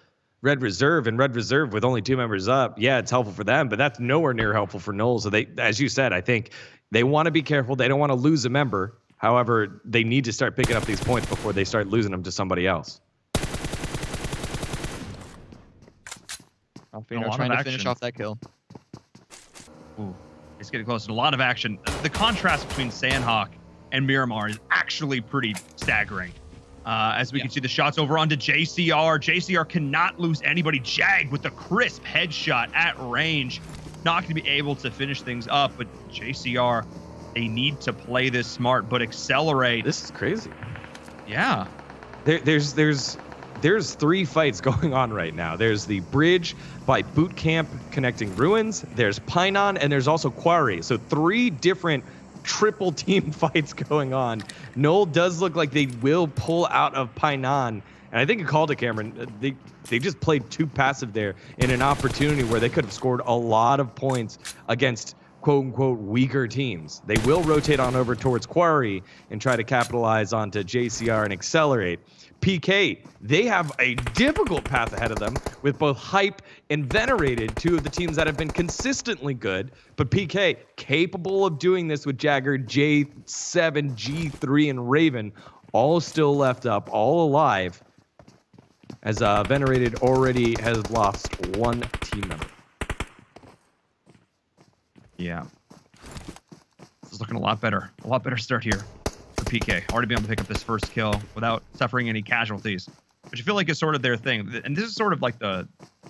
Red Reserve, and Red Reserve with only 2 members up. Yeah, it's helpful for them, but that's nowhere near helpful for Null. So they, as you said, I think they want to be careful. They don't want to lose a member. However, they need to start picking up these points before they start losing them to somebody else. Alfino trying to finish off that kill. Ooh, it's getting close. A lot of action. The contrast between Sandhawk and Miramar is actually pretty staggering. As we can see the shots over onto JCR. JCR cannot lose anybody. Jag with the crisp headshot at range. Not going to be able to finish things up, but JCR, they need to play this smart, but accelerate. This is crazy. Yeah. There's 3 fights going on right now. There's the bridge by Boot Camp connecting Ruins. There's Pinon, and there's also Quarry. So 3 different triple team fights going on. Null does look like they will pull out of Pinon, and I think you called it, Cameron. They just played too passive there in an opportunity where they could have scored a lot of points against quote-unquote weaker teams. They will rotate on over towards Quarry and try to capitalize onto JCR and accelerate. PK, they have a difficult path ahead of them with both Hype and Venerated, 2 of the teams that have been consistently good. But PK, capable of doing this with Jagger, J7, G3, and Raven, all still left up, all alive, as Venerated already has lost 1 team member. Yeah. This is looking a lot better. A lot better start here for PK. Already been able to pick up this first kill without suffering any casualties, which I feel like is sort of their thing. And this is sort of like the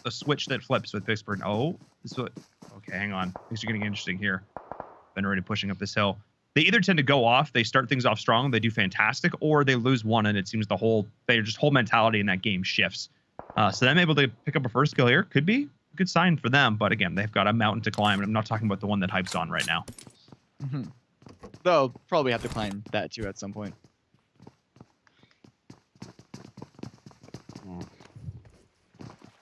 switch that flips with Pittsburgh. Oh, this is what. Okay, hang on. Things are getting interesting here. Venerated pushing up this hill. They either tend to go off, they start things off strong, they do fantastic, or they lose one, and it seems the whole mentality in that game shifts. So them able to pick up a first kill here could be a good sign for them. But again, they've got a mountain to climb, and I'm not talking about the one that Hype's on right now. Mm-hmm. They'll probably have to climb that too at some point.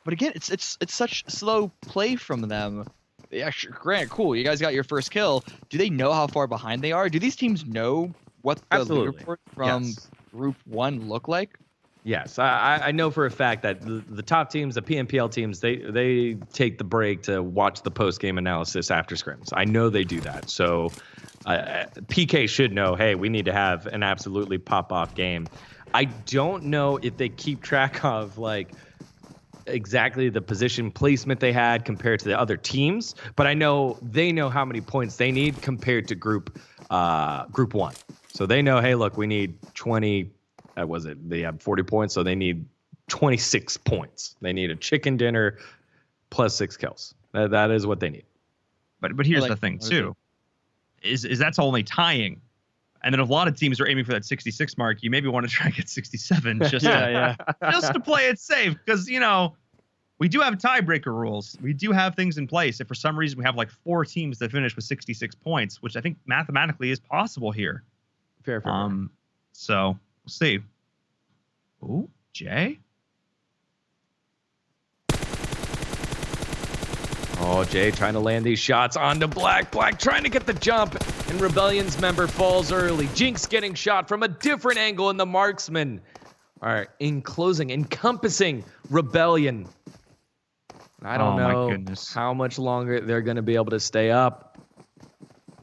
But again, it's such slow play from them. yeah, sure, Grant, cool. You guys got your first kill. Do they know how far behind they are? Do these teams know what the leaderboard from Group 1 look like? Yes, I know for a fact that the top teams, the PNPL teams, they take the break to watch the post-game analysis after scrims. I know they do that. So PK should know, hey, we need to have an absolutely pop-off game. I don't know if they keep track of, like, exactly the position placement they had compared to the other teams, but I know they know how many points they need compared to Group 1. So they know, hey, look, we need 20. They have 40 points, so they need 26 points. They need a chicken dinner plus 6 kills. That is what they need. But here's the thing too, is that's only tying, and then if a lot of teams are aiming for that 66 mark, you maybe want to try and get 67 just just to play it safe, because we do have tiebreaker rules. We do have things in place. If for some reason we have like 4 teams that finish with 66 points, which I think mathematically is possible here. Fair. So. We'll see. Ooh, Jay. Oh, Jay trying to land these shots onto Black. Black trying to get the jump, and Rebellion's member falls early. Jinx getting shot from a different angle, and the marksman are encompassing Rebellion. I don't know how much longer they're going to be able to stay up.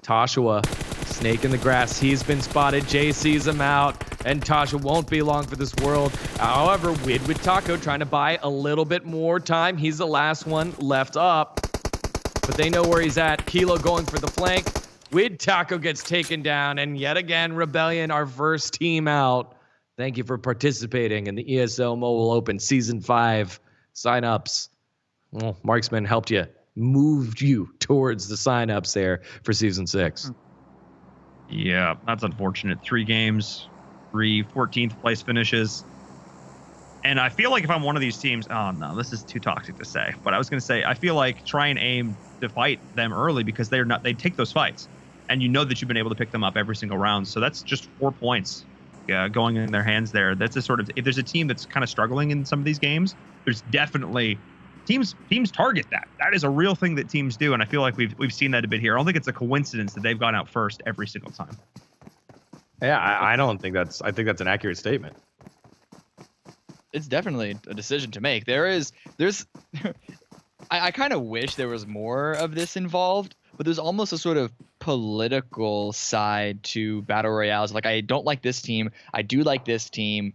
Toshua, snake in the grass. He's been spotted. Jay sees him out. And Tasha won't be long for this world. However, Wid with Taco trying to buy a little bit more time. He's the last one left up. But they know where he's at. Kilo going for the flank. Wid Taco gets taken down. And yet again, Rebellion, our first team out. Thank you for participating in the ESL Mobile Open Season 5 signups. Well, Marksman helped you, moved you towards the signups there for Season 6. Yeah, that's unfortunate. 3 games. 3 14th place finishes. And I feel like if I'm one of these teams, oh no, this is too toxic to say, but I was going to say, I feel like try and aim to fight them early, because they take those fights, and you know that you've been able to pick them up every single round. So that's just 4 points going in their hands there. That's a sort of, if there's a team that's kind of struggling in some of these games, there's definitely teams target that. That is a real thing that teams do. And I feel like we've seen that a bit here. I don't think it's a coincidence that they've gone out first every single time. Yeah, I don't think that's. I think that's an accurate statement. It's definitely a decision to make. There's, I kind of wish there was more of this involved, but there's almost a sort of political side to battle royales. Like, I don't like this team. I do like this team.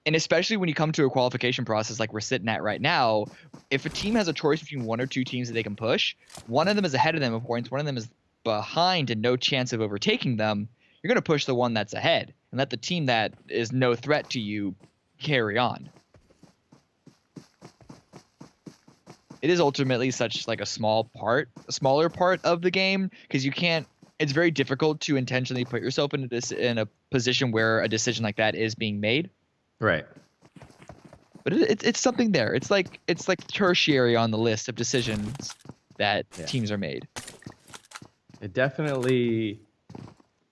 And especially when you come to a qualification process like we're sitting at right now, if a team has a choice between 1 or 2 teams that they can push, one of them is ahead of them in points, one of them is behind and no chance of overtaking them, you're going to push the one that's ahead and let the team that is no threat to you carry on. It is ultimately such like a smaller part of the game, because you can't, it's very difficult to intentionally put yourself in a position where a decision like that is being made. Right. But it's something there. It's like tertiary on the list of decisions that teams are made. It definitely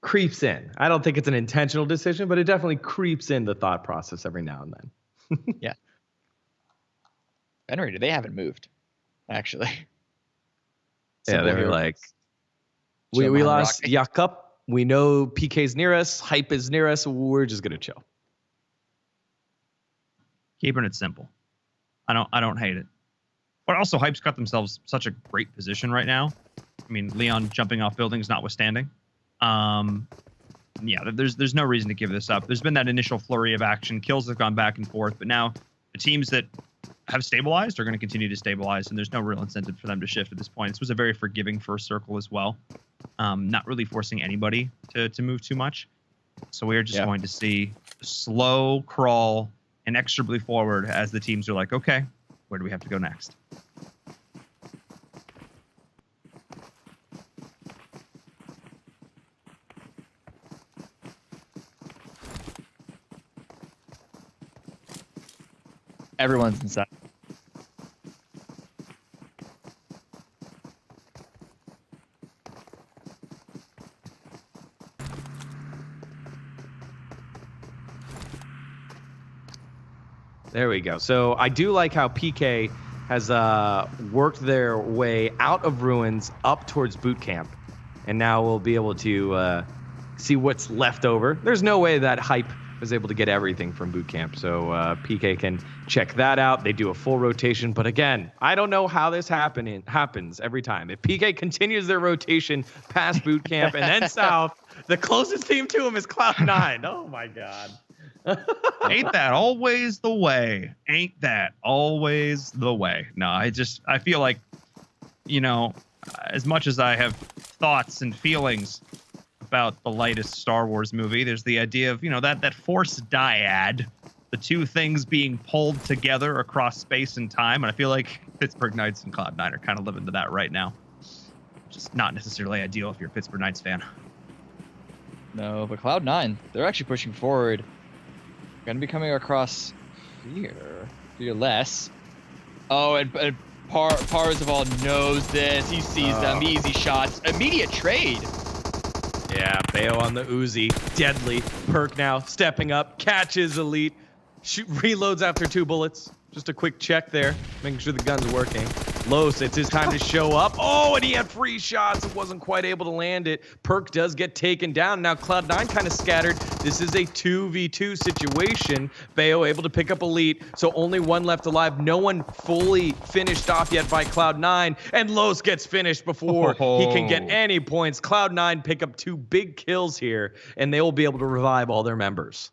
creeps in. I don't think it's an intentional decision, but it definitely creeps in the thought process every now and then. Yeah. Venerated, they haven't moved, actually. Yeah, they're like, we lost Jakob. We know PK's near us. Hype is near us. We're just going to chill. Keeping it simple. I don't hate it. But also, Hype's got themselves such a great position right now. I mean, Leon jumping off buildings notwithstanding. Yeah, there's no reason to give this up. There's been that initial flurry of action. Kills have gone back and forth, but now the teams that have stabilized are going to continue to stabilize, and there's no real incentive for them to shift at this point. This was a very forgiving first circle as well. Not really forcing anybody to move too much. So we are just going to see a slow crawl inexorably forward as the teams are like, okay, where do we have to go next? Everyone's inside. There we go. So I do like how PK has worked their way out of ruins up towards boot camp, and now we'll be able to see what's left over. There's no way that Hype was able to get everything from boot camp, so PK can check that out. They do a full rotation, but again, I don't know how this happens every time. If PK continues their rotation past boot camp and then south, the closest team to him is Cloud9. Oh my God. Ain't that always the way? Ain't that always the way? No, I feel like, you know, as much as I have thoughts and feelings about the latest Star Wars movie, there's the idea of, you know, that force dyad, the two things being pulled together across space and time, and I feel like Pittsburgh Knights and Cloud9 are kind of living to that right now. Just not necessarily ideal if you're a Pittsburgh Knights fan. No, but Cloud9, they're actually pushing forward. Gonna be coming across here less. Oh, and Parzival knows this. He sees them. Easy shots. Immediate trade. Yeah, Bayo on the Uzi. Deadly. Perk now stepping up. Catches Elite. Reloads after 2 bullets. Just a quick check there. Making sure the gun's working. Los, it's his time to show up. Oh, and he had free shots. Wasn't quite able to land it. Perk does get taken down. Now Cloud9 kind of scattered. This is a 2v2 situation. Bayo able to pick up Elite, so only one left alive. No one fully finished off yet by Cloud9, and Los gets finished before he can get any points. Cloud9 pick up 2 big kills here, and they will be able to revive all their members.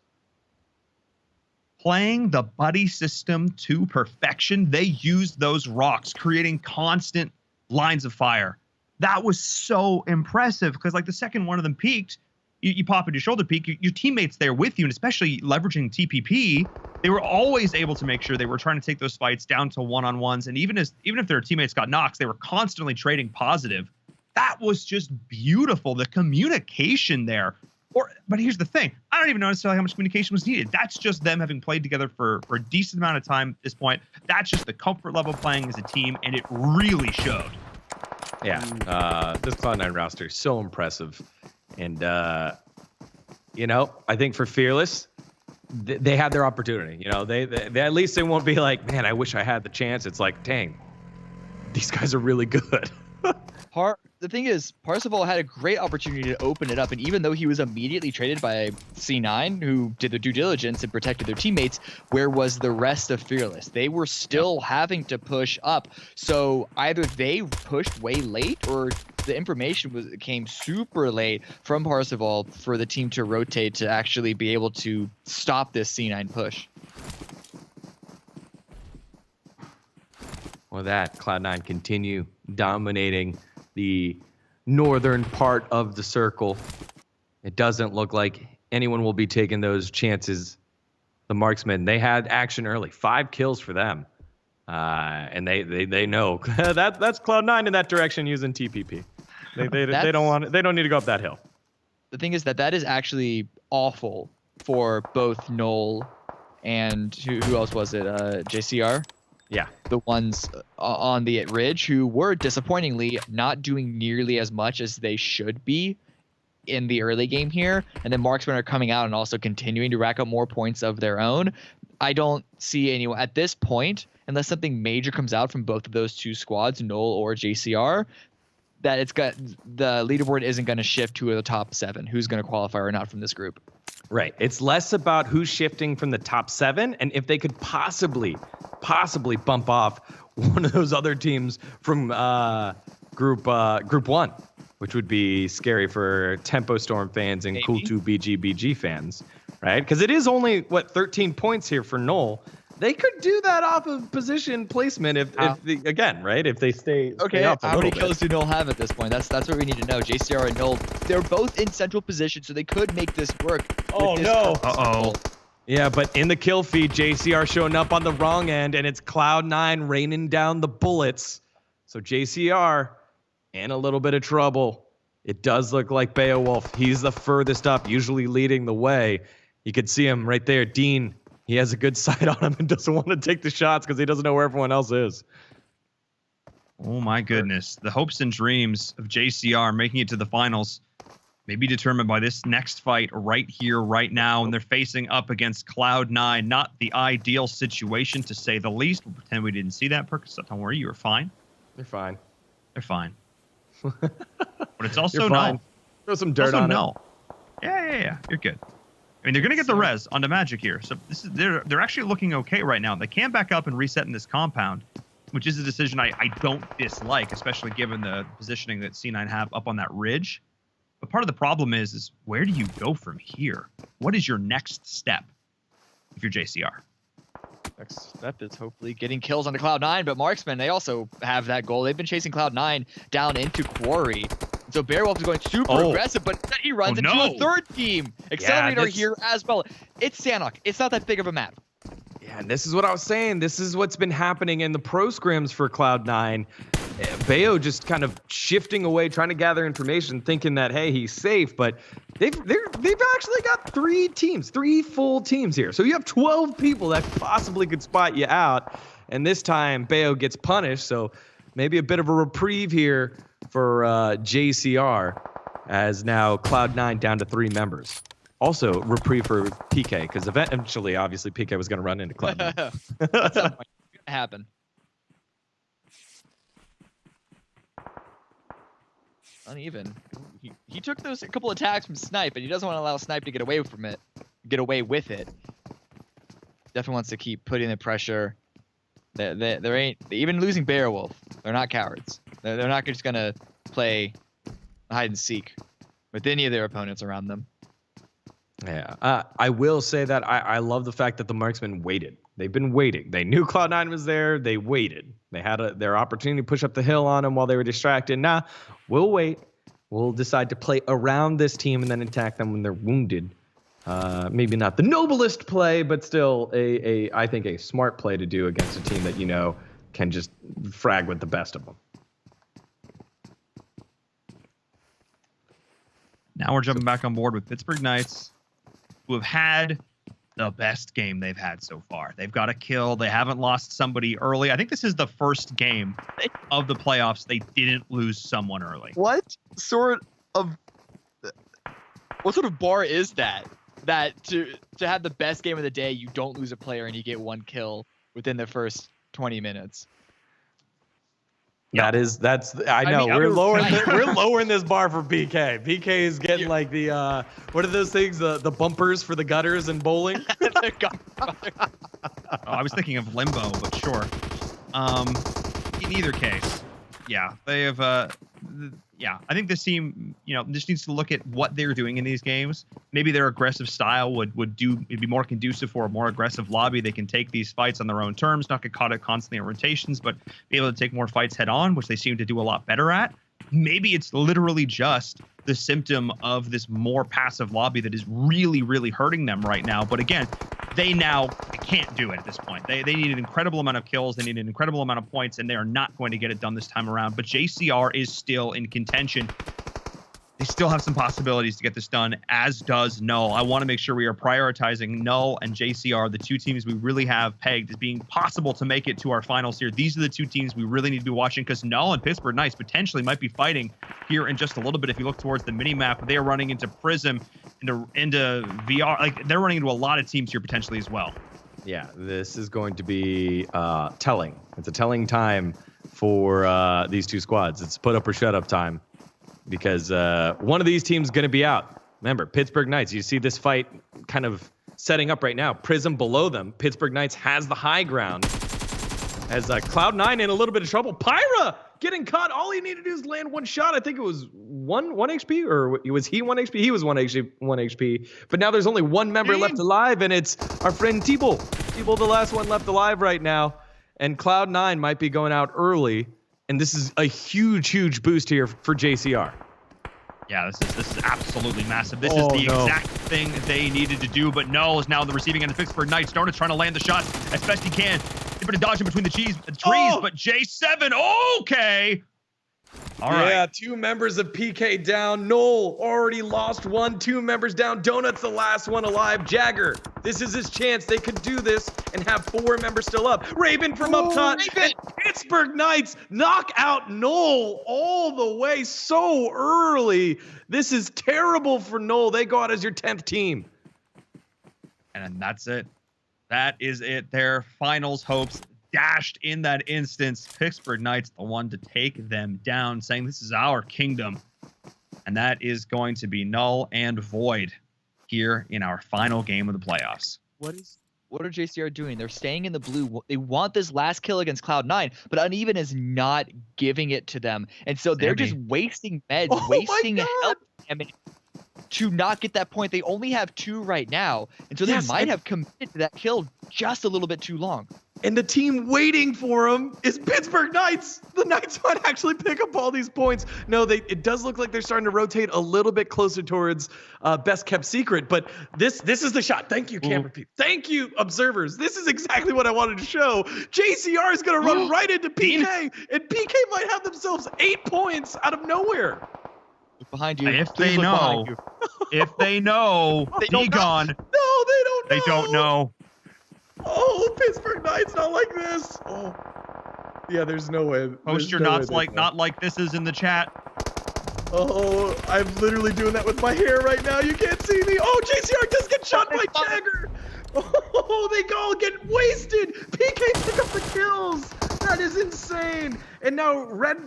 Playing the buddy system to perfection, they used those rocks, creating constant lines of fire. That was so impressive because, like, the second one of them peaked, you pop into shoulder peak, your teammates there with you, and especially leveraging TPP, they were always able to make sure they were trying to take those fights down to one-on-ones, and even if their teammates got knocks, they were constantly trading positive. That was just beautiful, the communication there. But here's the thing. I don't even know necessarily how much communication was needed. That's just them having played together for a decent amount of time at this point. That's just the comfort level playing as a team, and it really showed. Yeah, this Cloud9 roster is so impressive. And, you know, I think for Fearless, they had their opportunity. You know, they at least they won't be like, man, I wish I had the chance. It's like, dang, these guys are really good. The thing is, Parzival had a great opportunity to open it up, and even though he was immediately traded by C9, who did the due diligence and protected their teammates, where was the rest of Fearless? They were still having to push up, so either they pushed way late, or the information came super late from Parzival for the team to rotate to actually be able to stop this C9 push. Well, that Cloud9 continue dominating the northern part of the circle. It doesn't look like anyone will be taking those chances. The marksmen, they had action early. 5 kills for them. And they know that's Cloud9 in that direction using TPP. They don't need to go up that hill. The thing is that is actually awful for both Noel and who else was it? JCR? Yeah. The ones on the ridge who were disappointingly not doing nearly as much as they should be in the early game here. And then marksmen are coming out and also continuing to rack up more points of their own. I don't see anyone at this point, unless something major comes out from both of those two squads, Noel or JCR, that the leaderboard isn't going to shift to the top 7. Who's going to qualify or not from this group. Right. It's less about who's shifting from the top 7 and if they could possibly bump off one of those other teams from group 1, which would be scary for Tempo Storm fans and Cool2 BG fans, right? Because it is only 13 points here for Noel. They could do that off of position placement if they stay up a how many bit. kills do Noel have at this point? That's what we need to know. JCR and Noel, they're both in central position, so they could make this work. Oh no! Yeah, but in the kill feed, JCR showing up on the wrong end, and it's Cloud9 raining down the bullets. So JCR in a little bit of trouble. It does look like Beowulf. He's the furthest up, usually leading the way. You could see him right there, Dean. He has a good sight on him and doesn't want to take the shots because he doesn't know where everyone else is. Oh my goodness. The hopes and dreams of JCR making it to the finals Maybe determined by this next fight right here, right now, and they're facing up against Cloud9. Not the ideal situation, to say the least. We'll pretend we didn't see that, Perkins. Don't worry, you were fine. They're fine. They're fine. But it's also You're fine. no. Throw some dirt also on no. it. Yeah. You're good. I mean, they're going to get the res onto Magic here. So this is they're actually looking okay right now. They can back up and reset in this compound, which is a decision I don't dislike, especially given the positioning that C9 have up on that ridge. But part of the problem is where do you go from here? What is your next step if you're JCR? Next step is hopefully getting kills onto Cloud9, but Marksman, they also have that goal. They've been chasing Cloud9 down into Quarry. So Beowulf is going super aggressive, but then he runs into a third team. Accelerator here as well. It's Sanhok. It's not that big of a map. Yeah, and this is what I was saying. This is what's been happening in the pro scrims for Cloud9. Bayo just kind of shifting away, trying to gather information, thinking that, hey, he's safe, but they've actually got 3 full teams here. So you have 12 people that possibly could spot you out, and this time Bayo gets punished, so maybe a bit of a reprieve here for JCR, as now Cloud9 down to 3 members. Also, reprieve for PK, because eventually, obviously, PK was going to run into Cloud9. At some point, it's going to happen. Uneven. He took those a couple attacks from Snipe, and he doesn't want to allow Snipe to get away with it. Definitely wants to keep putting the pressure. There ain't even losing Beowulf. They're not cowards. They're not just gonna play hide and seek with any of their opponents around them. Yeah, I will say that I love the fact that the marksmen waited. They've been waiting. They knew Cloud9 was there. They waited. They had their opportunity to push up the hill on them while they were distracted. Nah, we'll wait. We'll decide to play around this team and then attack them when they're wounded. Maybe not the noblest play, but still I think a smart play to do against a team that can just frag with the best of them. Now we're jumping back on board with Pittsburgh Knights, who have had the best game they've had so far. They've got a kill. They haven't lost somebody early. I think this is the first game of the playoffs they didn't lose someone early. What sort of bar is that? That to have the best game of the day, you don't lose a player and you get 1 kill within the first 20 minutes. I know we're lowering this bar for BK. BK is getting like the what are those things? The bumpers for the gutters and bowling. I was thinking of Limbo, but sure. In either case, yeah, they have. I think this team, just needs to look at what they're doing in these games. Maybe their aggressive style it'd be more conducive for a more aggressive lobby. They can take these fights on their own terms, not get caught up constantly in rotations, but be able to take more fights head on, which they seem to do a lot better at. Maybe it's literally just the symptom of this more passive lobby that is really, really hurting them right now. But again, they can't do it at this point. They need an incredible amount of kills. They need an incredible amount of points, and they are not going to get it done this time around. But JCR is still in contention. They still have some possibilities to get this done, as does Null. I want to make sure we are prioritizing Null and JCR, the 2 teams we really have pegged as being possible to make it to our finals here. These are the 2 teams we really need to be watching, because Null and Pittsburgh Knights potentially might be fighting here in just a little bit. If you look towards the mini-map, they are running into Prism, into VR. Like, they're running into a lot of teams here potentially as well. Yeah, this is going to be telling. It's a telling time for these 2 squads. It's put up or shut up time. Because one of these teams is going to be out. Remember, Pittsburgh Knights, you see this fight kind of setting up right now. Prism below them. Pittsburgh Knights has the high ground. As Cloud9 in a little bit of trouble. Pyra getting caught. All he needed to do is land 1 shot. I think it was 1 HP, or was he 1 HP? He was 1 HP. But now there's only 1 member left alive, and it's our friend T-Bull. T-Bull, the last one left alive right now. And Cloud9 might be going out early. And this is a huge, huge boost here for JCR. Yeah, this is absolutely massive. This is the exact thing they needed to do, but Null is now on the receiving end of Pittsburgh Knights. Donut trying to land the shots as best he can. They're going to dodge in between the trees, but J7, okay. All right. Yeah, 2 members of PK down. Noel already lost 1. 2 members down. Donut's the last one alive. Jagger, this is his chance. They could do this and have 4 members still up. Raven from up top. And Pittsburgh Knights knock out Noel all the way so early. This is terrible for Noel. They go out as your 10th team. And that's it. That is it. Their finals hopes dashed in that instance. Pittsburgh Knights, the one to take them down, saying this is our kingdom. And that is going to be null and void here in our final game of the playoffs. What are JCR doing? They're staying in the blue. They want this last kill against Cloud9, but Uneven is not giving it to them. And so they're just wasting meds, wasting health damage to not get that point. They only have 2 right now. And so they might have committed to that kill just a little bit too long. And the team waiting for him is Pittsburgh Knights. The Knights might actually pick up all these points. No, it does look like they're starting to rotate a little bit closer towards best kept secret. But this is the shot. Thank you, camera people. Thank you, observers. This is exactly what I wanted to show. JCR is going to run right into PK, and PK might have themselves 8 points out of nowhere. Look behind you. If they know, Degon. No, they don't know. They don't know. Oh, Pittsburgh Knights, not like this. Oh, yeah, there's no way. Post your not like this is in the chat. Oh, I'm literally doing that with my hair right now. You can't see me. Oh, JCR does get shot by Jagger. Oh, they all get wasted. PK pick up the kills. That is insane. And now Red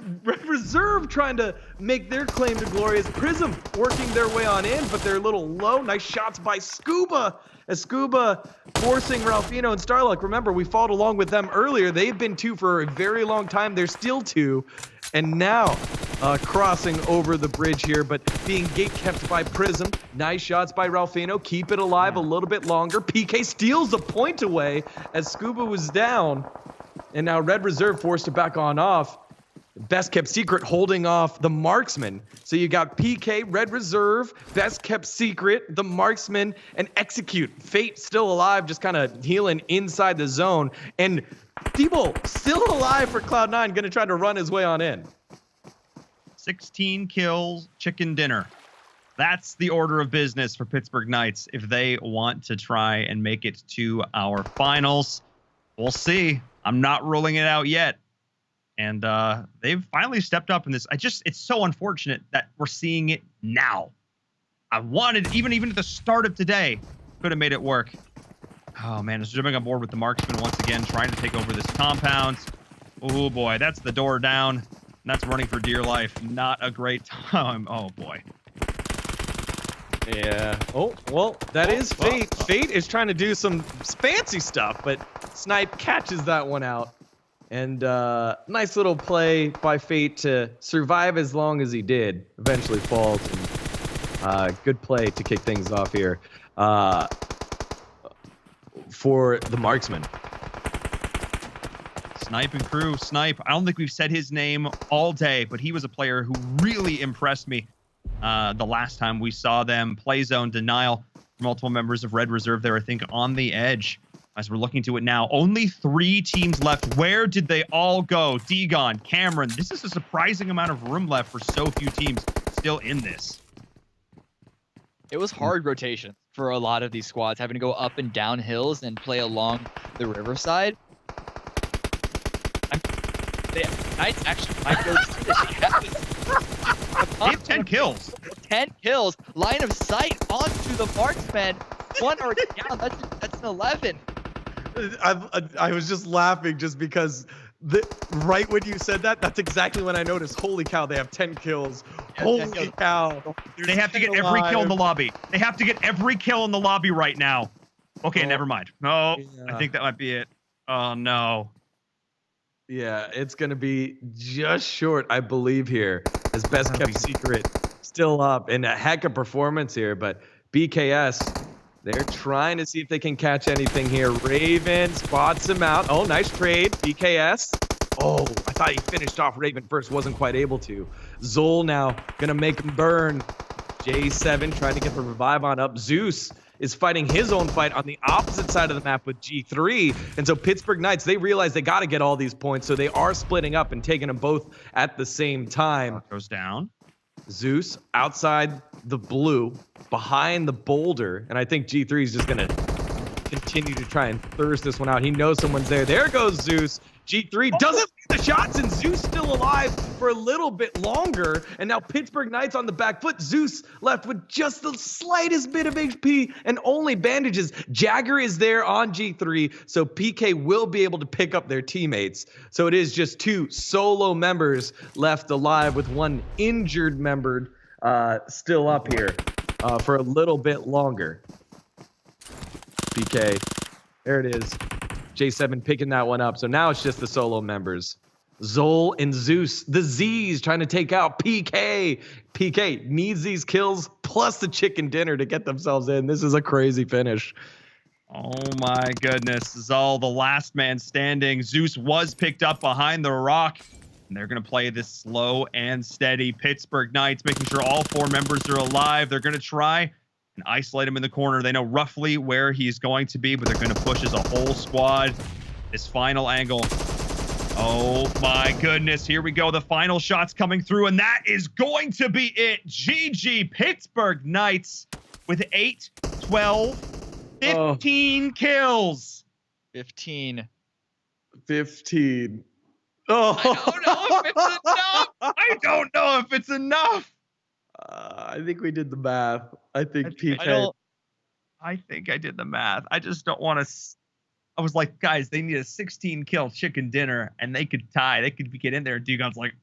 Reserve trying to make their claim to glory as Prism working their way on in, but they're a little low. Nice shots by Scuba. As Scuba forcing Ralphino and Starluck. Remember, we followed along with them earlier. They've been 2 for a very long time. They're still 2. And now crossing over the bridge here, but being gate kept by Prism. Nice shots by Ralphino. Keep it alive a little bit longer. PK steals a point away as Scuba was down. And now Red Reserve forced to back on off. Best kept secret holding off the marksman. So you got PK, Red Reserve, best kept secret, the marksman, and Execute. Fate still alive, just kind of healing inside the zone. And Debo still alive for Cloud9, going to try to run his way on in. 16 kills, chicken dinner. That's the order of business for Pittsburgh Knights if they want to try and make it to our finals. We'll see. I'm not ruling it out yet. And they've finally stepped up in this. It's so unfortunate that we're seeing it now. I wanted, even at the start of today, could have made it work. Oh man, it's jumping on board with the marksman once again, trying to take over this compound. Oh boy, that's the door down. And that's running for dear life. Not a great time. Oh boy. Yeah. Oh, well, that is Fate. Fate is trying to do some fancy stuff, but Snipe catches that one out. And nice little play by Fate to survive as long as he did. Eventually falls. And, good play to kick things off here for the marksman. Snipe and crew. Snipe. I don't think we've said his name all day, but he was a player who really impressed me the last time we saw them. Play zone denial. Multiple members of Red Reserve there, I think, on the edge. As we're looking to it now, only 3 teams left. Where did they all go? Degon, Cameron. This is a surprising amount of room left for so few teams still in this. It was hard rotation for a lot of these squads, having to go up and down hills and play along the riverside. Knights actually might go to this. They have 10 kills. 10 kills. Line of sight onto the marksman. 1 already down. That's an 11. I was just laughing just because right when you said that, that's exactly when I noticed. Holy cow, they have 10 kills. Holy cow. They have to get every kill in the lobby. They have to get every kill in the lobby right now. Okay, never mind. No, I think that might be it. Oh, no. Yeah, it's going to be just short, I believe, here. As best kept secret still up. And a heck of performance here, but BKS... they're trying to see if they can catch anything here. Raven spots him out. Oh, nice trade. BKS. Oh, I thought he finished off Raven first. Wasn't quite able to. Zol now going to make him burn. J7 trying to get the revive on up. Zeus is fighting his own fight on the opposite side of the map with G3. And so Pittsburgh Knights, they realize they got to get all these points, so they are splitting up and taking them both at the same time. Goes down. Zeus outside the blue, behind the boulder, and I think G3 is just going to continue to try and thirst this one out. He knows someone's there. There goes Zeus. G3 doesn't leave the shots, and Zeus still alive for a little bit longer. And now Pittsburgh Knights on the back foot. Zeus left with just the slightest bit of HP and only bandages. Jagger is there on G3, so PK will be able to pick up their teammates. So it is just 2 solo members left alive with 1 injured member still up here for a little bit longer. PK, there it is. J7 picking that one up. So now it's just the solo members. Zol and Zeus, the Z's trying to take out PK. PK needs these kills plus the chicken dinner to get themselves in. This is a crazy finish. Oh my goodness. Zol, the last man standing. Zeus was picked up behind the rock. And they're going to play this slow and steady. Pittsburgh Knights making sure all 4 members are alive. They're going to try and isolate him in the corner. They know roughly where he's going to be, but they're going to push as a whole squad. This final angle. Oh my goodness. Here we go. The final shot's coming through, and that is going to be it. GG Pittsburgh Knights with 8, 12, 15 kills. 15. Oh. I don't know if it's enough. I think we did the math. I think I think I did the math. I just don't want to. I was like, guys, they need a 16 kill chicken dinner, and they could tie. They could get in there. And Dugon's like,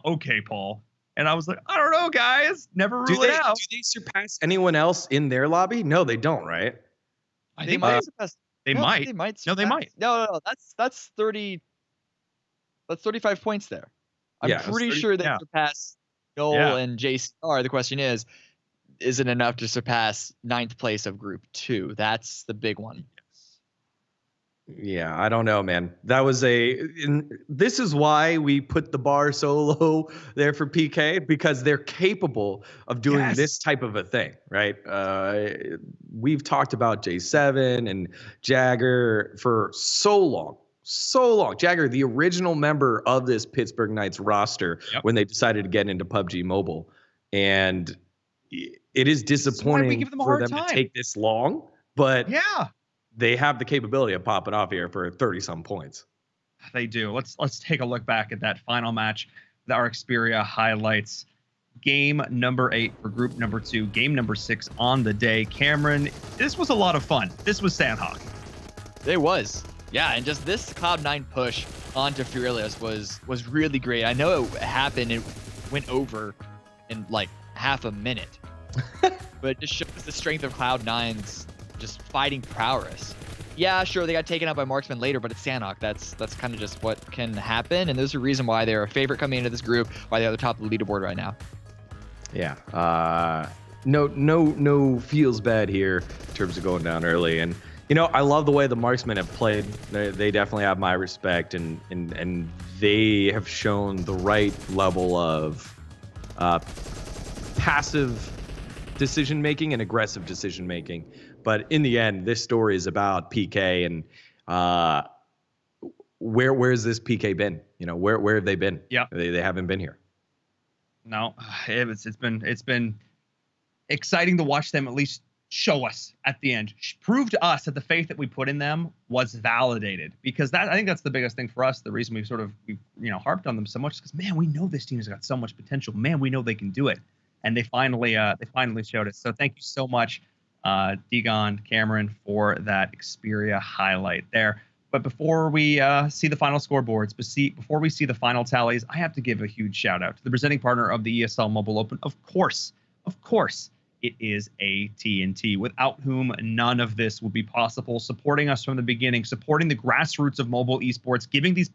okay, Paul. And I was like, I don't know, guys. Never rule it out. Do they surpass anyone else in their lobby? No, they don't, right? They might. They might. They might. No, they might. No. That's 30. That's 35 points there. I'm pretty sure they surpass Noel and JCR. The question is it enough to surpass 9th place of Group 2? That's the big one. Yeah, I don't know, man. That was this is why we put the bar so low there for PK, because they're capable of doing this type of a thing, right? We've talked about J7 and Jagger for so long. Jagger, the original member of this Pittsburgh Knights roster when they decided to get into PUBG Mobile. And it is disappointing for them to take this long, but they have the capability of popping off here for 30-some points. They do. Let's take a look back at that final match, our Xperia highlights. Game number 8 for group number 2, game number 6 on the day. Cameron, this was a lot of fun. This was Sandhawk. It was. Yeah, and just this Cloud9 push onto Fearless was really great. I know it happened. It went over in like half a minute. But it just shows the strength of Cloud9's just fighting prowess. Yeah, sure, they got taken out by marksman later, but it's Sandhawk. That's kind of just what can happen, and there's a reason why they're a favorite coming into this group, why they're at the top of the leaderboard right now. Yeah. No feels bad here in terms of going down early. And I love the way the marksmen have played. They definitely have my respect, and they have shown the right level of passive decision making and aggressive decision making. But in the end, this story is about PK and where's this PK been? Where have they been? Yeah, they haven't been here. No, it's been exciting to watch them at least show us at the end, prove to us that the faith that we put in them was validated, because I think that's the biggest thing for us. The reason we've harped on them so much is because, man, we know this team has got so much potential. Man, we know they can do it, and they finally showed it. So thank you so much, Degon, Cameron, for that Xperia highlight there. But before we see the final scoreboards, before we see the final tallies, I have to give a huge shout out to the presenting partner of the ESL Mobile Open. Of course, it is AT&T, without whom none of this would be possible. Supporting us from the beginning, supporting the grassroots of mobile esports, giving these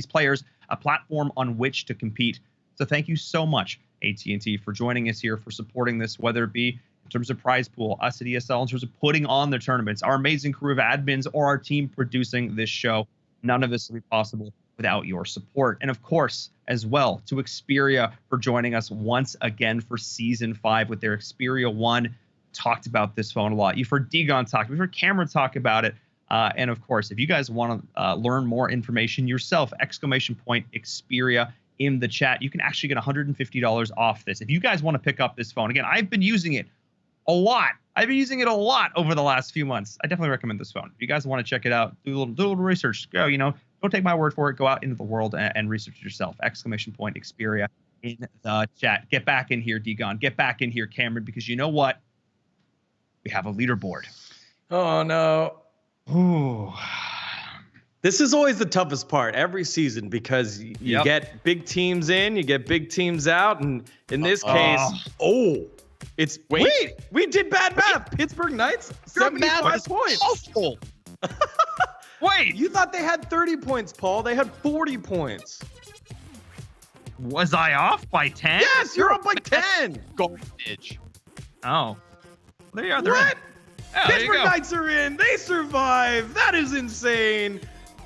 players a platform on which to compete. So thank you so much, AT&T, for joining us here, for supporting this, whether it be in terms of prize pool, us at ESL, in terms of putting on the tournaments, our amazing crew of admins, or our team producing this show. None of this would be possible without your support. And of course, as well, to Xperia for joining us once again for Season 5 with their Xperia 1 talked about this phone a lot. You've heard Degon talk. We've heard Cameron talk about it. And of course, if you guys want to learn more information yourself, !Xperia in the chat, you can actually get $150 off this. If you guys want to pick up this phone, again, I've been using it a lot. I've been using it a lot over the last few months. I definitely recommend this phone. If you guys want to check it out, do a little research. Go, don't take my word for it. Go out into the world and research it yourself. !Xperia in the chat. Get back in here, Degon. Get back in here, Cameron, because you know what? We have a leaderboard. Oh, no. Ooh. This is always the toughest part every season because you get big teams in, you get big teams out, and in this case, it's wait, we did bad math. Pittsburgh Knights, 75 points. Awful. Wait, you thought they had 30 points, Paul? They had 40 points. Was I off by 10? Yes, you're up by 10. Garbage. Oh, there you are. What? Pittsburgh Knights are in. They survive. That is insane.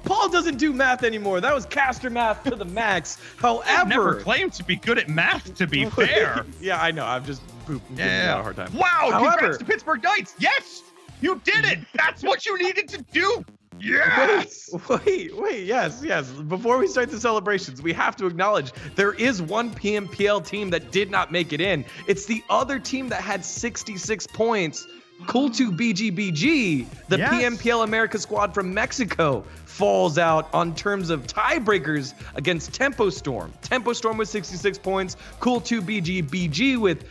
Paul doesn't do math anymore. That was caster math to the max. However, I've never claimed to be good at math, to be fair. Yeah, I know. I'm just giving you a hard time. Wow, congrats to Pittsburgh Knights. Yes, you did it. That's what you needed to do. Yes. Wait, yes. Before we start the celebrations, we have to acknowledge there is one PMPL team that did not make it in. It's the other team that had 66 points. Cool2 BGBG, the PMPL America squad from Mexico, falls out on terms of tiebreakers against Tempo Storm. Tempo Storm with 66 points, Cool2 BGBG with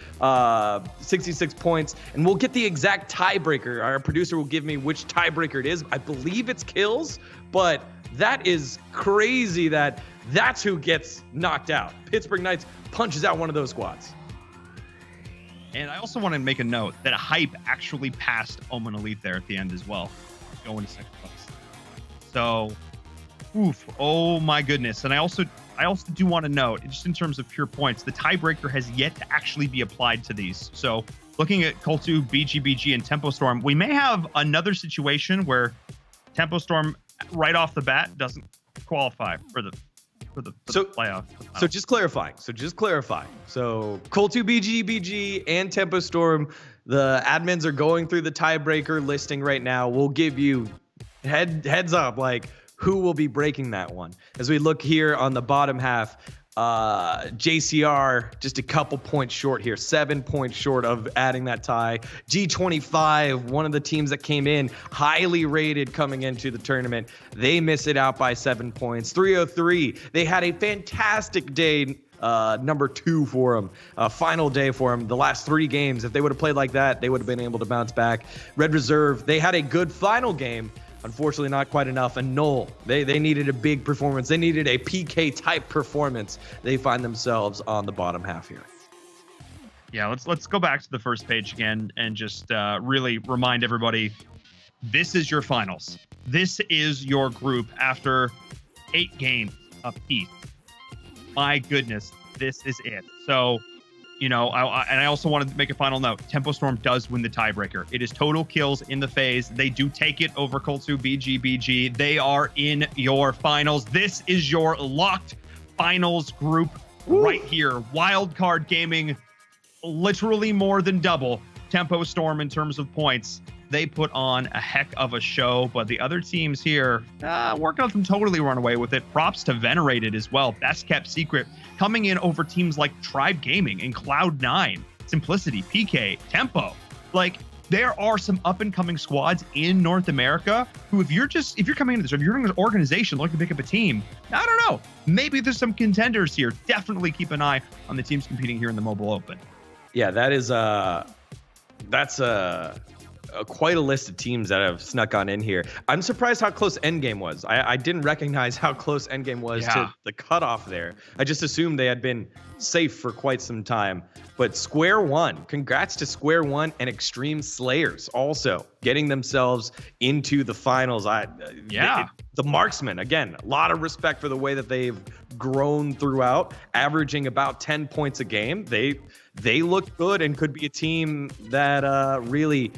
66 points, and we'll get the exact tiebreaker. Our producer will give me which tiebreaker it is. I believe it's kills, but that is crazy that's who gets knocked out. Pittsburgh Knights punches out one of those squads. And I also want to make a note that Hype actually passed Omen Elite there at the end as well, going to second place. So, oh my goodness. And I also do want to note, just in terms of pure points, the tiebreaker has yet to actually be applied to these. So, looking at Cool2, BGBG, and Tempo Storm, we may have another situation where Tempo Storm right off the bat doesn't qualify for the playoff. So just clarifying. So Cool2 BGBG and Tempo Storm, the admins are going through the tiebreaker listing right now. We'll give you heads up, like who will be breaking that one. As we look here on the bottom half, JCR just a couple points short here, 7 points short of adding that tie. G25, one of the teams that came in highly rated coming into the tournament, they miss it out by 7 points. 303, they had a fantastic day, number 2 for them, final day for them. The last 3 games, if they would have played like that, they would have been able to bounce back. Red Reserve, they had a good final game. Unfortunately, not quite enough. And Null, they needed a big performance. They needed a PK type performance. They find themselves on the bottom half here. Yeah, let's go back to the first page again and just really remind everybody, this is your finals. This is your group after 8 games apiece. My goodness, this is it. So, I also wanted to make a final note. Tempo Storm does win the tiebreaker. It is total kills in the phase. They do take it over Cool2 BGBG. They are in your finals. This is your locked finals group right here. Wildcard Gaming, literally more than double Tempo Storm in terms of points. They put on a heck of a show, but the other teams here, working on them totally run away with it. Props to Venerated as well. Best kept secret. Coming in over teams like Tribe Gaming and Cloud9, Simplicity, PK, Tempo. Like, there are some up-and-coming squads in North America who, if you're coming into this, or if you're in an organization looking to pick up a team, I don't know, maybe there's some contenders here. Definitely keep an eye on the teams competing here in the Mobile Open. Yeah, that's quite a list of teams that have snuck on in here. I'm surprised how close Endgame was. I didn't recognize how close Endgame was to the cutoff there. I just assumed they had been safe for quite some time. But Square One, congrats to Square One and Extreme Slayers also getting themselves into the finals. The Marksmen, again, a lot of respect for the way that they've grown throughout, averaging about 10 points a game. They look good and could be a team that really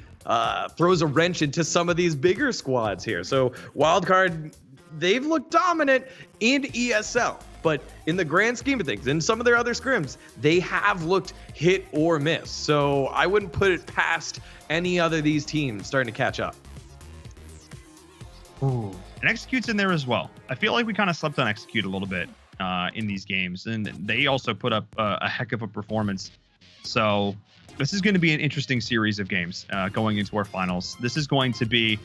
throws a wrench into some of these bigger squads here. So Wildcard, they've looked dominant in ESL. but in the grand scheme of things, in some of their other scrims, they have looked hit or miss. So I wouldn't put it past any other of these teams starting to catch up. Ooh. And Execute's in there as well. I feel like we kind of slept on Execute a little bit in these games, and they also put up a heck of a performance. So this is going to be an interesting series of games going into our finals. This is going to be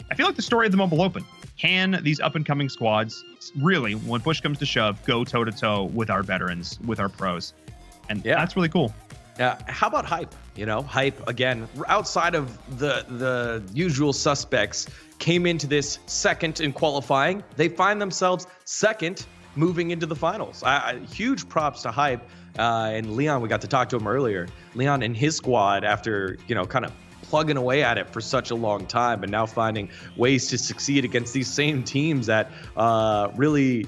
I feel like the story of the Mobile Open. Can these up-and-coming squads really, when push comes to shove, go toe-to-toe with our veterans, with our pros? And that's really cool. Yeah. How about Hype? Hype, again, outside of the usual suspects, came into this second in qualifying. They find themselves second moving into the finals. Huge props to Hype. And Leon, we got to talk to him earlier. Leon and his squad, after, kind of plugging away at it for such a long time, and now finding ways to succeed against these same teams that really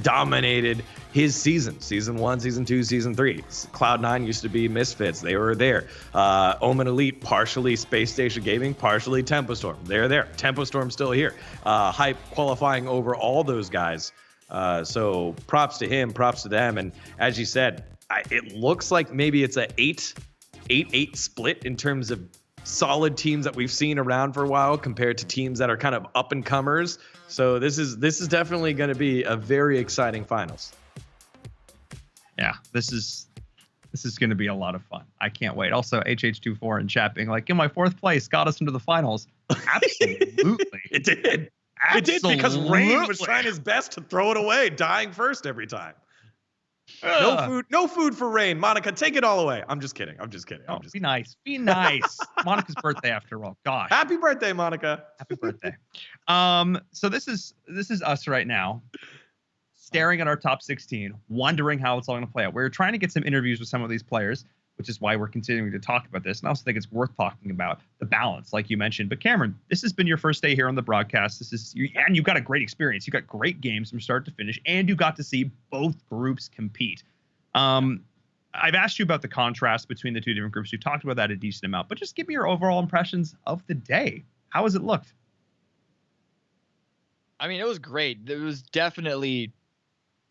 dominated his season 1, season 2, season 3. Cloud9 used to be Misfits. They were there. Omen Elite, partially Space Station Gaming, partially Tempo Storm. They're there. Tempo Storm still here. Hype qualifying over all those guys. So props to him, props to them. And as you said, it looks like maybe it's a 8-8 split in terms of solid teams that we've seen around for a while compared to teams that are kind of up and comers. So this is definitely going to be a very exciting finals. Yeah, this is going to be a lot of fun. I can't wait. Also, HH24 in chat being like, in my 4th place got us into the finals. Absolutely. It did. Absolutely. It did, because Rain was trying his best to throw it away, dying first every time. No food for Rain. Monica, take it all away. I'm just kidding. Be nice. Be nice. Monica's birthday after all. Gosh. Happy birthday, Monica. Happy birthday. So this is us right now, staring at our top 16, wondering how it's all going to play out. We're trying to get some interviews with some of these players, which is why we're continuing to talk about this. And I also think it's worth talking about the balance, like you mentioned. But Cameron, this has been your first day here on the broadcast. And you've got a great experience. You got great games from start to finish, and you got to see both groups compete. I've asked you about the contrast between the two different groups. You talked about that a decent amount, but just give me your overall impressions of the day. How has it looked? I mean, it was great. It was definitely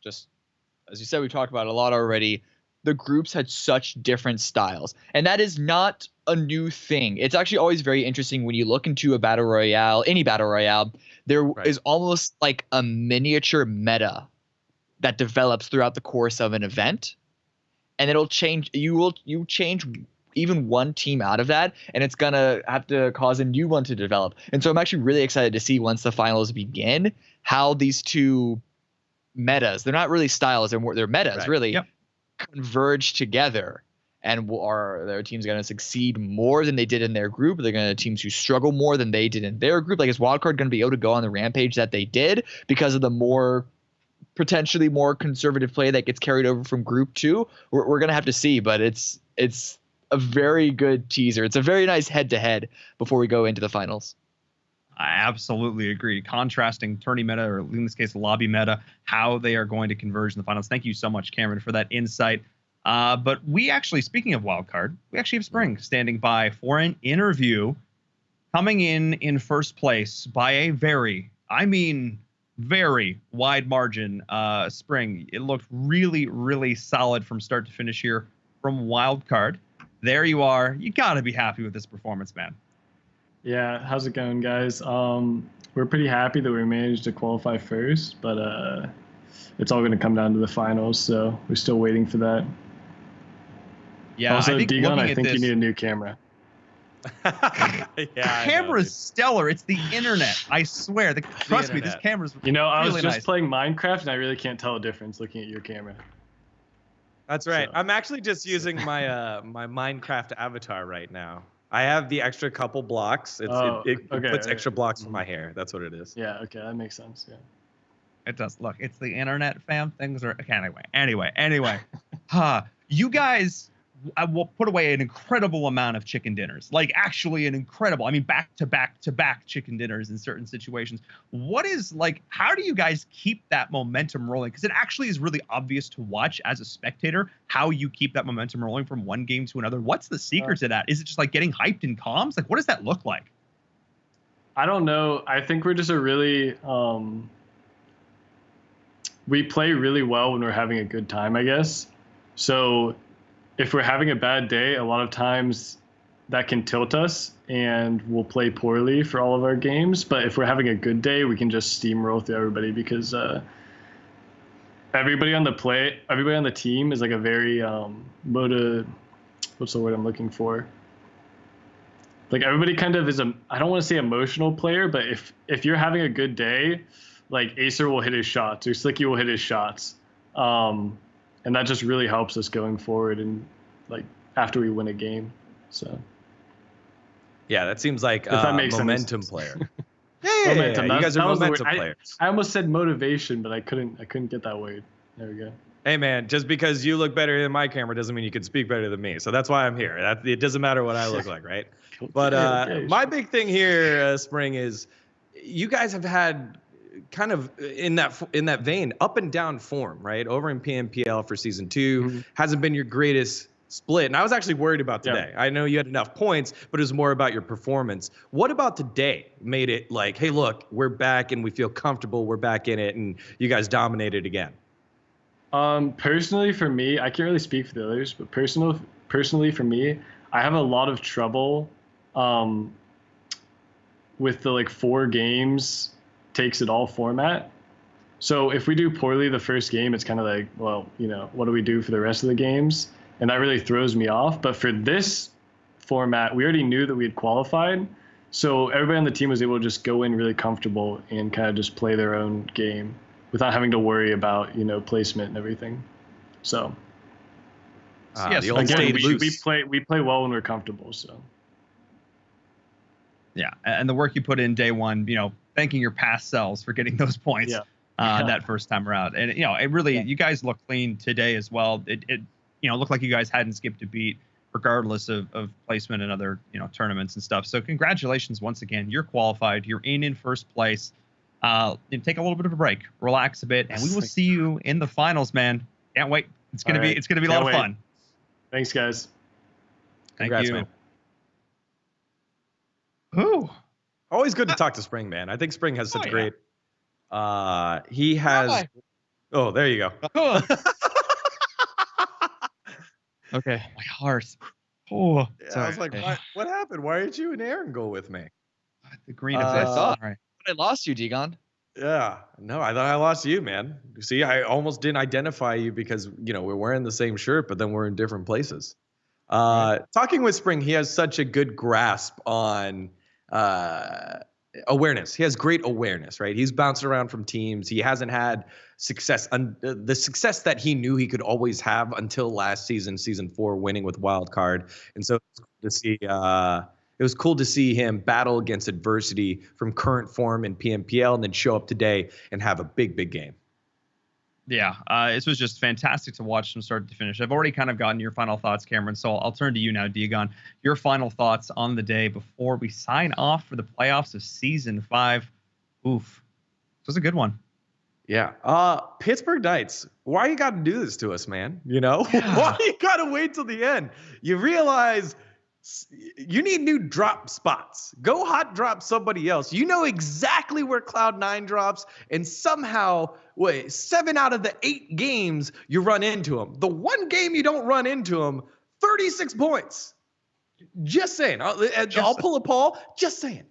just, as you said, we talked about it a lot already. The groups had such different styles, and that is not a new thing. It's actually always very interesting when you look into a battle royale, any battle royale, there is almost like a miniature meta that develops throughout the course of an event, and it'll change. You change even one team out of that, and it's gonna have to cause a new one to develop. And so I'm actually really excited to see, once the finals begin, how these two metas, they're not really styles, they're metas, really, converge together, and are their teams going to succeed more than they did in their group? They're going to teams who struggle more than they did in their group. Like, is Wildcard going to be able to go on the rampage that they did because of the potentially more conservative play that gets carried over from group 2? We're going to have to see, but it's a very good teaser. It's a very nice head-to-head before we go into the finals. I absolutely agree. Contrasting tourney meta, or in this case, lobby meta, how they are going to converge in the finals. Thank you so much, Cameron, for that insight. But we actually, speaking of wildcard, we actually have Spring standing by for an interview, coming in first place by a very wide margin. Spring, it looked really, really solid from start to finish here from wildcard. There you are. You got to be happy with this performance, man. Yeah, how's it going, guys? We're pretty happy that we managed to qualify first, but it's all going to come down to the finals, so we're still waiting for that. Yeah, also, I think you need a new camera. Camera's stellar. It's the internet. I swear. Trust me, this camera's I was really just nice. playing Minecraft, and I really can't tell a difference looking at your camera. That's right. I'm actually just using my my Minecraft avatar right now. I have the extra couple blocks. It puts extra blocks for my hair. That's what it is. Yeah, okay, that makes sense. Yeah. It does. Look, it's the internet, fam. Things are anyway. You guys, I will put away an incredible amount of chicken dinners. Like, actually an incredible, back to back chicken dinners in certain situations. How do you guys keep that momentum rolling? Because it actually is really obvious to watch as a spectator how you keep that momentum rolling from one game to another. What's the secret to that? Is it just like getting hyped in comms? Like, what does that look like? I don't know. I think we're just a really we play really well when we're having a good time, I guess. So if we're having a bad day, a lot of times that can tilt us and we'll play poorly for all of our games. But if we're having a good day, we can just steamroll through everybody because everybody on the team is like a very what's the word I'm looking for? Like everybody kind of is I don't want to say emotional player, but if you're having a good day, like Acer will hit his shots or Slicky will hit his shots. And that just really helps us going forward and like after we win a game. So yeah, that seems like a momentum player. Momentum. You guys are momentum players. I almost said motivation, but I couldn't get that word. There we go. Hey man, just because you look better in my camera doesn't mean you can speak better than me. So that's why I'm here. It doesn't matter what I look like, right? But my big thing here, Spring, is you guys have had kind of in that vein up and down form, right? Over in PMPL for season 2 hasn't been your greatest split, and I was actually worried about today. I know you had enough points, but it was more about your performance. What about today made it like, hey, look, we're back and we feel comfortable, we're back in it, and you guys dominated again? Personally for me, I can't really speak for the others, but personally for me, I have a lot of trouble with the like 4 games takes it all format. So if we do poorly the first game, it's kind of like, well, you know, what do we do for the rest of the games? And that really throws me off. But for this format, we already knew that we had qualified. So everybody on the team was able to just go in really comfortable and kind of just play their own game without having to worry about, you know, placement and everything. So yes, again, we play well when we're comfortable. So yeah, and the work you put in day one, you know, thanking your past selves for getting those points that first time around, and you know, it really you guys look clean today as well. It you know looked like you guys hadn't skipped a beat, regardless of placement in other tournaments and stuff. So congratulations once again. You're qualified. You're in first place. Take a little bit of a break, relax a bit, and we will see you in the finals, man. Can't wait. It's gonna be a lot of fun. Thanks, guys. Congrats, man. Ooh. Always good to talk to Spring, man. I think Spring has such great. He has. Oh, there you go. Okay. My heart. Oh, I was like, what happened? Why aren't you and Aaron go with me? The green of this. All right. I lost you, Degon. Yeah. No, I thought I lost you, man. See, I almost didn't identify you because, we're wearing the same shirt, but then we're in different places. Talking with Spring, he has such a good grasp on awareness. He has great awareness, right? He's bounced around from teams. He hasn't had success, the success that he knew he could always have until last season, season 4, winning with Wild Card. And so it was cool to see him battle against adversity from current form in PMPL and then show up today and have a big, big game. Yeah, this was just fantastic to watch from start to finish. I've already kind of gotten your final thoughts, Cameron, so I'll turn to you now, Degon. Your final thoughts on the day before we sign off for the playoffs of Season 5. Oof. This was a good one. Yeah. Pittsburgh Knights, why you got to do this to us, man? Why you got to wait till the end? You realize you need new drop spots. Go hot drop somebody else. You know exactly where Cloud9 drops, and somehow, 7 out of the 8 games you run into them. The one game you don't run into them, 36 points. Just saying. I'll pull a Paul. Just saying.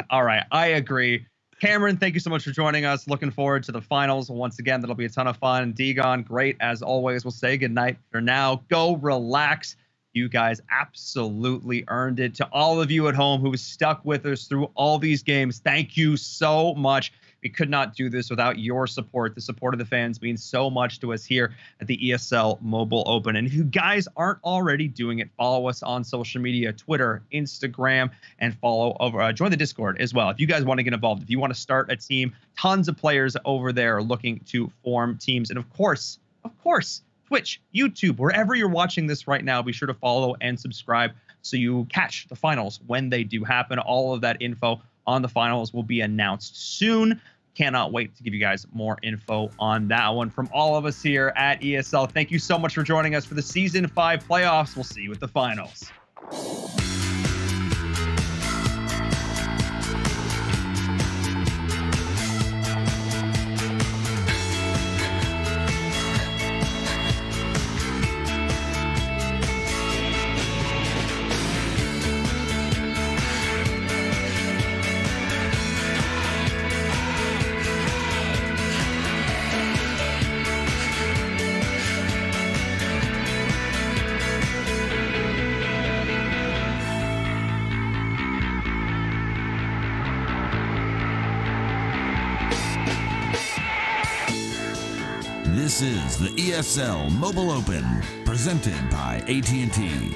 All right. I agree. Cameron, thank you so much for joining us. Looking forward to the finals. Once again, that'll be a ton of fun. Degon, great as always. We'll say goodnight for now. Go relax. You guys absolutely earned it. To all of you at home who stuck with us through all these games, thank you so much. We could not do this without your support. The support of the fans means so much to us here at the ESL Mobile Open. And if you guys aren't already doing it, follow us on social media, Twitter, Instagram, and join the Discord as well. If you guys want to get involved, if you want to start a team, tons of players over there looking to form teams. And of course, Twitch, YouTube, wherever you're watching this right now, be sure to follow and subscribe so you catch the finals when they do happen. All of that info on the finals will be announced soon. Cannot wait to give you guys more info on that one. From all of us here at ESL, thank you so much for joining us for the Season 5 playoffs. We'll see you at the finals. This is the ESL Mobile Open, presented by AT&T.